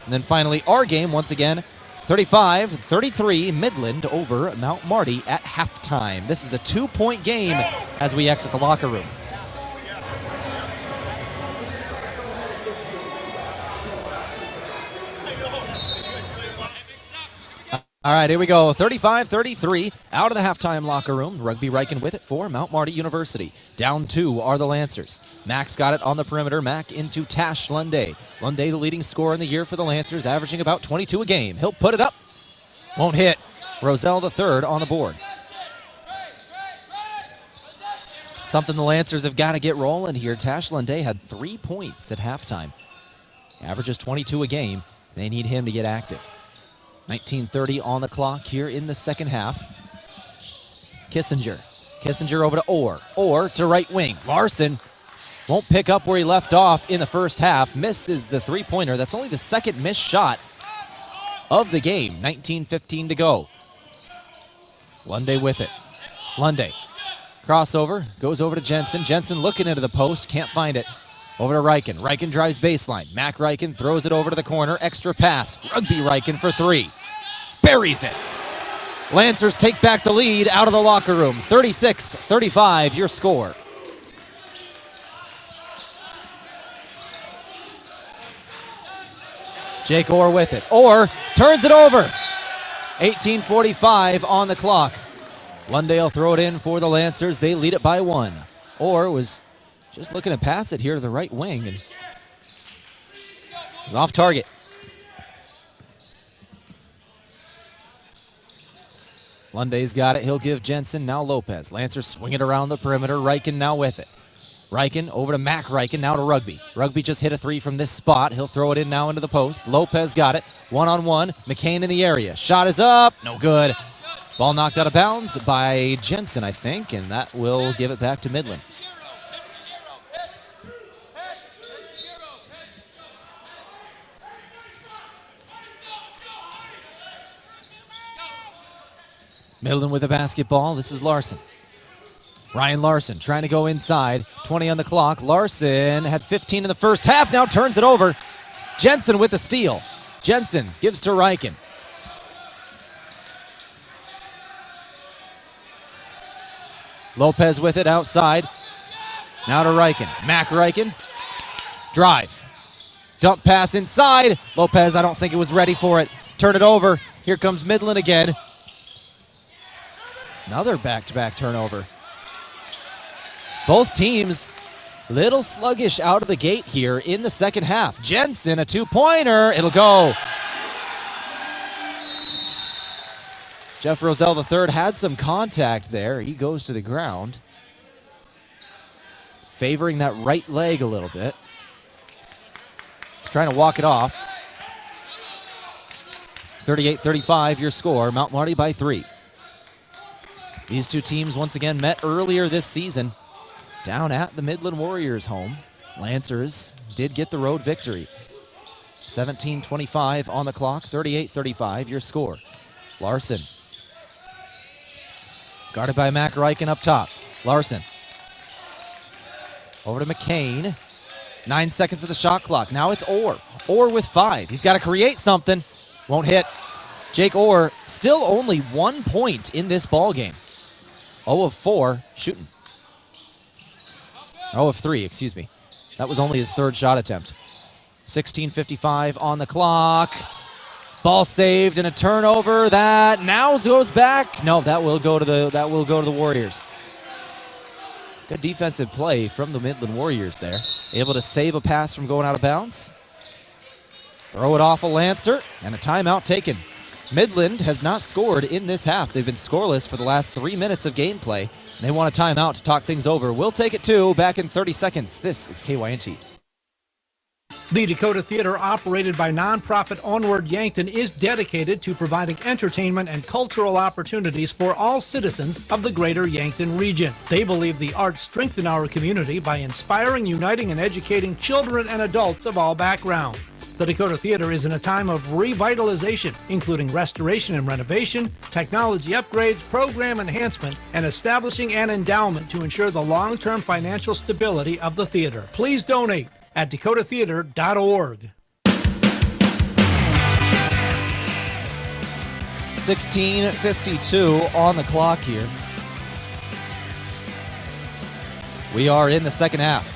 [SPEAKER 3] And then finally, our game, once again, 35-33, Midland over Mount Marty at halftime. This is a 2-point game as we exit the locker room. All right, here we go. 35-33 out of the halftime locker room. Rugby Riken with it for Mount Marty University. Down 2 are the Lancers. Max got it on the perimeter. Mac into Tash Lunday. Lunday, the leading scorer in the year for the Lancers, averaging about 22 a game. He'll put it up. Won't hit. Roselle the third on the board. Something the Lancers have got to get rolling here. Tash Lunday had 3 points at halftime. Averages 22 a game. They need him to get active. 19:30 on the clock here in the second half. Kissinger over to Orr to right wing. Larson won't pick up where he left off in the first half. Misses the three-pointer. That's only the second missed shot of the game. 19:15 to go. Lunday with it. Lunday. Crossover. Goes over to Jensen. Jensen looking into the post. Can't find it. Over to Riken. Riken drives baseline. Mac Riken throws it over to the corner. Extra pass. Rugby Riken for 3. Buries it. Lancers take back the lead out of the locker room. 36-35 your score. Jake Orr with it. Orr turns it over. 18:45 on the clock. Lunday will throw it in for the Lancers. They lead it by 1. Orr was just looking to pass it here to the right wing and was off target. Lunday's got it. He'll give Jensen. Now Lopez. Lancers swing it around the perimeter. Riken now with it. Riken over to Mac Riken. Now to Rugby. Rugby just hit a 3 from this spot. He'll throw it in now into the post. Lopez got it. 1-on-1. McCain in the area. Shot is up. No good. Ball knocked out of bounds by Jensen, I think, and that will give it back to Midland. Midland with the basketball. This is Larson. Ryan Larson trying to go inside. 20 on the clock. Larson had 15 in the first half. Now turns it over. Jensen with the steal. Jensen gives to Riken. Lopez with it outside. Now to Riken. Mac Riken. Drive. Dump pass inside. Lopez, I don't think it was ready for it. Turn it over. Here comes Midland again. Another back-to-back turnover. Both teams little sluggish out of the gate here in the second half. Jensen, a 2-pointer. It'll go. Jeff Roselle III had some contact there. He goes to the ground, favoring that right leg a little bit. He's trying to walk it off. 38-35 your score. Mount Marty by 3. These two teams once again met earlier this season down at the Midland Warriors home. Lancers did get the road victory. 17-25 on the clock, 38-35 your score. Larson. Guarded by Mac Reichen up top. Larson. Over to McCain. 9 seconds of the shot clock. Now it's Orr. Orr with 5. He's got to create something. Won't hit. Jake Orr still only 1 point in this ball game. 0 of 4 shooting. 0 of 3, excuse me. That was only his third shot attempt. 16:55 on the clock. Ball saved and a turnover that now goes back. No, that will go to the Warriors. Good defensive play from the Midland Warriors there. Able to save a pass from going out of bounds. Throw it off a Lancer and a timeout taken. Midland has not scored in this half. They've been scoreless for the last 3 minutes of gameplay. They want a timeout to talk things over. We'll take it too. Back in 30 seconds. This is KYNT.
[SPEAKER 2] The Dakota Theater, operated by nonprofit Onward Yankton, is dedicated to providing entertainment and cultural opportunities for all citizens of the greater Yankton region. They believe the arts strengthen our community by inspiring, uniting, and educating children and adults of all backgrounds. The Dakota Theater is in a time of revitalization, including restoration and renovation, technology upgrades, program enhancement, and establishing an endowment to ensure the long-term financial stability of the theater. Please donate at dakotatheater.org.
[SPEAKER 3] 16:52 on the clock here. We are in the second half.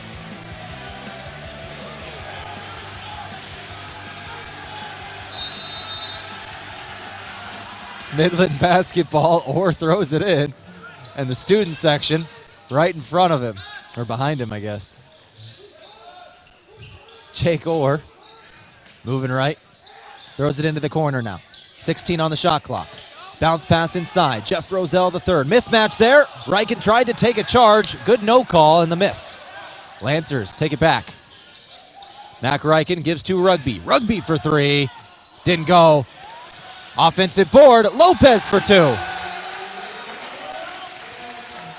[SPEAKER 3] Midland basketball. Orr throws it in, and the student section right in front of him, or behind him, I guess. Jake Orr moving right, throws it into the corner now. 16 on the shot clock. Bounce pass inside. Jeff Roselle III. Mismatch there. Reichen tried to take a charge. Good no call and the miss. Lancers take it back. Mac Reichen gives to Rugby. Rugby for 3. Didn't go. Offensive board. Lopez for 2.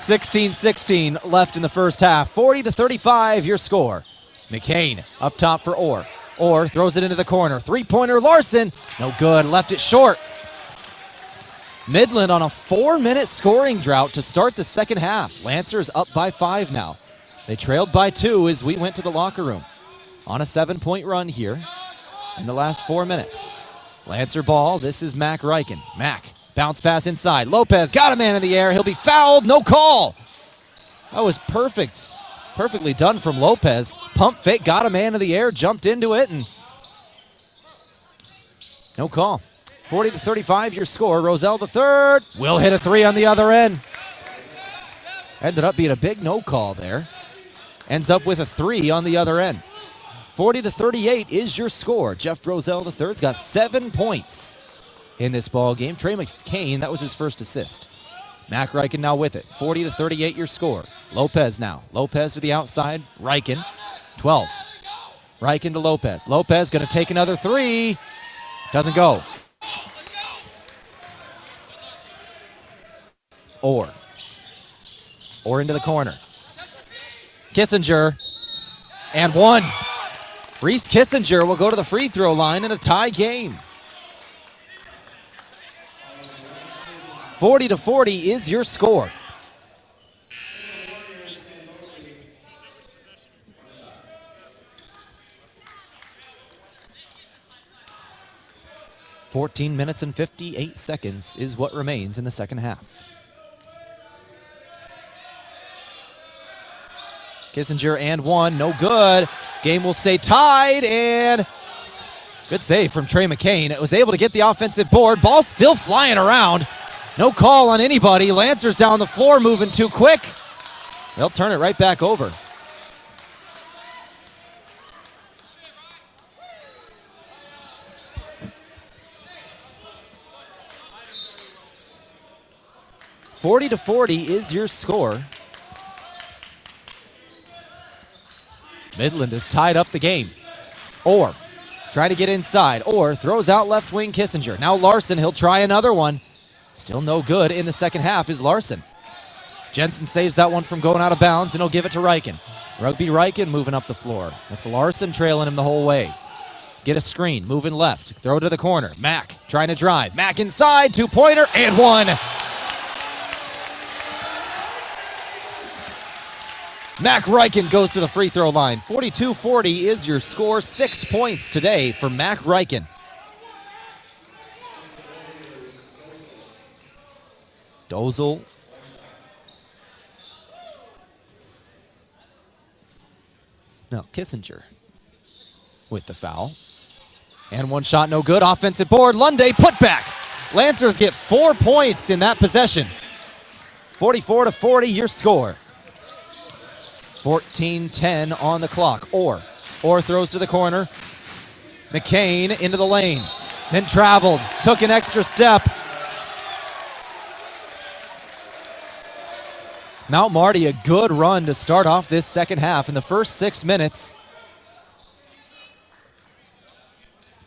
[SPEAKER 3] 16-16 left in the first half. 40-35 your score. McCain up top for Orr. Orr throws it into the corner. Three-pointer Larson. No good. Left it short. Midland on a 4-minute scoring drought to start the second half. Lancers up by 5 now. They trailed by 2 as we went to the locker room. On a 7-point run here in the last 4 minutes. Lancer ball. This is Mac Reichen. Mac. Bounce pass inside. Lopez got a man in the air. He'll be fouled. No call. That was perfect. Perfectly done from Lopez. Pump fake, got a man in the air, jumped into it, and no call. 40-35 your score. Roselle III will hit a 3 on the other end. Ended up being a big no call there. Ends up with a 3 on the other end. 40-38 is your score. Jeff Roselle III's got 7 points in this ball game. Trey McCain, that was his first assist. Mac Reichen now with it. 40-38 your score. Lopez now. Lopez to the outside. Reichen. 12. Reichen to Lopez. Lopez going to take another 3. Doesn't go. Orr into the corner. Kissinger. And 1. Reese Kissinger will go to the free throw line in a tie game. 40-40 is your score. "14 minutes and 58 seconds is what remains in the second half. Kissinger and 1, no good. Game will stay tied, and good save from Trey McCain. It was able to get the offensive board. Ball still flying around. No call on anybody. Lancers down the floor moving too quick. They'll turn it right back over. 40-40 is your score. Midland has tied up the game. Orr trying to get inside. Orr throws out left wing Kissinger. Now Larson, he'll try another one. Still no good in the second half is Larson. Jensen saves that one from going out of bounds, and he'll give it to Reichen. Rugby Reichen moving up the floor. That's Larson trailing him the whole way. Get a screen, moving left. Throw to the corner. Mack trying to drive. Mack inside, two-pointer, and one. Mack Reichen goes to the free throw line. 42-40 is your score. 6 points today for Mack Reichen. Dozel. No, Kissinger with the foul. And one shot, no good. Offensive board. Lunday put back. Lancers get 4 points in that possession. 44-40 your score. 14-10 on the clock. Orr throws to the corner. McCain into the lane. Then traveled. Took an extra step. Mount Marty, a good run to start off this second half. In the first 6 minutes,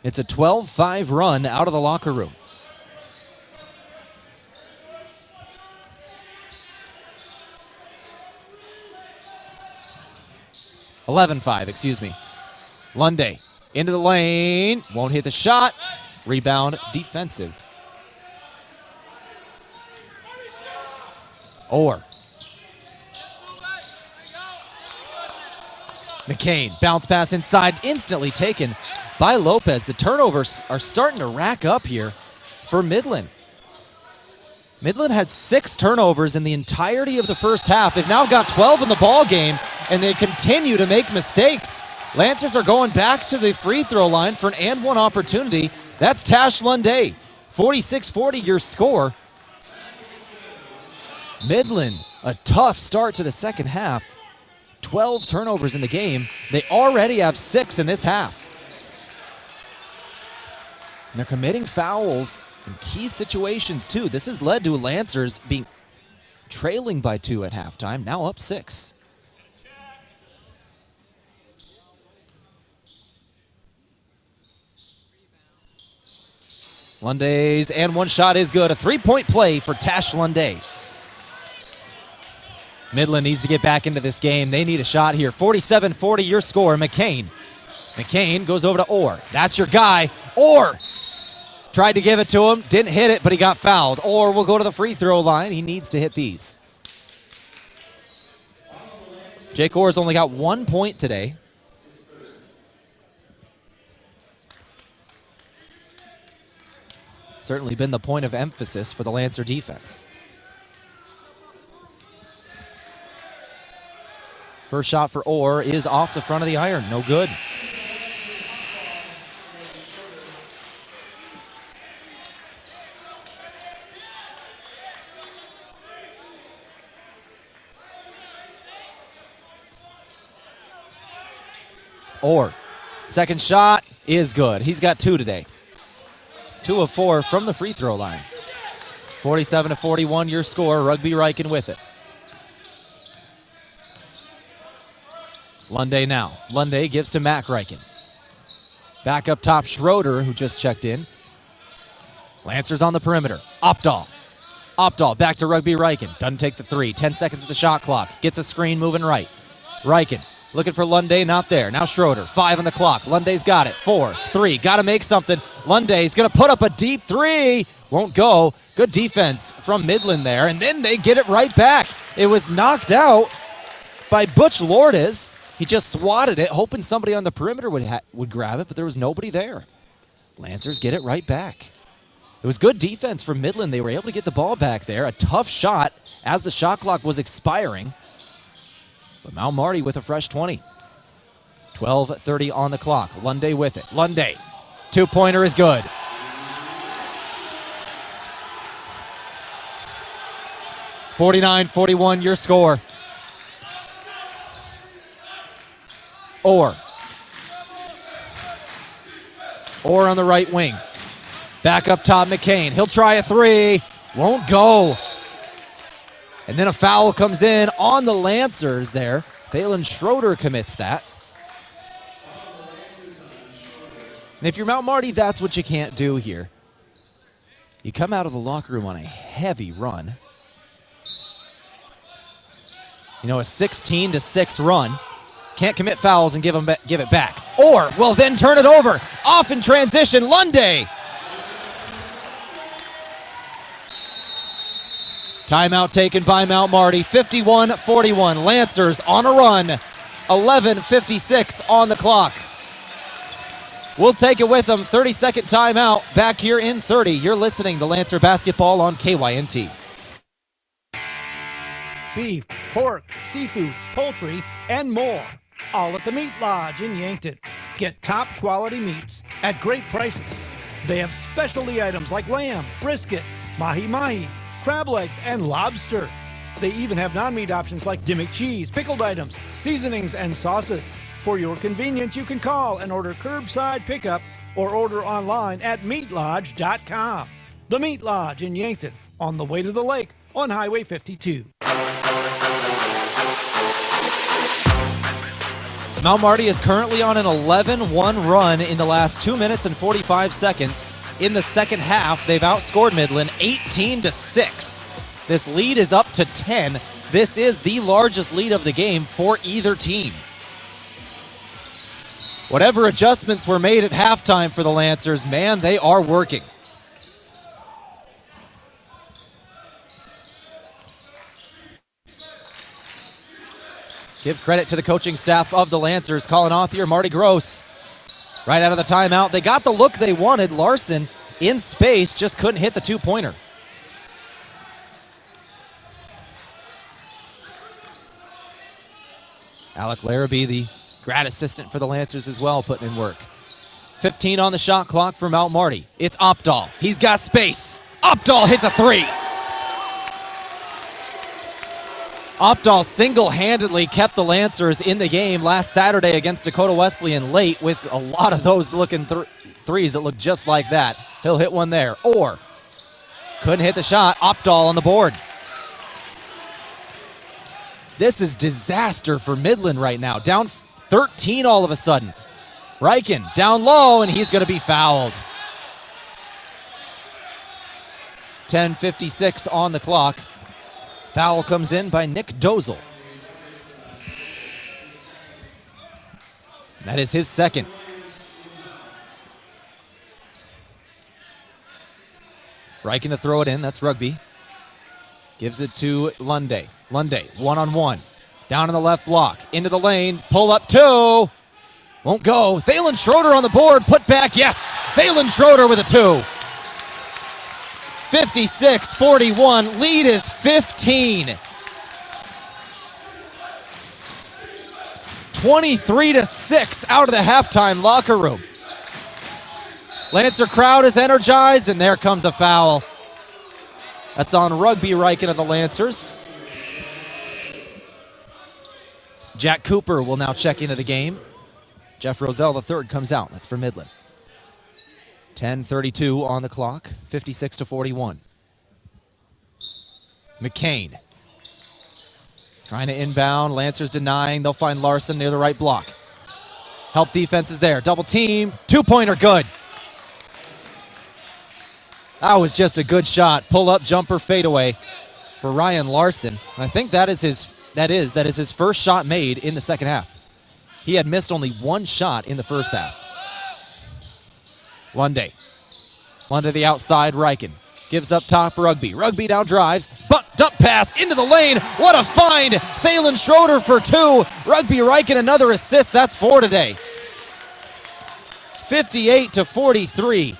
[SPEAKER 3] it's a 12-5 run out of the locker room. Lunday into the lane. Won't hit the shot. Rebound defensive. Orr. McCain, bounce pass inside, instantly taken by Lopez. The turnovers are starting to rack up here for Midland. Midland had 6 turnovers in the entirety of the first half. They've now got 12 in the ball game, and they continue to make mistakes. Lancers are going back to the free throw line for an and one opportunity. That's Tash Lunday. 46-40 your score. Midland, a tough start to the second half. 12 turnovers in the game. They already have 6 in this half. And they're committing fouls in key situations, too. This has led to Lancers being trailing by 2 at halftime, now up 6. Lunday's and one shot is good. A 3-point play for Tash Lunday. Midland needs to get back into this game. They need a shot here. 47-40 your score. McCain goes over to Orr. That's your guy. Orr tried to give it to him. Didn't hit it, but he got fouled. Orr will go to the free throw line. He needs to hit these. Jake Orr's only got 1 point today. Certainly been the point of emphasis for the Lancer defense. First shot for Orr is off the front of the iron. No good. Orr, second shot is good. He's got 2 today. 2 of 4 from the free throw line. 47-41 your score. Rugby Reichen with it. Lunday now. Lunday gives to Mack Reichen. Back up top, Schroeder, who just checked in. Lancers on the perimeter. Opdahl back to Rugby Reichen. Doesn't take the 3. 10 seconds of the shot clock. Gets a screen moving right. Reichen looking for Lunday, not there. Now Schroeder, 5 on the clock. Lunday's got it. 4, 3, got to make something. Lunday's going to put up a deep 3. Won't go. Good defense from Midland there, and then they get it right back. It was knocked out by Butch Lourdes. He just swatted it, hoping somebody on the perimeter would grab it, but there was nobody there. Lancers get it right back. It was good defense from Midland. They were able to get the ball back there. A tough shot as the shot clock was expiring. But Mount Marty with a fresh 20. 12:30 on the clock. Lunday with it. Lunday, 2-pointer is good. (49-41) your score. Orr on the right wing. Back up top, McCain. He'll try a 3. Won't go. And then a foul comes in on the Lancers there. Thalen Schroeder commits that. And if you're Mount Marty, that's what you can't do here. You come out of the locker room on a heavy run. You know, a 16-6 run. Can't commit fouls and give it back. Or, well, then turn it over. Off in transition, Lunday. Timeout taken by Mount Marty, 51-41. Lancers on a run, 11:56 on the clock. We'll take it with them, 30-second timeout, back here in 30. You're listening to Lancer Basketball on KYNT.
[SPEAKER 2] Beef, pork, seafood, poultry, and more. All at the Meat Lodge in Yankton. Get top quality meats at great prices. They have specialty items like lamb, brisket, mahi-mahi, crab legs, and lobster. They even have non-meat options like Dimmick cheese, pickled items, seasonings, and sauces. For your convenience, you can call and order curbside pickup or order online at meatlodge.com. The Meat Lodge in Yankton, on the way to the lake on Highway 52.
[SPEAKER 3] Mount Marty is currently on an 11-1 run in the last 2 minutes and 45 seconds. In the second half, they've outscored Midland 18-6. This lead is up to 10. This is the largest lead of the game for either team. Whatever adjustments were made at halftime for the Lancers, man, they are working. Give credit to the coaching staff of the Lancers. Colin Authier, Marty Gross. Right out of the timeout. They got the look they wanted. Larson in space, just couldn't hit the two-pointer. Alec Larrabee, the grad assistant for the Lancers as well, putting in work. 15 on the shot clock for Mount Marty. It's Opdahl. He's got space. Opdahl hits a three. Opdahl single-handedly kept the Lancers in the game last Saturday against Dakota Wesleyan late with a lot of those looking threes that look just like that. He'll hit one there. Or couldn't hit the shot. Opdahl on the board. This is disaster for Midland right now. Down 13 all of a sudden. Reichen down low, and he's going to be fouled. 10:56 on the clock. Foul comes in by Nick Dozel. That is his second. Reichen to throw it in. That's Rugby. Gives it to Lunday. Lunday, one-on-one. Down in the left block. Into the lane. Pull up two. Won't go. Thalen Schroeder on the board. Put back. Yes. Thalen Schroeder with a two. 56-41. Lead is 15. 23-6 out of the halftime locker room. Lancer crowd is energized, and there comes a foul. That's on Rugby Reichen of the Lancers. Jack Cooper will now check into the game. Jeff Roselle III comes out. That's for Midland. 10:32 on the clock, 56-41. McCain trying to inbound. Lancers denying. They'll find Larson near the right block. Help defense is there. Double team. Two-pointer good. That was just a good shot. Pull-up jumper fadeaway for Ryan Larson. And I think that is his first shot made in the second half. He had missed only one shot in the first half. Lunday the outside, Reichen. Gives up top, Rugby. Rugby now drives. Dump pass into the lane. What a find. Thalen Schroeder for two. Rugby Reichen another assist. That's four today. 58-43.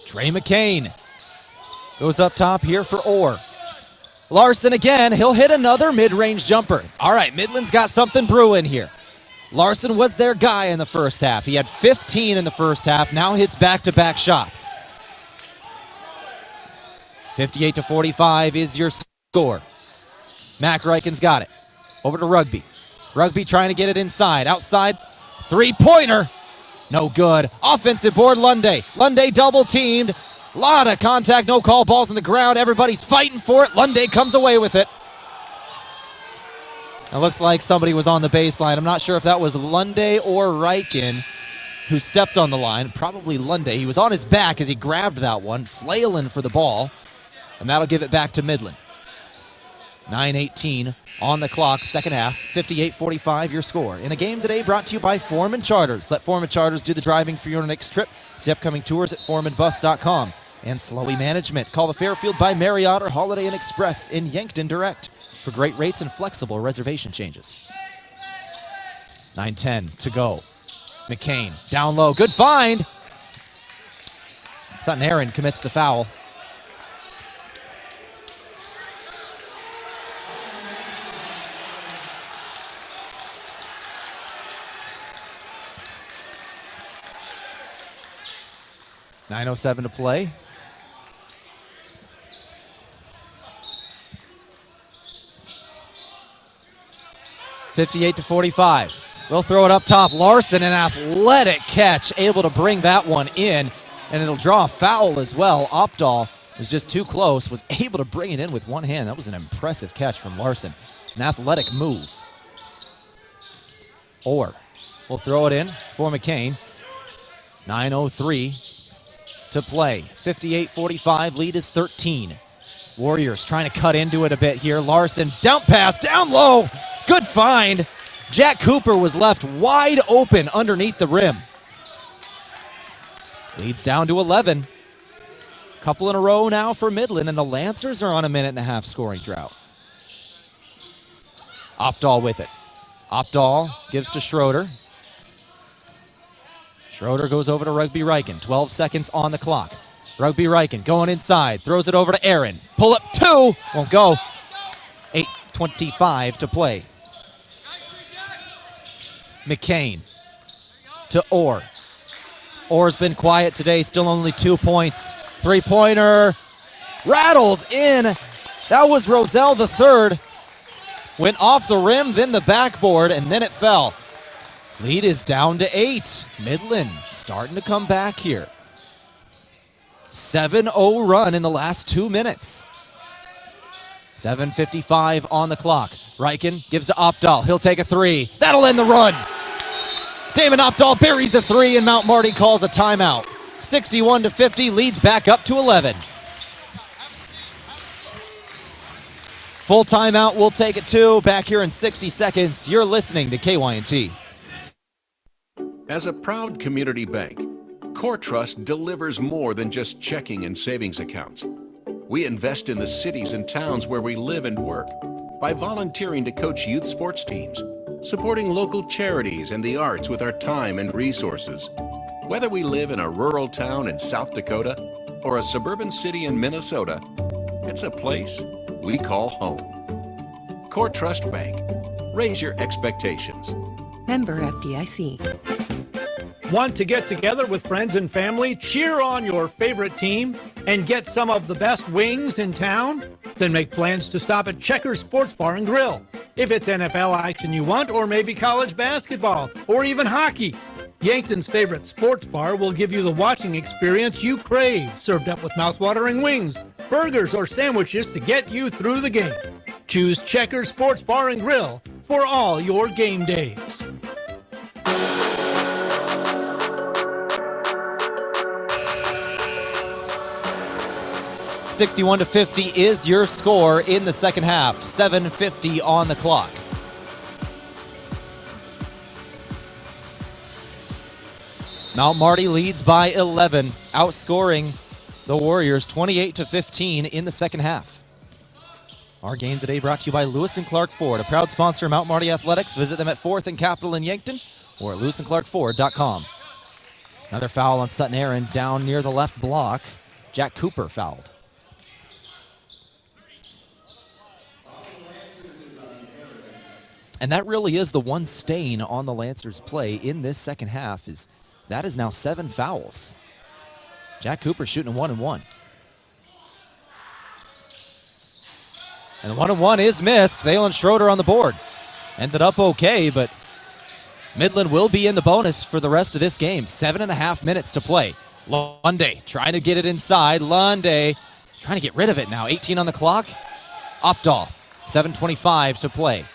[SPEAKER 3] Trey McCain goes up top here for Orr. Larson again. He'll hit another mid-range jumper. All right, Midland's got something brewing here. Larson was their guy in the first half. He had 15 in the first half, now hits back-to-back shots. 58-45 is your score. Mac Reichen's got it. Over to Rugby. Rugby trying to get it inside. Outside, three-pointer. No good. Offensive board, Lunday. Lunday double-teamed. Lot of contact, no call, balls on the ground. Everybody's fighting for it. Lunde comes away with it. It looks like somebody was on the baseline. I'm not sure if that was Lunde or Reichen who stepped on the line. Probably Lunde. He was on his back as he grabbed that one, flailing for the ball. And that'll give it back to Midland. 9:18 on the clock, second half, 58-45 your score. In a game today brought to you by Foreman Charters. Let Foreman Charters do the driving for your next trip. See upcoming tours at foremanbus.com. And Slowey Management. Call the Fairfield by Marriott or Holiday Inn Express in Yankton direct for great rates and flexible reservation changes. 9:10 to go. McCain down low, good find. Sutton Aaron commits the foul. .907 to play. .58-45. We'll throw it up top. Larson, an athletic catch, able to bring that one in, and it'll draw a foul as well. Opdahl was just too close, was able to bring it in with one hand. That was an impressive catch from Larson. An athletic move. Orr will throw it in for McCain. .903 to play. 58-45, lead is 13. Warriors trying to cut into it a bit here. Larson, down pass, down low. Good find. Jack Cooper was left wide open underneath the rim. Leads down to 11. Couple in a row now for Midland, and the Lancers are on a minute-and-a-half scoring drought. Opdahl with it. Opdahl gives to Schroeder. Schroeder goes over to Rugby Reichen. 12 seconds on the clock. Rugby Reichen going inside. Throws it over to Aaron. Pull up two. Won't go. 8:25 to play. McCain to Orr. Orr's been quiet today. Still only 2 points. Three-pointer. Rattles in. That was Roselle the third. Went off the rim, then the backboard, and then it fell. Lead is down to 8. Midland starting to come back here. 7-0 run in the last 2 minutes. 7:55 on the clock. Reichen gives to Opdahl. He'll take a three. That'll end the run. Damon Opdahl buries the three, and Mount Marty calls a timeout. 61-50, leads back up to 11. Full timeout, we'll take it too. Back here in 60 seconds. You're listening to KYNT.
[SPEAKER 5] As a proud community bank, Core Trust delivers more than just checking and savings accounts. We invest in the cities and towns where we live and work by volunteering to coach youth sports teams, supporting local charities and the arts with our time and resources. Whether we live in a rural town in South Dakota or a suburban city in Minnesota, it's a place we call home. Core Trust Bank. Raise your expectations.
[SPEAKER 14] Member FDIC.
[SPEAKER 2] Want to get together with friends and family, cheer on your favorite team, and get some of the best wings in town? Then make plans to stop at Checkers Sports Bar and Grill. If it's NFL action you want, or maybe college basketball, or even hockey, Yankton's favorite sports bar will give you the watching experience you crave, served up with mouthwatering wings, burgers, or sandwiches to get you through the game. Choose Checkers Sports Bar and Grill for all your game days.
[SPEAKER 3] .61-50 is your score in the second half. 7:50 on the clock. Mount Marty leads by 11, outscoring the Warriors 28-15 in the second half. Our game today brought to you by Lewis and Clark Ford, a proud sponsor of Mount Marty Athletics. Visit them at 4th and Capitol in Yankton or at lewisandclarkford.com. Another foul on Sutton Aaron down near the left block. Jack Cooper fouled. And that really is the one stain on the Lancers' play in this second half, is that is now 7 fouls. Jack Cooper shooting a 1-and-1. And the 1-and-1 is missed. Thalen Schroeder on the board. Ended up okay, but Midland will be in the bonus for the rest of this game. 7.5 minutes to play. Lunday trying to get it inside. Lunday trying to get rid of it now. 18 on the clock. Opdahl, 7:25 to play.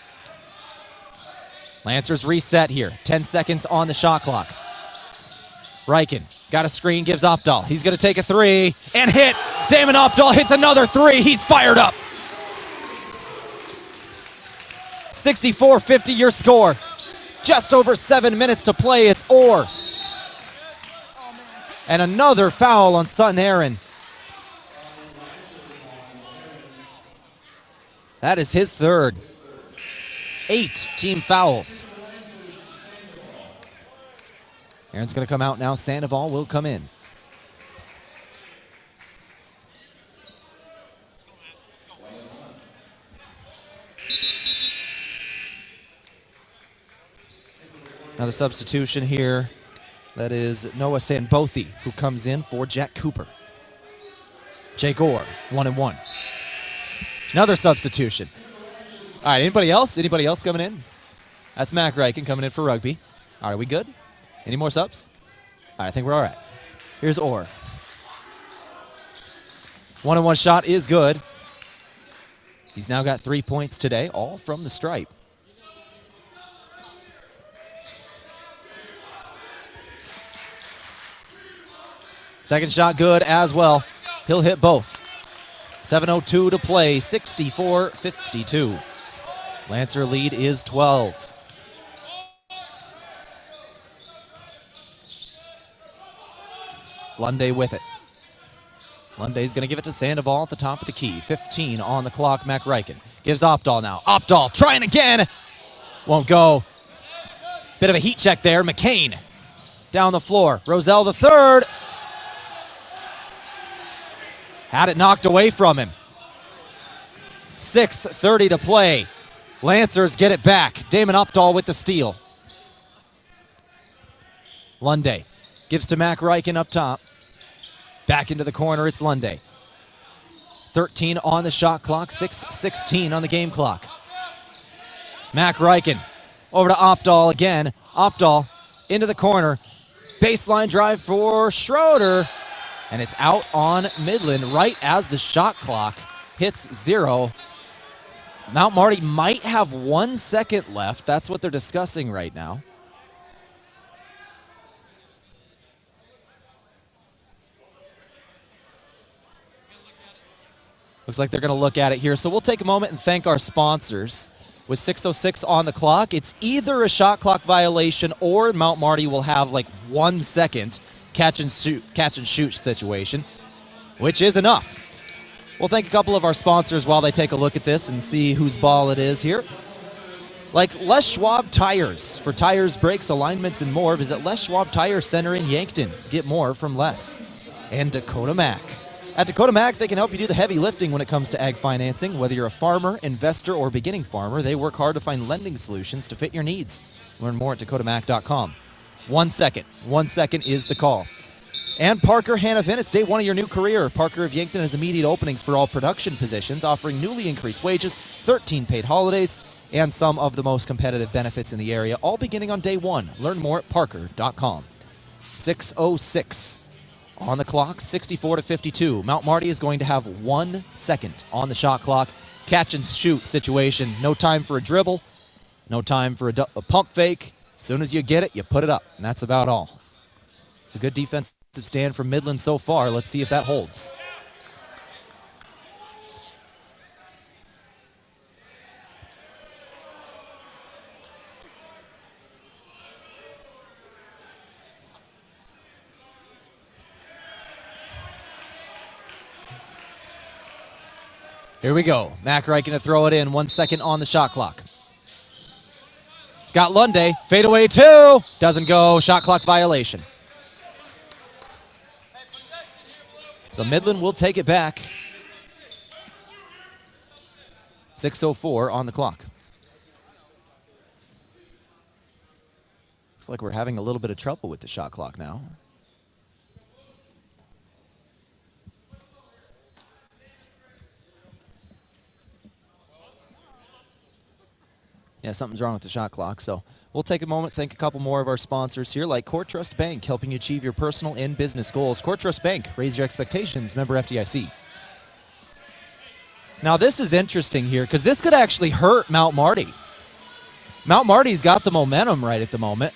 [SPEAKER 3] Lancers reset here. 10 seconds on the shot clock. Reichen got a screen, gives Opdahl. He's going to take a three and hit. Damon Opdahl hits another three. He's fired up. 64-50 your score. Just over 7 minutes to play. It's Orr. And another foul on Sutton Aaron. That is his third. 8 team fouls. Aaron's going to come out now. Sandoval will come in. Another substitution here. That is Noah Sanbothi, who comes in for Jack Cooper. Jake Orr, 1-1. Another substitution. All right, anybody else? Anybody else coming in? That's Mac Reichen coming in for rugby. All right, we good? Any more subs? All right, I think we're all right. Here's Orr. 1-1 shot is good. He's now got 3 points today, all from the stripe. Second shot good as well. He'll hit both. 7:02 to play, 64-52. Lancer lead is 12. Lunday with it. Lunday's going to give it to Sandoval at the top of the key. 15 on the clock, Mac Reichen. Gives Opdahl now. Opdahl trying again. Won't go. Bit of a heat check there. McCain down the floor. Roselle the third. Had it knocked away from him. 6:30 to play. Lancers get it back. Damon Opdahl with the steal. Lunday gives to Mac Reichen up top. Back into the corner, it's Lunday. 13 on the shot clock, 6:16 on the game clock. Mac Reichen over to Opdahl again. Opdahl into the corner. Baseline drive for Schroeder. And it's out on Midland right as the shot clock hits 0. Mount Marty might have 1 second left. That's what they're discussing right now. Looks like they're going to look at it here. So we'll take a moment and thank our sponsors. With 6:06 on the clock, it's either a shot clock violation or Mount Marty will have like 1 second catch and shoot situation, which is enough. We'll thank a couple of our sponsors while they take a look at this and see whose ball it is here. Like Les Schwab Tires. For tires, brakes, alignments, and more, visit Les Schwab Tire Center in Yankton. Get more from Les. And Dakota Mac. At Dakota Mac, they can help you do the heavy lifting when it comes to ag financing. Whether you're a farmer, investor, or beginning farmer, they work hard to find lending solutions to fit your needs. Learn more at dakotamac.com. 1 second. 1 second is the call. And Parker Hannafin, it's day one of your new career. Parker of Yankton has immediate openings for all production positions, offering newly increased wages, 13 paid holidays, and some of the most competitive benefits in the area, all beginning on day one. Learn more at parker.com. 6:06 on the clock, 64-52. Mount Marty is going to have 1 second on the shot clock. Catch and shoot situation. No time for a dribble. No time for a pump fake. As soon as you get it, you put it up. And that's about all. It's a good defensive stand from Midland so far. Let's see if that holds. Here we go. Mac Reichen to throw it in. 1 second on the shot clock. Got Lunday. Fadeaway two. Doesn't go. Shot clock violation. So Midland will take it back. 6:04 on the clock. Looks like we're having a little bit of trouble with the shot clock now. Yeah, something's wrong with the shot clock. So we'll take a moment, thank a couple more of our sponsors here, like Core Trust Bank, helping you achieve your personal and business goals. Core Trust Bank, raise your expectations, member FDIC. Now this is interesting here because this could actually hurt Mount Marty. Mount Marty's got the momentum right at the moment.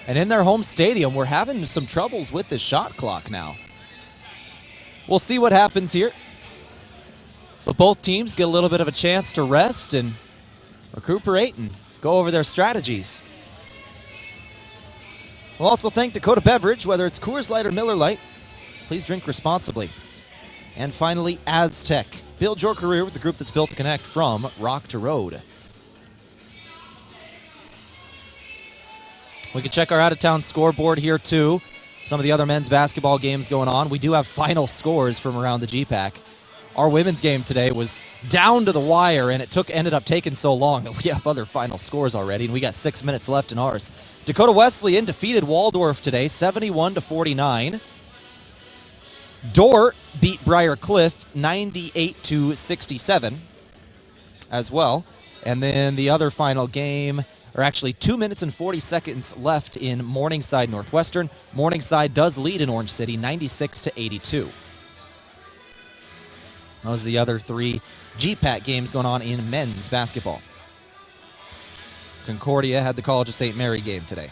[SPEAKER 3] And in their home stadium, we're having some troubles with this shot clock now. We'll see what happens here. But both teams get a little bit of a chance to rest and recuperate and go over their strategies. We'll also thank Dakota Beverage, whether it's Coors Light or Miller Lite. Please drink responsibly. And finally, Aztec. Build your career with the group that's built to connect from rock to road. We can check our out-of-town scoreboard here, too. Some of the other men's basketball games going on. We do have final scores from around the Gpac. Our women's game today was down to the wire, and it ended up taking so long that we have other final scores already, and we got 6 minutes left in ours. Dakota Wesleyan defeated Waldorf today, 71-49. Dordt beat Briar Cliff 98-67 as well. And then the other final game, or actually 2 minutes and 40 seconds left in Morningside Northwestern. Morningside does lead in Orange City, 96-82. Those are the other three Gpac games going on in men's basketball. Concordia had the College of St. Mary game today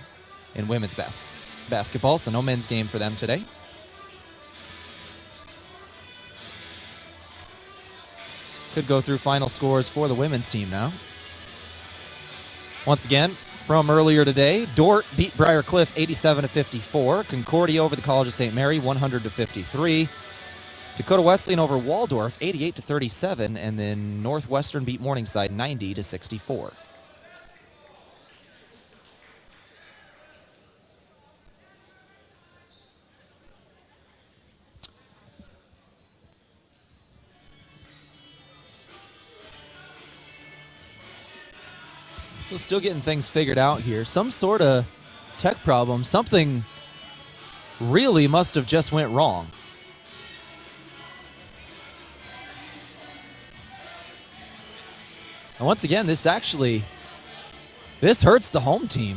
[SPEAKER 3] in women's basketball, so no men's game for them today. Could go through final scores for the women's team now. Once again, from earlier today, Dordt beat Briar Cliff 87-54. Concordia over the College of St. Mary 100-53. Dakota Wesleyan over Waldorf 88-37, and then Northwestern beat Morningside 90-64. So still getting things figured out here. Some sort of tech problem. Something really must have just went wrong. And once again, this hurts the home team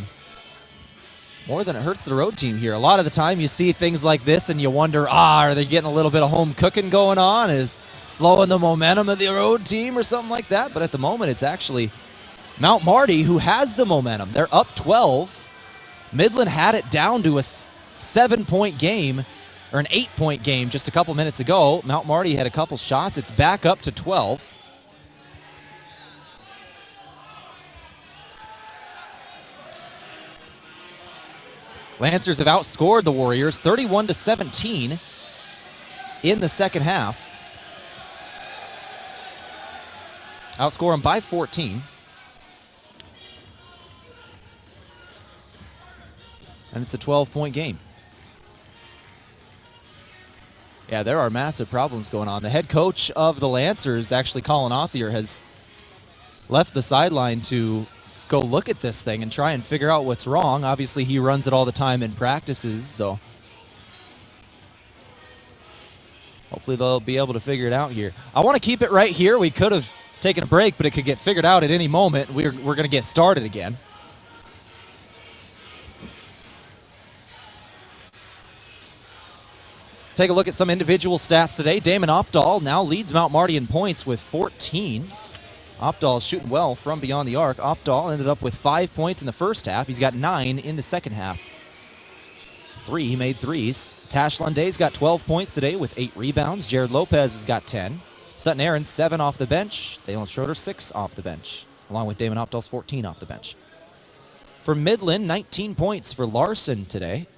[SPEAKER 3] more than it hurts the road team here. A lot of the time you see things like this and you wonder, are they getting a little bit of home cooking going on? Is slowing the momentum of the road team or something like that? But at the moment, it's actually Mount Marty who has the momentum. They're up 12. Midland had it down to a 7-point game, or an 8-point game just a couple minutes ago. Mount Marty had a couple shots. It's back up to 12. Lancers have outscored the Warriors 31-17 in the second half. Outscore them by 14. And it's a 12-point game. Yeah, there are massive problems going on. The head coach of the Lancers, actually Colin Othier, has left the sideline to go look at this thing and try and figure out what's wrong. Obviously, he runs it all the time in practices, so hopefully they'll be able to figure it out here. I want to keep it right here. We could have taken a break, but it could get figured out at any moment. We're going to get started again. Take a look at some individual stats today. Damon Opdahl now leads Mount Marty in points with 14. Opdahl is shooting well from beyond the arc. Opdahl ended up with 5 points in the first half. He's got 9 in the second half. He made threes. Tash Lunde's got 12 points today with 8 rebounds. Jared Lopez has got 10. Sutton Aaron's 7 off the bench. Thalen Schroeder 6 off the bench, along with Damon Opdahl's 14 off the bench. For Midland, 19 points for Larson today.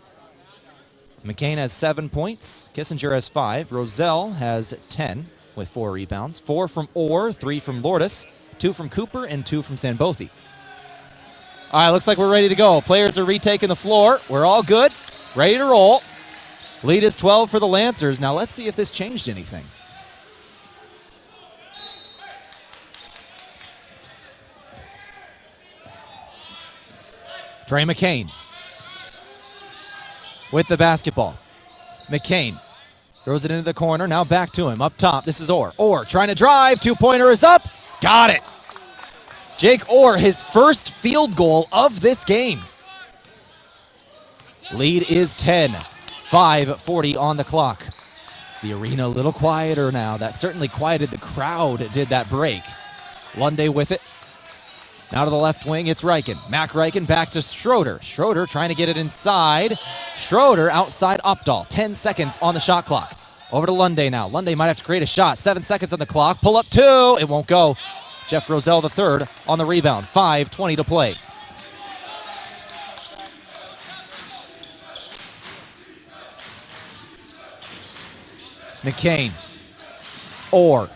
[SPEAKER 3] McCain has 7 points. Kissinger has 5. Roselle has 10 with 4 rebounds. 4 from Orr, 3 from Lourdes, 2 from Cooper, and 2 from Sanbothi. All right, looks like we're ready to go. Players are retaking the floor. We're all good. Ready to roll. Lead is 12 for the Lancers. Now let's see if this changed anything. Trey McCain with the basketball. McCain throws it into the corner. Now back to him. Up top, this is Orr. Orr trying to drive. Two-pointer is up. Got it. Jake Orr, his first field goal of this game. Lead is 10. 5:40 on the clock. The arena a little quieter now. That certainly quieted the crowd, did that break. Lunday with it. Now to the left wing, it's Reichen. Mac Reichen back to Schroeder. Schroeder trying to get it inside. Schroeder outside Updahl. 10 seconds on the shot clock. Over to Lunday now. Lunday might have to create a shot. 7 seconds on the clock. Pull up 2. It won't go. Jeff Roselle III on the rebound. 5:20 to play. McCain. Orr.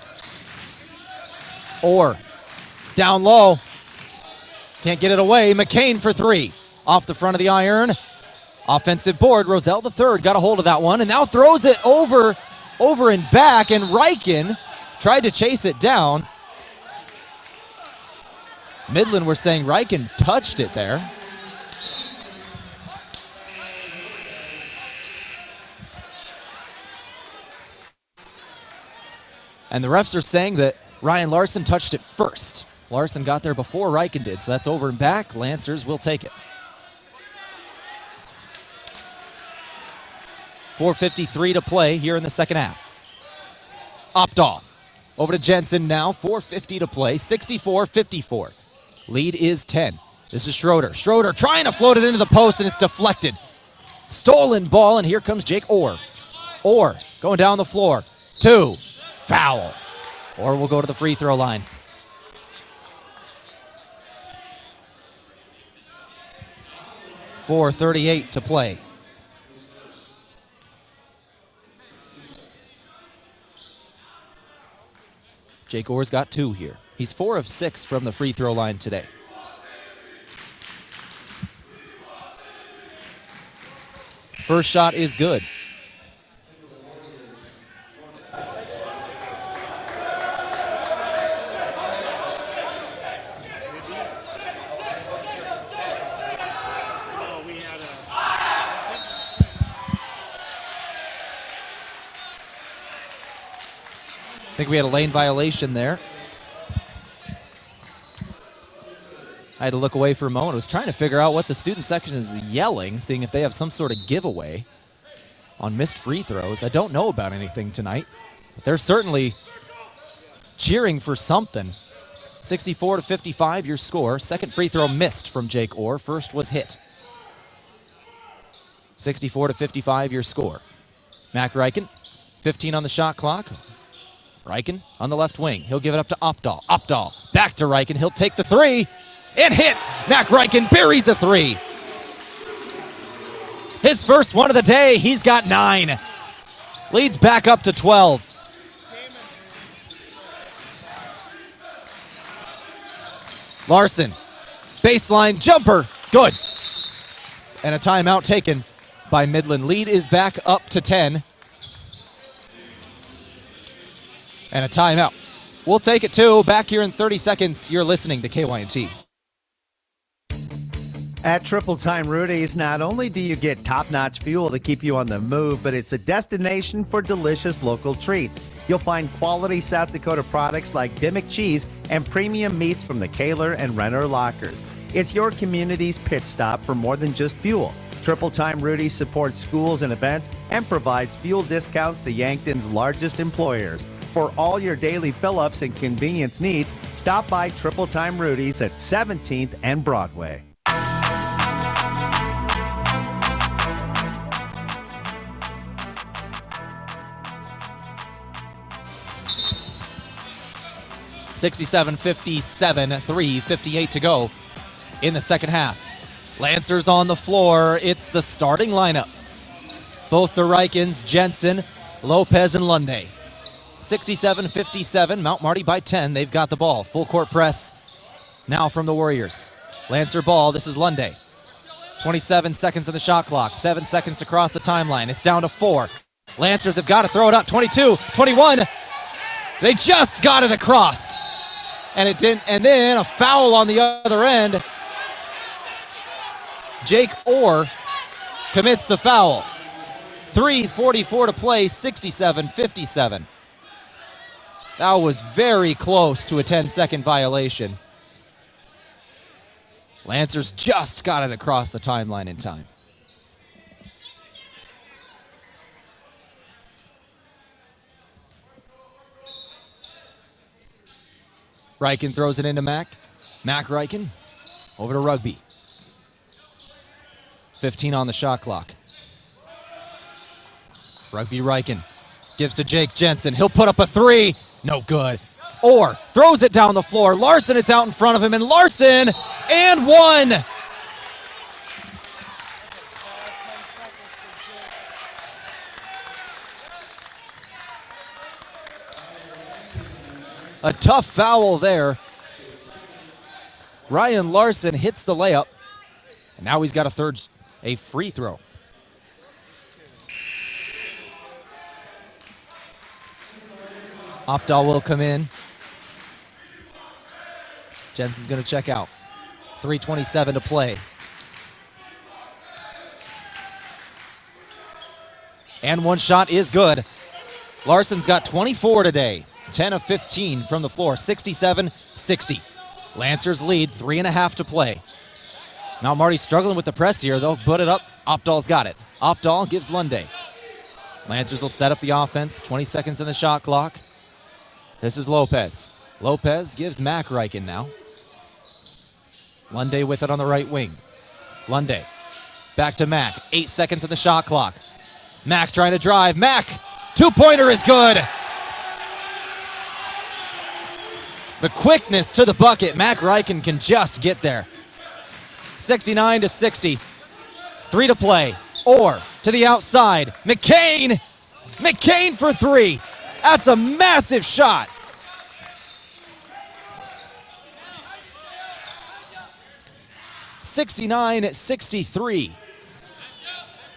[SPEAKER 3] Down low. Can't get it away. McCain for 3. Off the front of the iron. Offensive board. Roselle III got a hold of that one and now throws it over and back. And Reichen tried to chase it down. Midland were saying Reichen touched it there. And the refs are saying that Ryan Larson touched it first. Larson got there before Reichen did, so that's over and back. Lancers will take it. 4:53 to play here in the second half. Updahl over to Jensen now. 4:50 to play. 64-54. Lead is 10. This is Schroeder. Schroeder trying to float it into the post, and it's deflected. Stolen ball, and here comes Jake Orr. Orr going down the floor. 2. Foul. Orr will go to the free throw line. .438 to play. Jake Orr's got 2 here. He's 4 of 6 from the free throw line today. First shot is good. I think we had a lane violation there. I had to look away for a moment. I was trying to figure out what the student section is yelling, seeing if they have some sort of giveaway on missed free throws. I don't know about anything tonight, but they're certainly cheering for something. 64-55 your score. Second free throw missed from Jake Orr. First was hit. 64-55 your score. Mac Reichen, 15 on the shot clock. Reichen on the left wing. He'll give it up to Updahl. Updahl back to Reichen. He'll take the 3 and hit. Mac Reichen buries a 3. His first one of the day. He's got 9. Leads back up to 12. Larson, baseline jumper. Good. And a timeout taken by Midland. Lead is back up to 10. And a timeout. We'll take it too. Back here in 30 seconds. You're listening to KYNT.
[SPEAKER 12] At Triple Time Rudy's, not only do you get top-notch fuel to keep you on the move, but it's a destination for delicious local treats. You'll find quality South Dakota products like Dimmick cheese and premium meats from the Kaler and Renner lockers. It's your community's pit stop for more than just fuel. Triple Time Rudy's supports schools and events and provides fuel discounts to Yankton's largest employers. For all your daily fill-ups and convenience needs, stop by Triple Time Rudy's at 17th and Broadway.
[SPEAKER 3] (67-57), 3:58 to go in the second half. Lancers on the floor. It's the starting lineup. Both the Reichens, Jensen, Lopez, and Lunday. 67-57, Mount Marty by 10. They've got the ball. Full court press now from the Warriors. Lancer ball. This is Lunday. 27 seconds on the shot clock. 7 seconds to cross the timeline. It's down to 4. Lancers have got to throw it up. 22, 21. They just got it across. And it didn't. And then a foul on the other end. Jake Orr commits the foul. 3:44 to play. 67-57. That was very close to a 10-second violation. Lancers just got it across the timeline in time. Reichen throws it into Mac. Mac Reichen over to Rugby. 15 on the shot clock. Rugby Reichen gives to Jake Jensen. He'll put up a three. No good. Or throws it down the floor. Larson, it's out in front of him, and Larson, and one. A tough foul there. Ryan Larson hits the layup, and now he's got a free throw. Opdahl will come in. Jensen's going to check out. 3:27 to play. And one shot is good. Larson's got 24 today. 10 of 15 from the floor. 67-60. Lancers lead. 3.5 to play. Now Marty's struggling with the press here. They'll put it up. Opdahl's got it. Opdahl gives Lunde. Lancers will set up the offense. 20 seconds in the shot clock. This is Lopez. Lopez gives Mac Reichen now. Lunde with it on the right wing. Lunde back to Mac. 8 seconds in the shot clock. Mac trying to drive. Mac, two-pointer is good. The quickness to the bucket. Mac Reichen can just get there. 69-60. 3 to play. Or to the outside. McCain. McCain for three. That's a massive shot. (69-63).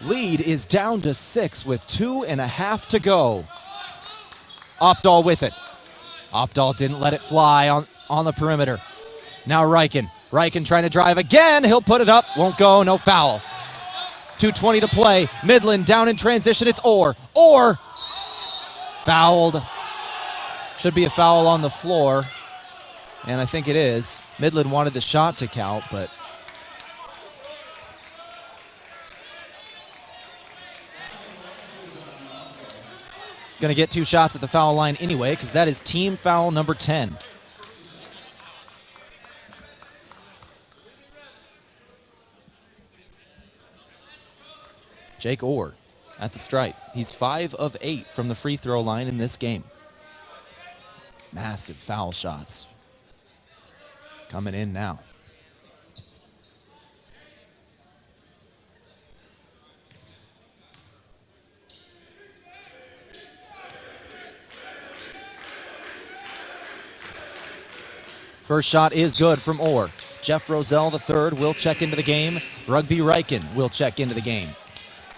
[SPEAKER 3] Lead is down to 6 with 2.5 to go. Opdahl with it. Opdahl didn't let it fly on the perimeter. Now Reichen. Reichen trying to drive again. He'll put it up. Won't go. No foul. 2:20 to play. Midland down in transition. It's Orr. Orr. Fouled. Should be a foul on the floor. And I think it is. Midland wanted the shot to count, but going to get 2 shots at the foul line anyway, because that is team foul number 10. Jake Orr at the stripe. He's 5 of 8 from the free throw line in this game. Massive foul shots coming in now. First shot is good from Orr. Jeff Roselle III will check into the game. Rugby Reichen will check into the game.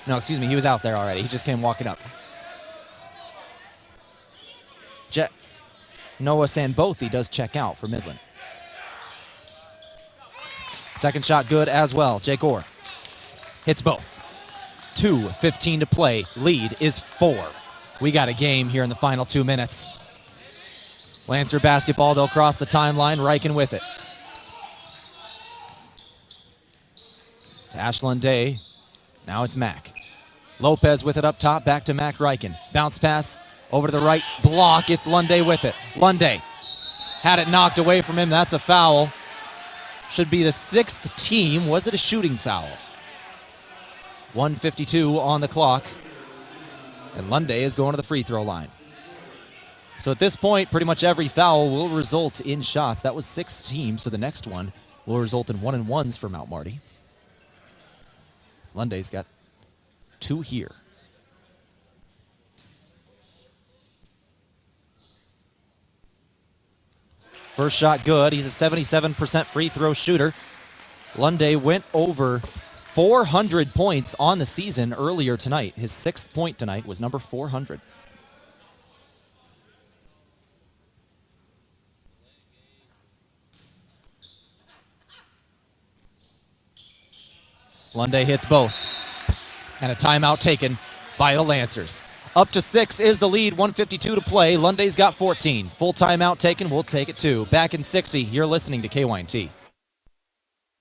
[SPEAKER 3] No, excuse me, he was out there already. He just came walking up. Noah Sanbothi does check out for Midland. Second shot good as well. Jake Orr hits both. 2:15 to play. Lead is 4. We got a game here in the final 2 minutes. Lancer basketball, they'll cross the timeline. Reichen with it. To Ashland Day. Now it's Mac. Lopez with it up top, back to Mac Reichen. Bounce pass over to the right block. It's Lunde with it. Lunde had it knocked away from him. That's a foul. Should be the 6th team. Was it a shooting foul? 1:52 on the clock. And Lunde is going to the free throw line. So at this point, pretty much every foul will result in shots. That was 6th team, so the next one will result in 1-and-1s for Mount Marty. Lunde's got 2 here. First shot good. He's a 77% free throw shooter. Lunde went over 400 points on the season earlier tonight. His 6th point tonight was number 400. Lunde hits both. And a timeout taken by the Lancers. Up to 6 is the lead, 1:52 to play. Lunday's got 14. Full timeout taken, we'll take it 2. Back in 60, you're listening to KYNT.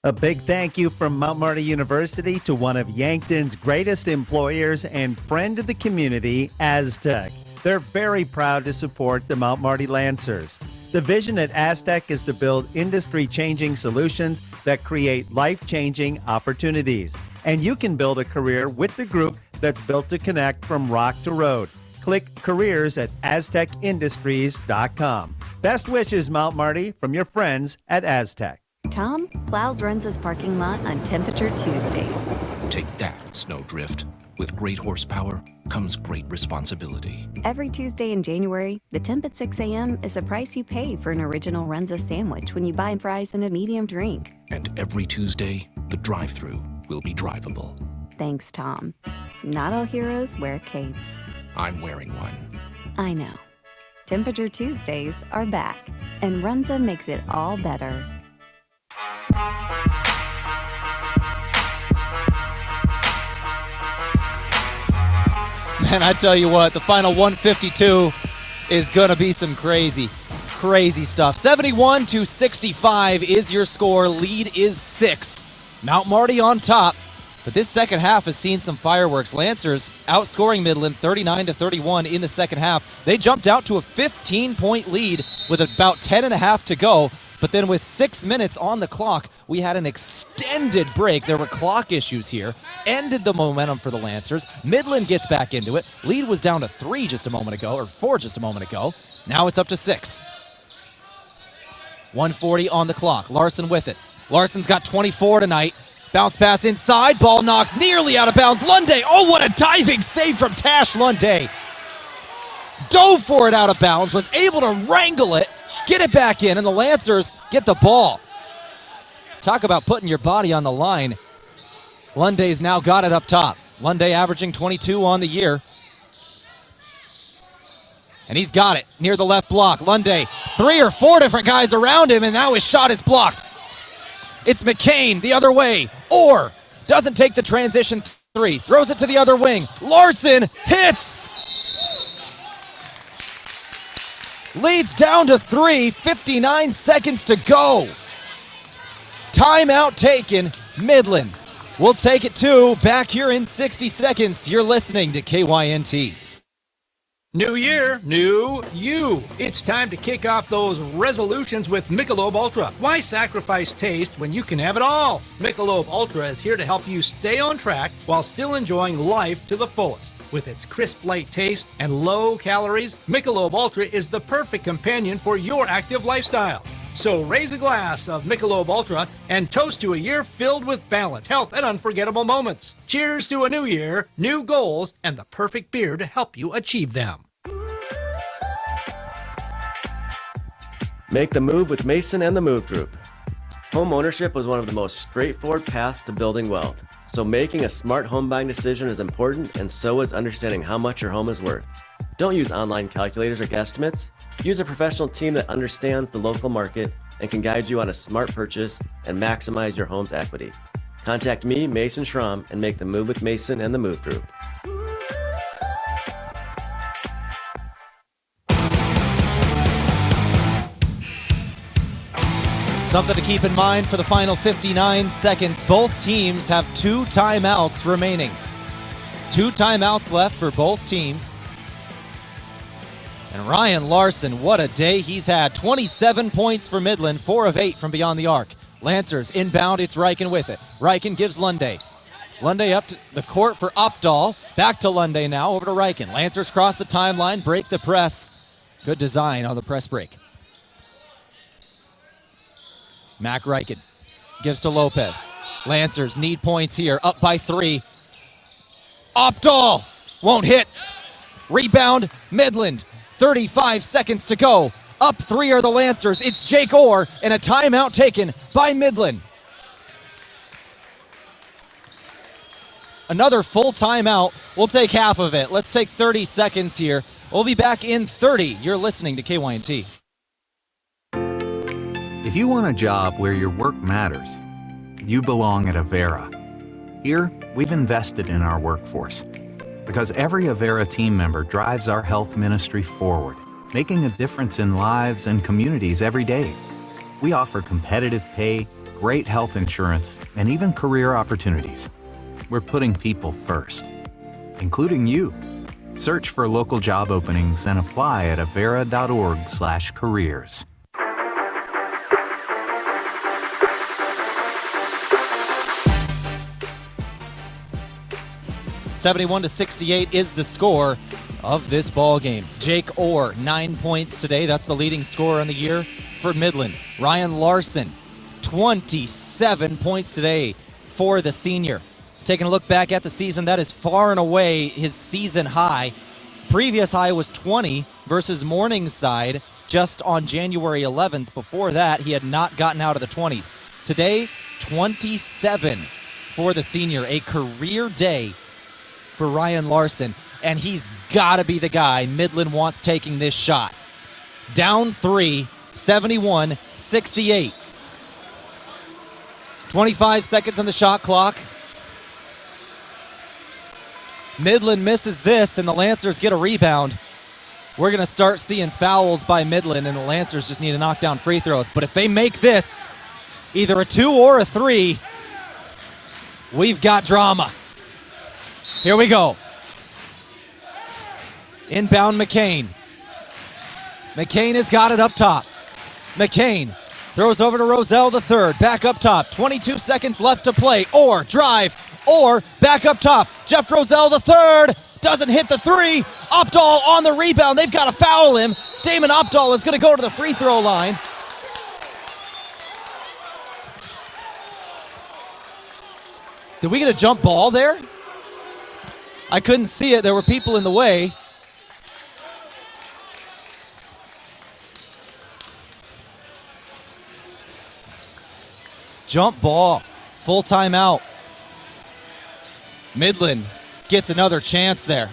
[SPEAKER 12] A big thank you from Mount Marty University to one of Yankton's greatest employers and friend of the community, Aztec. They're very proud to support the Mount Marty Lancers. The vision at Aztec is to build industry-changing solutions that create life-changing opportunities. And you can build a career with the group that's built to connect from rock to road. Click careers at aztecindustries.com. Best wishes, Mount Marty, from your friends at Aztec.
[SPEAKER 7] Tom plows Runza's parking lot on Temperature Tuesdays.
[SPEAKER 11] Take that, Snowdrift. With great horsepower comes great responsibility.
[SPEAKER 7] Every Tuesday in January, the temp at 6 a.m. is the price you pay for an original Runza sandwich when you buy fries and a medium drink.
[SPEAKER 11] And every Tuesday, the drive-thru will be drivable.
[SPEAKER 7] Thanks, Tom. Not all heroes wear capes.
[SPEAKER 11] I'm wearing one.
[SPEAKER 7] I know. Temperature Tuesdays are back, and Runza makes it all better.
[SPEAKER 3] Man, I tell you what, the final 152 is going to be some crazy stuff. 71-65 is your score. Lead is 6. Mount Marty on top. But this second half has seen some fireworks. Lancers outscoring Midland 39-31 in the second half. They jumped out to a 15-point lead with about 10.5 to go. But then with 6 minutes on the clock, we had an extended break. There were clock issues here. Ended the momentum for the Lancers. Midland gets back into it. Lead was down to 4 just a moment ago. Now it's up to 6. 1:40 on the clock. Larson with it. Larson's got 24 tonight. Bounce pass inside. Ball knocked nearly out of bounds. Lunday. Oh, what a diving save from Tash Lunday. Dove for it out of bounds. Was able to wrangle it. Get it back in, and the Lancers get the ball. Talk about putting your body on the line. Lunday's now got it up top. Lunday averaging 22 on the year. And he's got it near the left block. Lunday, 3 or 4 different guys around him, and now his shot is blocked. It's McCain the other way. Orr doesn't take the transition 3. Throws it to the other wing. Larson hits! Leads down to 3, 59 seconds to go. Timeout taken, Midland. We'll take it 2, back here in 60 seconds. You're listening to KYNT.
[SPEAKER 2] New year, new you. It's time to kick off those resolutions with Michelob Ultra. Why sacrifice taste when you can have it all? Michelob Ultra is here to help you stay on track while still enjoying life to the fullest. With its crisp, light taste and low calories, Michelob Ultra is the perfect companion for your active lifestyle. So raise a glass of Michelob Ultra and toast to a year filled with balance, health, and unforgettable moments. Cheers to a new year, new goals, and the perfect beer to help you achieve them.
[SPEAKER 13] Make the move with Mason and the Move Group. Home ownership was one of the most straightforward paths to building wealth. So making a smart home buying decision is important, and so is understanding how much your home is worth. Don't use online calculators or guesstimates. Use a professional team that understands the local market and can guide you on a smart purchase and maximize your home's equity. Contact me, Mason Schramm, and make the move with Mason and the Move Group.
[SPEAKER 3] Something to keep in mind for the final 59 seconds. Both teams have 2 timeouts remaining. 2 timeouts left for both teams. And Ryan Larson, what a day he's had. 27 points for Midland, 4 of 8 from beyond the arc. Lancers inbound, it's Reichen with it. Reichen gives Lunday. Lunday up to the court for Updahl. Back to Lunday now, over to Reichen. Lancers cross the timeline, break the press. Good design on the press break. Mac Reichen gives to Lopez. Lancers need points here, up by 3. Updahl won't hit. Rebound, Midland. 35 seconds to go. Up 3 are the Lancers. It's Jake Orr, and a timeout taken by Midland. Another full timeout. We'll take half of it. Let's take 30 seconds here. We'll be back in 30. You're listening to KYNT.
[SPEAKER 22] If you want a job where your work matters, you belong at Avera. Here, we've invested in our workforce Because every Avera team member drives our health ministry forward, making a difference in lives and communities every day. We offer competitive pay, great health insurance, and even career opportunities. We're putting people first, including you. Search for local job openings and apply at avera.org/careers.
[SPEAKER 3] (71-68) is the score of this ball game. Jake Orr, 9 points today. That's the leading scorer in the year for Midland. Ryan Larson, 27 points today for the senior. Taking a look back at the season, that is far and away his season high. Previous high was 20 versus Morningside just on January 11th. Before that, he had not gotten out of the 20s. Today, 27 for the senior. A career day for Ryan Larson, and he's got to be the guy Midland wants taking this shot. Down 3, 71-68. 25 seconds on the shot clock. Midland misses this, and the Lancers get a rebound. We're going to start seeing fouls by Midland, and the Lancers just need to knock down free throws. But if they make this either a 2 or a 3, we've got drama. Here we go. Inbound McCain. McCain has got it up top. McCain throws over to Roselle III. Back up top. 22 seconds left to play. Or drive. Or back up top. Jeff Roselle III doesn't hit the 3. Opdahl on the rebound. They've got to foul him. Damon Opdahl is going to go to the free throw line. Did we get a jump ball there? I couldn't see it. There were people in the way. Jump ball. Full timeout. Midland gets another chance there.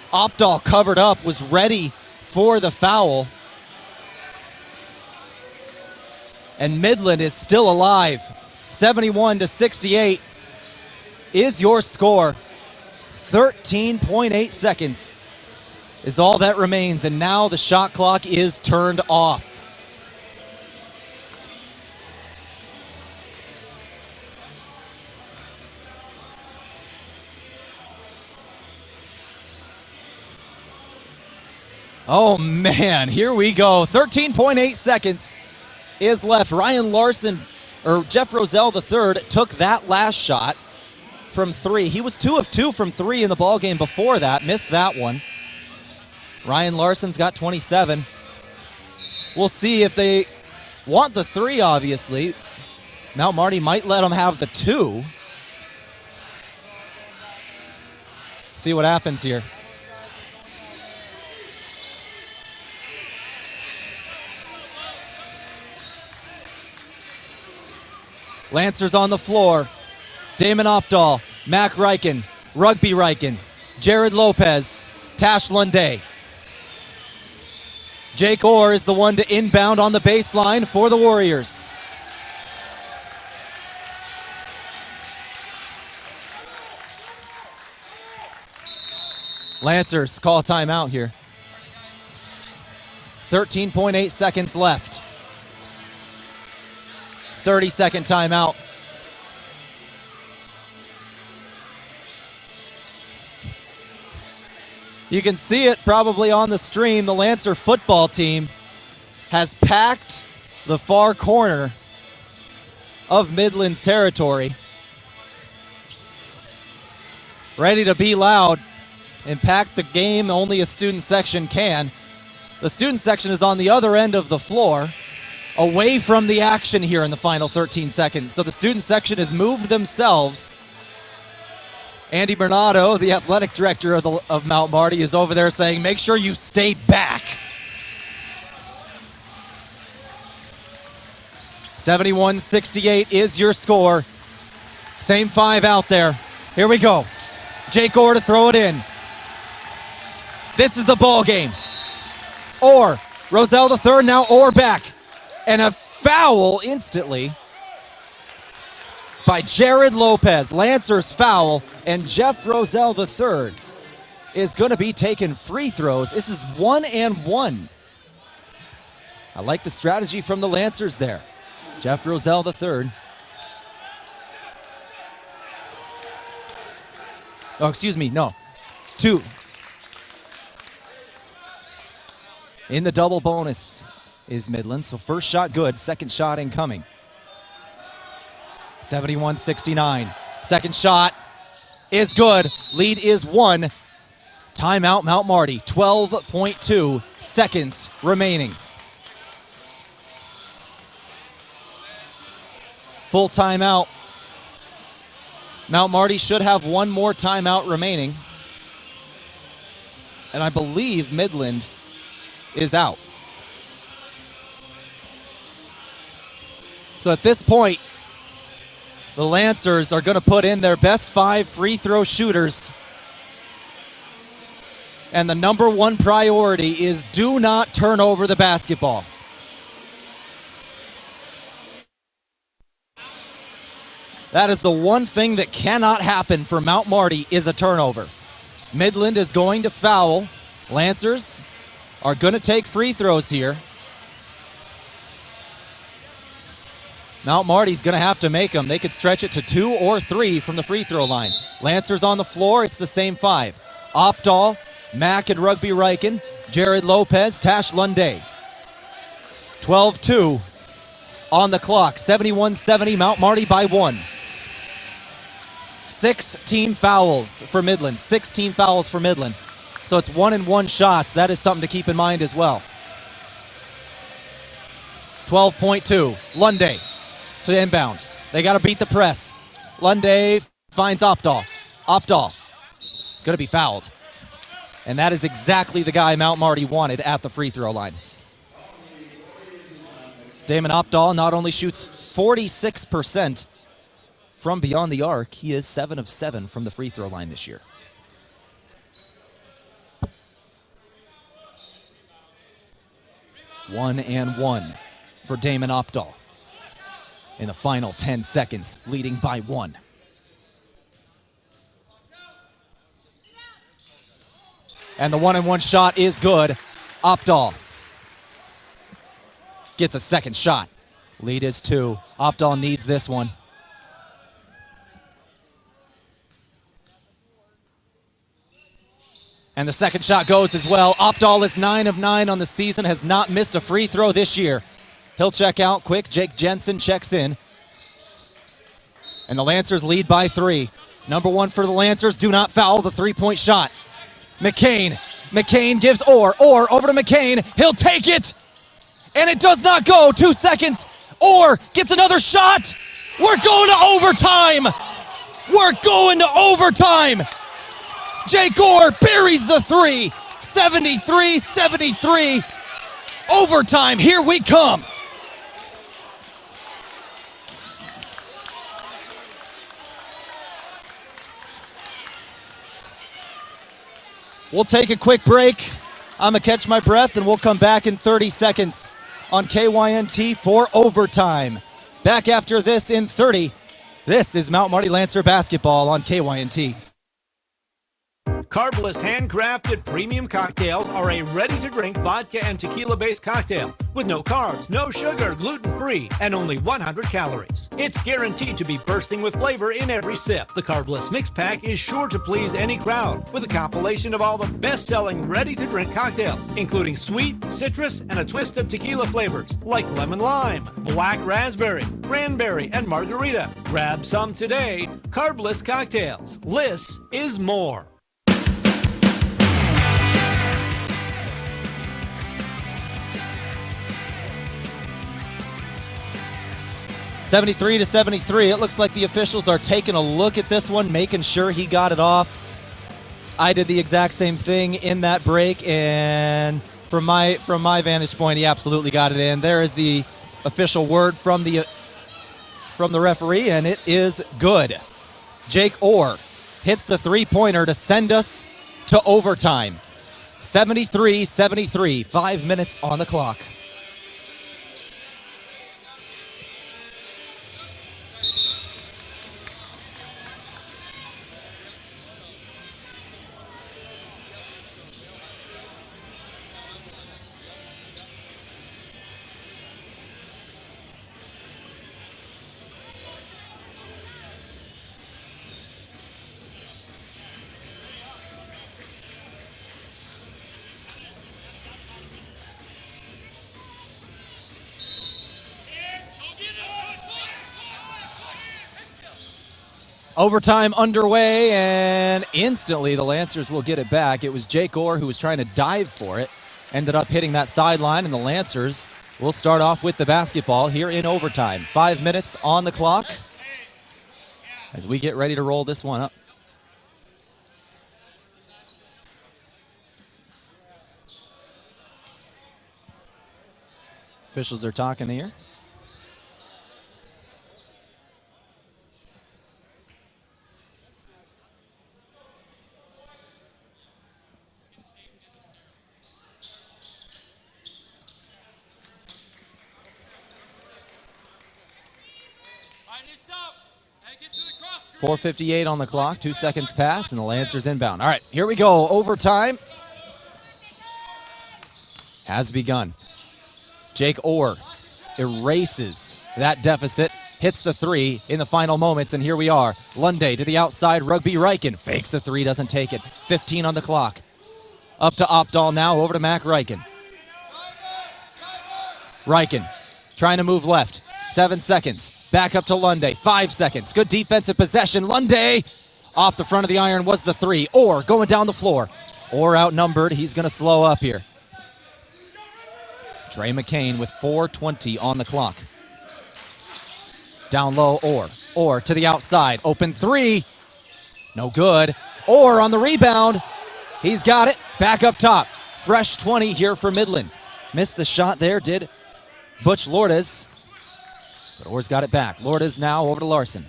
[SPEAKER 3] Opdahl covered up, was ready for the foul. And Midland is still alive. 71-68 is your score. 13.8 seconds is all that remains, and now the shot clock is turned off. Oh man, here we go. 13.8 seconds is left. Ryan Larson, or Jeff Roselle III, took that last shot from 3. He was 2 of 2 from 3 in the ballgame before that. Missed that one. Ryan Larson's got 27. We'll see if they want the 3, obviously. Mount Marty might let him have the 2. See what happens here. Lancers on the floor. Damon Opdahl, Mac Reichen, Rugby Reichen, Jared Lopez, Tash Lunday. Jake Orr is the one to inbound on the baseline for the Warriors. Lancers call timeout here. 13.8 seconds left. 30-second timeout. You can see it probably on the stream. The Lancer football team has packed the far corner of Midland's territory. Ready to be loud and pack the game only a student section can. The student section is on the other end of the floor, away from the action here in the final 13 seconds. So the student section has moved themselves. Andy Bernardo, the athletic director of Mount Marty, is over there saying, make sure you stay back. 71-68 is your score. Same 5 out there. Here we go. Jake Orr to throw it in. This is the ball game. Orr, Roselle III, now Orr back. And a foul instantly by Jared Lopez. Lancers foul, and Jeff Roselle III is going to be taking free throws. This is 1-and-1. I like the strategy from the Lancers there. Jeff Roselle III. Oh, excuse me, no. 2. In the double bonus is Midland. So first shot good, second shot incoming. 71-69. Second shot is good. Lead is 1. Timeout Mount Marty. 12.2 seconds remaining. Full timeout. Mount Marty should have one more timeout remaining. And I believe Midland is out. So at this point, the Lancers are going to put in their best 5 free throw shooters. And the number one priority is do not turn over the basketball. That is the one thing that cannot happen for Mount Marty is a turnover. Midland is going to foul. Lancers are going to take free throws here. Mount Marty's going to have to make them. They could stretch it to 2 or 3 from the free throw line. Lancers on the floor, it's the same 5. Opdahl, Mack and Rugby Riken, Jared Lopez, Tash Lunday. 12-2 on the clock. 71-70, Mount Marty by 1. 16 fouls for Midland. 16 fouls for Midland. So it's 1-and-1 shots. That is something to keep in mind as well. 12.2. Lunday to the inbound. They got to beat the press. Lunday finds Opdahl. Opdahl is going to be fouled. And that is exactly the guy Mount Marty wanted at the free throw line. Damon Opdahl not only shoots 46% from beyond the arc, he is 7 of 7 from the free throw line this year. One and one for Damon Opdahl in the final 10 seconds, leading by 1. And the 1-and-1 shot is good. Opdahl gets a second shot. Lead is 2. Opdahl needs this one. And the second shot goes as well. Opdahl is 9 of 9 on the season, has not missed a free throw this year. He'll check out quick. Jake Jensen checks in. And the Lancers lead by 3. Number 1 for the Lancers, do not foul the three-point shot. McCain gives Orr over to McCain. He'll take it. And it does not go. 2 seconds. Orr gets another shot. We're going to overtime. We're going to overtime. Jake Orr buries the 3. 73-73. Overtime. Here we come. We'll take a quick break. I'm going to catch my breath, and we'll come back in 30 seconds on KYNT for overtime. Back after this in 30. This is Mount Marty Lancer basketball on KYNT.
[SPEAKER 2] Carbless handcrafted premium cocktails are a ready-to-drink vodka and tequila-based cocktail with no carbs, no sugar, gluten-free, and only 100 calories. It's guaranteed to be bursting with flavor in every sip. The Carbless Mix Pack is sure to please any crowd with a compilation of all the best-selling ready-to-drink cocktails, including sweet, citrus, and a twist of tequila flavors like lemon lime, black raspberry, cranberry, and margarita. Grab some today. Carbless cocktails. Less is more.
[SPEAKER 3] 73-73. It looks like the officials are taking a look at this one, making sure he got it off. I did the exact same thing in that break, and from my vantage point, he absolutely got it in. There is the official word from the referee, and it is good. Jake Orr hits the three-pointer to send us to overtime. 73-73, 5 minutes on the clock. Overtime underway, and instantly the Lancers will get it back. It was Jake Orr who was trying to dive for it. Ended up hitting that sideline, and the Lancers will start off with the basketball here in overtime. 5 minutes on the clock as we get ready to roll this one up. Officials are talking here. .458 on the clock, 2 seconds pass, and the Lancers inbound. All right, here we go. Overtime has begun. Jake Orr erases that deficit, hits the three in the final moments, and here we are. Lunday to the outside, Rugby Reichen fakes the three, doesn't take it. 15 on the clock. Up to Opdahl now, over to Mac Reichen. Reichen trying to move left. 7 seconds. Back up to Lunday. 5 seconds. Good defensive possession. Lunday off the front of the iron was the three. Orr going down the floor. Orr outnumbered. He's going to slow up here. Trey McCain with 4:20 on the clock. Down low, Orr. Orr to the outside. Open three. No good. Orr on the rebound. He's got it. Back up top. Fresh 20 here for Midland. Missed the shot there, did Butch Lourdes. But Orr's got it back. Lourdes now over to Larson.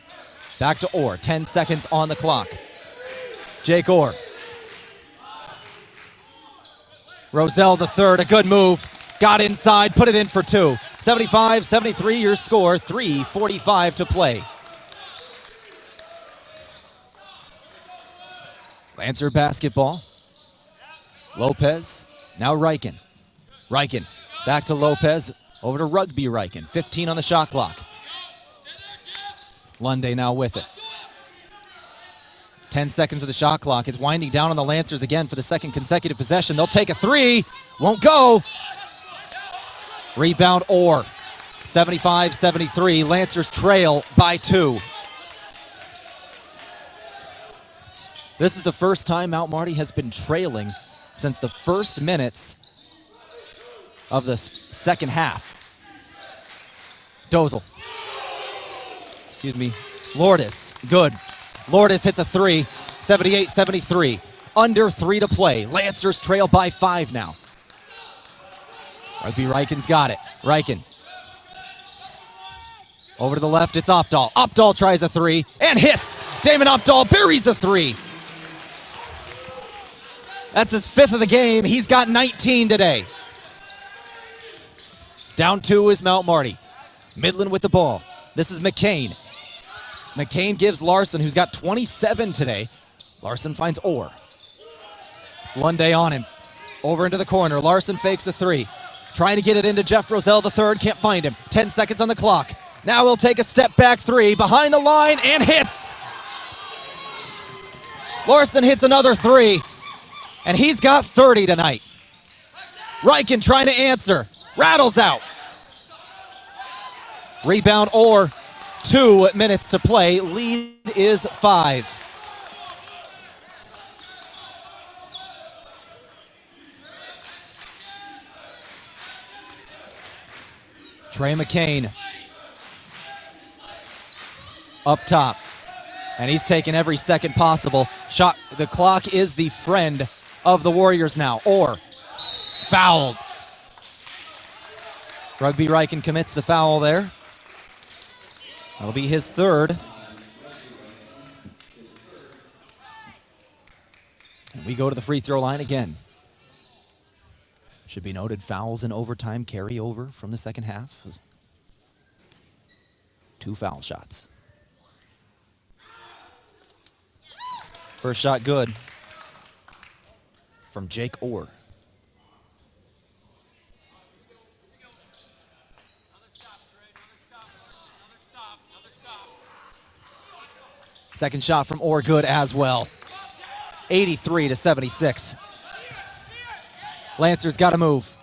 [SPEAKER 3] Back to Orr. 10 seconds on the clock. Jake Orr. Roselle the third. A good move. Got inside. Put it in for two. 75-73 your score. 3:45 to play. Lancer basketball. Lopez. Now Reichen. Reichen. Back to Lopez. Over to Rugby Reichen. 15 on the shot clock. Lunday now with it. 10 seconds of the shot clock. It's winding down on the Lancers again for the second consecutive possession. They'll take a three. Won't go. Rebound Orr. 75-73. Lancers trail by 2. This is the first time Mount Marty has been trailing since the first minutes of the second half. Dozel. Excuse me. Lourdes. Good. Lourdes hits a three. 78-73. Under 3 to play. Lancers trail by 5 now. Rugby Reichen's got it. Reichen. Over to the left, it's Opdahl. Opdahl tries a three and hits. Damon Opdahl buries a three. That's his 5th of the game. He's got 19 today. Down 2 is Mount Marty. Midland with the ball. This is McCain. McCain gives Larson, who's got 27 today. Larson finds Orr. It's Lunday on him. Over into the corner. Larson fakes a three. Trying to get it into Jeff Roselle the third. Can't find him. 10 seconds on the clock. Now he'll take a step back three. Behind the line and hits. Larson hits another three. And he's got 30 tonight. Reichen trying to answer. Rattles out. Rebound Orr. 2 minutes to play. Lead is 5. Trey McCain. Up top. And he's taking every second possible. Shot. The clock is the friend of the Warriors now. Orr. Fouled. Rugby Reichen commits the foul there. That'll be his 3rd. And we go to the free throw line again. Should be noted, fouls in overtime carry over from the second half. 2 foul shots. First shot good from Jake Orr. Second shot from Orr, good as well. 83-76. Lancers got to move.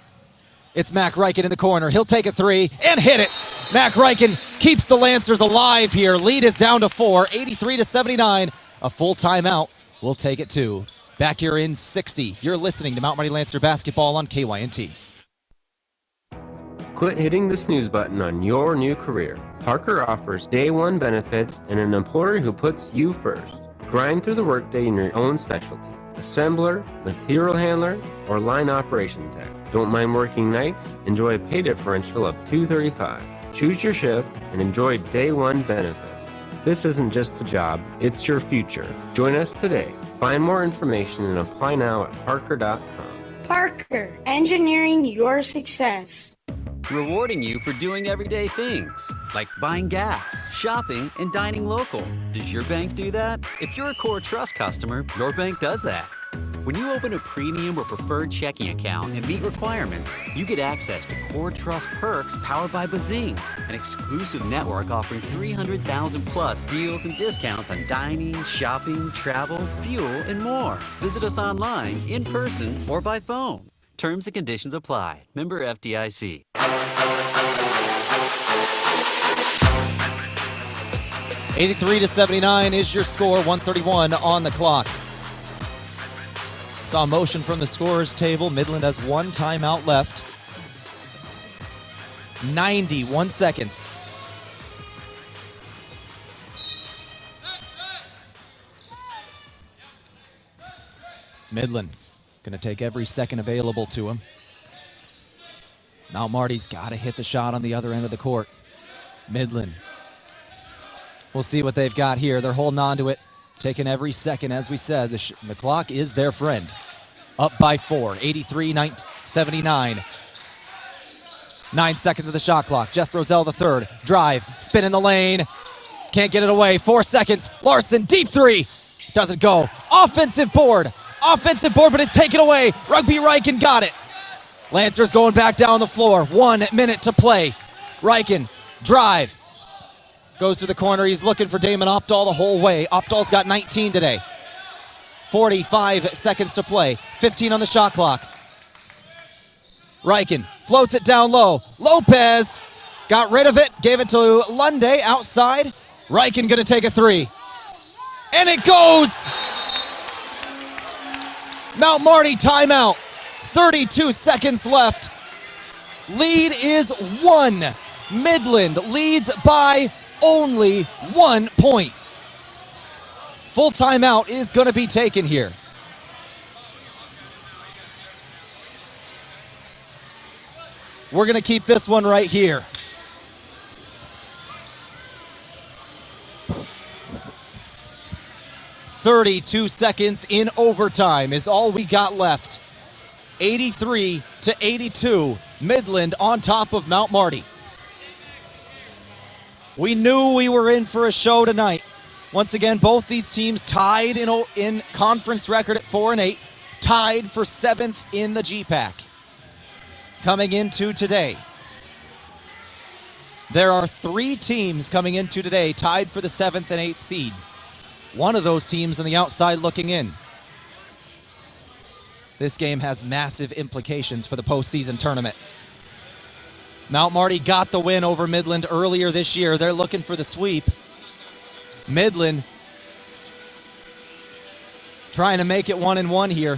[SPEAKER 3] It's Mac Reichen in the corner. He'll take a three and hit it. Mac Reichen keeps the Lancers alive here. Lead is down to 4, 83-79. A full timeout. We'll take it too. Back here in 60. You're listening to Mount Marty Lancer basketball on KYNT.
[SPEAKER 4] Quit hitting the snooze button on your new career. Parker offers day one benefits and an employer who puts you first. Grind through the workday in your own specialty. Assembler, material handler, or line operation tech. Don't mind working nights? Enjoy a pay differential of $2.35. Choose your shift and enjoy day one benefits. This isn't just a job, it's your future. Join us today. Find more information and apply now at parker.com.
[SPEAKER 16] Parker, engineering your success.
[SPEAKER 1] Rewarding you for doing everyday things, like buying gas, shopping, and dining local. Does your bank do that? If you're a Core Trust customer, your bank does that. When you open a premium or preferred checking account and meet requirements, you get access to Core Trust perks powered by Bazing, an exclusive network offering 300,000 plus deals and discounts on dining, shopping, travel, fuel, and more. Visit us online, in person, or by phone. Terms and conditions apply. Member FDIC.
[SPEAKER 3] 83-79 is your score, 1:31 on the clock. Saw motion from the scorer's table. Midland has one timeout left. 91 seconds. Midland going to take every second available to him. Now Marty's got to hit the shot on the other end of the court. Midland. We'll see what they've got here. They're holding on to it, taking every second, as we said. The clock is their friend. Up by 4, 83-79. 9 seconds of the shot clock. Jeff Roselle the third. Drive, spin in the lane. Can't get it away. 4 seconds. Larson, deep three. Doesn't go. Offensive board, but it's taken away. Rugby Riken got it. Lancers going back down the floor. 1 minute to play. Riken, drive. Goes to the corner. He's looking for Damon Opdahl the whole way. Opdahl's got 19 today. 45 seconds to play. 15 on the shot clock. Riken floats it down low. Lopez got rid of it. Gave it to Lunde outside. Riken going to take a three. And it goes! Mount Marty timeout. 32 seconds left. Lead is 1. Midland leads by only 1 point. Full timeout is going to be taken here. We're going to keep this one right here. "32 seconds in overtime is all we got left. 83-82, Midland on top of Mount Marty. We knew we were in for a show tonight. Once again, both these teams tied in conference record at 4-8, tied for 7th in the Gpac. Coming into today, there are 3 teams coming into today tied for the 7th and 8th seed. One of those teams on the outside looking in. This game has massive implications for the postseason tournament. Mount Marty got the win over Midland earlier this year. They're looking for the sweep. Midland trying to make it 1-1 here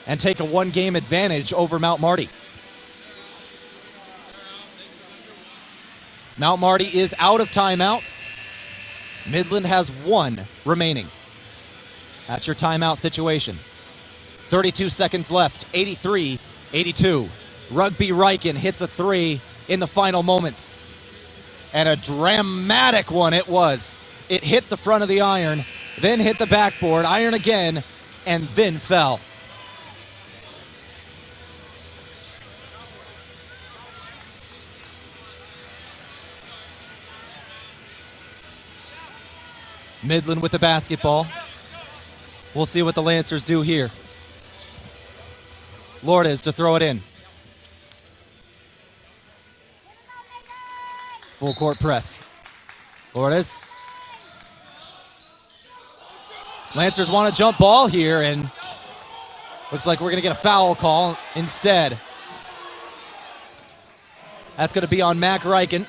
[SPEAKER 3] and take a 1-game advantage over Mount Marty. Mount Marty is out of timeouts. Midland has 1 remaining. That's your timeout situation. 32 seconds left, 83-82. Rugby Riken hits a 3 in the final moments. And a dramatic one it was. It hit the front of the iron, then hit the backboard, iron again, and then fell. Midland with the basketball. We'll see what the Lancers do here. Lourdes to throw it in. Full court press. Lourdes. Lancers want a jump ball here, and looks like we're going to get a foul call instead. That's going to be on Mac Riken.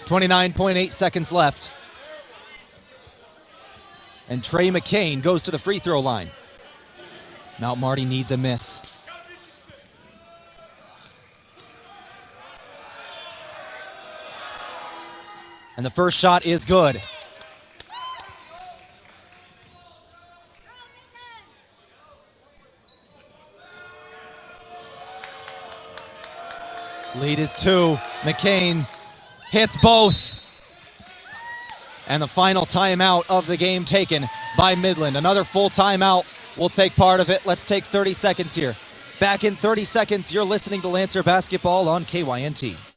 [SPEAKER 3] 29.8 seconds left. And Trey McCain goes to the free throw line. Mount Marty needs a miss. And the first shot is good. Lead is 2. McCain hits both. And the final timeout of the game taken by Midland. Another full timeout will take part of it. Let's take 30 seconds here. Back in 30 seconds, you're listening to Lancer Basketball on KYNT.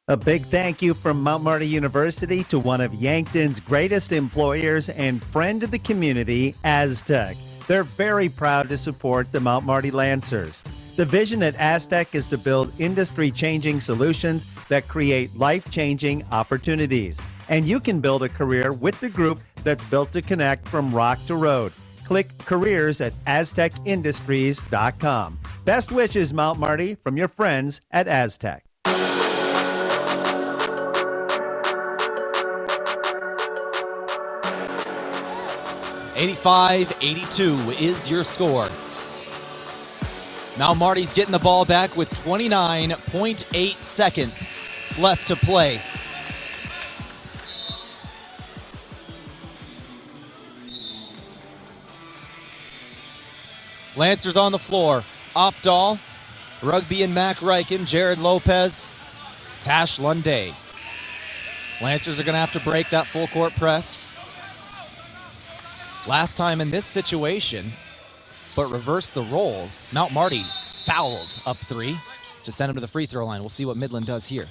[SPEAKER 12] A big thank you from Mount Marty University to one of Yankton's greatest employers and friend of the community, Aztec. They're very proud to support the Mount Marty Lancers. The vision at Aztec is to build industry-changing solutions that create life-changing opportunities. And you can build a career with the group that's built to connect from rock to road. Click careers at aztecindustries.com. Best wishes, Mount Marty, from your friends at Aztec.
[SPEAKER 3] (85-82) is your score. Mount Marty's getting the ball back with 29.8 seconds left to play. Lancers on the floor. Opdahl, Rugby and Mac Ryken, Jared Lopez, Tash Lunday. Lancers are going to have to break that full court press. Last time in this situation, but reverse the roles. Mount Marty fouled up 3 to send him to the free throw line. We'll see what Midland does here.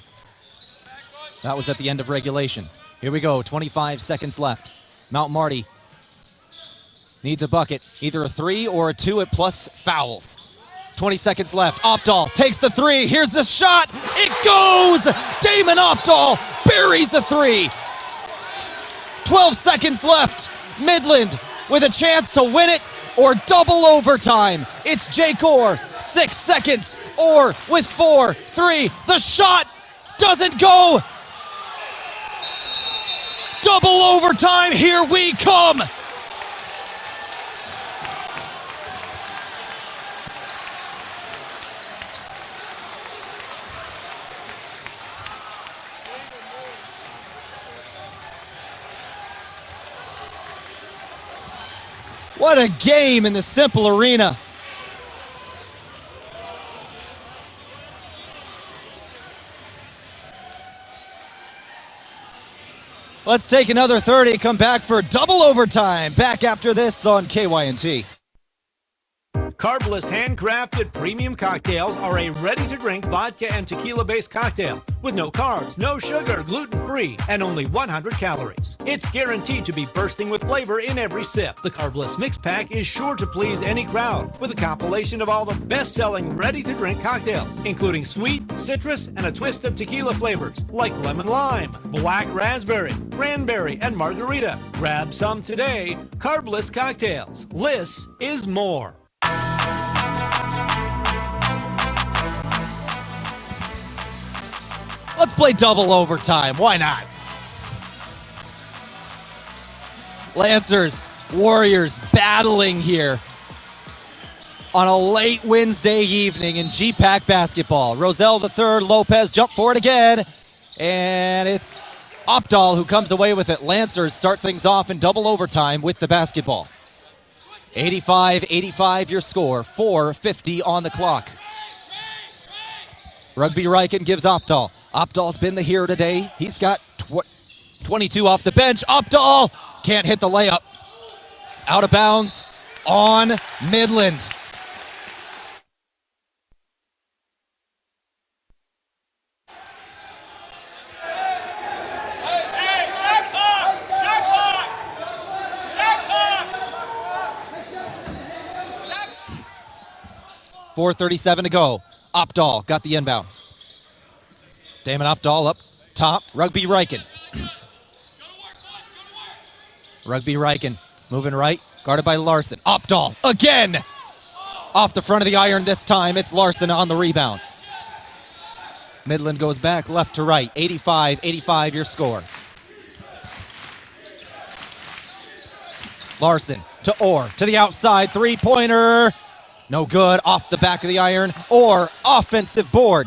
[SPEAKER 3] That was at the end of regulation. Here we go, 25 seconds left. Mount Marty needs a bucket, either a 3 or a 2 at plus fouls. 20 seconds left. Opdahl takes the 3. Here's the shot. It goes! Damon Opdahl buries the 3. 12 seconds left. Midland with a chance to win it or double overtime. It's Jake Orr, 6 seconds. Orr with 4, 3. The shot doesn't go. Double overtime. Here we come. What a game in the Cimpl Arena. Let's take another 30, come back for double overtime. Back after this on KYNT.
[SPEAKER 2] Carbless handcrafted premium cocktails are a ready-to-drink vodka and tequila-based cocktail with no carbs, no sugar, gluten-free, and only 100 calories. It's guaranteed to be bursting with flavor in every sip. The Carbless Mix Pack is sure to please any crowd with a compilation of all the best-selling ready-to-drink cocktails, including sweet, citrus, and a twist of tequila flavors like lemon lime, black raspberry, cranberry, and margarita. Grab some today. Carbless cocktails. Less is more.
[SPEAKER 3] Let's play double overtime. Why not? Lancers, Warriors battling here on a late Wednesday evening in Gpac basketball. Roselle the third, Lopez jump for it again. And it's Opdahl who comes away with it. Lancers start things off in double overtime with the basketball. 85-85 your score, 4:50 on the clock. Rugby Ryken gives Opdahl. Opdahl's been the hero today. He's got 22 off the bench. Opdahl can't hit the layup. Out of bounds on Midland.
[SPEAKER 8] Hey, shot clock! Shot clock! Shot clock!
[SPEAKER 3] 4:37 to go. Opdahl got the inbound. Damon Opdahl up top. Rugby Ryken. Rugby Ryken moving right. Guarded by Larson. Opdahl again. Off the front of the iron this time. It's Larson on the rebound. Midland goes back left to right. 85-85 your score. Larson to Orr, to the outside, three-pointer. No good, off the back of the iron. Orr, offensive board.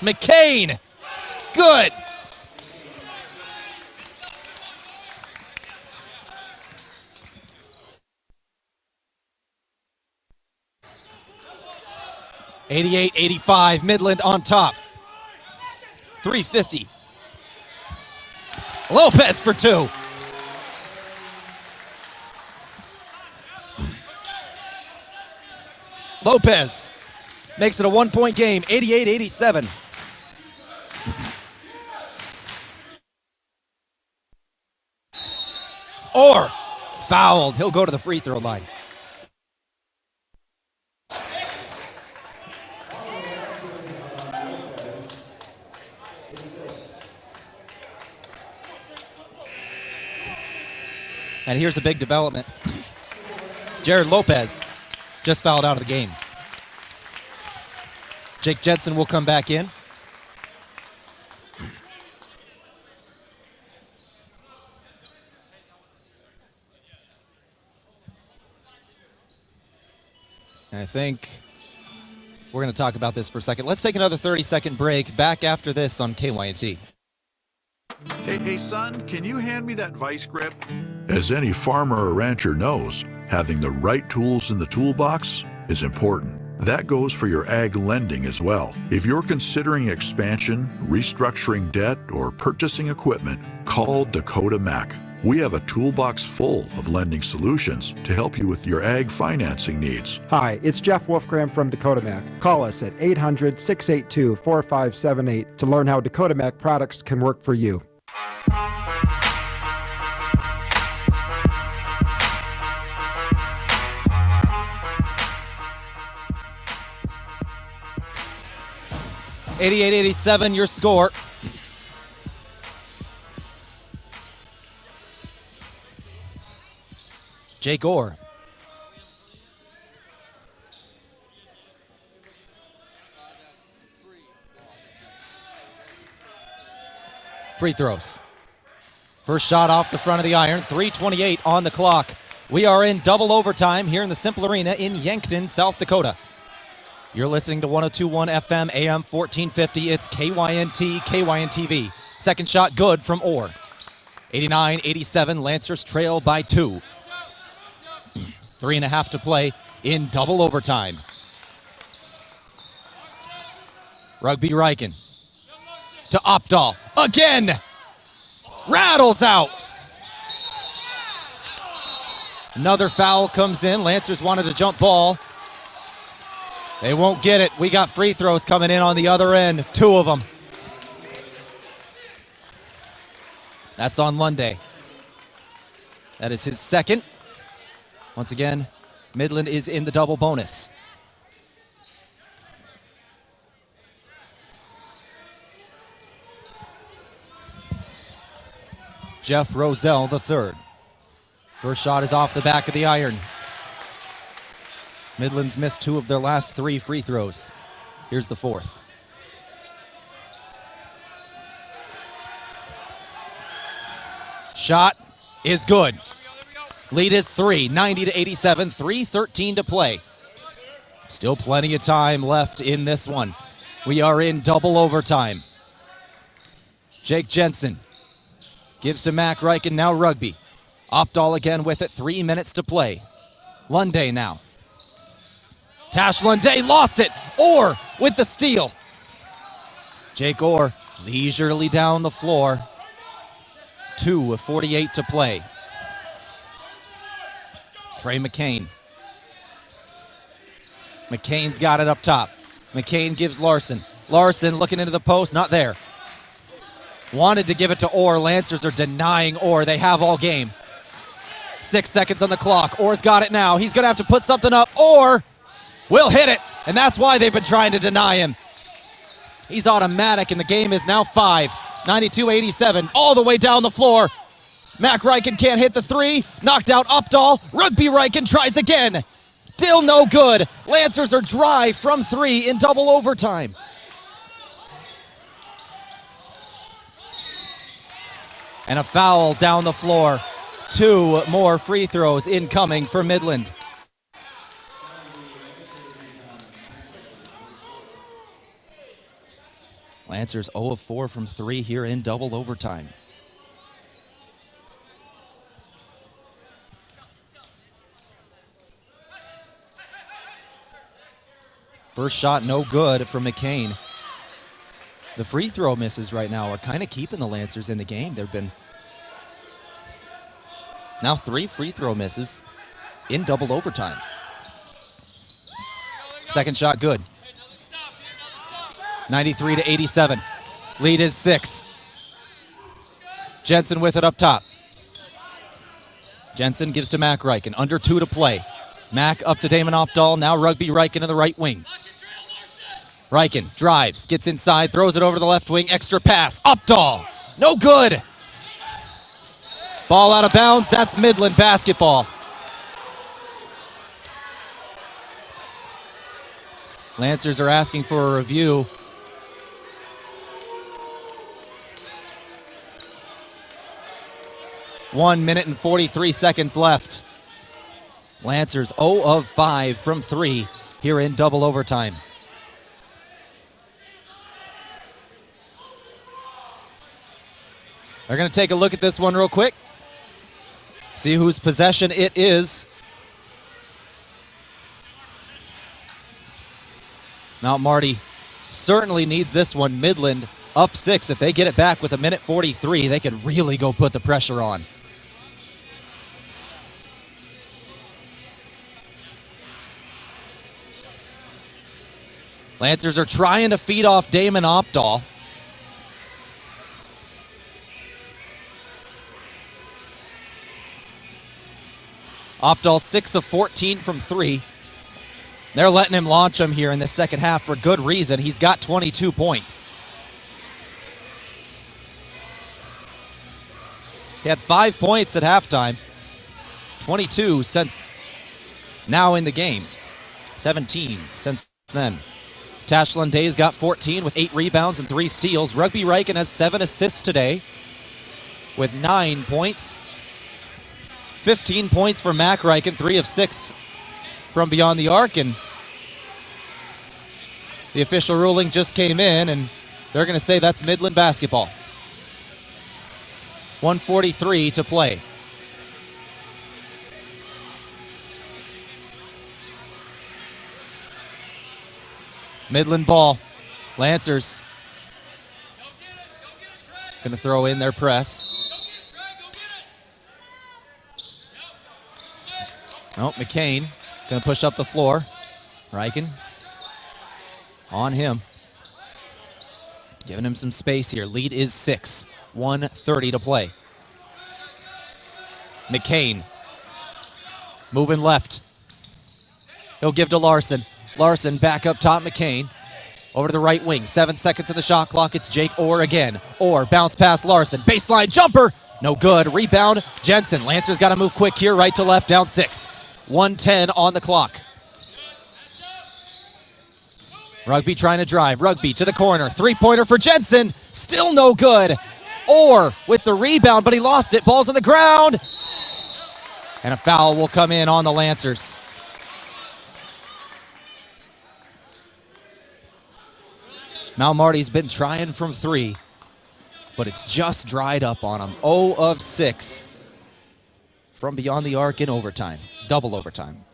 [SPEAKER 3] McCain, good. (88-85) Midland on top. 350. Lopez for two. Lopez makes it a one-point game, 88-87. Or fouled. He'll go to the free throw line. And here's a big development. Jared Lopez just fouled out of the game. Jake Jensen will come back in. And I think we're going to talk about this for a second. Let's take another 30-second break. Back after this on KYNT.
[SPEAKER 9] Hey, son, can you hand me that vice grip? As any farmer or rancher knows, having the right tools in the toolbox is important. That goes for your ag lending as well. If you're considering expansion, restructuring debt, or purchasing equipment, call Dakota Mac. We have a toolbox full of lending solutions to help you with your ag financing needs.
[SPEAKER 10] Hi, it's Jeff Wolfgram from Dakota Mac. Call us at 800-682-4578 to learn how Dakota Mac products can work for you.
[SPEAKER 3] (88-87) your score. Jake Orr. Free throws. First shot off the front of the iron. 3:28 on the clock. We are in double overtime here in the Cimpl Arena in Yankton, South Dakota. You're listening to 102.1 FM, AM 1450. It's KYNT, KYNTV. Second shot good from Orr. 89-87, Lancers trail by 2. 3.5 to play in double overtime. Rugby Riken to Opdahl. Again! Rattles out. Another foul comes in. Lancers wanted a jump ball. They won't get it. We got free throws coming in on the other end. 2 of them. That's on Lunday. That is his second. Once again, Midland is in the double bonus. Jeff Roselle, the third. First shot is off the back of the iron. Midland's missed 2 of their last 3 free throws. Here's the fourth. Shot is good. Lead is 3, 90-87, 3:13 to play. Still plenty of time left in this one. We are in double overtime. Jake Jensen gives to Mac Riken, now Rugby. Opdahl again with it, 3 minutes to play. Lunday now. Tash Lunday lost it. Orr with the steal. Jake Orr leisurely down the floor. 2:48 to play. Trey McCain. McCain's got it up top. McCain gives Larson. Larson looking into the post, not there. Wanted to give it to Orr. Lancers are denying Orr. They have all game. 6 seconds on the clock. Orr's got it now. He's going to have to put something up. Orr will hit it, and that's why they've been trying to deny him. He's automatic, and the game is now 5. 92-87, all the way down the floor. Mac Riken can't hit the 3. Knocked out Opdahl. Rugby Riken tries again. Still no good. Lancers are dry from 3 in double overtime. And a foul down the floor. 2 more free throws incoming for Midland. Lancers 0 of 4 from 3 here in double overtime. First shot no good for McCain. The free throw misses right now are kind of keeping the Lancers in the game. There have been now 3 free throw misses in double overtime. Second shot good. 93-87. Lead is 6. Jensen with it up top. Jensen gives to Mac Reichen. Under 2 to play. Mac up to Damon Opdahl. Now Rugby Reichen in the right wing. Reichen drives, gets inside, throws it over to the left wing. Extra pass. Opdahl. No good. Ball out of bounds. That's Midland basketball. Lancers are asking for a review. One minute and 43 seconds left. Lancers 0 of 5 from 3 here in double overtime. They're going to take a look at this one real quick. See whose possession it is. Mount Marty certainly needs this one. Midland up 6. If they get it back with 1:43, they could really go put the pressure on. Lancers are trying to feed off Damon Opdahl. Opdahl 6 of 14 from 3. They're letting him launch him here in the second half for good reason. He's got 22 points. He had 5 points at halftime. 22 since now in the game. 17 since then. Tashlin Day's got 14 with 8 rebounds and 3 steals. Rugby Reichen has 7 assists today with 9 points. 15 points for Mac Reichen, 3 of 6 from beyond the arc. And the official ruling just came in, and they're going to say that's Midland basketball. 1:43 to play. Midland ball. Lancers going to throw in their press. Oh, McCain going to push up the floor. Reichen on him. Giving him some space here. Lead is 6. 1:30 to play. McCain moving left. He'll give to Larson. Larson back up top. McCain over to the right wing. 7 seconds in the shot clock. It's Jake Orr again. Orr bounce past Larson. Baseline jumper. No good. Rebound. Jensen. Lancers got to move quick here. Right to left. Down 6. 1:10 on the clock. Rugby trying to drive. Rugby to the corner. 3-pointer for Jensen. Still no good. Orr with the rebound, but he lost it. Ball's on the ground. And a foul will come in on the Lancers. Mount Marty's been trying from 3, but it's just dried up on him. 0 of 6 from beyond the arc in overtime. Double overtime.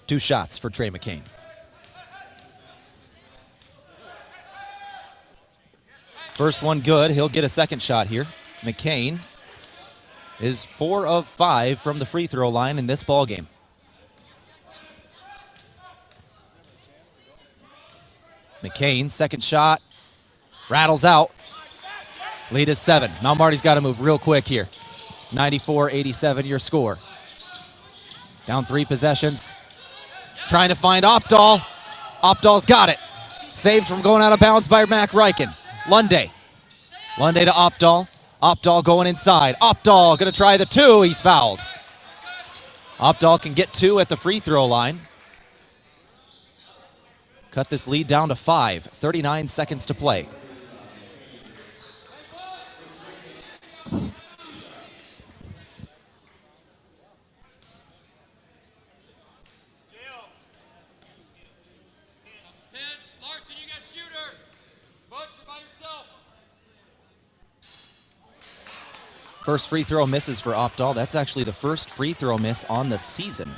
[SPEAKER 3] Two shots for Trey McCain. First one good. He'll get a second shot here. McCain is 4 of 5 from the free throw line in this ball game. McCain, second shot, rattles out. Lead is 7. Mount Marty's got to move real quick here. 94-87 your score. Down 3 possessions. Trying to find Opdahl. Opdahl's got it. Saved from going out of bounds by Mac Reichen. Lunday. Lunday to Opdahl. Opdahl going inside. Opdahl going to try the 2. He's fouled. Opdahl can get 2 at the free throw line. Cut this lead down to 5. 39 seconds to play. First free throw misses for Opdahl. That's actually the first free throw miss on the season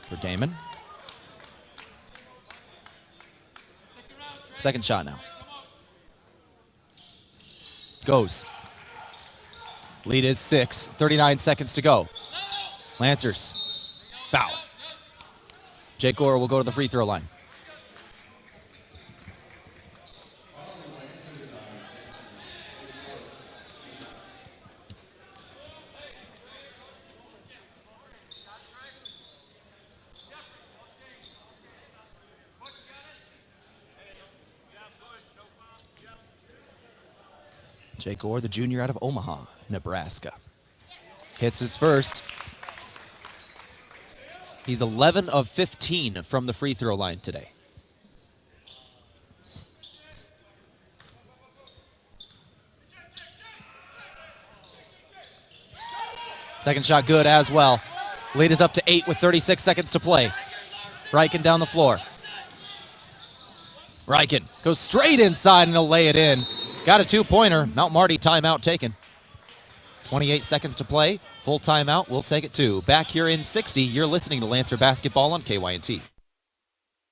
[SPEAKER 3] for Damon. Second shot now. Goes. Lead is 6. 39 seconds to go. Lancers. Foul. Jake Orr will go to the free throw line. Jake Orr, the junior out of Omaha, Nebraska. Hits his first. He's 11 of 15 from the free throw line today. Second shot good as well. Lead is up to 8 with 36 seconds to play. Reichen down the floor. Reichen goes straight inside and he'll lay it in. Got a 2-pointer. Mount Marty timeout taken. 28 seconds to play. Full timeout. We'll take it 2. Back here in 60, you're listening to Lancer Basketball on KYNT.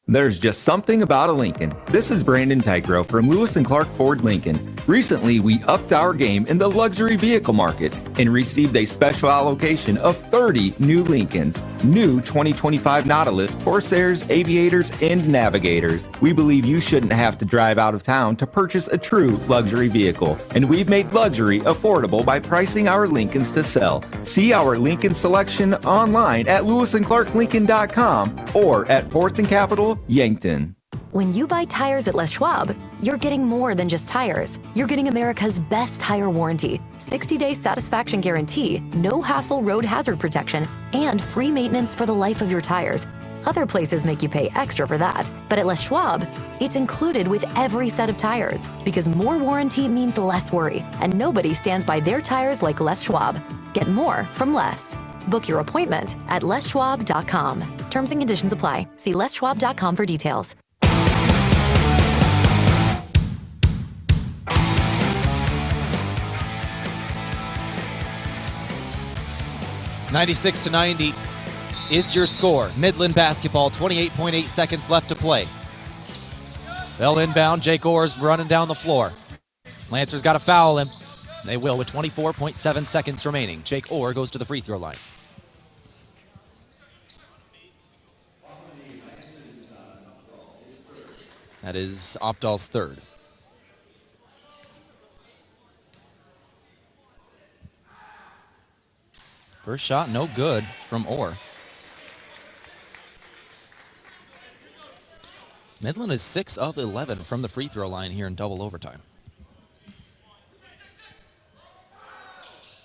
[SPEAKER 15] There's just something about a Lincoln. This is Brandon Tigro from Lewis & Clark Ford Lincoln. Recently, we upped our game in the luxury vehicle market and received a special allocation of 30 new Lincolns. New 2025 Nautilus, Corsairs, Aviators, and Navigators. We believe you shouldn't have to drive out of town to purchase a true luxury vehicle. And we've made luxury affordable by pricing our Lincolns to sell. See our Lincoln selection online at lewisandclarklincoln.com or at 4th and Capitol, Yankton.
[SPEAKER 17] When you buy tires at Les Schwab, you're getting more than just tires. You're getting America's best tire warranty, 60-day satisfaction guarantee, no hassle road hazard protection, and free maintenance for the life of your tires. Other places make you pay extra for that, but at Les Schwab, it's included with every set of tires, because more warranty means less worry, and nobody stands by their tires like Les Schwab. Get more from less. Book your appointment at leschwab.com. Terms and conditions apply. See leschwab.com for details.
[SPEAKER 3] (96-90) is your score. Midland basketball, 28.8 seconds left to play. They'll inbound. Jake Orr's running down the floor. Lancers got to foul him. They will with 24.7 seconds remaining. Jake Orr goes to the free throw line. That is Opdahl's third. First shot, no good from Orr. Midland is 6 of 11 from the free throw line here in double overtime.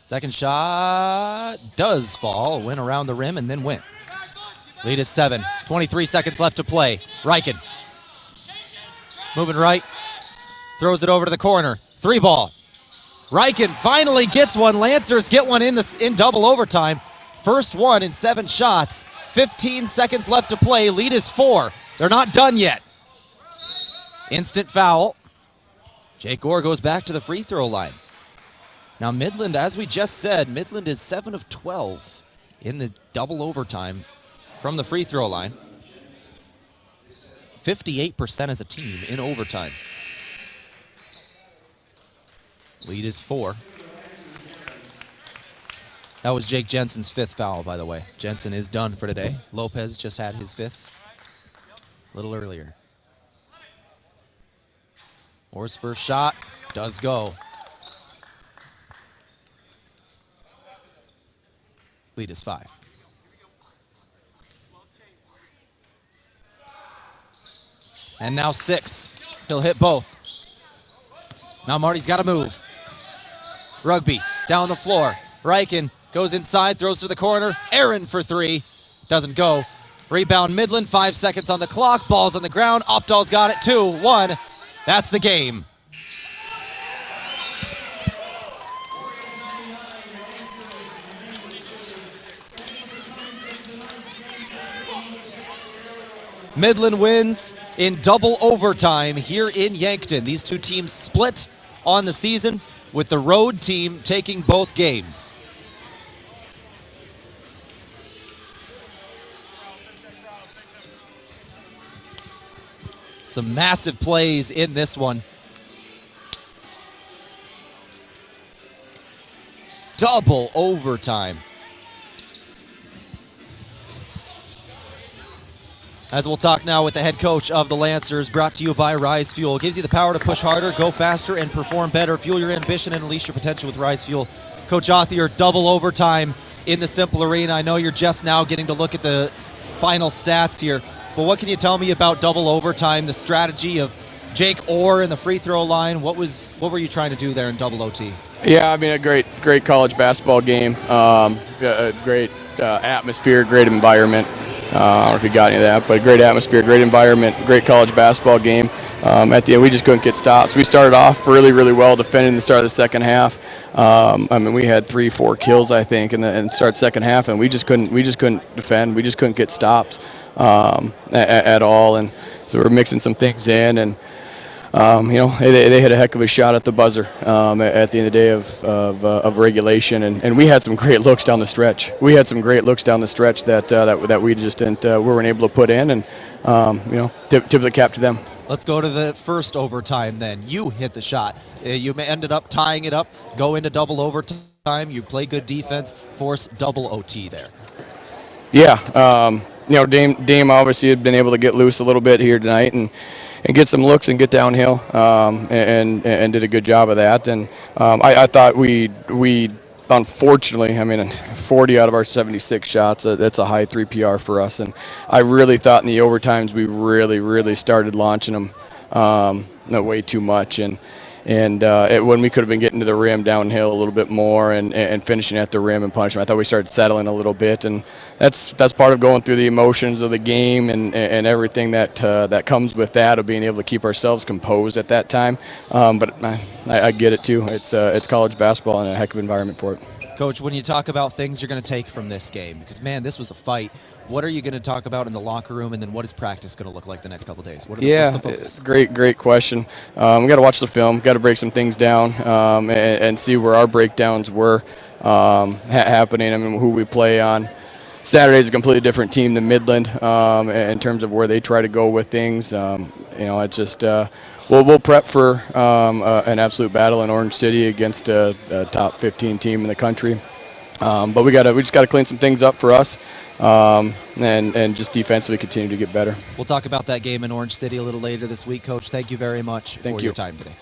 [SPEAKER 3] Second shot does fall, went around the rim and then went. Lead is 7, 23 seconds left to play. Reichen. Moving right, throws it over to the corner. 3 ball. Reichen finally gets one. Lancers get one in double overtime. First one in 7 shots. 15 seconds left to play. Lead is 4. They're not done yet. Instant foul. Jake Orr goes back to the free throw line. Now Midland, as we just said, Midland is 7 of 12 in the double overtime from the free throw line. 58% as a team in overtime. Lead is 4. That was Jake Jensen's 5th foul, by the way. Jensen is done for today. Lopez just had his 5th a little earlier. Orr's first shot does go. Lead is 5. And now 6. He'll hit both. Now Marty's got to move. Rugby down the floor. Reichen Goes inside, throws to the corner. Aaron for three. Doesn't go. Rebound Midland, 5 seconds on the clock. Ball's on the ground. Opdahl's got it, 2-1. That's the game. Midland wins in double overtime here in Yankton. These two teams split on the season, with the road team taking both games. Some massive plays in this one. Double overtime. As we'll talk now with the head coach of the Lancers, brought to you by Rise Fuel. Gives you the power to push harder, go faster, and perform better. Fuel your ambition and unleash your potential with Rise Fuel. Coach Othier, double overtime in the Cimpl Arena. I know you're just now getting to look at the final stats here, but what can you tell me about double overtime, the strategy of Jake Orr in the free throw line? What were you trying to do there in double OT?
[SPEAKER 18] Yeah, I mean, a great college basketball game. A great atmosphere, great environment. I don't know if you got any of that, but great atmosphere, great environment, great college basketball game. At the end, we just couldn't get stops. We started off really, really well defending the start of the second half. I mean, we had 3-4 kills, I think, in the start second half, and we just couldn't defend. We just couldn't get stops at all, and so we're mixing some things in, and they had a heck of a shot at the buzzer at the end of the day of regulation, and we had some great looks down the stretch. We had some great looks down the stretch that we just weren't able to put in, and tip of the cap to them.
[SPEAKER 3] Let's go to the first overtime then. You hit the shot. You ended up tying it up, go into double overtime. You play good defense, force double OT there.
[SPEAKER 18] Yeah, Dame obviously had been able to get loose a little bit here tonight and get some looks and get downhill, and did a good job of that. And I thought we unfortunately, 40 out of our 76 shots, that's a high 3 PR for us. And I really thought in the overtimes we really started launching them way too much. And when we could have been getting to the rim downhill a little bit more and finishing at the rim and punishing, I thought we started settling a little bit, and that's part of going through the emotions of the game and everything that comes with that, of being able to keep ourselves composed at that time. But I get it too. It's college basketball and a heck of an environment for it.
[SPEAKER 3] Coach, when you talk about things you're going to take from this game, because man, this was a fight. What are you going to talk about in the locker room, and then what is practice going to look like the next couple of days? What's the focus?
[SPEAKER 18] Great question. We got to watch the film, got to break some things down, and see where our breakdowns were happening. Who we play on. Saturday is a completely different team than Midland in terms of where they try to go with things. It's just we'll prep for an absolute battle in Orange City against a top 15 team in the country. But we just got to clean some things up for us, and just defensively continue to get better.
[SPEAKER 3] We'll talk about that game in Orange City a little later this week, Coach. Thank you very much for your time today.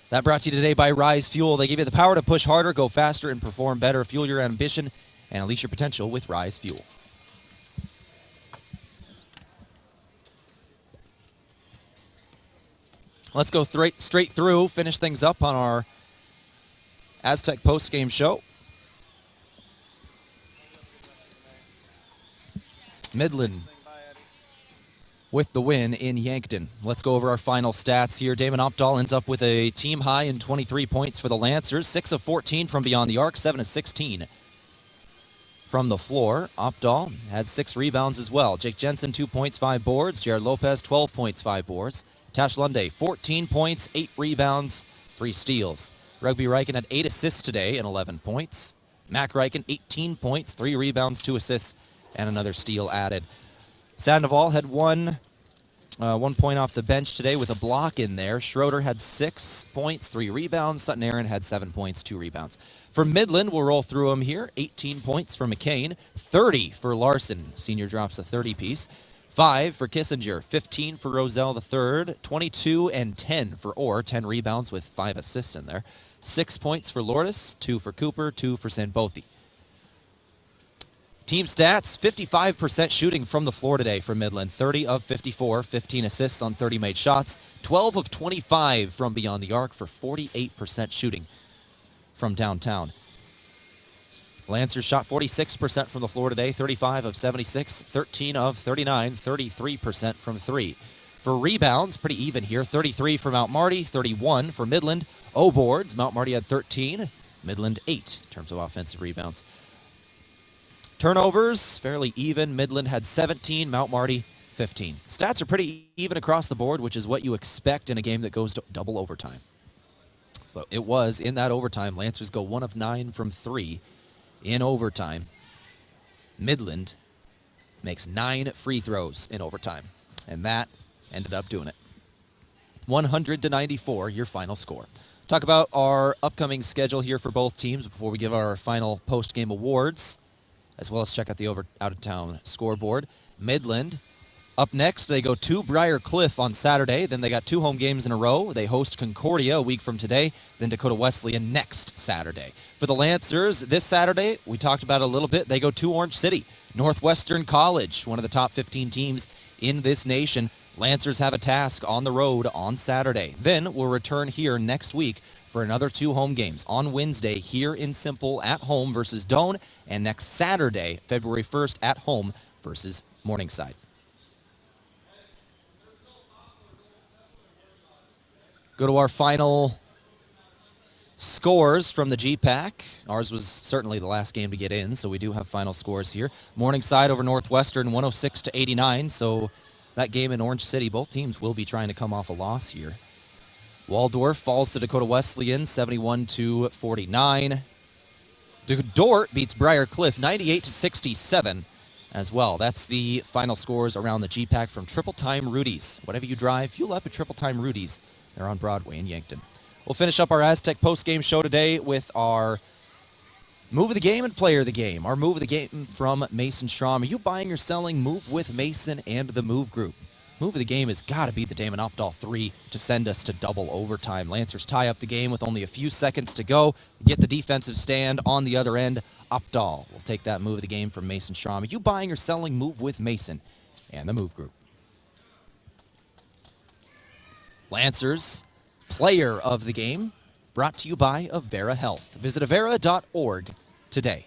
[SPEAKER 3] That brought to you today by Rise Fuel. They give you the power to push harder, go faster, and perform better. Fuel your ambition and unleash your potential with Rise Fuel. Let's go straight through, finish things up on our Aztec postgame show. Midland with the win in Yankton. Let's go over our final stats here. Damon Opdahl ends up with a team high in 23 points for the Lancers, 6 of 14 from beyond the arc, 7 of 16 from the floor. Opdahl had 6 rebounds as well. Jake Jensen, 2 points, 5 boards. Jared Lopez, 12 points, 5 boards. Tash Lunde, 14 points, 8 rebounds, 3 steals. Rugby Reichen had 8 assists today and 11 points. Mac Reichen, 18 points, 3 rebounds, 2 assists, and another steal added. Sandoval had 1 point off the bench today with a block in there. Schroeder had 6 points, 3 rebounds. Sutton Aaron had 7 points, 2 rebounds. For Midland, we'll roll through them here. 18 points for McCain, 30 for Larson. Senior drops a 30-piece. 5 for Kissinger, 15 for Roselle III, 22 and 10 for Orr, 10 rebounds with 5 assists in there. 6 points for Lourdes, 2 for Cooper, 2 for Sanbothi. Team stats, 55% shooting from the floor today for Midland. 30 of 54, 15 assists on 30 made shots. 12 of 25 from beyond the arc for 48% shooting. from downtown. Lancers shot 46% from the floor today, 35 of 76, 13 of 39, 33% from three. For rebounds, pretty even here, 33 for Mount Marty, 31 for Midland. boards, Mount Marty had 13, Midland 8 in terms of offensive rebounds. Turnovers, fairly even. Midland had 17, Mount Marty 15. Stats are pretty even across the board, which is what you expect in a game that goes to double overtime. But it was in that overtime. Lancers go 1 of 9 from 3 in overtime. Midland makes 9 free throws in overtime, and that ended up doing it. 100-94, your final score. Talk about our upcoming schedule here for both teams before we give our final post-game awards, as well as check out the out-of-town scoreboard. Midland, up next, they go to Briar Cliff on Saturday. Then they got 2 home games in a row. They host Concordia a week from today, then Dakota Wesleyan next Saturday. For the Lancers, this Saturday, we talked about it a little bit, they go to Orange City. Northwestern College, one of the top 15 teams in this nation. Lancers have a task on the road on Saturday. Then we'll return here next week for another 2 home games. On Wednesday here in Cimpl at home versus Doane, and next Saturday, February 1st, at home versus Morningside. Go to our final scores from the Gpac. Ours was certainly the last game to get in, so we do have final scores here. Morningside over Northwestern, 106-89, so that game in Orange City, both teams will be trying to come off a loss here. Waldorf falls to Dakota Wesleyan, 71-49. Dort beats Briar Cliff, 98-67 as well. That's the final scores around the Gpac from Triple Time Rudy's. Whatever you drive, fuel up at Triple Time Rudy's. They're on Broadway in Yankton. We'll finish up our Aztec post-game show today with our Move of the Game and Player of the Game. Our Move of the Game from Mason Strom. Are you buying or selling? Move with Mason and the Move Group. Move of the Game has got to be the Damon Opdahl 3 to send us to double overtime. Lancers tie up the game with only a few seconds to go. Get the defensive stand on the other end. Opdahl will take that Move of the Game from Mason Strom. Are you buying or selling? Move with Mason and the Move Group. Lancers Player of the Game, brought to you by Avera Health. Visit avera.org today.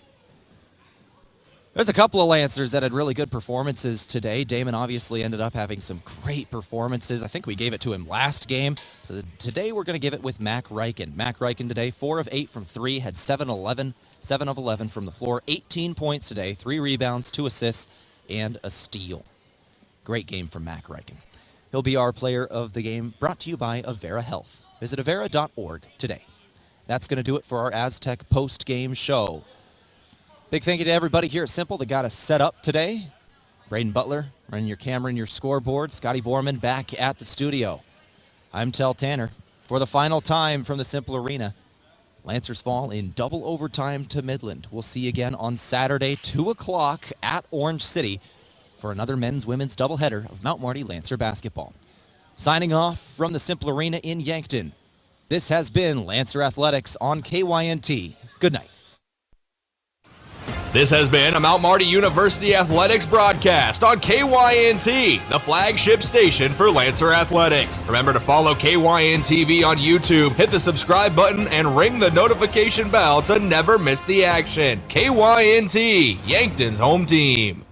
[SPEAKER 3] There's a couple of Lancers that had really good performances today. Damon obviously ended up having some great performances. I think we gave it to him last game. So today we're going to give it with Mac Ryken. Mac Ryken today, 4 of 8 from 3, had 7 of 11 from the floor, 18 points today, 3 rebounds, 2 assists, and a steal. Great game from Mac Ryken. He'll be our Player of the Game, brought to you by Avera Health. Visit avera.org today. That's going to do it for our Aztec post-game show. Big thank you to everybody here at Cimpl that got us set up today. Braden Butler running your camera and your scoreboard. Scotty Borman back at the studio. I'm Tehl Tanner. For the final time from the Cimpl Arena, Lancers fall in double overtime to Midland. We'll see you again on Saturday, 2 o'clock at Orange City for another men's-women's doubleheader of Mount Marty Lancer basketball. Signing off from the Cimpl Arena in Yankton, this has been Lancer Athletics on KYNT. Good night.
[SPEAKER 6] This has been a Mount Marty University Athletics broadcast on KYNT, the flagship station for Lancer Athletics. Remember to follow KYN-TV on YouTube, hit the subscribe button, and ring the notification bell to never miss the action. KYNT, Yankton's home team.